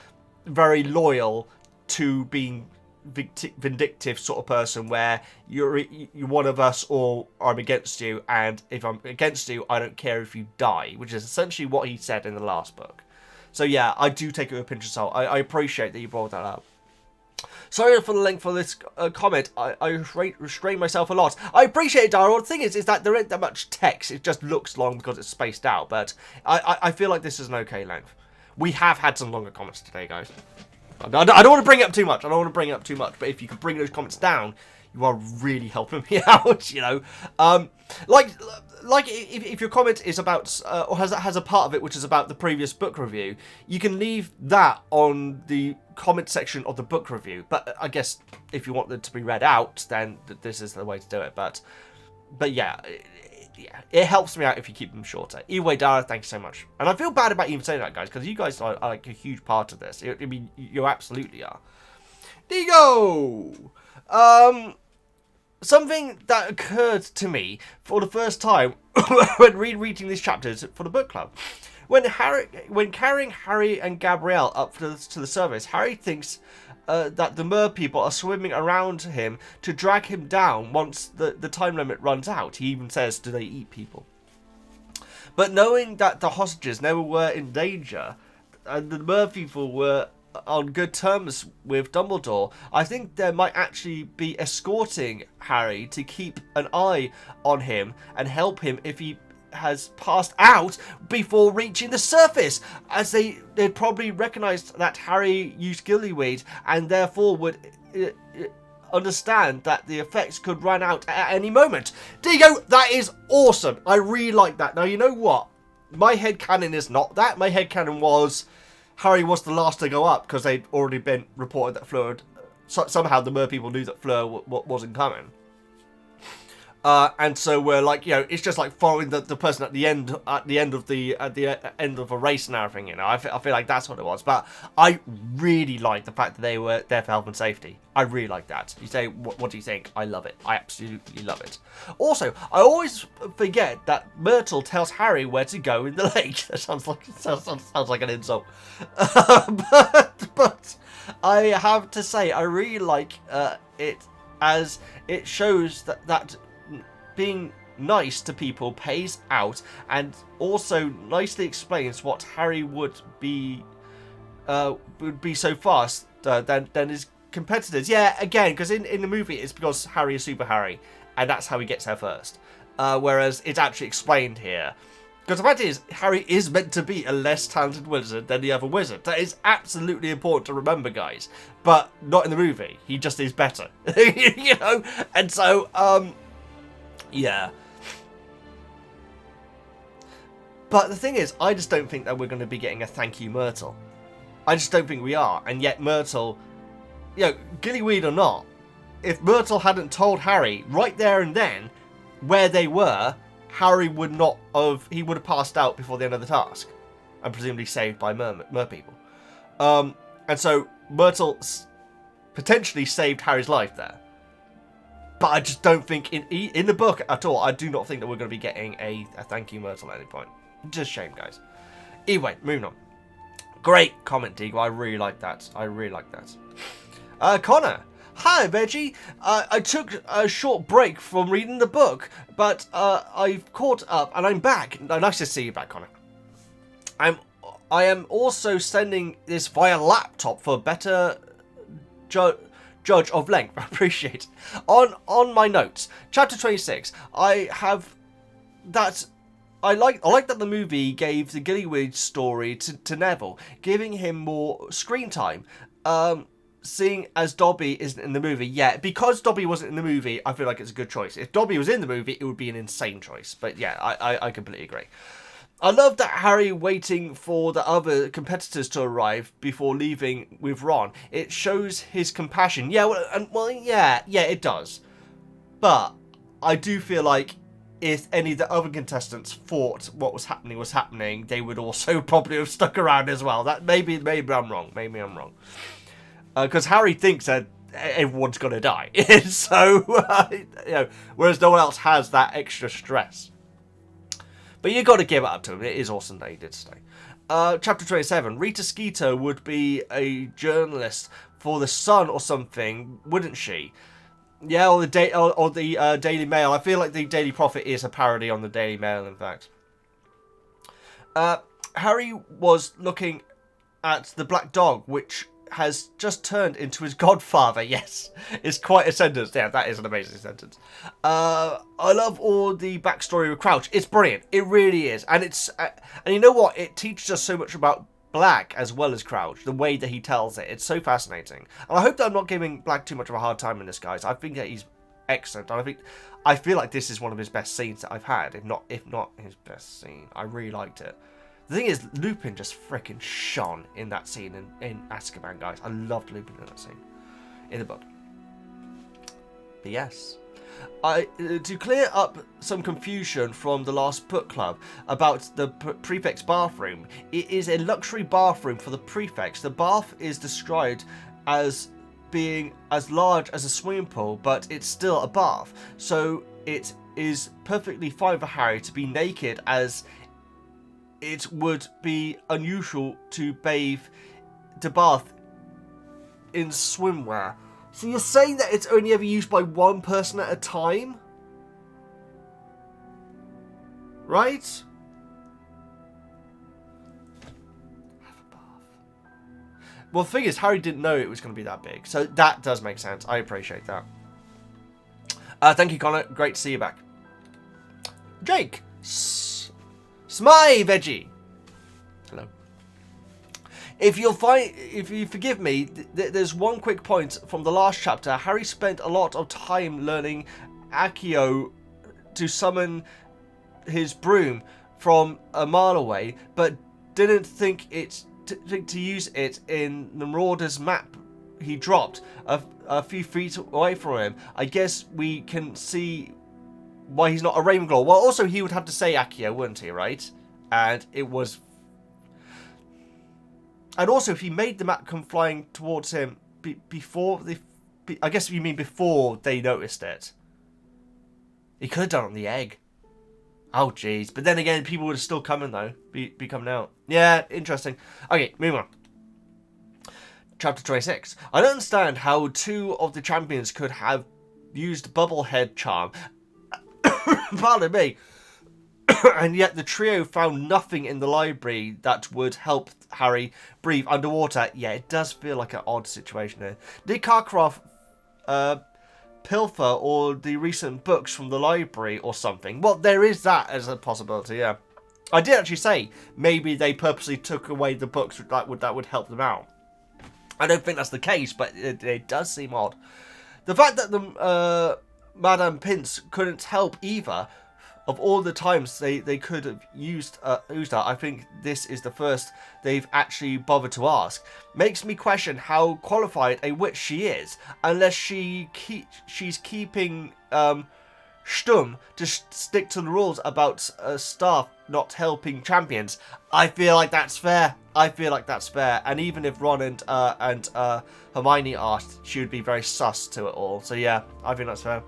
very loyal to being vindictive sort of person where you're one of us or I'm against you, and if I'm against you, I don't care if you die, which is essentially what he said in the last book. So yeah, I do take it with a pinch of salt. I appreciate that you brought that up. Sorry for the length of this comment. I restrain myself a lot. I appreciate it, Dara. The thing is that there ain't that much text. It just looks long because it's spaced out. But I feel like this is an okay length. We have had some longer comments today, guys. I don't want to bring it up too much. But if you could bring those comments down, you are really helping me out, you know. Like if your comment is about or has a part of it which is about the previous book review, you can leave that on the comment section of the book review. But I guess if you want them to be read out, then this is the way to do it. But yeah, it helps me out if you keep them shorter. Either way, Dara, thank you so much. And I feel bad about even saying that, guys, because you guys are like a huge part of this. I mean, you absolutely are. There you go. Something that occurred to me for the first time when rereading these chapters for the book club. When carrying Harry and Gabrielle up to the surface, Harry thinks that the mer people are swimming around him to drag him down once the time limit runs out. He even says, do they eat people? But knowing that the hostages never were in danger, and the mer people were on good terms with Dumbledore, I think there might actually be escorting Harry to keep an eye on him and help him if he has passed out before reaching the surface, as they'd probably recognized that Harry used gillyweed and therefore would understand that the effects could run out at any moment. There you go. That is awesome. I really like that. Now, you know what? My headcanon is not that. My headcanon was Harry was the last to go up because they'd already been reported that Fleur somehow the mer people knew that Fleur wasn't coming. And so we're like, you know, it's just like following the person at the end of a race and everything, you know. I feel like that's what it was. But I really like the fact that they were there for health and safety. I really like that. You say, what do you think? I love it. I absolutely love it. Also, I always forget that Myrtle tells Harry where to go in the lake. That sounds like an insult. but I have to say, I really like it, as it shows that being nice to people pays out, and also nicely explains what Harry would be so fast than his competitors. Yeah, again, because in the movie it's because Harry is Super Harry, and that's how he gets there first. Whereas it's actually explained here. Because the fact is, Harry is meant to be a less talented wizard than the other wizard. That is absolutely important to remember, guys. But not in the movie. He just is better. You know? And so, yeah. But the thing is, I just don't think that we're going to be getting a thank you Myrtle. I just don't think we are. And yet Myrtle, you know, gillyweed or not, if Myrtle hadn't told Harry right there and then where they were, Harry would not have, he would have passed out before the end of the task. And presumably saved by mer people. And so Myrtle potentially saved Harry's life there. But I just don't think, in the book at all, I do not think that we're going to be getting a thank you Myrtle at any point. Just shame, guys. Anyway, moving on. Great comment, Deagle. I really like that. I really like that. Connor. Hi, Veggie. I took a short break from reading the book, but I've caught up and I'm back. Nice to see you back, Connor. I am also sending this via laptop for better judge of length. I appreciate it. On my notes, chapter 26. I have that. I like that the movie gave the Gillyweed story to Neville, giving him more screen time. Seeing as Dobby isn't in the movie yet, because Dobby wasn't in the movie, I feel like it's a good choice. If Dobby was in the movie, it would be an insane choice. But yeah, I completely agree. I love that Harry waiting for the other competitors to arrive before leaving with Ron. It shows his compassion. Yeah, yeah, it does. But I do feel like if any of the other contestants thought what was happening, they would also probably have stuck around as well. That maybe I'm wrong. Maybe I'm wrong. Because Harry thinks that everyone's going to die. So, you know, whereas no one else has that extra stress. But you got to give it up to him. It is awesome that he did stay. Chapter 27. Rita Skeeter would be a journalist for The Sun or something, wouldn't she? Yeah, or the Daily Mail. I feel like the Daily Prophet is a parody on the Daily Mail, in fact. Harry was looking at the black dog, which has just turned into his godfather. Yes, it's quite a sentence. Yeah, that is an amazing sentence. I love all the backstory with Crouch. It's brilliant. It really is. And it's and you know what? It teaches us so much about Black as well as Crouch. The way that he tells it. It's so fascinating. And I hope that I'm not giving Black too much of a hard time in this, guys. I think that he's excellent. And I feel like this is one of his best scenes that I've had, if not his best scene. I really liked it. The thing is, Lupin just freaking shone in that scene in Azkaban, guys. I loved Lupin in that scene in the book. But yes, to clear up some confusion from the last book club about the prefect's bathroom, it is a luxury bathroom for the prefects. The bath is described as being as large as a swimming pool, but it's still a bath, so it is perfectly fine for Harry to be naked, as it would be unusual to bath in swimwear. So you're saying that it's only ever used by one person at a time? Right? Have a bath. Well, the thing is, Harry didn't know it was going to be that big. So that does make sense. I appreciate that. Thank you, Connor. Great to see you back. Jake. Smile, Veggie. Hello. If you forgive me, there's one quick point from the last chapter. Harry spent a lot of time learning Accio to summon his broom from a mile away, but didn't think to use it in the Marauder's map he dropped a few feet away from him. I guess we can see why he's not a Ravenclaw. Well, also he would have to say Accio, wouldn't he, right? And it was... And also, if he made the map come flying towards him before they... I guess you mean before they noticed it. He could have done it on the egg. Oh, jeez. But then again, people would have still coming, though. Be coming out. Yeah, interesting. Okay, moving on. Chapter 26. I don't understand how two of the champions could have used Bubblehead Charm. Pardon me. And yet the trio found nothing in the library that would help Harry breathe underwater. Yeah, it does feel like an odd situation here. Did Karkaroff pilfer all the recent books from the library or something? Well, there is that as a possibility, yeah. I did actually say maybe they purposely took away the books that would help them out. I don't think that's the case, but it does seem odd. The fact that the Madame Pince couldn't help either. Of all the times they could have used her, I think this is the first they've actually bothered to ask. Makes me question how qualified a witch she is, unless she's keeping stum to stick to the rules about staff not helping champions. I feel like that's fair. And even if Ron and Hermione asked, she would be very sus to it all. So yeah, I think that's fair.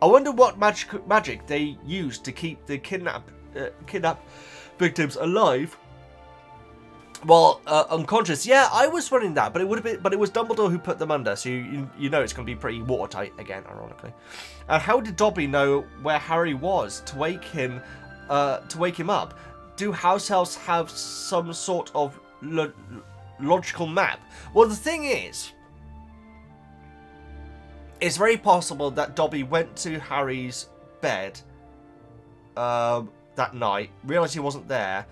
I wonder what magic they used to keep the kidnap victims alive while unconscious. Yeah, I was wondering that, but it was Dumbledore who put them under, so you know it's going to be pretty watertight again, ironically. And how did Dobby know where Harry was to wake him up? Do house elves have some sort of logical map? Well, the thing is, it's very possible that Dobby went to Harry's bed that night, realised he wasn't there,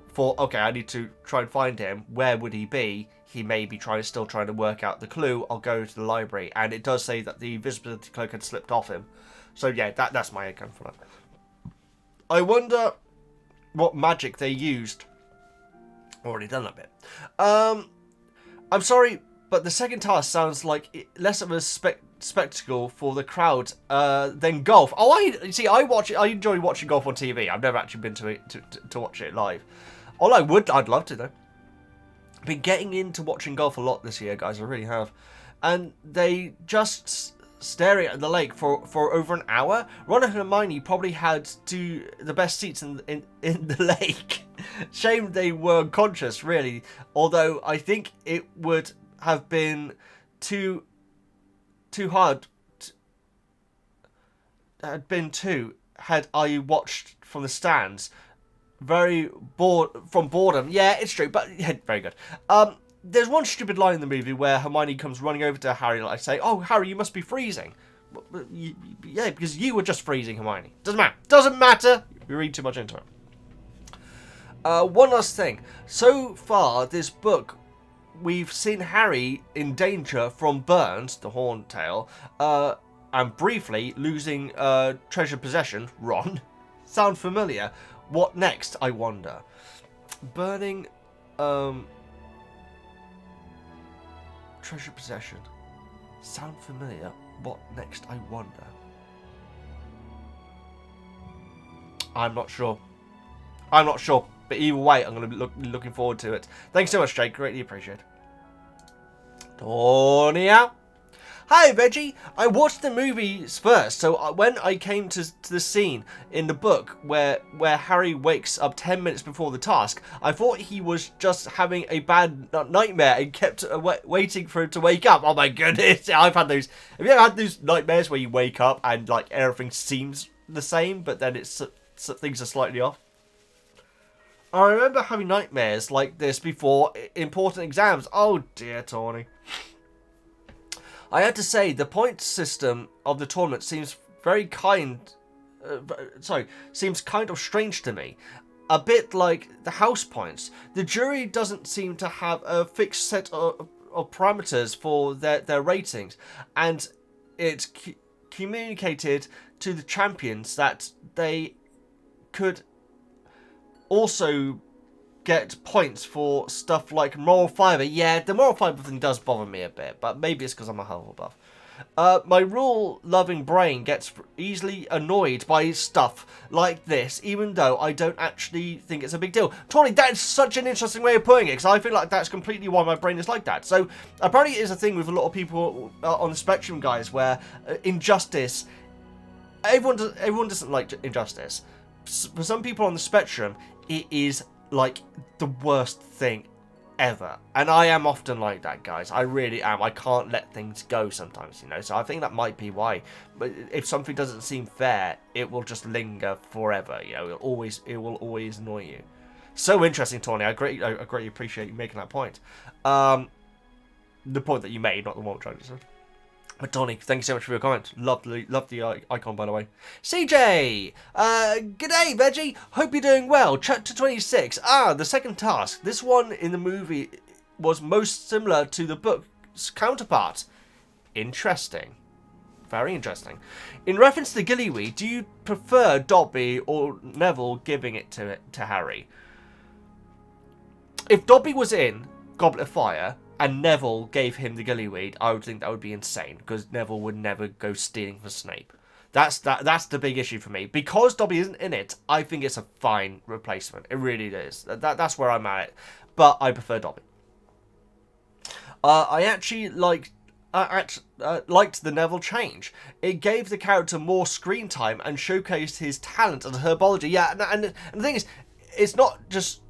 thought, okay, I need to try and find him. Where would he be? He may be still trying to work out the clue. I'll go to the library. And it does say that the invisibility cloak had slipped off him. So yeah, that's my account for that. I wonder what magic they used. Already done that bit. I'm sorry, but the second task sounds like less of a spectacle for the crowd than golf. Oh, I enjoy watching golf on TV. I've never actually been to watch it live. I'd love to though. Been getting into watching golf a lot this year, guys. I really have. And they just staring at the lake for over an hour. Ron and Hermione probably had the best seats in the lake. Shame they were unconscious, really. Although I think it would have been too hard. Had I watched from the stands. Very bored from boredom. Yeah, it's true, but yeah, very good. There's one stupid line in the movie where Hermione comes running over to Harry, like say, "Oh, Harry, you must be freezing." Yeah, because you were just freezing, Hermione. Doesn't matter. You read too much into it. One last thing. So far, this book, we've seen Harry in danger from Burns, the Horntail, and briefly losing treasured possession, Ron. Sound familiar? What next, I wonder? Burning treasured possession. Sound familiar? What next, I wonder? I'm not sure. I'm not sure. But either way, I'm going to be looking forward to it. Thanks so much, Jake. Greatly appreciate it. Tony out. Hi, Veggie. I watched the movies first, so when I came to the scene in the book where Harry wakes up 10 minutes before the task, I thought he was just having a bad nightmare and kept waiting for him to wake up. Oh my goodness, I've had those. Have you ever had those nightmares where you wake up and like everything seems the same, but then things are slightly off? I remember having nightmares like this before important exams. Oh dear, Tawny. I have to say, the point system of the tournament seems seems kind of strange to me. A bit like the house points. The jury doesn't seem to have a fixed set of parameters for their ratings, and it's communicated to the champions that they could also get points for stuff like moral fibre. Yeah, the moral fibre thing does bother me a bit, but maybe it's because I'm a Hufflepuff. My rule-loving brain gets easily annoyed by stuff like this, even though I don't actually think it's a big deal. Tawny, that's such an interesting way of putting it, because I feel like that's completely why my brain is like that. So, apparently it is a thing with a lot of people on the spectrum, guys, where injustice... Everyone doesn't like injustice. For some people on the spectrum, it is like the worst thing ever, and I am often like that, guys. I really am. I can't let things go sometimes, you know, so I think that might be why. But if something doesn't seem fair, it will just linger forever, you know. It will always annoy you. So interesting, Tawny. I greatly appreciate you making that point. The point that you made, not the one I'm trying to say. But Tawny, thank you so much for your comment. Love the icon, by the way. CJ! G'day, Veggie! Hope you're doing well. Chapter 26. The second task. This one in the movie was most similar to the book's counterpart. Interesting. Very interesting. In reference to Gillyweed, do you prefer Dobby or Neville giving it to Harry? If Dobby was in Goblet of Fire and Neville gave him the Gillyweed, I would think that would be insane, because Neville would never go stealing for Snape. That's the big issue for me. Because Dobby isn't in it, I think it's a fine replacement. It really is. That's where I'm at. But I prefer Dobby. I actually liked the Neville change. It gave the character more screen time and showcased his talent and herbology. Yeah, and the thing is, it's not just...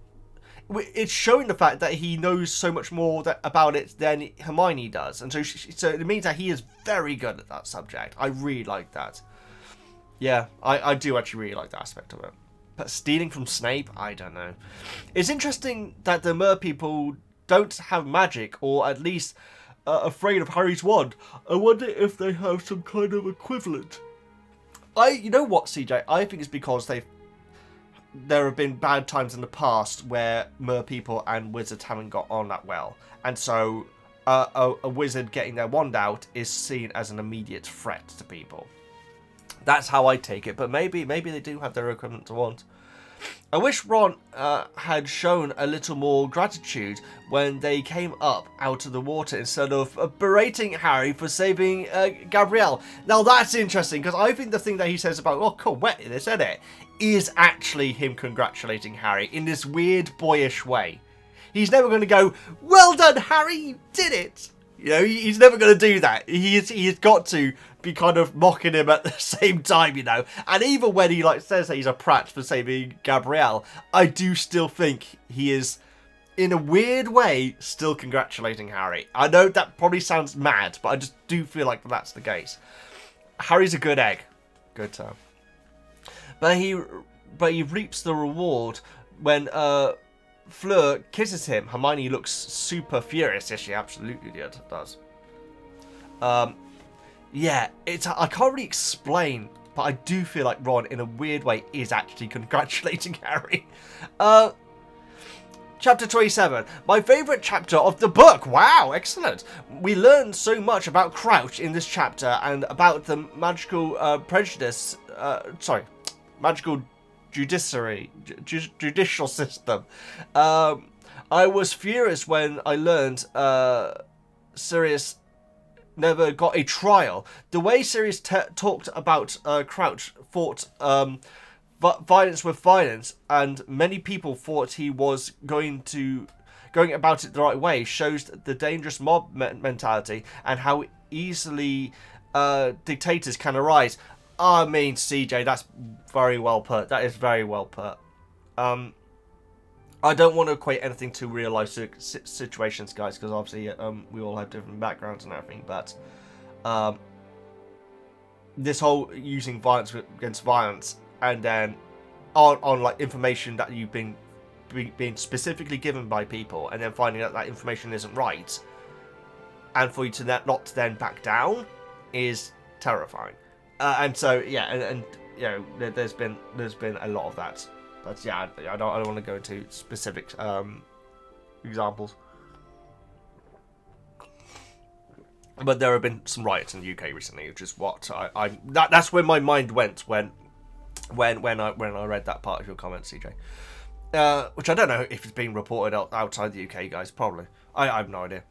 It's showing the fact that he knows so much more about it than Hermione does. And so it means that he is very good at that subject. I really like that. Yeah, I do actually really like that aspect of it. But stealing from Snape? I don't know. It's interesting that the Mer people don't have magic, or at least afraid of Harry's wand. I wonder if they have some kind of equivalent. You know what, CJ? I think it's because there have been bad times in the past where Mer people and wizards haven't got on that well. And so a wizard getting their wand out is seen as an immediate threat to people. That's how I take it, but maybe they do have their equivalent to wands. I wish Ron had shown a little more gratitude when they came up out of the water instead of berating Harry for saving Gabrielle. Now that's interesting, because I think the thing that he says about, oh cool, wet this, isn't it, is actually him congratulating Harry in this weird boyish way. He's never going to go, well done Harry, you did it. You know, he's never going to do that. He's got to be kind of mocking him at the same time, you know. And even when he says that he's a prat for saving Gabrielle, I do still think he is, in a weird way, still congratulating Harry. I know that probably sounds mad, but I just do feel like that's the case. Harry's a good egg. Good term. But he reaps the reward when Fleur kisses him. Hermione looks super furious. Yes, she absolutely does. Yeah, I can't really explain, but I do feel like Ron, in a weird way, is actually congratulating Harry. Chapter 27, my favourite chapter of the book. Wow, excellent. We learned so much about Crouch in this chapter and about the magical magical judicial system. I was furious when I learned Sirius never got a trial. The way Sirius talked about Crouch fought violence with violence, and many people thought he was going about it the right way, shows the dangerous mob mentality and how easily dictators can arise. I mean, CJ, that's very well put. That is very well put. I don't want to equate anything to real life situations, guys, because obviously we all have different backgrounds and everything, but this whole using violence against violence, and then on like information that you've been specifically given by people, and then finding out that information isn't right, and for you to not then back down is terrifying. And so yeah, and you know, there's been a lot of that. But yeah, I don't want to go into specific examples. But there have been some riots in the UK recently, which is what that's where my mind went when I read that part of your comment, CJ. Which I don't know if it's being reported outside the UK, guys. Probably. I have no idea.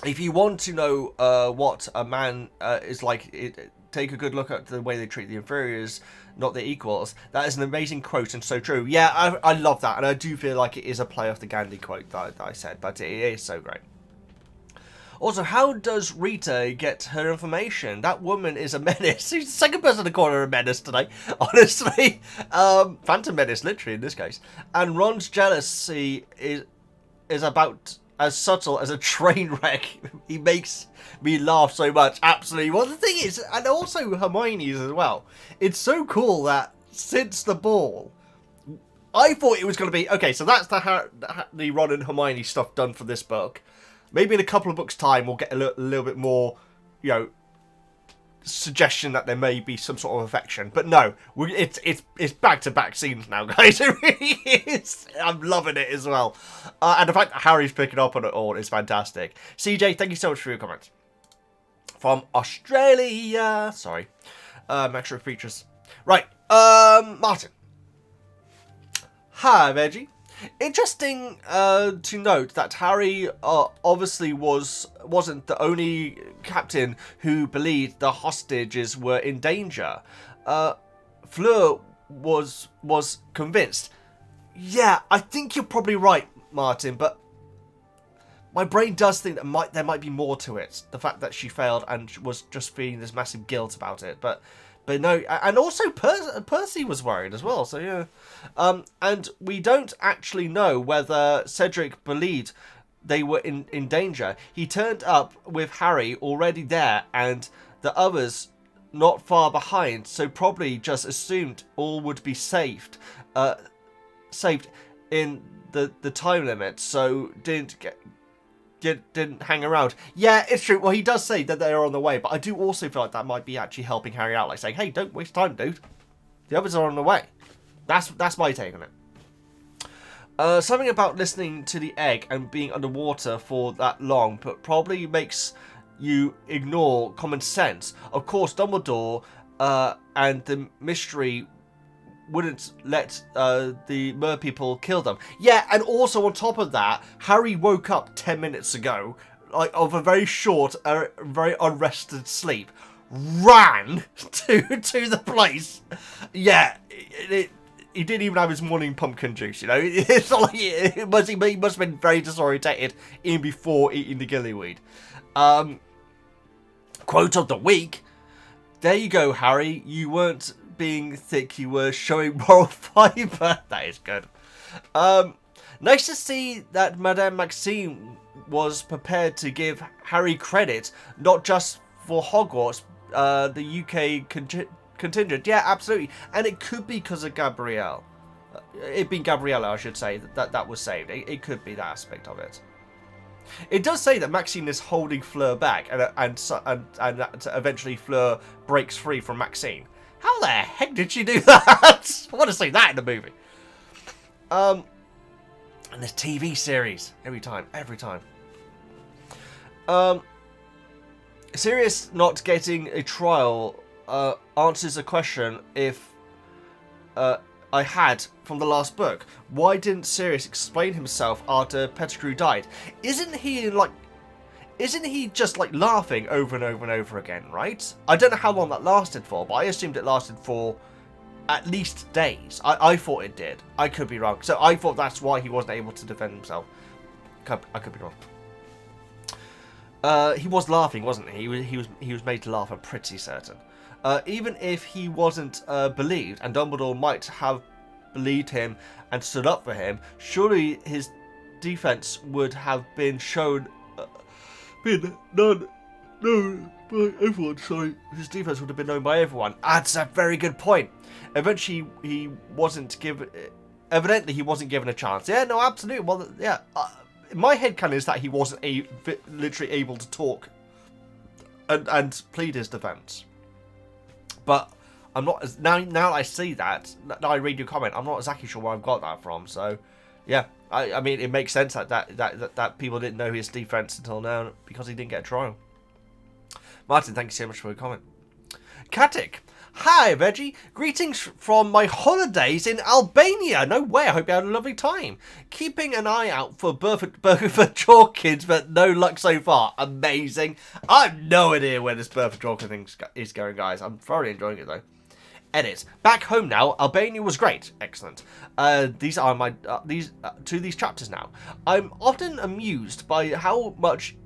If you want to know what a man is like, take a good look at the way they treat the inferiors, not the equals. That is an amazing quote and so true. Yeah, I love that, and I do feel like it is a play off the Gandhi quote that I said, but it is so great. Also, how does Rita get her information? That woman is a menace. She's the second person to call her a menace today, honestly. Phantom menace, literally, in this case. And Ron's jealousy is about as subtle as a train wreck. He makes me laugh so much. Absolutely. Well, the thing is, and also Hermione's as well, it's so cool that since the ball, I thought it was going to be, okay, so that's the Ron and Hermione stuff done for this book. Maybe in a couple of books' time, we'll get a little bit more, you know, suggestion that there may be some sort of affection. But no, it's back-to-back scenes now, guys. It really is. I'm loving it as well. And the fact that Harry's picking up on it all is fantastic. CJ, thank you so much for your comments. From Australia. Sorry. Extra features. Right. Martin. Hi, Veggie. Interesting to note that Harry obviously wasn't the only captain who believed the hostages were in danger. Fleur was convinced. Yeah, I think you're probably right, Martin, but my brain does think that there might be more to it. The fact that she failed and was just feeling this massive guilt about it, but no, and also Percy was worried as well, so yeah. And we don't actually know whether Cedric believed they were in danger. He turned up with Harry already there and the others not far behind, so probably just assumed all would be saved in the time limit, so didn't hang around. Yeah, it's true. Well, he does say that they're on the way, but I do also feel like that might be actually helping Harry out, like saying, hey, don't waste time, dude. The others are on the way. That's my take on it. Something about listening to the egg and being underwater for that long, but probably makes you ignore common sense. Of course, Dumbledore and the mystery wouldn't let the mer people kill them. Yeah, and also on top of that, Harry woke up 10 minutes ago, like of a very short, very unrested sleep, ran to the place. Yeah, he didn't even have his morning pumpkin juice, you know. It's not like he must have been very disorientated even before eating the gillyweed. Quote of the week. There you go, Harry. You weren't being thick, you were showing moral fibre. That is good. Nice to see that Madame Maxime was prepared to give Harry credit, not just for Hogwarts, the UK contingent. Yeah, absolutely. And it could be because of Gabrielle. It being Gabriella, I should say, that was saved. It could be that aspect of it. It does say that Maxine is holding Fleur back, and that eventually Fleur breaks free from Maxine. How the heck did she do that? I want to see that in the movie. And this TV series. Every time. Sirius not getting a trial answers a question if I had from the last book. Why didn't Sirius explain himself after Pettigrew died? Isn't he just like laughing over and over and over again, right? I don't know how long that lasted for, but I assumed it lasted for at least days. I thought it did. I could be wrong. So I thought that's why he wasn't able to defend himself. I could be wrong. He was laughing, wasn't he? He was made to laugh, I'm pretty certain. Even if he wasn't believed, and Dumbledore might have believed him and stood up for him, surely his defense would have been known by everyone. Sorry, his defense would have been known by everyone. That's a very good point. Eventually, he wasn't given. Evidently, he wasn't given a chance. Yeah, no, absolutely. Well, yeah. My headcanon is that he wasn't literally able to talk and plead his defense. But I'm not now I see that. Now I read your comment. I'm not exactly sure where I've got that from. So, yeah. I mean, it makes sense that people didn't know his defense until now because he didn't get a trial. Martin, thank you so much for your comment. Katic, hi Veggie, greetings from my holidays in Albania. No way, I hope you had a lovely time. Keeping an eye out for Burger for Jorkins, but no luck so far. Amazing. I have no idea where this Burger for Jorkins thing is going, guys. I'm thoroughly enjoying it though. Edit. Back home now. Albania was great. Excellent. These are my these chapters now. I'm often amused by how much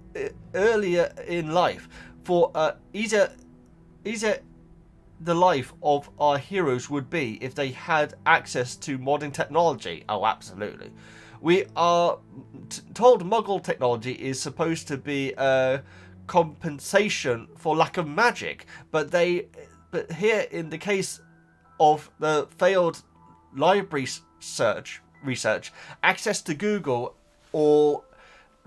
earlier in life for easier the life of our heroes would be if they had access to modern technology. Oh, absolutely. We are told Muggle technology is supposed to be a compensation for lack of magic, but here in the case of the failed library research, access to Google or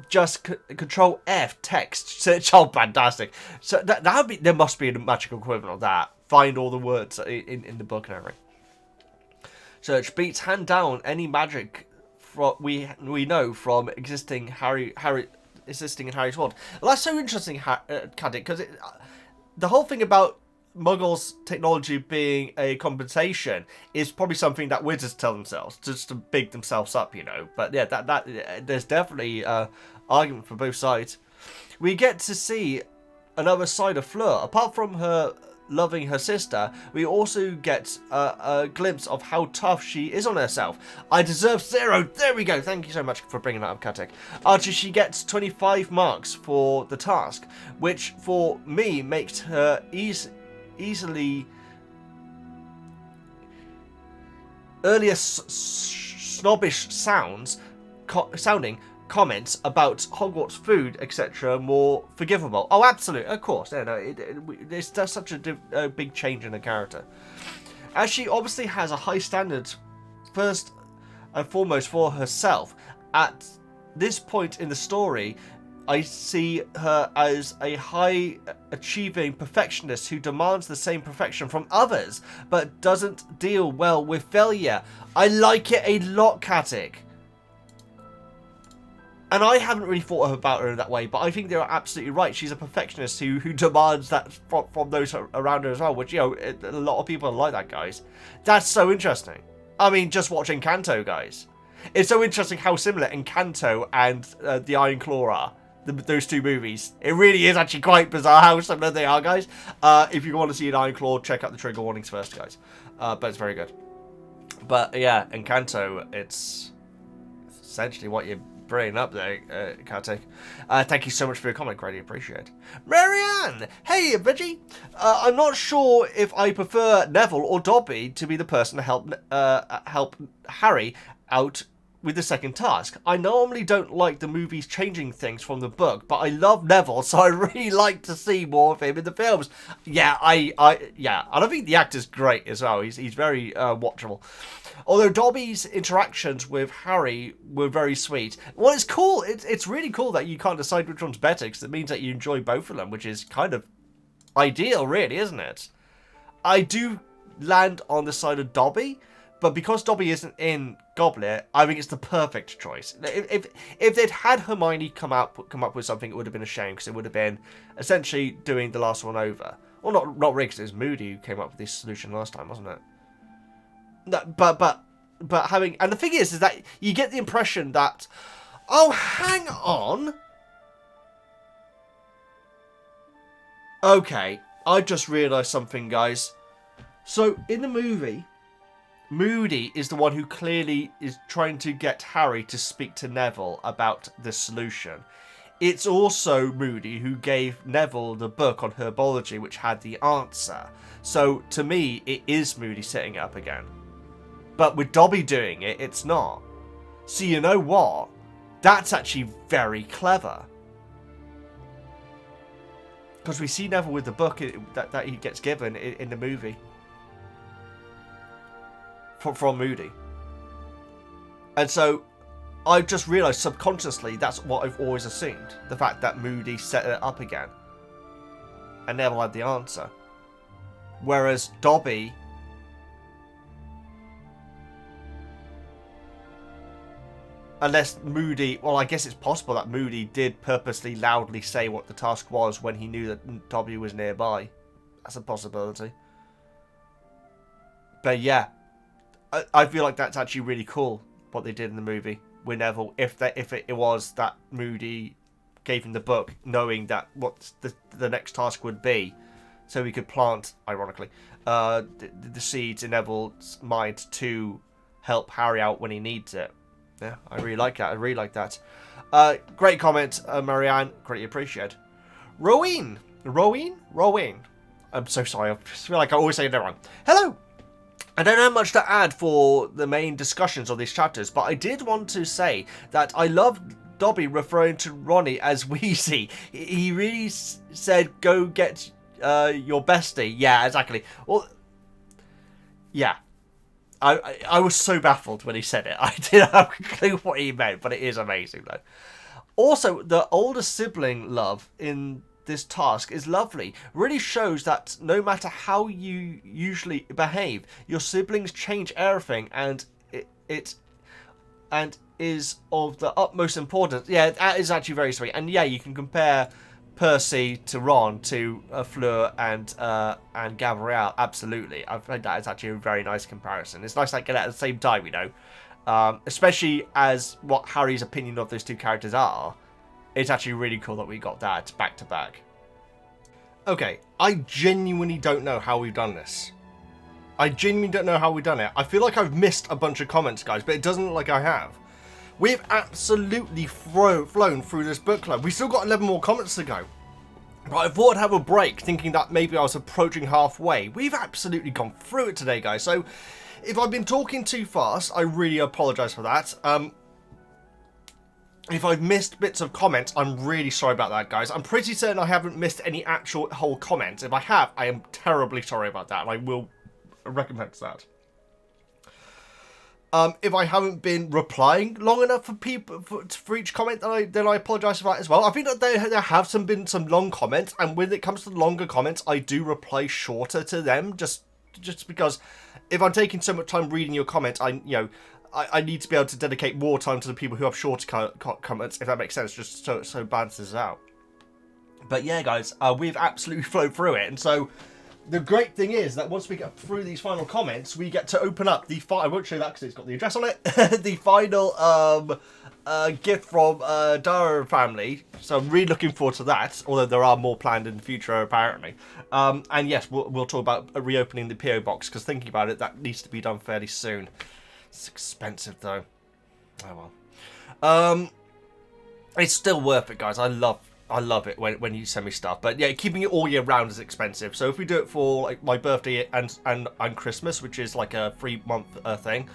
just Control F text search. Oh, fantastic! So there must be a magical equivalent of that. Find all the words in the book and everything. Search beats hand down any magic we know from existing in Harry's world. Well, that's so interesting, Caddick, because the whole thing about Muggles' technology being a compensation is probably something that wizards tell themselves just to big themselves up, you know. But yeah, that there's definitely argument for both sides. We get to see another side of Fleur. Apart from her loving her sister, we also get a glimpse of how tough she is on herself. I deserve 0. There we go. Thank you so much for bringing that up, Katek. Archie, she gets 25 marks for the task, which for me makes her easily earlier snobbish sounding comments about Hogwarts food, etc., more forgivable. Oh, absolutely, of course. Yeah, no, there's such a big change in the character. As she obviously has a high standard, first and foremost for herself. At this point in the story, I see her as a high-achieving perfectionist who demands the same perfection from others, but doesn't deal well with failure. I like it a lot, Katic. And I haven't really thought about her in that way, but I think they're absolutely right. She's a perfectionist who demands that from those around her as well, which, you know, a lot of people are like that, guys. That's so interesting. I mean, just watching Encanto, guys. It's so interesting how similar Encanto and The Iron Claw are. Those two movies. It really is actually quite bizarre how similar they are, guys. If you want to see an Iron Claw, check out the trigger warnings first, guys. But it's very good. But yeah, Encanto, it's essentially what you're bringing up there, Katek. Thank you so much for your comment, greatly appreciate. Marianne! Hey, Veggie! I'm not sure if I prefer Neville or Dobby to be the person to help Harry out with the second task. I normally don't like the movies changing things from the book, but I love Neville, so I really like to see more of him in the films. Yeah, yeah, and I think the actor's great as well. He's very watchable. Although Dobby's interactions with Harry were very sweet. Well, it's cool. It's really cool that you can't decide which one's better, because it means that you enjoy both of them, which is kind of ideal, really, isn't it? I do land on the side of Dobby, But because Dobby isn't in Goblet, I think it's the perfect choice. If they'd had Hermione come up with something, it would have been a shame, because it would have been essentially doing the last one over. Well, not really, because it was Moody who came up with this solution last time, wasn't it? No, but having, and the thing is that you get the impression that, oh, hang on. Okay, I just realised something, guys. So in the movie, Moody is the one who clearly is trying to get Harry to speak to Neville about the solution. It's also Moody who gave Neville the book on herbology which had the answer. So to me, it is Moody setting it up again. But with Dobby doing it, it's not. So you know what? That's actually very clever. Because we see Neville with the book that he gets given in the movie. From Moody. And so I've just realised subconsciously that's what I've always assumed. The fact that Moody set it up again. And Neville had the answer. Whereas Dobby... Unless Moody... Well, I guess it's possible that Moody did purposely loudly say what the task was when he knew that Dobby was nearby. That's a possibility. But yeah. I feel like that's actually really cool what they did in the movie with Neville. If it was that Moody gave him the book, knowing that what the next task would be, so he could plant, ironically, the seeds in Neville's mind to help Harry out when he needs it. Yeah, I really like that. I really like that. Great comment, Marianne. Greatly appreciated. Roween. I'm so sorry. I feel like I always say that wrong. Hello. I don't have much to add for the main discussions of these chapters, but I did want to say that I love Dobby referring to Ronnie as Weasley. He really said, go get your bestie. Yeah, exactly. Well, yeah. I was so baffled when he said it. I didn't have a clue what he meant, but it is amazing, though. Also, the older sibling love in this task is lovely. Really shows that no matter how you usually behave, your siblings change everything, and it is of the utmost importance. Yeah, that is actually very sweet. And yeah, you can compare Percy to Ron to Fleur and Gabrielle. Absolutely, I think that is actually a very nice comparison. It's nice to get it at the same time, you know, especially as what Harry's opinion of those two characters are. It's actually really cool that we got that back to back. Okay, I genuinely don't know how we've done this. I genuinely don't know how we've done it. I feel like I've missed a bunch of comments, guys, but it doesn't look like I have. We've absolutely flown through this book club. We've still got 11 more comments to go. But I thought I'd have a break, thinking that maybe I was approaching halfway. We've absolutely gone through it today, guys. So if I've been talking too fast, I really apologise for that. If I've missed bits of comments, I'm really sorry about that, guys. I'm pretty certain I haven't missed any actual whole comments. If I have, I am terribly sorry about that, and I will recompense that. If I haven't been replying long enough for people for each comment, then I apologise for that as well. I think that there have been some long comments, and when it comes to the longer comments, I do reply shorter to them, just because if I'm taking so much time reading your comments, I need to be able to dedicate more time to the people who have shorter comments, if that makes sense, just so it balances out. But yeah, guys, we've absolutely flown through it, and so the great thing is that once we get through these final comments, we get to open up the I won't show that because it's got the address on it. The final gift from Dara family. So I'm really looking forward to that. Although there are more planned in the future, apparently. And yes, we'll talk about reopening the PO box, because thinking about it, that needs to be done fairly soon. It's expensive though. Oh well. It's still worth it, guys. I love it when you send me stuff. But yeah, keeping it all year round is expensive. So if we do it for like my birthday and Christmas, which is like a 3-month thing,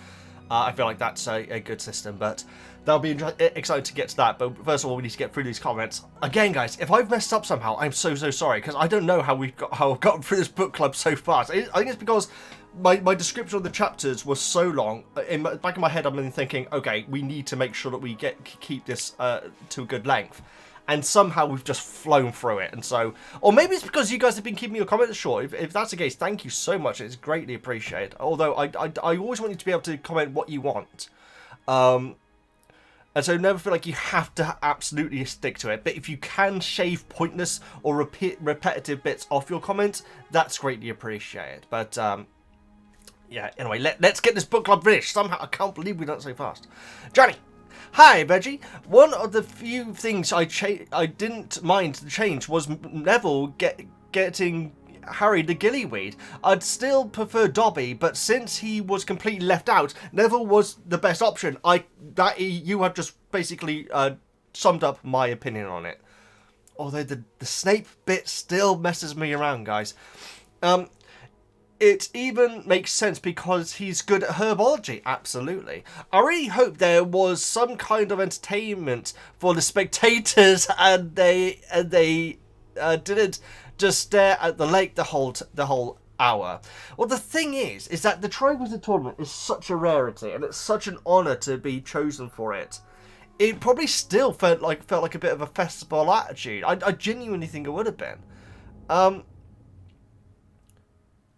I feel like that's a good system. But that'll be exciting to get to that. But first of all, we need to get through these comments. Again, guys, if I've messed up somehow, I'm so sorry, because I don't know how I've gotten through this book club so fast. I think it's because my description of the chapters was so long. Back in my head, I'm thinking, okay, we need to make sure that we keep this to a good length. and somehow we've just flown through it. And so, or maybe it's because you guys have been keeping your comments short. If that's the case, thank you so much. It's greatly appreciated. Although I always want you to be able to comment what you want. And so never feel like you have to absolutely stick to it. But if you can shave pointless or repetitive bits off your comments, that's greatly appreciated. But yeah, anyway, let's get this book club finished. Somehow, I can't believe we've done it so fast. Johnny! Hi, Veggie. One of the few things I didn't mind the change was Neville getting Harry the gillyweed. I'd still prefer Dobby, but since he was completely left out, Neville was the best option. You have just basically summed up my opinion on it. Although the Snape bit still messes me around, guys. It even makes sense because he's good at herbology, absolutely. I really hope there was some kind of entertainment for the spectators and they didn't just stare at the lake the whole hour. Well, the thing is that the Triwizard Tournament is such a rarity and it's such an honour to be chosen for it. It probably still felt like a bit of a festival attitude. I genuinely think it would have been.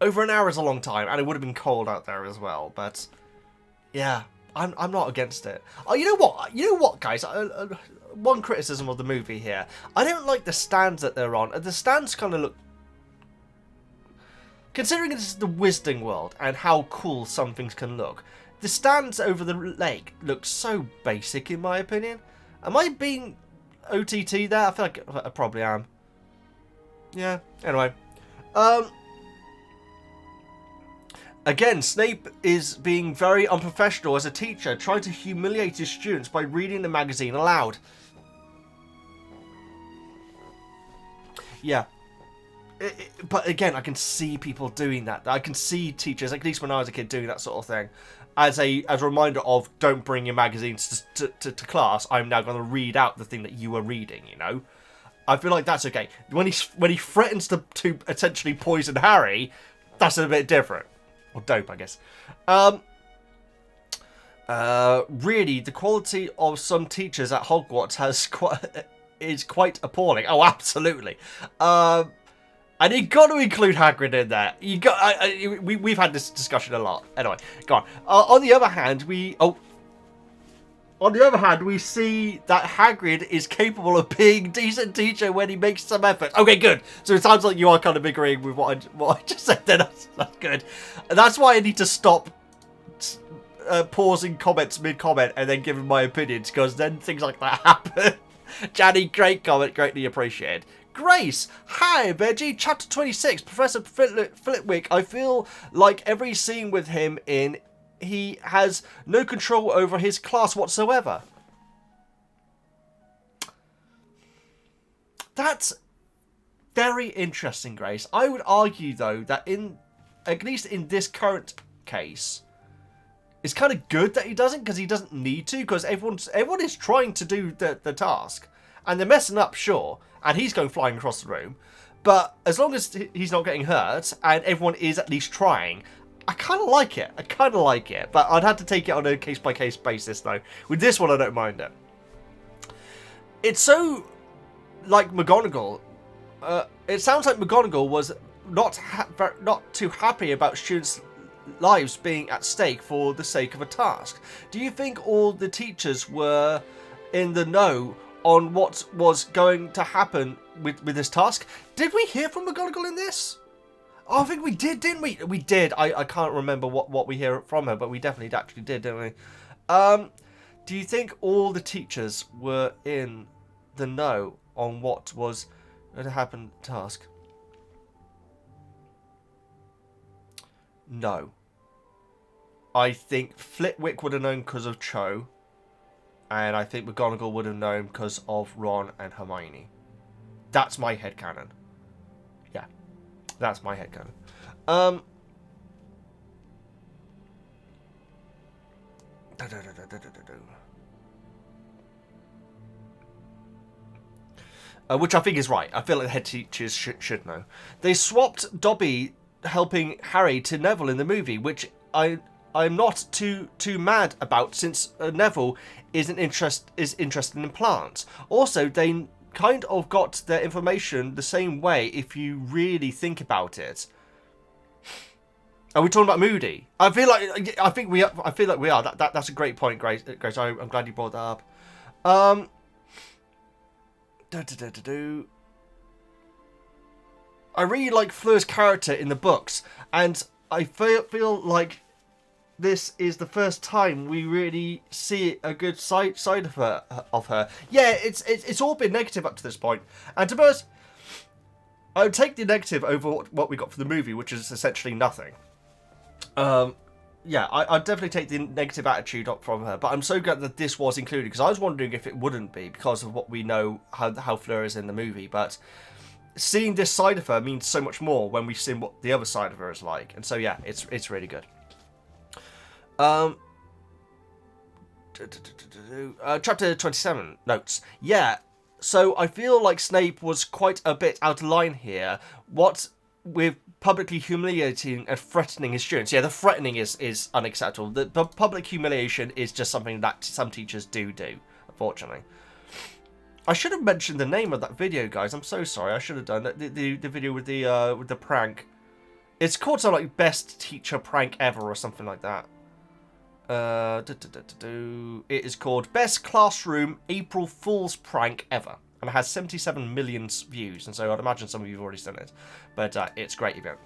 Over an hour is a long time, and it would have been cold out there as well. But yeah, I'm not against it. Oh, you know what, guys? One criticism of the movie here: I don't like the stands that they're on. The stands kind of look, considering this is the Wizarding World and how cool some things can look. The stands over the lake look so basic, in my opinion. Am I being OTT there? I feel like I probably am. Yeah. Anyway. Again, Snape is being very unprofessional as a teacher, trying to humiliate his students by reading the magazine aloud. Yeah. But again, I can see people doing that. I can see teachers, at least when I was a kid, doing that sort of thing. As a reminder of, don't bring your magazines to class, I'm now going to read out the thing that you were reading, you know? I feel like that's okay. When he threatens to essentially poison Harry, that's a bit different. Or dope, I guess. Really, the quality of some teachers at Hogwarts is quite appalling. Oh, absolutely. And you got to include Hagrid in there. We've had this discussion a lot. Anyway, go on. On the other hand, we see that Hagrid is capable of being a decent teacher when he makes some effort. Okay, good. So it sounds like you are kind of agreeing with what I just said there. That's good. And that's why I need to stop pausing comments mid-comment and then giving my opinions, because then things like that happen. Janny, great comment. Greatly appreciated. Grace, hi Veggie, chapter 26, Professor Flitwick. I feel like every scene with him in, he has no control over his class whatsoever. That's very interesting, Grace. I would argue, though, that at least in this current case, it's kind of good that he doesn't, because he doesn't need to, because everyone is trying to do the task. And they're messing up, sure, and he's going flying across the room. But as long as he's not getting hurt, and everyone is at least trying, I kind of like it. But I'd have to take it on a case-by-case basis, though. With this one, I don't mind it. It's so like McGonagall. It sounds like McGonagall was not too happy about students' lives being at stake for the sake of a task. Do you think all the teachers were in the know on what was going to happen with this task? Did we hear from McGonagall in this? Oh, I think we did, didn't we? We did. I can't remember what we hear from her, but we definitely actually did, didn't we? Do you think all the teachers were in the know on what was going to happen task? No. I think Flitwick would have known because of Cho, and I think McGonagall would have known because of Ron and Hermione. That's my headcanon. Yeah, that's my headcanon. Which I think is right. I feel like the head teachers should know. They swapped Dobby helping Harry to Neville in the movie, which I'm not too mad about, since Neville is interested in plants. Also, they kind of got their information the same way if you really think about it. Are we talking about Moody? I feel like we are. That's a great point, Grace. I'm glad you brought that up. I really like Fleur's character in the books, and I feel like this is the first time we really see a good side of her. Yeah, it's all been negative up to this point, and to be honest, I would take the negative over what we got for the movie, which is essentially nothing. Yeah, I'd definitely take the negative attitude up from her, but I'm so glad that this was included, because I was wondering if it wouldn't be, because of what we know, how Fleur is in the movie, but seeing this side of her means so much more when we've seen what the other side of her is like, and so yeah, it's really good. Chapter 27, notes. Yeah, so I feel like Snape was quite a bit out of line here, with publicly humiliating and threatening his students. Yeah, the threatening is unacceptable. The public humiliation is just something that some teachers do, unfortunately. I should have mentioned the name of that video, guys. I'm so sorry. I should have done that. The video with the prank. It's called something like Best Teacher Prank Ever or something like that. It is called Best Classroom April Fool's Prank Ever. And it has 77 million views, and so I'd imagine some of you have already seen it. But it's a great event.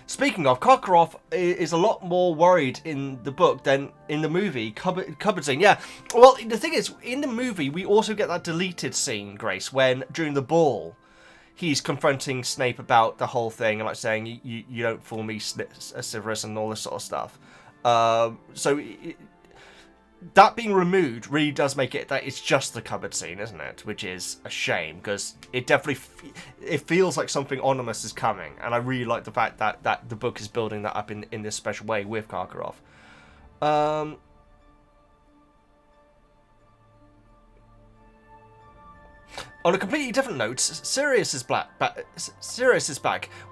Speaking of, Karkaroff is a lot more worried in the book than in the movie. Cupboard scene, yeah. Well, the thing is, in the movie, we also get that deleted scene, Grace, when, during the ball, he's confronting Snape about the whole thing and like saying, you don't fool me, Sirius, and all this sort of stuff. That being removed really does make it that it's just the cupboard scene, isn't it? Which is a shame, because it definitely it feels like something ominous is coming, and I really like the fact that the book is building that up in this special way with Karkaroff. On a completely different note, Sirius is back.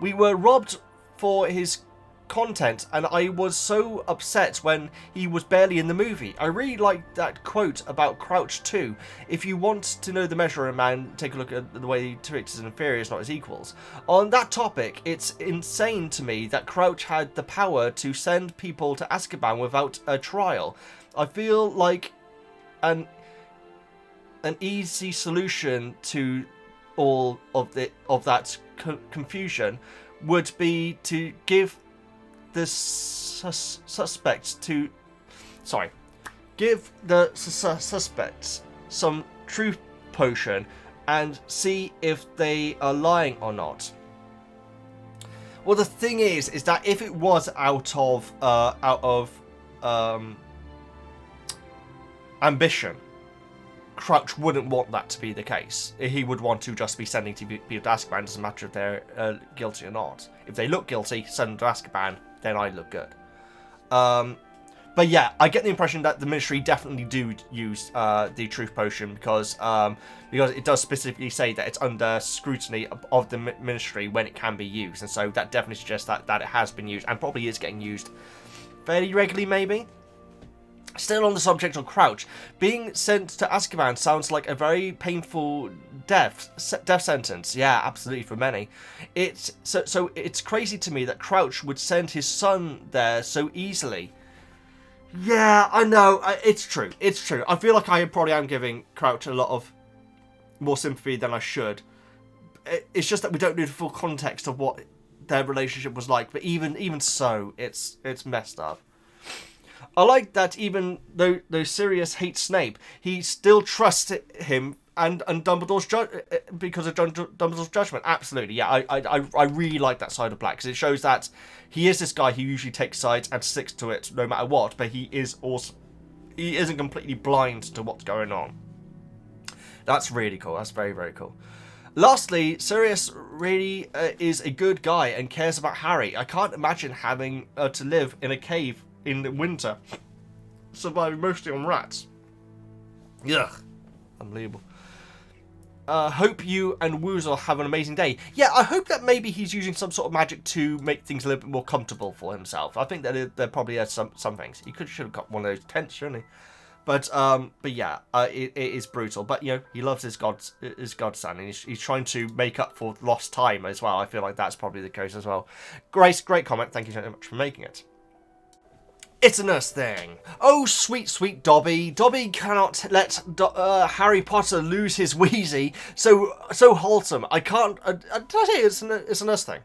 We were robbed for his content, and I was so upset when he was barely in the movie. I really like that quote about Crouch too. If you want to know the measure of a man, take a look at the way he treats his inferiors, not his equals. On that topic, it's insane to me that Crouch had the power to send people to Azkaban without a trial. I feel like an easy solution to all of that confusion would be to give the suspects some truth potion and see if they are lying or not. Well, the thing is that if it was out of ambition, Crouch wouldn't want that to be the case. He would want to just be sending people to Azkaban. It doesn't matter if they're guilty or not. If they look guilty, send them to Azkaban, then I look good. But yeah, I get the impression that the Ministry definitely do use the Truth Potion because it does specifically say that it's under scrutiny of the Ministry when it can be used. And so that definitely suggests that it has been used and probably is getting used fairly regularly, maybe. Still on the subject of Crouch, being sent to Azkaban sounds like a very painful death sentence. Yeah, absolutely, for many. It's crazy to me that Crouch would send his son there so easily. Yeah, I know. It's true. It's true. I feel like I probably am giving Crouch a lot of more sympathy than I should. It's just that we don't know the full context of what their relationship was like. But even so, it's messed up. I like that even though Sirius hates Snape, he still trusts him and Dumbledore's because of Dumbledore's judgment. Absolutely, yeah. I really like that side of Black because it shows that he is this guy who usually takes sides and sticks to it no matter what, but he isn't completely blind to what's going on. That's really cool. That's very, very cool. Lastly, Sirius really is a good guy and cares about Harry. I can't imagine having to live in a cave in the winter, surviving mostly on rats. Ugh, unbelievable. Hope you and Woozle have an amazing day. Yeah, I hope that maybe he's using some sort of magic to make things a little bit more comfortable for himself. I think that there probably are some things. He should have got one of those tents, shouldn't he? But yeah, it is brutal. But, you know, he loves his godson, and he's trying to make up for lost time as well. I feel like that's probably the case as well. Grace, great comment. Thank you so much for making it. It's a nurse thing. Oh, sweet, sweet Dobby. Dobby cannot let Harry Potter lose his Wheezy. So wholesome. I can't... did I say it's a nurse thing?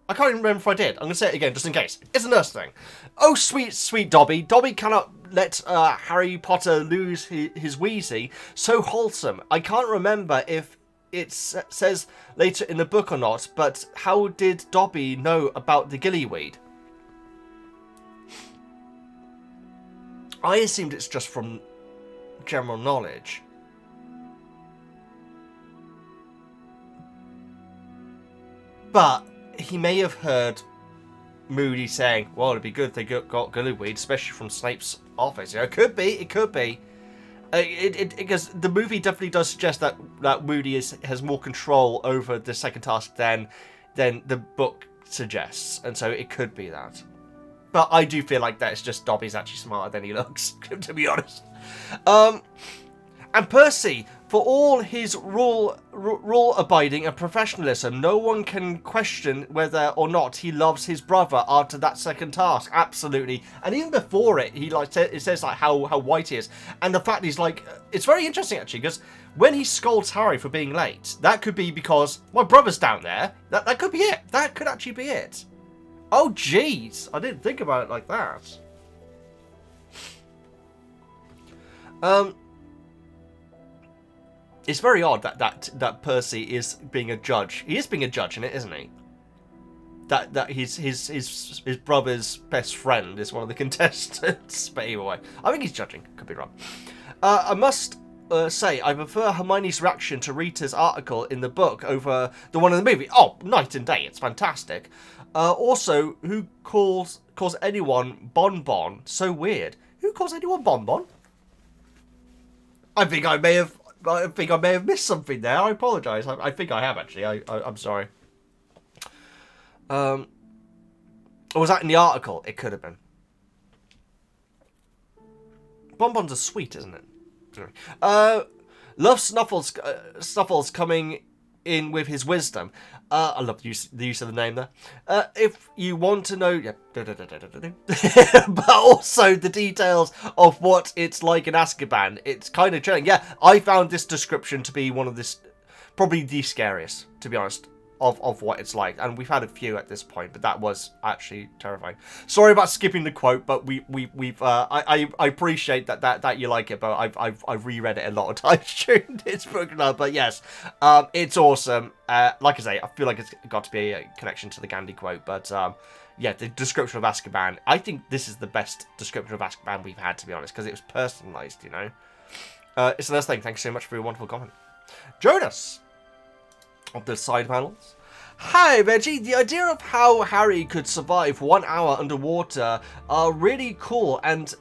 I can't even remember if I did. I'm going to say it again, just in case. It's a nurse thing. Oh, sweet, sweet Dobby. Dobby cannot let Harry Potter lose his Wheezy. So wholesome. I can't remember if it says later in the book or not, but how did Dobby know about the gillyweed? I assumed it's just from general knowledge. But he may have heard Moody saying, well, it'd be good if they got gillyweed, especially from Snape's office. You know, it could be. Because the movie definitely does suggest that Moody has more control over the second task than the book suggests. And so it could be that. But I do feel like that's just Dobby's actually smarter than he looks, to be honest. And Percy, for all his rule-abiding and professionalism, no one can question whether or not he loves his brother after that second task. Absolutely. And even before it, it says like how white he is. And the fact he's like, it's very interesting actually, because when he scolds Harry for being late, that could be because my brother's down there. That could be it. That could actually be it. Oh, jeez. I didn't think about it like that. It's very odd that Percy is being a judge. He is being a judge in it, isn't he? That his brother's best friend is one of the contestants. But either way, I think he's judging. Could be wrong. I must say, I prefer Hermione's reaction to Rita's article in the book over the one in the movie. Oh, night and day. It's fantastic. Also, who calls anyone Bonbon? So weird. Who calls anyone Bonbon? I think I may have missed something there. I apologise. I think I have actually. I'm sorry. Or was that in the article? It could have been. Bonbons are sweet, isn't it? Love Snuffles coming in with his wisdom. I love the use of the name there. If you want to know, yeah, but also the details of what it's like in Azkaban, it's kind of chilling. Yeah, I found this description to be probably the scariest, to be honest, of what it's like. And we've had a few at this point, but that was actually terrifying. Sorry about skipping the quote, but I appreciate that you like it, but I've reread it a lot of times during this book now. But yes, it's awesome. Like I say, I feel like it's got to be a connection to the Gandhi quote, but yeah, the description of Azkaban, I think this is the best description of Azkaban we've had, to be honest, because it was personalised, you know. It's the next thing. Thanks so much for your wonderful comment. Jonas, of the side panels. Hi, Veggie. The idea of how Harry could survive 1 hour underwater are really cool and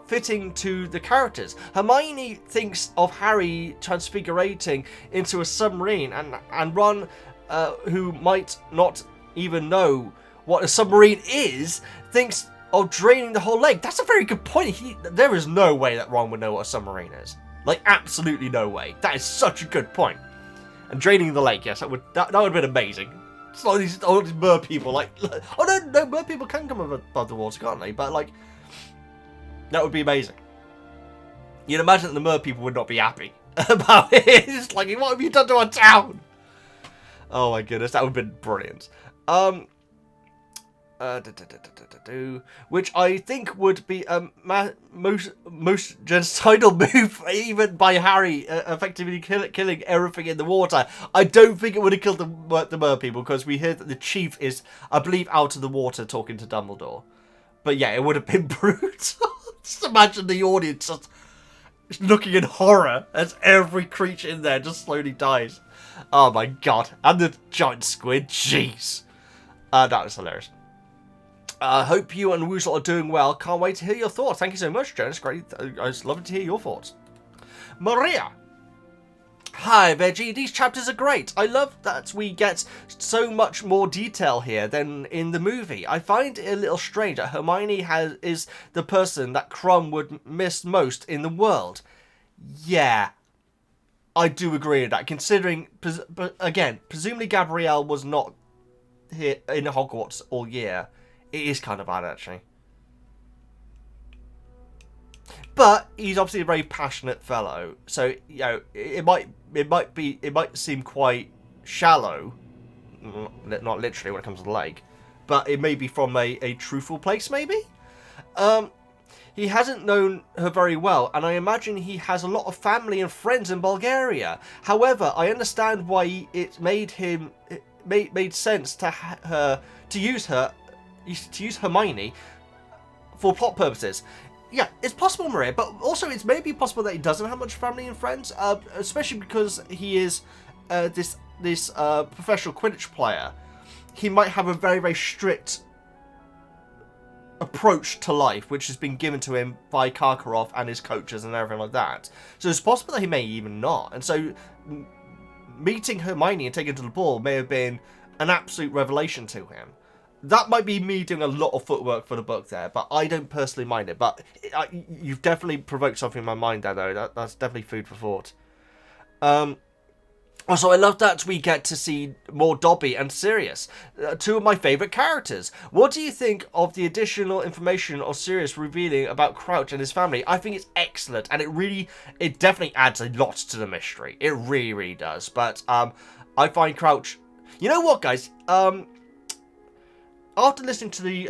fitting to the characters. Hermione thinks of Harry transfigurating into a submarine, and Ron, who might not even know what a submarine is, thinks of draining the whole lake. That's a very good point. There is no way that Ron would know what a submarine is. Like, absolutely no way. That is such a good point. And draining the lake, yes, that would have been amazing. It's all these mer people, like, oh no, mer people can come above the water, can't they? But like, that would be amazing. You'd imagine that the mer people would not be happy about it. It's like, what have you done to our town? Oh my goodness, that would have been brilliant. Which I think would be a most genocidal move, even by Harry, effectively killing everything in the water. I don't think it would have killed the mer people, because we heard that the chief is, I believe, out of the water talking to Dumbledore. But yeah, it would have been brutal. Just imagine the audience just looking in horror as every creature in there just slowly dies. Oh my god. And the giant squid, jeez. That was hilarious. Hope you and Woozle are doing well. Can't wait to hear your thoughts. Thank you so much, Jonas. Great. I just love to hear your thoughts. Maria. Hi, Veggie. These chapters are great. I love that we get so much more detail here than in the movie. I find it a little strange that Hermione is the person that Crumb would miss most in the world. Yeah, I do agree with that, considering, but again, presumably Gabrielle was not here in Hogwarts all year. It is kind of bad, actually. But he's obviously a very passionate fellow, so you know it might seem quite shallow, not literally when it comes to the lake, but it may be from a truthful place, maybe. He hasn't known her very well, and I imagine he has a lot of family and friends in Bulgaria. However, I understand why it made sense to use Hermione for plot purposes. Yeah, it's possible, Maria, but also it's maybe possible that he doesn't have much family and friends, especially because he is this professional Quidditch player. He might have a very, very strict approach to life, which has been given to him by Karkaroff and his coaches and everything like that. So it's possible that he may even not. And so meeting Hermione and taking her to the ball may have been an absolute revelation to him. That might be me doing a lot of footwork for the book there, but I don't personally mind it. But you've definitely provoked something in my mind there, though. That's definitely food for thought. Also, I love that we get to see more Dobby and Sirius, two of my favourite characters. What do you think of the additional information of Sirius revealing about Crouch and his family? I think it's excellent, and it definitely adds a lot to the mystery. It really, really does. But I find Crouch... You know what, guys? After listening to the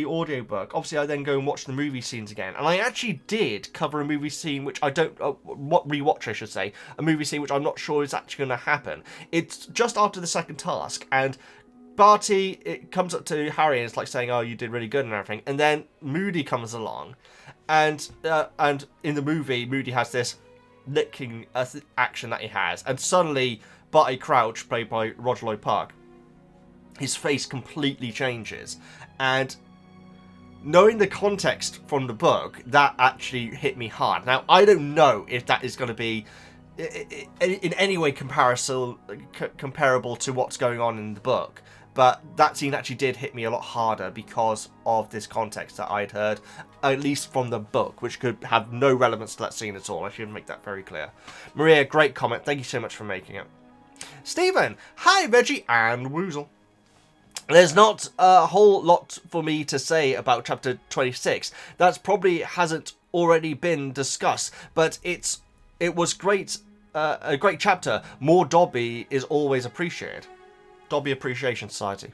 audiobook, obviously I then go and watch the movie scenes again, and I actually did cover a movie scene which I don't rewatch, I should say, a movie scene which I'm not sure is actually going to happen. It's just after the second task, and Barty it comes up to Harry and it's like saying, "Oh, you did really good" and everything, and then Moody comes along, and in the movie Moody has this licking action that he has, and suddenly Barty Crouch, played by Roger Lloyd Park, his face completely changes, and knowing the context from the book, that actually hit me hard. Now, I don't know if that is going to be in any way comparable to what's going on in the book, but that scene actually did hit me a lot harder because of this context that I'd heard, at least from the book, which could have no relevance to that scene at all. I should make that very clear. Maria, great comment. Thank you so much for making it. Stephen, hi Veggie and Woozle. There's not a whole lot for me to say about chapter 26. That probably hasn't already been discussed, but it was great, a great chapter. More Dobby is always appreciated. Dobby Appreciation Society.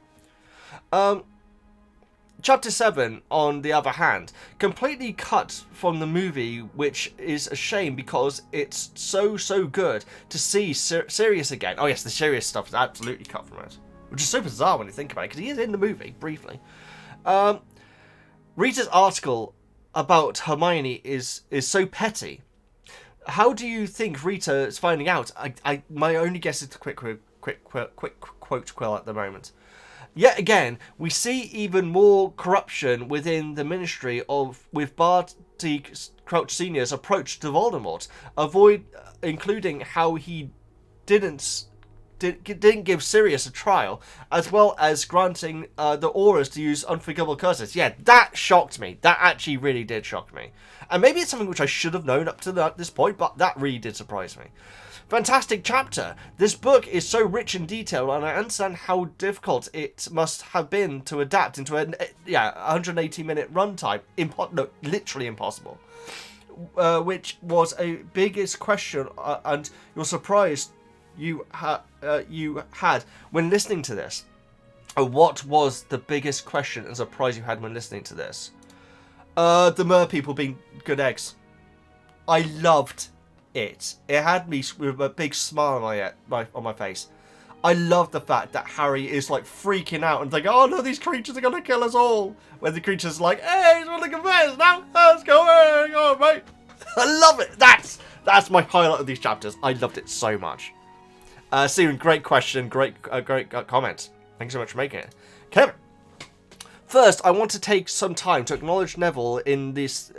Chapter 7, on the other hand, completely cut from the movie, which is a shame because it's so good to see Sirius again. Oh yes, the Sirius stuff is absolutely cut from it. Which is so bizarre when you think about it, because he is in the movie, briefly. Rita's article about Hermione is so petty. How do you think Rita is finding out? My only guess is a quick quote quill at the moment. Yet again, we see even more corruption within the Ministry with Barty Crouch Sr.'s approach to Voldemort, including how he didn't give Sirius a trial, as well as granting the Aurors to use unforgivable curses. Yeah, that shocked me. That actually really did shock me. And maybe it's something which I should have known up to this point, but that really did surprise me. Fantastic chapter. This book is so rich in detail, and I understand how difficult it must have been to adapt into a 180-minute runtime. No, literally impossible. Which was a biggest question, and you're surprised you had when listening to this. What was the biggest question and surprise you had when listening to this? The mer people being good eggs. I loved it. It had me with a big smile on my face. I love the fact that Harry is like freaking out and thinking, "Oh no, these creatures are gonna kill us all." When the creature's like, "Hey, he's gonna confess now. What's going on, mate?" I love it. That's my highlight of these chapters. I loved it so much. Steven, great question, great comment. Thanks so much for making it. Kevin, first, I want to take some time to acknowledge Neville in these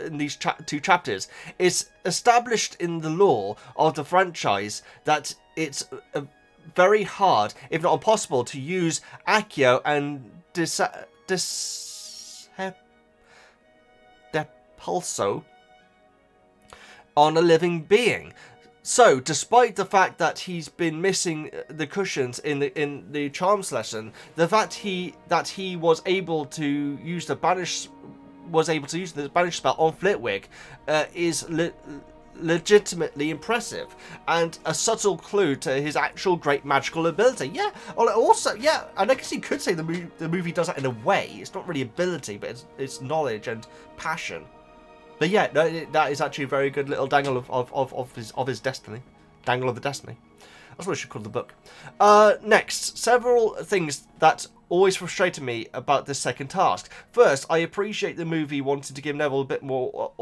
two chapters. It's established in the lore of the franchise that it's very hard, if not impossible, to use Accio and Depulso on a living being. So, despite the fact that he's been missing the cushions in the charms lesson, the fact that he was able to use the banish spell on Flitwick is legitimately impressive, and a subtle clue to his actual great magical ability. Yeah, also, yeah, and I guess you could say the movie does that in a way. It's not really ability, but it's knowledge and passion. But yeah, no, that is actually a very good little dangle of his destiny. Dangle of the destiny. That's what I should call the book. Next, several things that always frustrated me about this second task. First, I appreciate the movie wanted to give Neville a bit more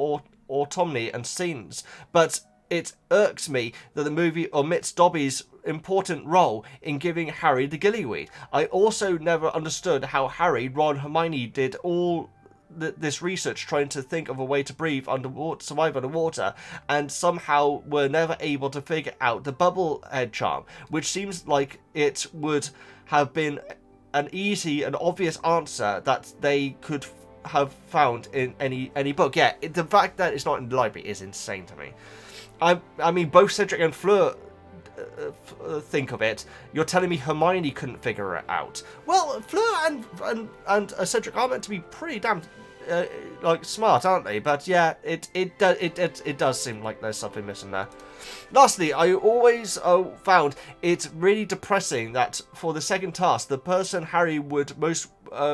autonomy and scenes, but it irks me that the movie omits Dobby's important role in giving Harry the gillyweed. I also never understood how Harry, Ron, Hermione did all this research trying to think of a way to breathe underwater, survive underwater, and somehow were never able to figure out the bubble head charm, which seems like it would have been an easy and obvious answer that they could have found in any book. Yeah, the fact that it's not in the library is insane to me. I mean, both Cedric and Fleur think of it. You're telling me Hermione couldn't figure it out? Well, Fleur and Cedric are meant to be pretty damn like smart, aren't they? But yeah, it does seem like there's something missing there. Lastly, I always found it really depressing that for the second task, the person Harry would most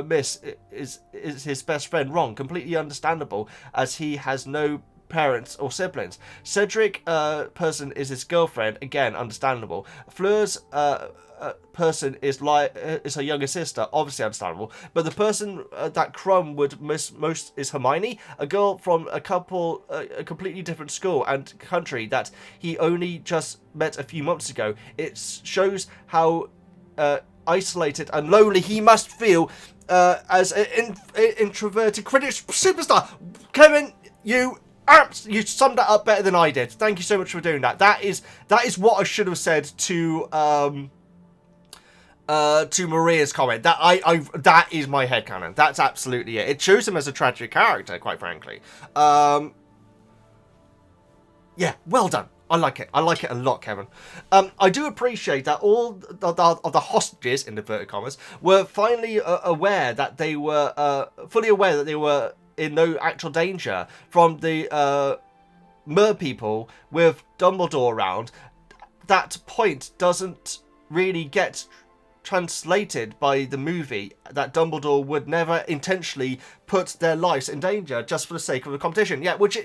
miss is his best friend Ron. Completely understandable, as he has no parents or siblings. Cedric person is his girlfriend, again understandable. Fleur's person is her younger sister, obviously understandable. But the person that Crumb would miss most is Hermione, a girl from a completely different school and country that he only just met a few months ago. It shows how isolated and lonely he must feel as an introverted Quidditch superstar. Kevin, you summed that up better than I did. Thank you so much for doing that. That is what I should have said to Maria's comment. That is my headcanon. That's absolutely it. It shows him as a tragic character, quite frankly. Yeah, well done. I like it. I like it a lot, Kevin. I do appreciate that all of the hostages, in inverted commas, were finally aware that they were fully aware that they were in no actual danger from the mer people with Dumbledore around. That point doesn't really get translated by the movie, that Dumbledore would never intentionally put their lives in danger just for the sake of the competition. Yeah, which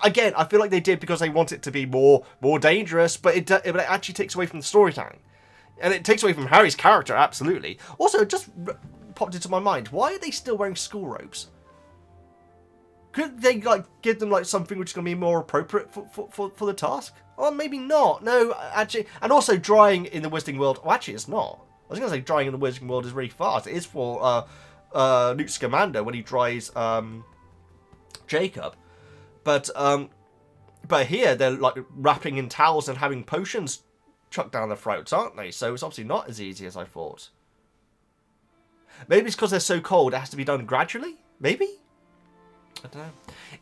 again, I feel like they did because they want it to be more dangerous, but it actually takes away from the storytelling. And it takes away from Harry's character, absolutely. Also, it just popped into my mind, why are they still wearing school robes? Could they give them something which is going to be more appropriate for the task? Or maybe not. No, actually, and also drying in the Wizarding World. Well, actually, it's not. I was going to say drying in the Wizarding World is really fast. It is for Newt Scamander when he dries Jacob, but here they're wrapping in towels and having potions chucked down their throats, aren't they? So it's obviously not as easy as I thought. Maybe it's because they're so cold. It has to be done gradually. Maybe. I don't know.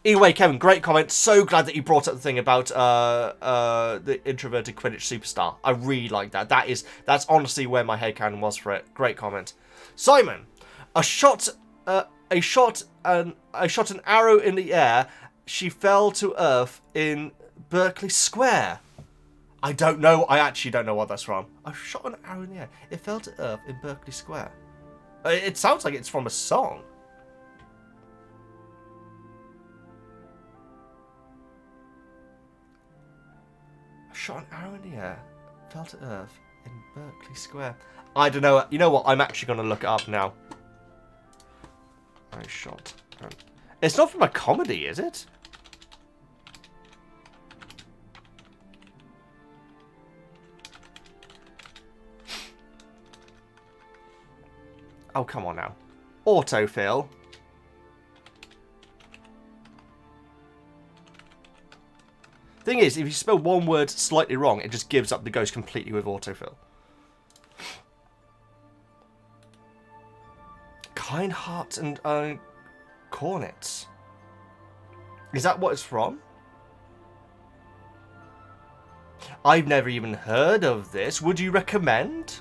Either way, Kevin, great comment. So glad that you brought up the thing about the introverted Quidditch superstar. I really like that. That's honestly where my headcanon was for it. Great comment. Simon, I shot an arrow in the air. She fell to earth in Berkeley Square. I don't know. I actually don't know what that's from. I shot an arrow in the air. It fell to earth in Berkeley Square. It sounds like it's from a song. Shot an arrow in the air, fell to earth in Berkeley Square. I don't know. You know what? I'm actually going to look it up now. I shot. It's not from a comedy, is it? Oh, come on now. Autofill. Thing is, if you spell one word slightly wrong, it just gives up the ghost completely with autofill. Kind hearts and cornets. Is that what it's from? I've never even heard of this. Would you recommend,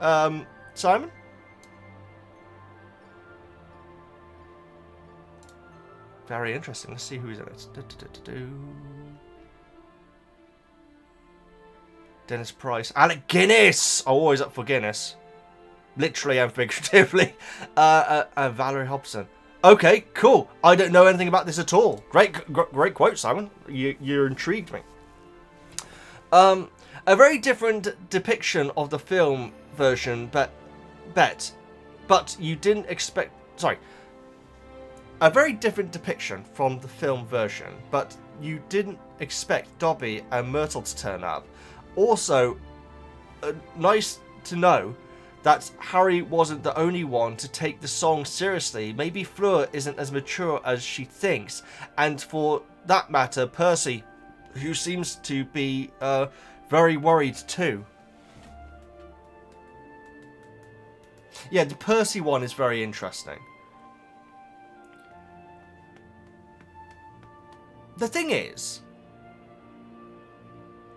Simon? Very interesting. Let's see who's in it. Dennis Price. Alec Guinness! Oh, always up for Guinness. Literally and figuratively. Valerie Hobson. Okay, cool. I don't know anything about this at all. Great quote, Simon. You intrigued me. A very different depiction of the film version, but you didn't expect... Sorry. A very different depiction from the film version, but you didn't expect Dobby and Myrtle to turn up. Also, nice to know that Harry wasn't the only one to take the song seriously. Maybe Fleur isn't as mature as she thinks, and for that matter, Percy, who seems to be very worried too. Yeah, the Percy one is very interesting. The thing is,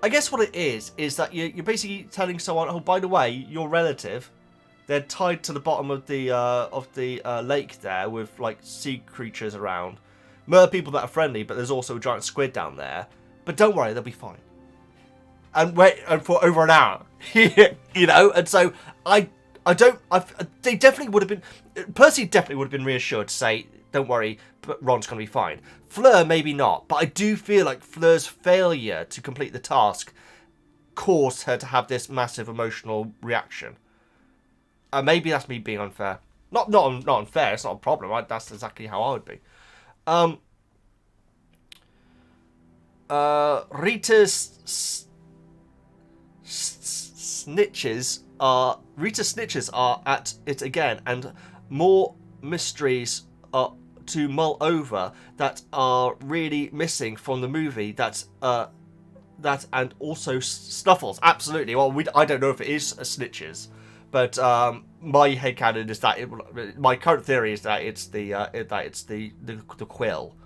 I guess what it is that you're basically telling someone, oh, by the way, your relative, they're tied to the bottom of the lake there with like sea creatures around. Mer people that are friendly, but there's also a giant squid down there. But don't worry, they'll be fine. And wait for over an hour, you know. And so they definitely would have been. Percy definitely would have been reassured to say, don't worry, but Ron's going to be fine. Fleur, maybe not. But I do feel like Fleur's failure to complete the task caused her to have this massive emotional reaction. Maybe that's me being unfair. Not unfair, it's not a problem. That's exactly how I would be. Rita snitches are at it again, and more mysteries are to mull over that are really missing from the movie. That and also Snuffles. Absolutely. Well, I don't know if it is snitches, but my headcanon is that my current theory is that it's the quill.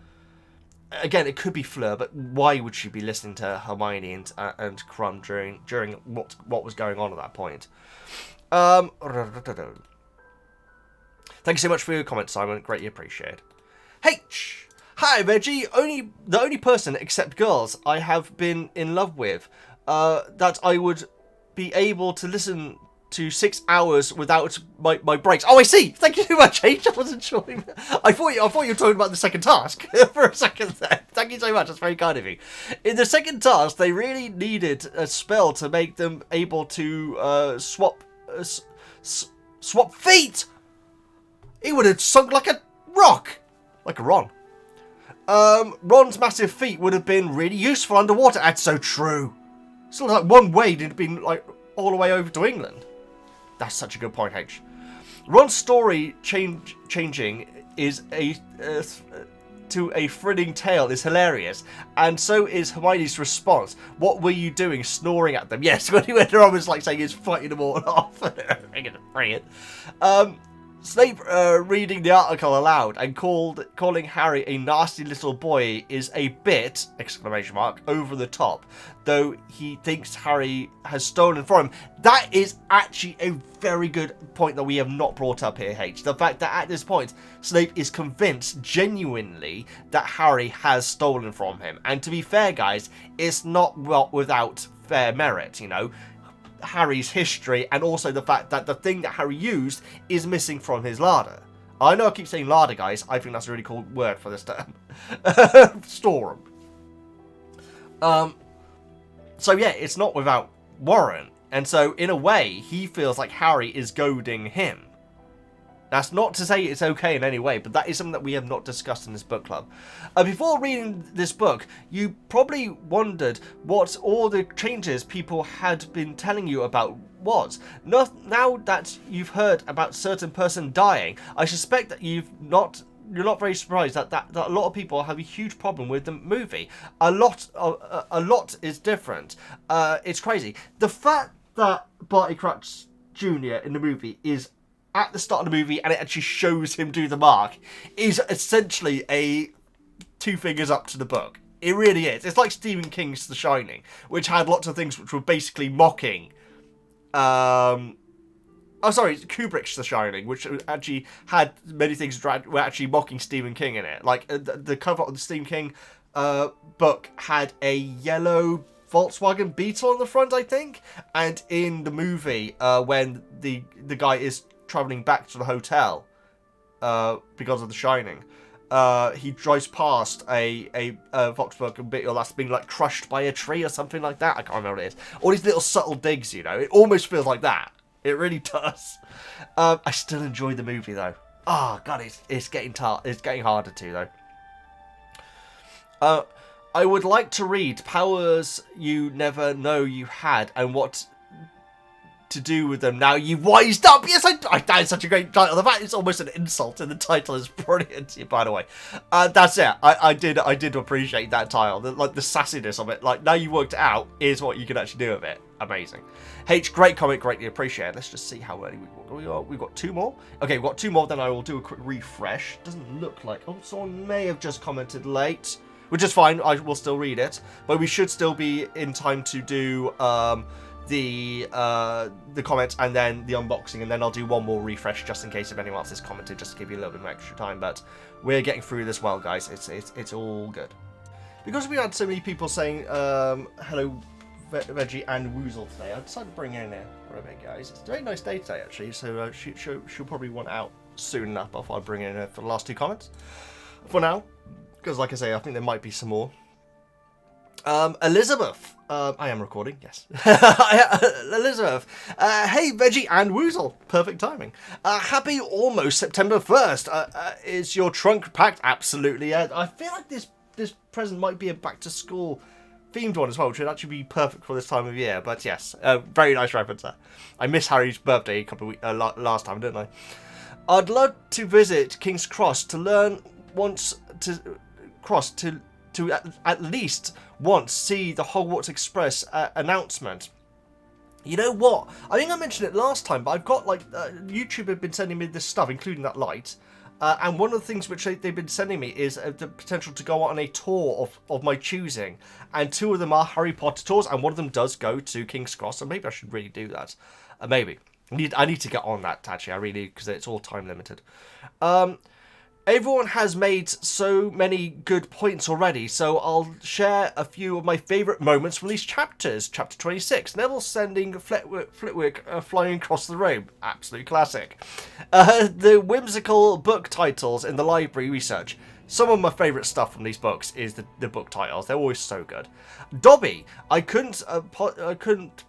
Again, it could be Fleur, but why would she be listening to Hermione and Crumb during what was going on at that point? Thank you so much for your comment, Simon. Greatly appreciated. H. Hi, Veggie. The only person except girls I have been in love with that I would be able to listen to 6 hours without my breaks. Oh, I see. Thank you so much, H. I wasn't sure. I thought you were talking about the second task for a second there. Thank you so much. That's very kind of you. In the second task, they really needed a spell to make them able to swap feet. He would have sunk like a rock, like a Ron. Ron's massive feet would have been really useful underwater. That's so true. It's like one way it'd been like all the way over to England. That's such a good point, H. Ron's story changing is to a thrilling tale is hilarious, and so is Hermione's response. What were you doing, snoring at them? Yes, when Ron was like saying he's fighting them all off. Brilliant. Snape reading the article aloud and calling Harry a nasty little boy is a bit, ! Over the top, though he thinks Harry has stolen from him. That is actually a very good point that we have not brought up here, H. The fact that at this point, Snape is convinced genuinely that Harry has stolen from him. And to be fair, guys, it's not without fair merit, you know. Harry's history and also the fact that the thing that Harry used is missing from his larder. I know I keep saying larder, guys. I think that's a really cool word for this term. Storeroom. So yeah, it's not without warrant. And so in a way, he feels like Harry is goading him. That's not to say it's okay in any way, but that is something that we have not discussed in this book club. Before reading this book, you probably wondered what all the changes people had been telling you about was. Now that you've heard about certain person dying, I suspect that you've not you're not very surprised that a lot of people have a huge problem with the movie. A lot is different. It's crazy. The fact that Barty Crouch Jr. in the movie is at the start of the movie and it actually shows him do the mark is essentially a two fingers up to the book. It really is. It's like Stephen King's The Shining, which had lots of things which were basically mocking. Kubrick's The Shining, which actually had many things were actually mocking Stephen King in it. Like the cover of the Stephen King book had a yellow Volkswagen Beetle on the front, I think. And in the movie, when the guy is traveling back to the hotel because of The Shining. He drives past a Volkswagen Beetle that's been like crushed by a tree or something like that. I can't remember what it is. All these little subtle digs, you know. It almost feels like that. It really does. I still enjoy the movie though. Oh god, it's getting harder to though. I would like to read Powers You Never Know You Had and What to Do With Them Now You've Wised Up. Yes, that is such a great title. The fact it's almost an insult in the title is brilliant, by the way. That's it. I did appreciate that title. The sassiness of it. Like, now you worked it out, here's what you can actually do with it. Amazing. H, great comic, greatly appreciated. Let's just see how many we've got 2 more. Okay, we've got 2 more, then I will do a quick refresh. Doesn't look like... Oh, someone may have just commented late. Which is fine, I will still read it. But we should still be in time to do... the comments and then the unboxing, and then I'll do one more refresh just in case if anyone else has commented, just to give you a little bit of extra time. But we're getting through this well, guys. It's all good. Because we had so many people saying hello, Veggie and Woozle today, I decided to bring her in here for a bit, guys. It's a very nice day today, actually, so she'll probably want out soon enough before I bring her in here for the last 2 comments. For now, because like I say, I think there might be some more. Elizabeth. I am recording, yes. Elizabeth. Hey, Veggie and Woozle. Perfect timing. Happy almost September 1st. Is your trunk packed? Absolutely. I feel like this present might be a back-to-school themed one as well, which would actually be perfect for this time of year. But yes, very nice reference there. I missed Harry's birthday a couple of weeks last time, didn't I? I'd love to visit King's Cross to learn once to cross to at least once see the Hogwarts Express announcement. You know what? I think I mentioned it last time, but I've got like YouTube have been sending me this stuff, including that light. And one of the things which they've been sending me is the potential to go on a tour of my choosing. And 2 of them are Harry Potter tours, and one of them does go to King's Cross. So maybe I should really do that. Maybe. I need to get on that, actually. I really, because it's all time limited. Everyone has made so many good points already, so I'll share a few of my favourite moments from these chapters. Chapter 26, Neville sending Flitwick flying across the room. Absolute classic. The whimsical book titles in the library research. Some of my favourite stuff from these books is the book titles. They're always so good. Dobby, I couldn't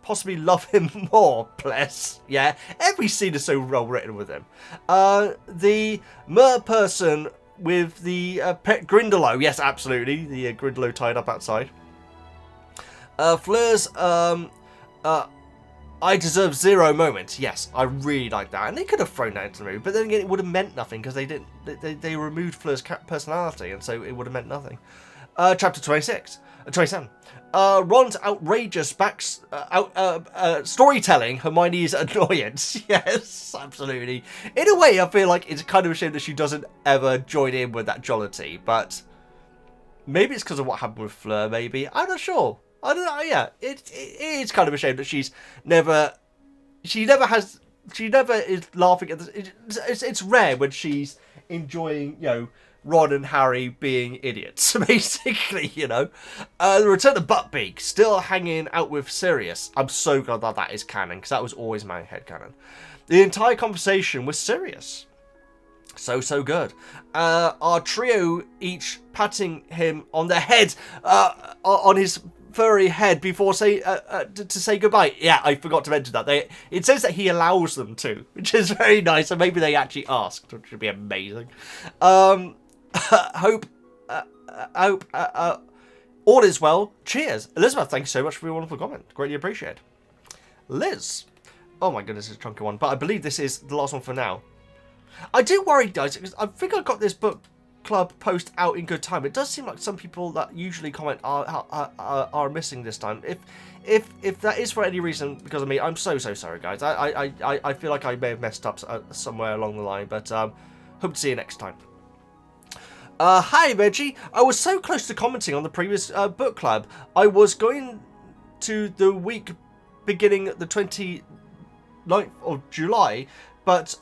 possibly love him more, bless. Yeah, every scene is so well written with him. The mer person with the pet Grindylow. Yes, absolutely. The Grindylow tied up outside. Fleur's I deserve 0 moments. Yes, I really like that. And they could have thrown that into the movie, but then again, it would have meant nothing because they didn't. They removed Fleur's personality, and so it would have meant nothing. Chapter 27. Ron's outrageous storytelling Hermione's annoyance. Yes, absolutely. In a way, I feel like it's kind of a shame that she doesn't ever join in with that jollity, but maybe it's because of what happened with Fleur, maybe. I'm not sure. I don't know, yeah. It's kind of a shame that she never is laughing at this. It's rare when she's enjoying, you know, Ron and Harry being idiots, basically, you know. The return of Buttbeak, still hanging out with Sirius. I'm so glad that is canon, because that was always my headcanon. The entire conversation with Sirius. So good. Our trio each patting him on the head, on his furry head before to say goodbye. Yeah, I forgot to mention that. It says that he allows them to, which is very nice, and maybe they actually asked, which would be amazing. Hope all is well. Cheers. Elizabeth, thank you so much for your wonderful comment. Greatly appreciated. Liz. Oh my goodness, it's a chunky one, but I believe this is the last one for now. I do worry, guys, because I think I got this book club post out in good time. It does seem like some people that usually comment are missing this time. If that is for any reason because of me, I'm so sorry, guys. I feel like I may have messed up somewhere along the line, but hope to see you next time. Hi, Veggie. I was so close to commenting on the previous book club. I was going to the week beginning the 29th of July, but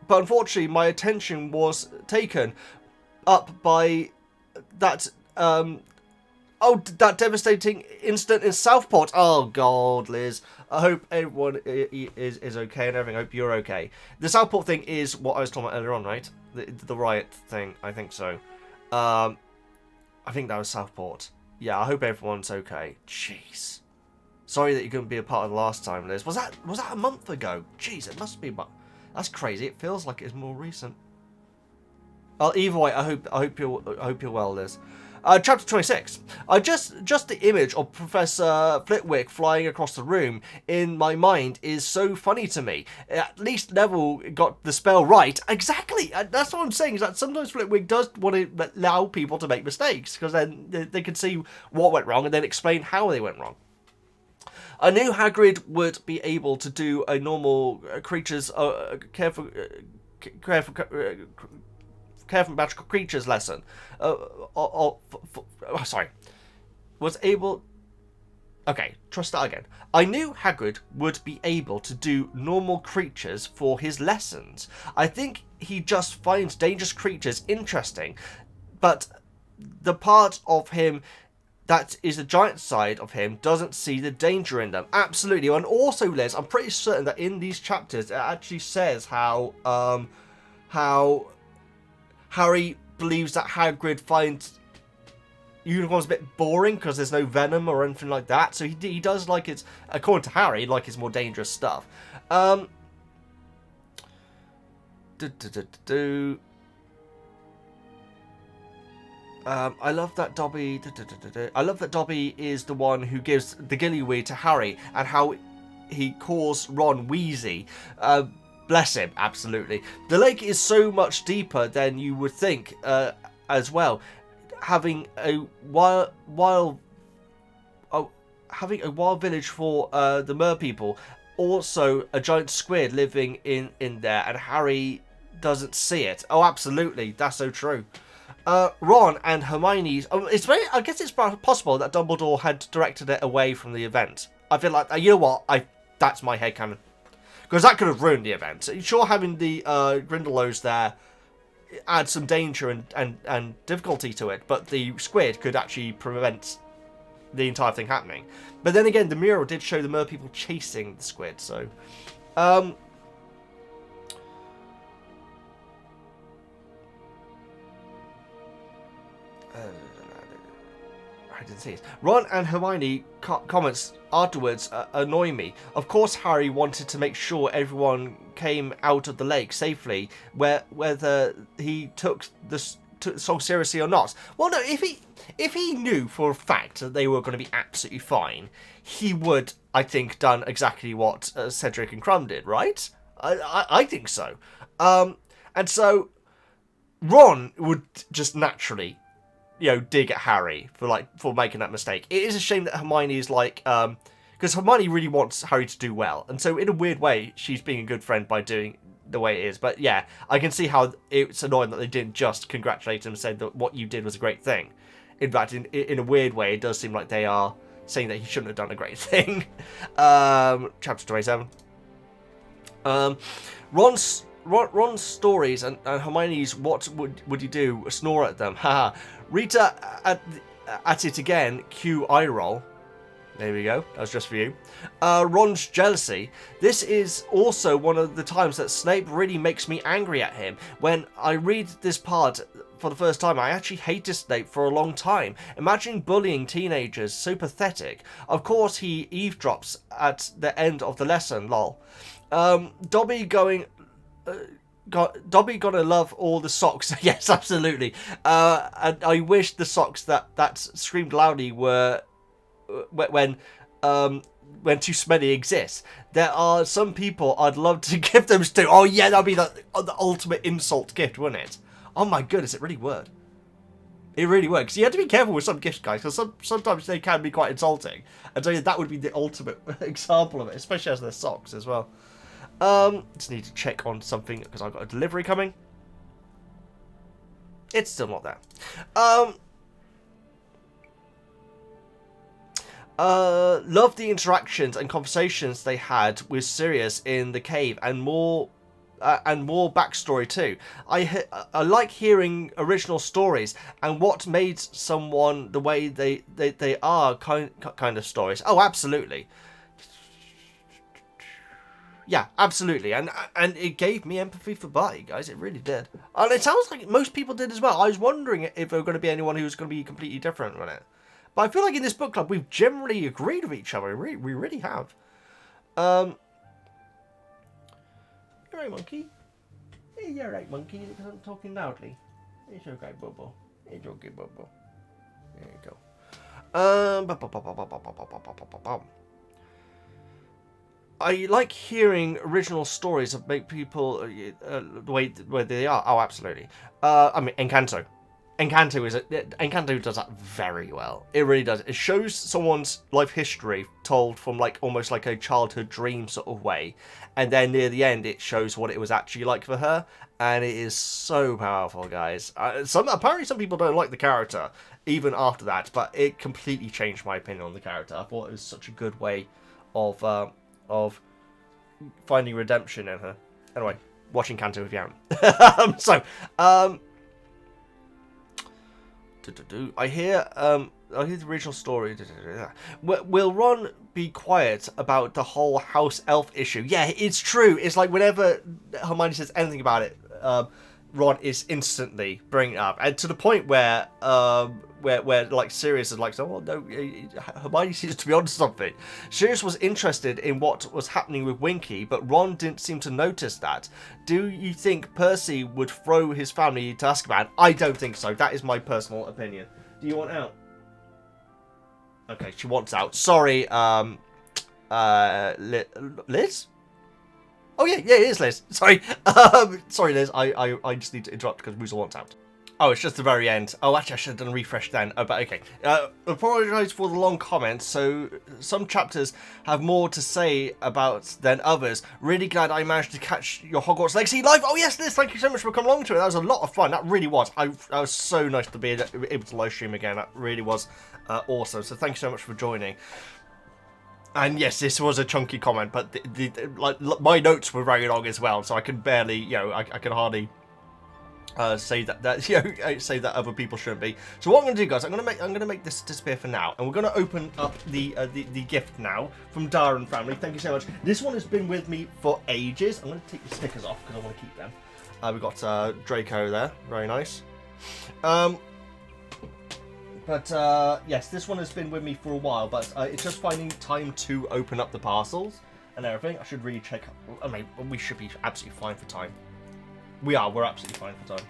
unfortunately my attention was taken up by that that devastating incident in Southport. Oh God, Liz. I hope everyone is okay and everything. I hope you're okay. The Southport thing is what I was talking about earlier on, right? The riot thing. I think so. I think that was Southport. Yeah, I hope everyone's okay. Jeez. Sorry that you couldn't be a part of the last time, Liz. Was that a month ago? Jeez, it must be. That's crazy. It feels like it's more recent. Well, either way, I hope you're well, Liz. Chapter 26. Just the image of Professor Flitwick flying across the room in my mind is so funny to me. At least Neville got the spell right. Exactly. That's what I'm saying. Is that sometimes Flitwick does want to allow people to make mistakes because then they can see what went wrong and then explain how they went wrong. I knew Hagrid would be able to do a normal creatures careful magical creatures lesson. Sorry. Was able... Okay, trust that again. I knew Hagrid would be able to do normal creatures for his lessons. I think he just finds dangerous creatures interesting, but the part of him that is the giant side of him doesn't see the danger in them. Absolutely. And also, Liz, I'm pretty certain that in these chapters it actually says how Harry believes that Hagrid finds unicorns a bit boring because there's no venom or anything like that. So he does like it's, according to Harry, like it's more dangerous stuff. I love that Dobby. I love that Dobby is the one who gives the gillyweed to Harry, and how he calls Ron Wheezy. Bless him, absolutely. The lake is so much deeper than you would think, as well. Having a wild village for the mer people. Also, a giant squid living in there, and Harry doesn't see it. Oh, absolutely, that's so true. Ron and Hermione's... I guess it's possible that Dumbledore had directed it away from the event. I feel like, you know what? That's my headcanon. Because that could have ruined the event. Sure, having the Grindelows there adds some danger and difficulty to it, but the squid could actually prevent the entire thing happening. But then again, the mural did show the mer people chasing the squid, so... I didn't see it. Ron and Hermione comments afterwards annoy me. Of course, Harry wanted to make sure everyone came out of the lake safely, whether he took the song seriously or not. Well, no, if he knew for a fact that they were going to be absolutely fine, he would, I think, done exactly what Cedric and Crumb did, right? I think so. And so Ron would just naturally, dig at Harry for making that mistake. It is a shame that Hermione is like, because Hermione really wants Harry to do well, and so in a weird way, she's being a good friend by doing the way it is. But yeah, I can see how it's annoying that they didn't just congratulate him and say that what you did was a great thing. In fact, in a weird way, it does seem like they are saying that he shouldn't have done a great thing. Chapter 27. Ron's stories and Hermione's what would you do? Snore at them. Haha. Rita at it again. Cue eye roll. There we go. That was just for you. Ron's jealousy. This is also one of the times that Snape really makes me angry at him. When I read this part for the first time, I actually hated Snape for a long time. Imagining bullying teenagers, so pathetic. Of course, he eavesdrops at the end of the lesson. Lol. Dobby going... Dobby gonna love all the socks. Yes, absolutely. And I wish the socks that screamed loudly were when when too smelly exists. There are some people I'd love to give them to. Oh yeah, that'd be the ultimate insult gift, wouldn't it? Oh my goodness, it really would. It really would. Because you have to be careful with some gifts, guys, because sometimes they can be quite insulting. And so yeah, that would be the ultimate example of it, especially as they're socks as well. Just need to check on something because I've got a delivery coming. It's still not there. Love the interactions and conversations they had with Sirius in the cave, and more backstory too. I like hearing original stories and what made someone the way they are, kind of stories. Oh, absolutely. Yeah, absolutely, and it gave me empathy for Barty, guys. It really did, and it sounds like most people did as well. I was wondering if there were going to be anyone who was going to be completely different from it, but I feel like in this book club we've generally agreed with each other. We really have. You're right, monkey. Hey, you're right, monkey. Because I'm talking loudly. It's okay, Bobo. It's okay, Bobo. There you go. I like hearing original stories that make people the way they are. Oh, absolutely. I mean, Encanto. Encanto does that very well. It really does. It shows someone's life history told from like almost like a childhood dream sort of way, and then near the end it shows what it was actually like for her, and it is so powerful, guys. Apparently some people don't like the character even after that, but it completely changed my opinion on the character. I thought it was such a good way of finding redemption in her. Anyway, watching Kanto if you haven't. I hear the original story. Will Ron be quiet about the whole house elf issue? Yeah, it's true. It's like whenever Hermione says anything about it, Ron is instantly bringing it up, and to the point where like Sirius is like, oh no, Hermione seems to be onto something. Sirius was interested in what was happening with Winky, but Ron didn't seem to notice that. Do you think Percy would throw his family to Azkaban? I don't think so. That is my personal opinion. Do you want out? Okay, she wants out. Sorry, Liz? Oh yeah, it is Liz. Sorry, sorry Liz. I just need to interrupt because Moozle wants out. Oh, it's just the very end. Oh, actually, I should have done a refresh then. Oh, but okay. Apologise for the long comments. So, some chapters have more to say about than others. Really glad I managed to catch your Hogwarts Legacy live. Oh, yes, Liz, thank you so much for coming along to it. That was a lot of fun. That really was. That was so nice to be able to live stream again. That really was awesome. So, thank you so much for joining. And yes, this was a chunky comment, but like my notes were very long as well, so I can barely, I can hardly say that say that other people shouldn't be. So what I'm going to do, guys, I'm going to make this disappear for now, and we're going to open up the gift now from Dara and family. Thank you so much. This one has been with me for ages. I'm going to take the stickers off because I want to keep them. We've got Draco there, very nice. But yes, this one has been with me for a while, but it's just finding time to open up the parcels and everything. I should really check. I mean, we should be absolutely fine for time. We're absolutely fine for time.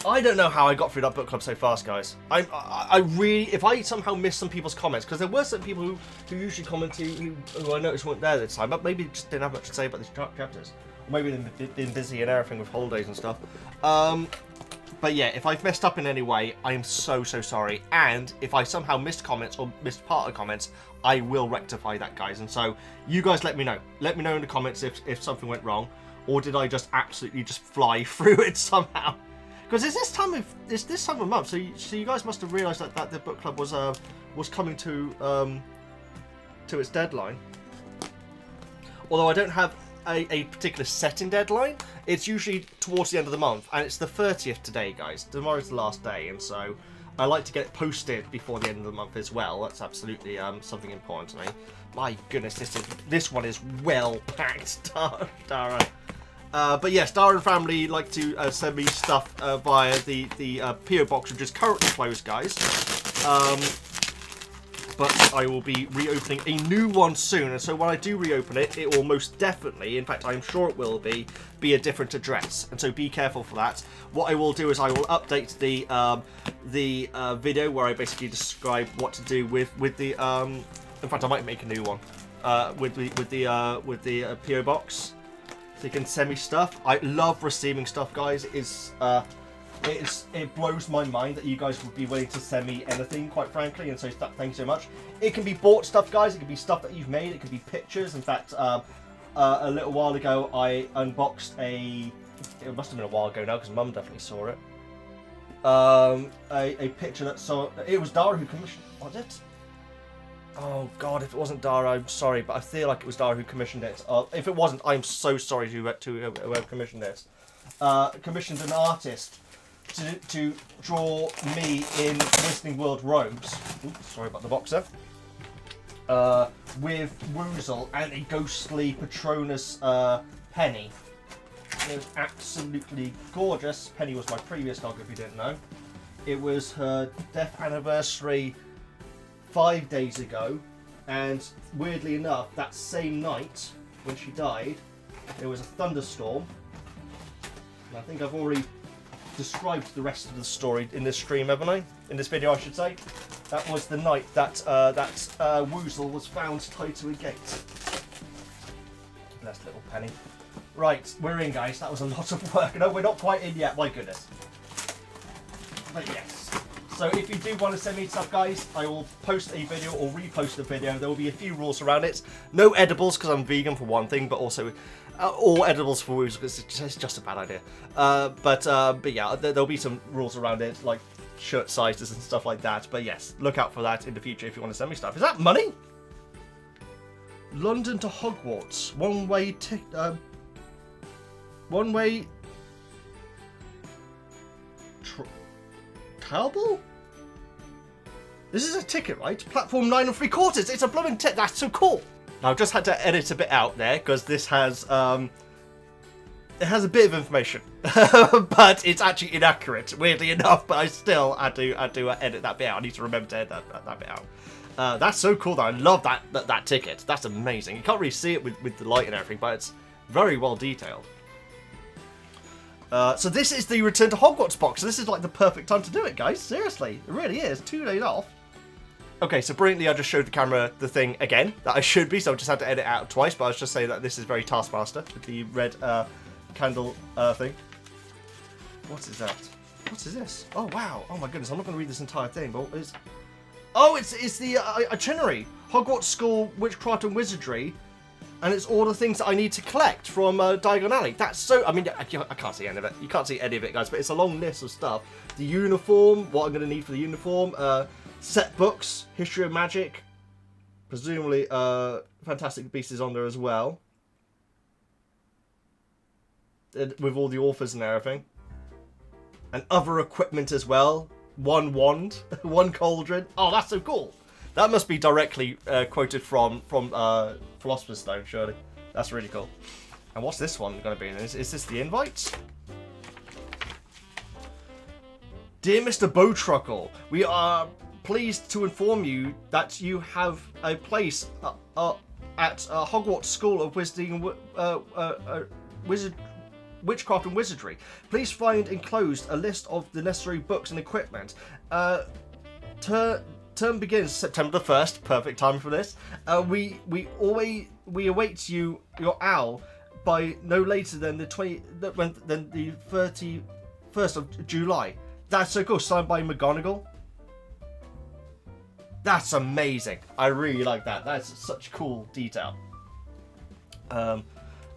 I don't know how I got through that book club so fast, guys. I really, if I somehow missed some people's comments, because there were some people who usually comment who I noticed weren't there this time, but maybe just didn't have much to say about these chapters. Or maybe they've been busy and everything with holidays and stuff. But yeah, if I've messed up in any way, I am so sorry. And if I somehow missed comments or missed part of comments, I will rectify that, guys. And so you guys let me know. Let me know in the comments if something went wrong, or did I just absolutely just fly through it somehow? Because it's this time of month, so you guys must have realised that the book club was coming to its deadline. Although I don't have a particular setting deadline. It's usually towards the end of the month, and it's the 30th today, guys. Tomorrow's the last day, and so I like to get it posted before the end of the month as well. That's absolutely something important to me. My goodness, this one is well packed, Dara. But yes, Dara and family like to send me stuff via the PO box, which is currently closed, guys. but I will be reopening a new one soon. And so when I do reopen it, it will most definitely, in fact, I'm sure it will be a different address. And so be careful for that. What I will do is I will update the video where I basically describe what to do with the. In fact, I might make a new one with the PO box. So you can send me stuff. I love receiving stuff, guys. It blows my mind that you guys would be willing to send me anything, quite frankly, and so thank you so much. It can be bought stuff, guys. It can be stuff that you've made. It can be pictures. In fact, a little while ago, I unboxed it must have been a while ago now, because Mum definitely saw it. A picture that it was Dara who commissioned. Was it? Oh God, if it wasn't Dara, I'm sorry, but I feel like it was Dara who commissioned it. If it wasn't, I'm so sorry to whoever commissioned it. Commissioned an artist to draw me in Wizarding World robes. Oops, sorry about the boxer. With Woozle and a ghostly Patronus Penny. It was absolutely gorgeous. Penny was my previous dog, if you didn't know. It was her death anniversary 5 days ago, and weirdly enough, that same night when she died, there was a thunderstorm. And I think I've already described the rest of the story in this stream, haven't I? In this video, I should say. That was the night that Woozle was found tied to a gate. Bless little Penny. Right, we're in, guys. That was a lot of work. No, we're not quite in yet. My goodness. But yes. So if you do want to send me stuff, guys, I will post a video or repost a video. There will be a few rules around it. No edibles, because I'm vegan for one thing, but also all edibles for Woozle, because it's just a bad idea. But yeah, there'll be some rules around it, like shirt sizes and stuff like that. But yes, look out for that in the future if you want to send me stuff. Is that money? London to Hogwarts. One-way Travel? This is a ticket, right? Platform 9 3/4. It's a blooming ticket. That's so cool. Now, I've just had to edit a bit out there because this has it has a bit of information, but it's actually inaccurate, weirdly enough. But I still had to edit that bit out. I need to remember to edit that bit out. That's so cool, though. I love that ticket. That's amazing. You can't really see it with the light and everything, but it's very well detailed. So this is the Return to Hogwarts box. So this is like the perfect time to do it, guys. Seriously, it really is. 2 days off. Okay, so brilliantly, I just showed the camera the thing again that I should be, so I just had to edit out twice. But I was just saying that this is very Taskmaster with the red candle thing. What is that? What is this? Oh wow! Oh my goodness! I'm not going to read this entire thing, but it's the itinerary. Hogwarts School, Witchcraft and Wizardry. And it's all the things that I need to collect from Diagon Alley. That's so... I mean, I can't see any of it. You can't see any of it, guys. But it's a long list of stuff. The uniform, what I'm going to need for the uniform. Set books, History of Magic. Presumably, Fantastic Beasts is on there as well. With all the authors and everything. And other equipment as well. One wand. One cauldron. Oh, that's so cool. That must be directly quoted from Philosopher's Stone, surely. That's really cool. And what's this one going to be? Is this the invite? Dear Mr. Bowtruckle, we are pleased to inform you that you have a place at Hogwarts School of Witchcraft and Wizardry. Please find enclosed a list of the necessary books and equipment. Term begins September the 1st. Perfect time for this. We await your owl by no later than the 31st of July. That's so cool. Signed by McGonagall. That's amazing. I really like that. That's such cool detail. Oh,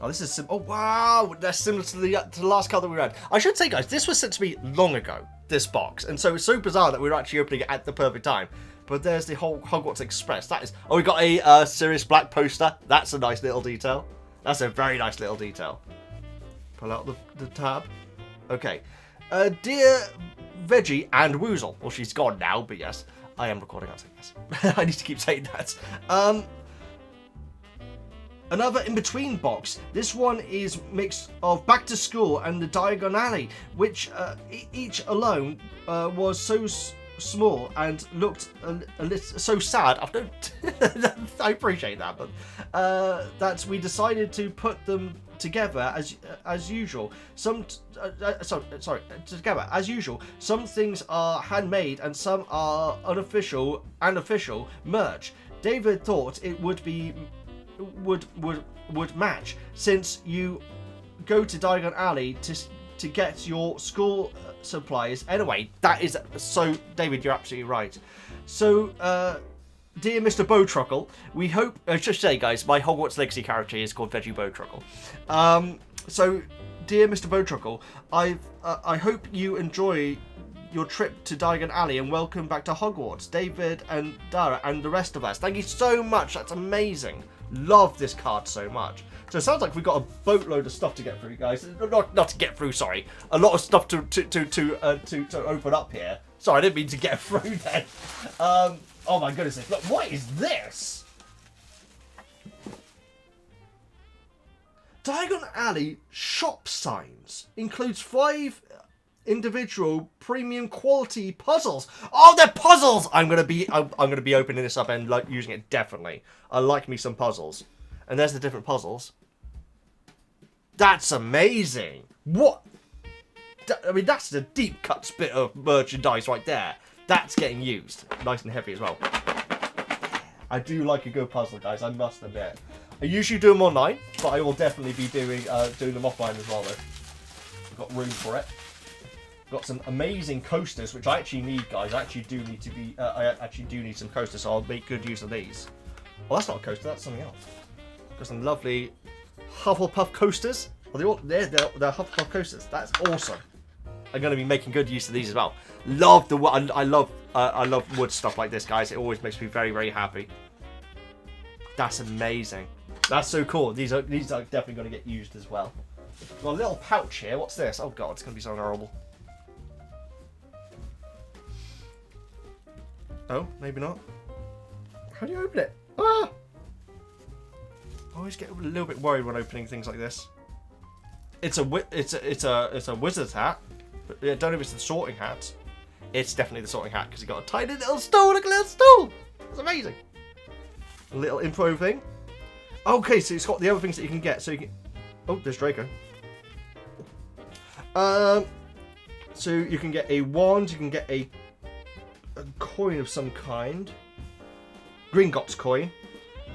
this is oh wow, that's similar to the last card that we read. I should say, guys, this was sent to me long ago. This box, and so it's so bizarre that we were actually opening it at the perfect time. But there's the whole Hogwarts Express. That is. Oh, we got a Sirius Black poster. That's a nice little detail. That's a very nice little detail. Pull out the tab. Okay. Dear Veggie and Woozle. Well, she's gone now, but yes, I am recording. I'll say yes. I need to keep saying that. Another in-between box. This one is mix of Back to School and the Diagon Alley, which each alone was small and looked a little so sad. I don't. I appreciate that, but that we decided to put them together as usual. Together as usual. Some things are handmade and some are unofficial and official merch. David thought it would match since you go to Diagon Alley to get your school supplies. Anyway, that is so. David, you're absolutely right. So, dear Mr. Bowtruckle, we hope. Just say, guys, my Hogwarts Legacy character is called Veggie Bowtruckle. So, dear Mr. Bowtruckle, I hope you enjoy your trip to Diagon Alley and welcome back to Hogwarts, David and Dara and the rest of us. Thank you so much. That's amazing. Love this card so much. So it sounds like we've got a boatload of stuff to get through, guys. Not to get through, sorry. A lot of stuff to open up here. Sorry, I didn't mean to get through then. Oh my goodness! Look, what is this? Diagon Alley shop signs includes 5 individual premium quality puzzles. Oh, they're puzzles! I'm gonna be opening this up and like using it definitely. I like me some puzzles. And there's the different puzzles. That's amazing. What? I mean, that's the deep cuts bit of merchandise right there. That's getting used. Nice and heavy as well. I do like a good puzzle, guys, I must admit. I usually do them online, but I will definitely be doing them offline as well, though. I've got room for it. Got some amazing coasters, which I actually need, guys. I actually do need some coasters, so I'll make good use of these. Well, that's not a coaster, that's something else. Got some lovely Hufflepuff coasters. Well, they're Hufflepuff coasters. That's awesome. I'm going to be making good use of these as well. Love the wood. I love wood stuff like this, guys. It always makes me very, very happy. That's amazing. That's so cool. These are definitely going to get used as well. Got a little pouch here. What's this? Oh god, it's going to be so horrible. Oh, maybe not. How do you open it? Ah! I always get a little bit worried when opening things like this. It's a wizard's hat, but I don't know if it's the sorting hat. It's definitely the sorting hat because you got a tiny little stool. Look at a little stool. It's amazing. A little info thing. Okay, so it's got the other things that you can get. So you can. Oh, there's Draco. So you can get a wand. You can get a coin of some kind. Gringotts coin.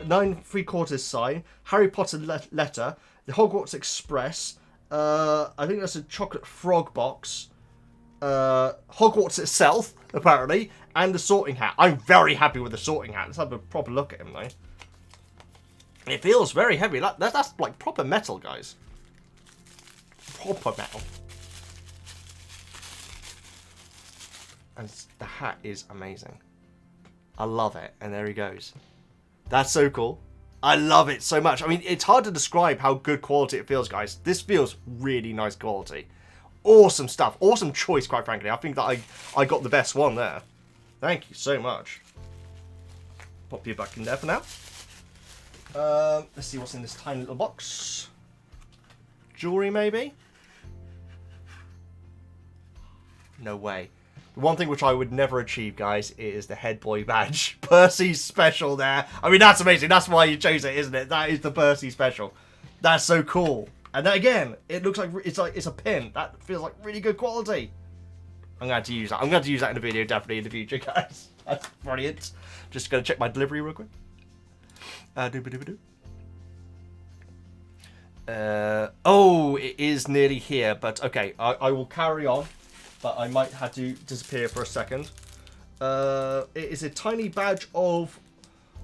9 3/4 sign, Harry Potter letter, the Hogwarts Express, I think that's a chocolate frog box, Hogwarts itself, apparently, and the sorting hat. I'm very happy with the sorting hat. Let's have a proper look at him, though. It feels very heavy. That's like proper metal, guys. Proper metal. And the hat is amazing. I love it. And there he goes. That's so cool. I love it so much. I mean, it's hard to describe how good quality it feels, guys. This feels really nice quality. Awesome stuff. Awesome choice, quite frankly. I think that I got the best one there. Thank you so much. Pop you back in there for now. Let's see what's in this tiny little box. Jewelry, maybe? No way. The one thing which I would never achieve, guys, is the head boy badge. Percy's special there. I mean, that's amazing. That's why you chose it, isn't it? That is the Percy special. That's so cool. And then again, it looks like it's a pin. That feels like really good quality. I'm going to use that. I'm going to use that in the video definitely in the future, guys. That's brilliant. Just going to check my delivery real quick. Oh, it is nearly here, but okay, I will carry on. But I might have to disappear for a second. It is a tiny badge of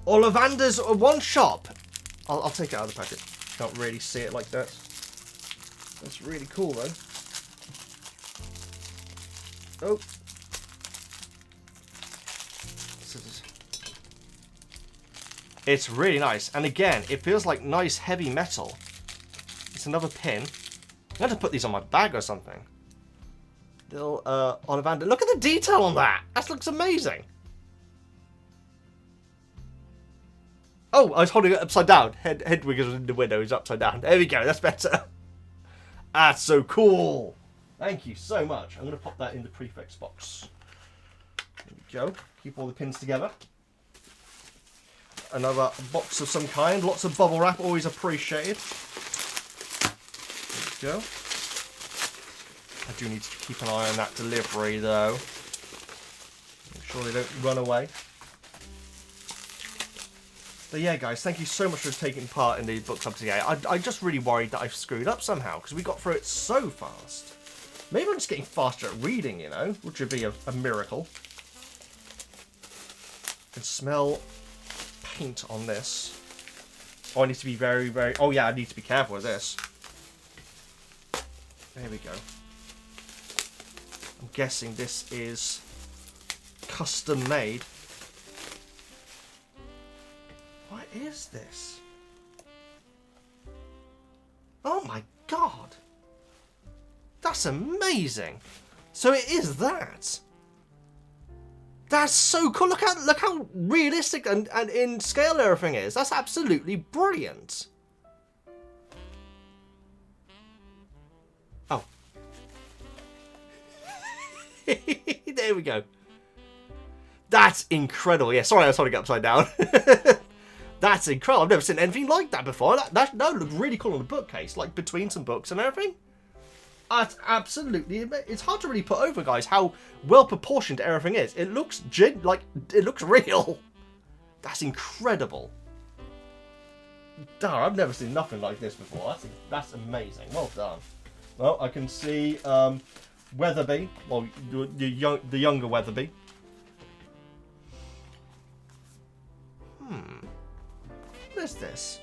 Ollivander's one shop. I'll take it out of the packet. Can't really see it like that. That's really cool, though. Oh. It's really nice. And again, it feels like nice heavy metal. It's another pin. I'm going to put these on my bag or something. Little Ollivander. Look at the detail on that. That looks amazing. Oh, I was holding it upside down. Hedwig is in the window. He's upside down. There we go. That's better. That's so cool. Thank you so much. I'm going to pop that in the prefix box. There we go. Keep all the pins together. Another box of some kind. Lots of bubble wrap. Always appreciated. There we go. I do need to keep an eye on that delivery, though. Make sure they don't run away. But yeah, guys, thank you so much for taking part in the book club today. I just really worried that I've screwed up somehow, because we got through it so fast. Maybe I'm just getting faster at reading, you know, which would be a miracle. I can smell paint on this. Oh, I need to be very, very... Oh, yeah, I need to be careful with this. There we go. I'm guessing this is custom made. What is this? Oh my god! That's amazing! So it is that! That's so cool! Look how realistic and in scale everything is! That's absolutely brilliant! Oh. There we go. That's incredible. Yeah, sorry I was holding it upside down. That's incredible. I've never seen anything like that before. That looked really cool on the bookcase, like between some books and everything. That's absolutely amazing. It's hard to really put over, guys, how well proportioned everything is. It looks it looks real. That's incredible. Darn, I've never seen nothing like this before. That's amazing. Well done. Well, I can see Weatherby. Well, the younger Weatherby. What is this?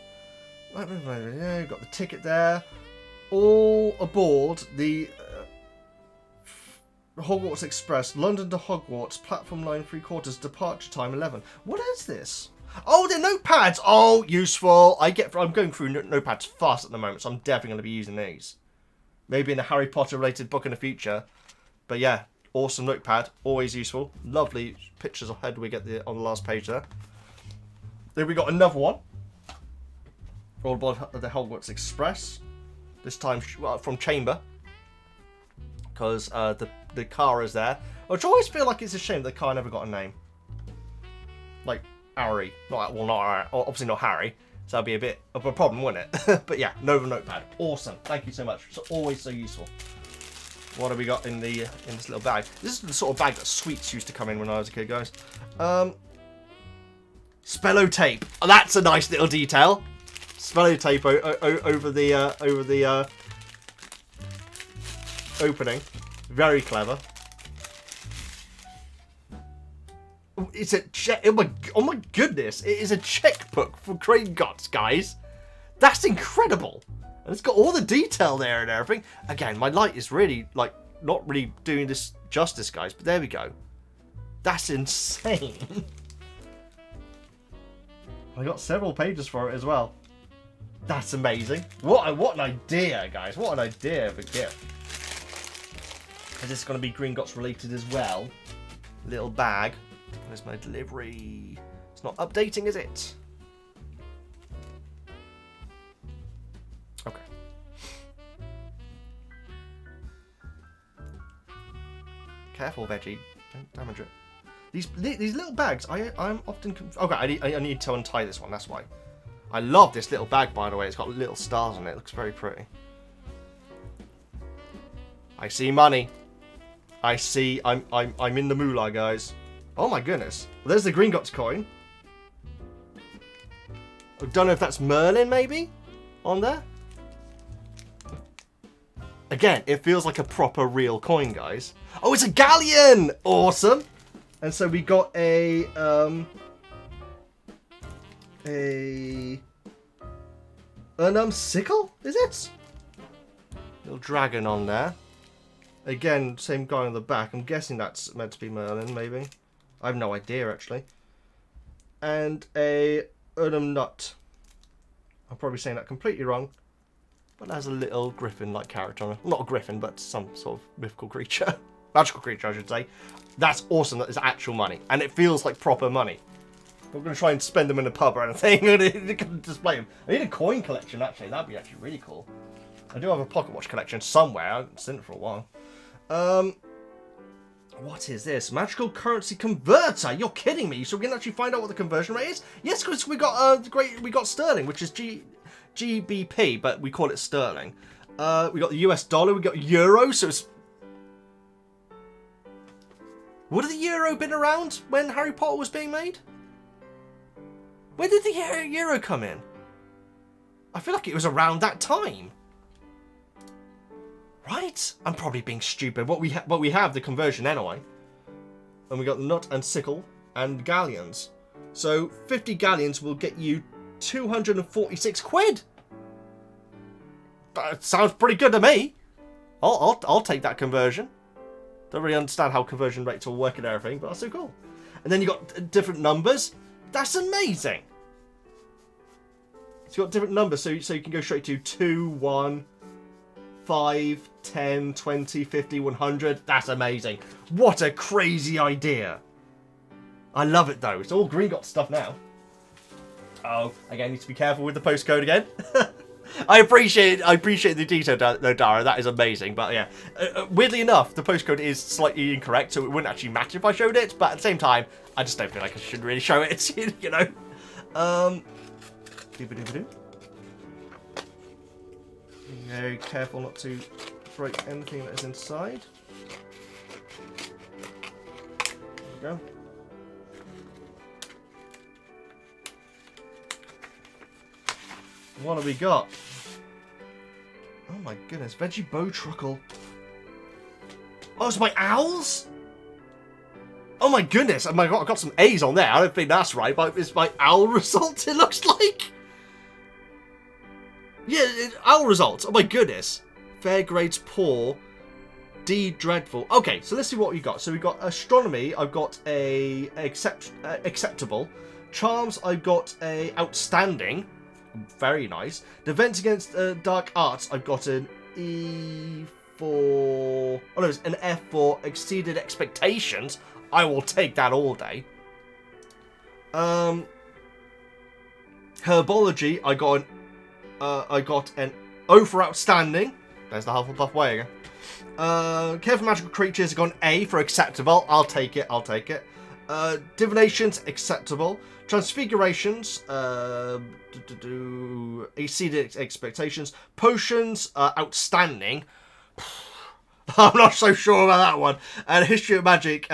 Got the ticket there. All aboard the Hogwarts Express, London to Hogwarts, platform 9 3/4, departure time 11. What is this? Oh, they're notepads. Oh, useful. I'm going through notepads fast at the moment, so I'm definitely going to be using these. Maybe in a Harry Potter related book in the future. But yeah, awesome notepad. Always useful. Lovely pictures of Hedwig on the last page there. Then we got another one. All aboard the Hogwarts Express. This time from Chamber. Because the car is there. Which I always feel like it's a shame the car never got a name. Like Harry. Not obviously not Harry. So that'd be a bit of a problem, wouldn't it? But yeah, Nova Notepad. Awesome. Thank you so much. It's always so useful. What have we got in this little bag? This is the sort of bag that sweets used to come in when I was a kid, guys. Spello tape. Oh, that's a nice little detail. Spello tape over the opening. Very clever. It's a check. Oh my goodness! It is a checkbook for Gringotts, guys. That's incredible. And it's got all the detail there and everything. Again, my light is really not really doing this justice, guys. But there we go. That's insane. I got several pages for it as well. That's amazing. What an idea, guys. What an idea of a gift. Is this going to be Gringotts related as well? Little bag. Where's my delivery? It's not updating, is it? Okay. Careful, Veggie. Don't damage it. These little bags, I'm often... Okay, I need to untie this one, that's why. I love this little bag, by the way. It's got little stars on it. It looks very pretty. I see money. I see... I'm in the moolah, guys. Oh my goodness. Well, there's the Gringotts coin. I don't know if that's Merlin, maybe? On there? Again, it feels like a proper real coin, guys. Oh, it's a galleon! Awesome! And so we got a sickle, is it? Little dragon on there. Again, same guy on the back. I'm guessing that's meant to be Merlin, maybe. I have no idea, actually. And a nut. I'm probably saying that completely wrong. But it has a little griffin-like character on it. Not a griffin, but some sort of mythical creature. Magical creature, I should say. That's awesome that it's actual money. And it feels like proper money. I'm going to try and spend them in a pub or anything. I need to display them. I need a coin collection, actually. That'd be actually really cool. I do have a pocket watch collection somewhere. I haven't seen it for a while. What is this? Magical currency converter. You're kidding me. So we can actually find out what the conversion rate is? Yes, because we got we got sterling, which is GBP, but we call it sterling. We got the US dollar, we got euro, so it's... Would have the euro been around when Harry Potter was being made? Where did the euro come in? I feel like it was around that time. Right? I'm probably being stupid. What we have the conversion anyway. And we got nut and sickle and galleons. So 50 galleons will get you 246 quid. That sounds pretty good to me. I'll take that conversion. Don't really understand how conversion rates will work and everything, but that's so cool. And then you got different numbers. That's amazing. So you got different numbers, so you can go straight to 2, 1, 5, 10, 20, 50, 100. That's amazing. What a crazy idea. I love it though. It's all Gringotts stuff now. Oh, again, need to be careful with the postcode again. I appreciate the detail though, Dara. That is amazing. But yeah, weirdly enough, the postcode is slightly incorrect, so it wouldn't actually matter if I showed it. But at the same time, I just don't feel like I should really show it. You know. Very careful not to break anything that is inside. There we go. What have we got? Oh my goodness, Veggie bow truckle. Oh, it's my owls? Oh my goodness, oh my god, I've got some A's on there. I don't think that's right, but it's my owl result, it looks like. Yeah, owl results. Oh my goodness. Fair grades poor. D dreadful. Okay, so let's see what we got. So we got astronomy. I've got a acceptable. Charms. I've got a outstanding. Very nice. Defense against dark arts. I've got an E for... Oh no, it's an F for exceeded expectations. I will take that all day. Herbology. I got an O for outstanding. There's the Hufflepuff way again. Care for magical creatures. I got an A for acceptable. I'll take it. I'll take it. Divinations, acceptable. Transfigurations, exceeded expectations. Potions, outstanding. I'm not so sure about that one. And history of magic,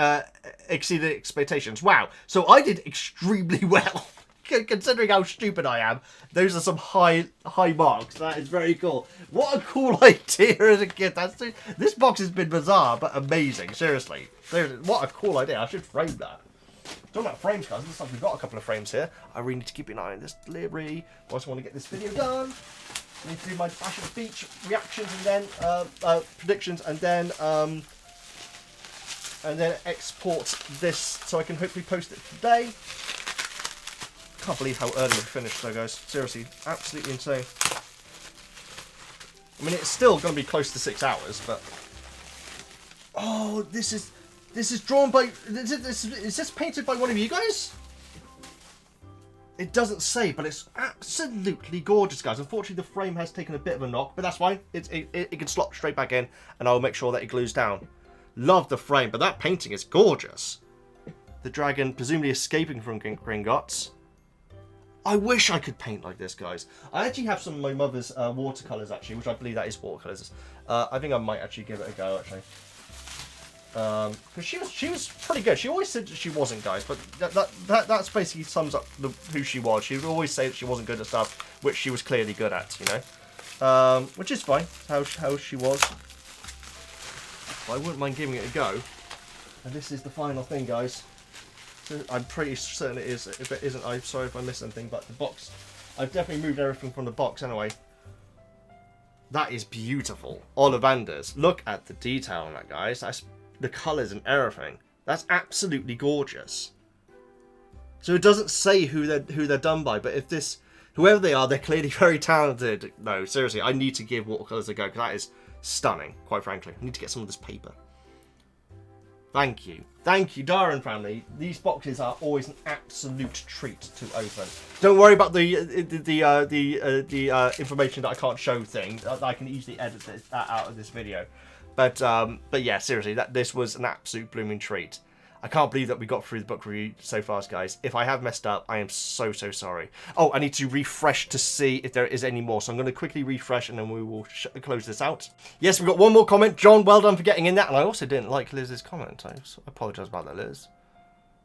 exceeded expectations. Wow. So I did extremely well. Considering how stupid I am, those are some high marks. That is very cool. What a cool idea as a kid. This box has been bizarre, but amazing. Seriously. What a cool idea. I should frame that. Talking about frames, guys. Looks like we've got a couple of frames here. I really need to keep an eye on this delivery. I also want to get this video done. I need to do my Bash at the Beach reactions and then predictions and then export this so I can hopefully post it today. Can't believe how early we finished though, guys. Seriously, absolutely insane. I mean, it's still going to be close to 6 hours, but... Oh, this is drawn by... Is this painted by one of you guys? It doesn't say, but it's absolutely gorgeous, guys. Unfortunately, the frame has taken a bit of a knock, but that's fine. It can slot straight back in, and I'll make sure that it glues down. Love the frame, but that painting is gorgeous. The dragon presumably escaping from Gringotts. I wish I could paint like this, guys. I actually have some of my mother's watercolours, actually, which I believe that is watercolours. I think I might actually give it a go, actually. Because she was pretty good. She always said that she wasn't, guys, but that's basically sums up who she was. She would always say that she wasn't good at stuff, which she was clearly good at, you know. Which is fine, how she was. But I wouldn't mind giving it a go. And this is the final thing, guys. I'm pretty certain it is. If it isn't, I'm sorry if I missed anything, but the box, I've definitely moved everything from the box anyway. That is beautiful. Ollivanders. Look at the detail on that, guys. That's the colours and everything. That's absolutely gorgeous. So it doesn't say who they're done by, but if this, whoever they are, they're clearly very talented. No, seriously, I need to give watercolours a go, because that is stunning, quite frankly. I need to get some of this paper. Thank you. Thank you, Darren family. These boxes are always an absolute treat to open. Don't worry about the information that I can't show thing. I can easily edit that out of this video. But yeah, seriously, this was an absolute blooming treat. I can't believe that we got through the book review so fast, guys. If I have messed up, I am so sorry. Oh, I need to refresh to see if there is any more. So I'm going to quickly refresh and then we will close this out. Yes, we've got one more comment. John, well done for getting in that. And I also didn't like Liz's comment. I apologise about that, Liz.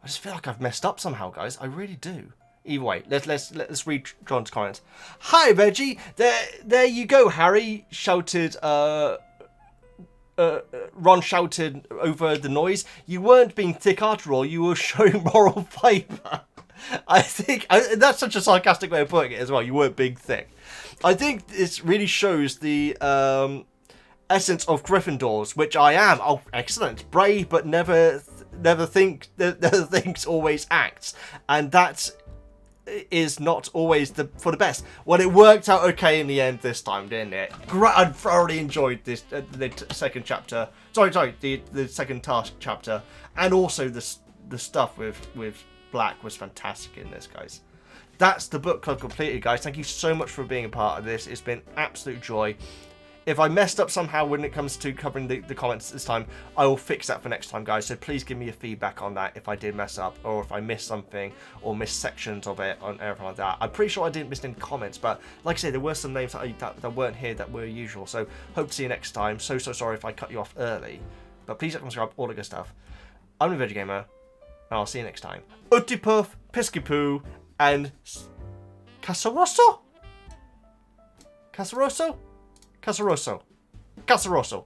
I just feel like I've messed up somehow, guys. I really do. Either way, let's read John's comment. Hi, Veggie. There you go, Harry, shouted... Ron shouted over the noise. You weren't being thick after all. You were showing moral fibre. I think that's such a sarcastic way of putting it as well. You weren't being thick. I think this really shows the essence of Gryffindors, which I am. Oh, excellent, brave, but never thinks, always acts, and that is not always for the best. Well, it worked out okay in the end this time, didn't it? I thoroughly enjoyed this the second chapter. Sorry, the second task chapter, and also the stuff with Black was fantastic in this, guys. That's the book club completed, guys. Thank you so much for being a part of this. It's been absolute joy. If I messed up somehow when it comes to covering the comments this time, I will fix that for next time, guys. So please give me your feedback on that if I did mess up or if I missed something or missed sections of it and everything like that. I'm pretty sure I didn't miss any comments, but like I say, there were some names that weren't here that were usual. So hope to see you next time. So sorry if I cut you off early, but please like and subscribe, all the good stuff. I'm the Veggie Gamer, and I'll see you next time. Uttipuff, Piskipoo, and Casarosso? Casarosso? Casarosso.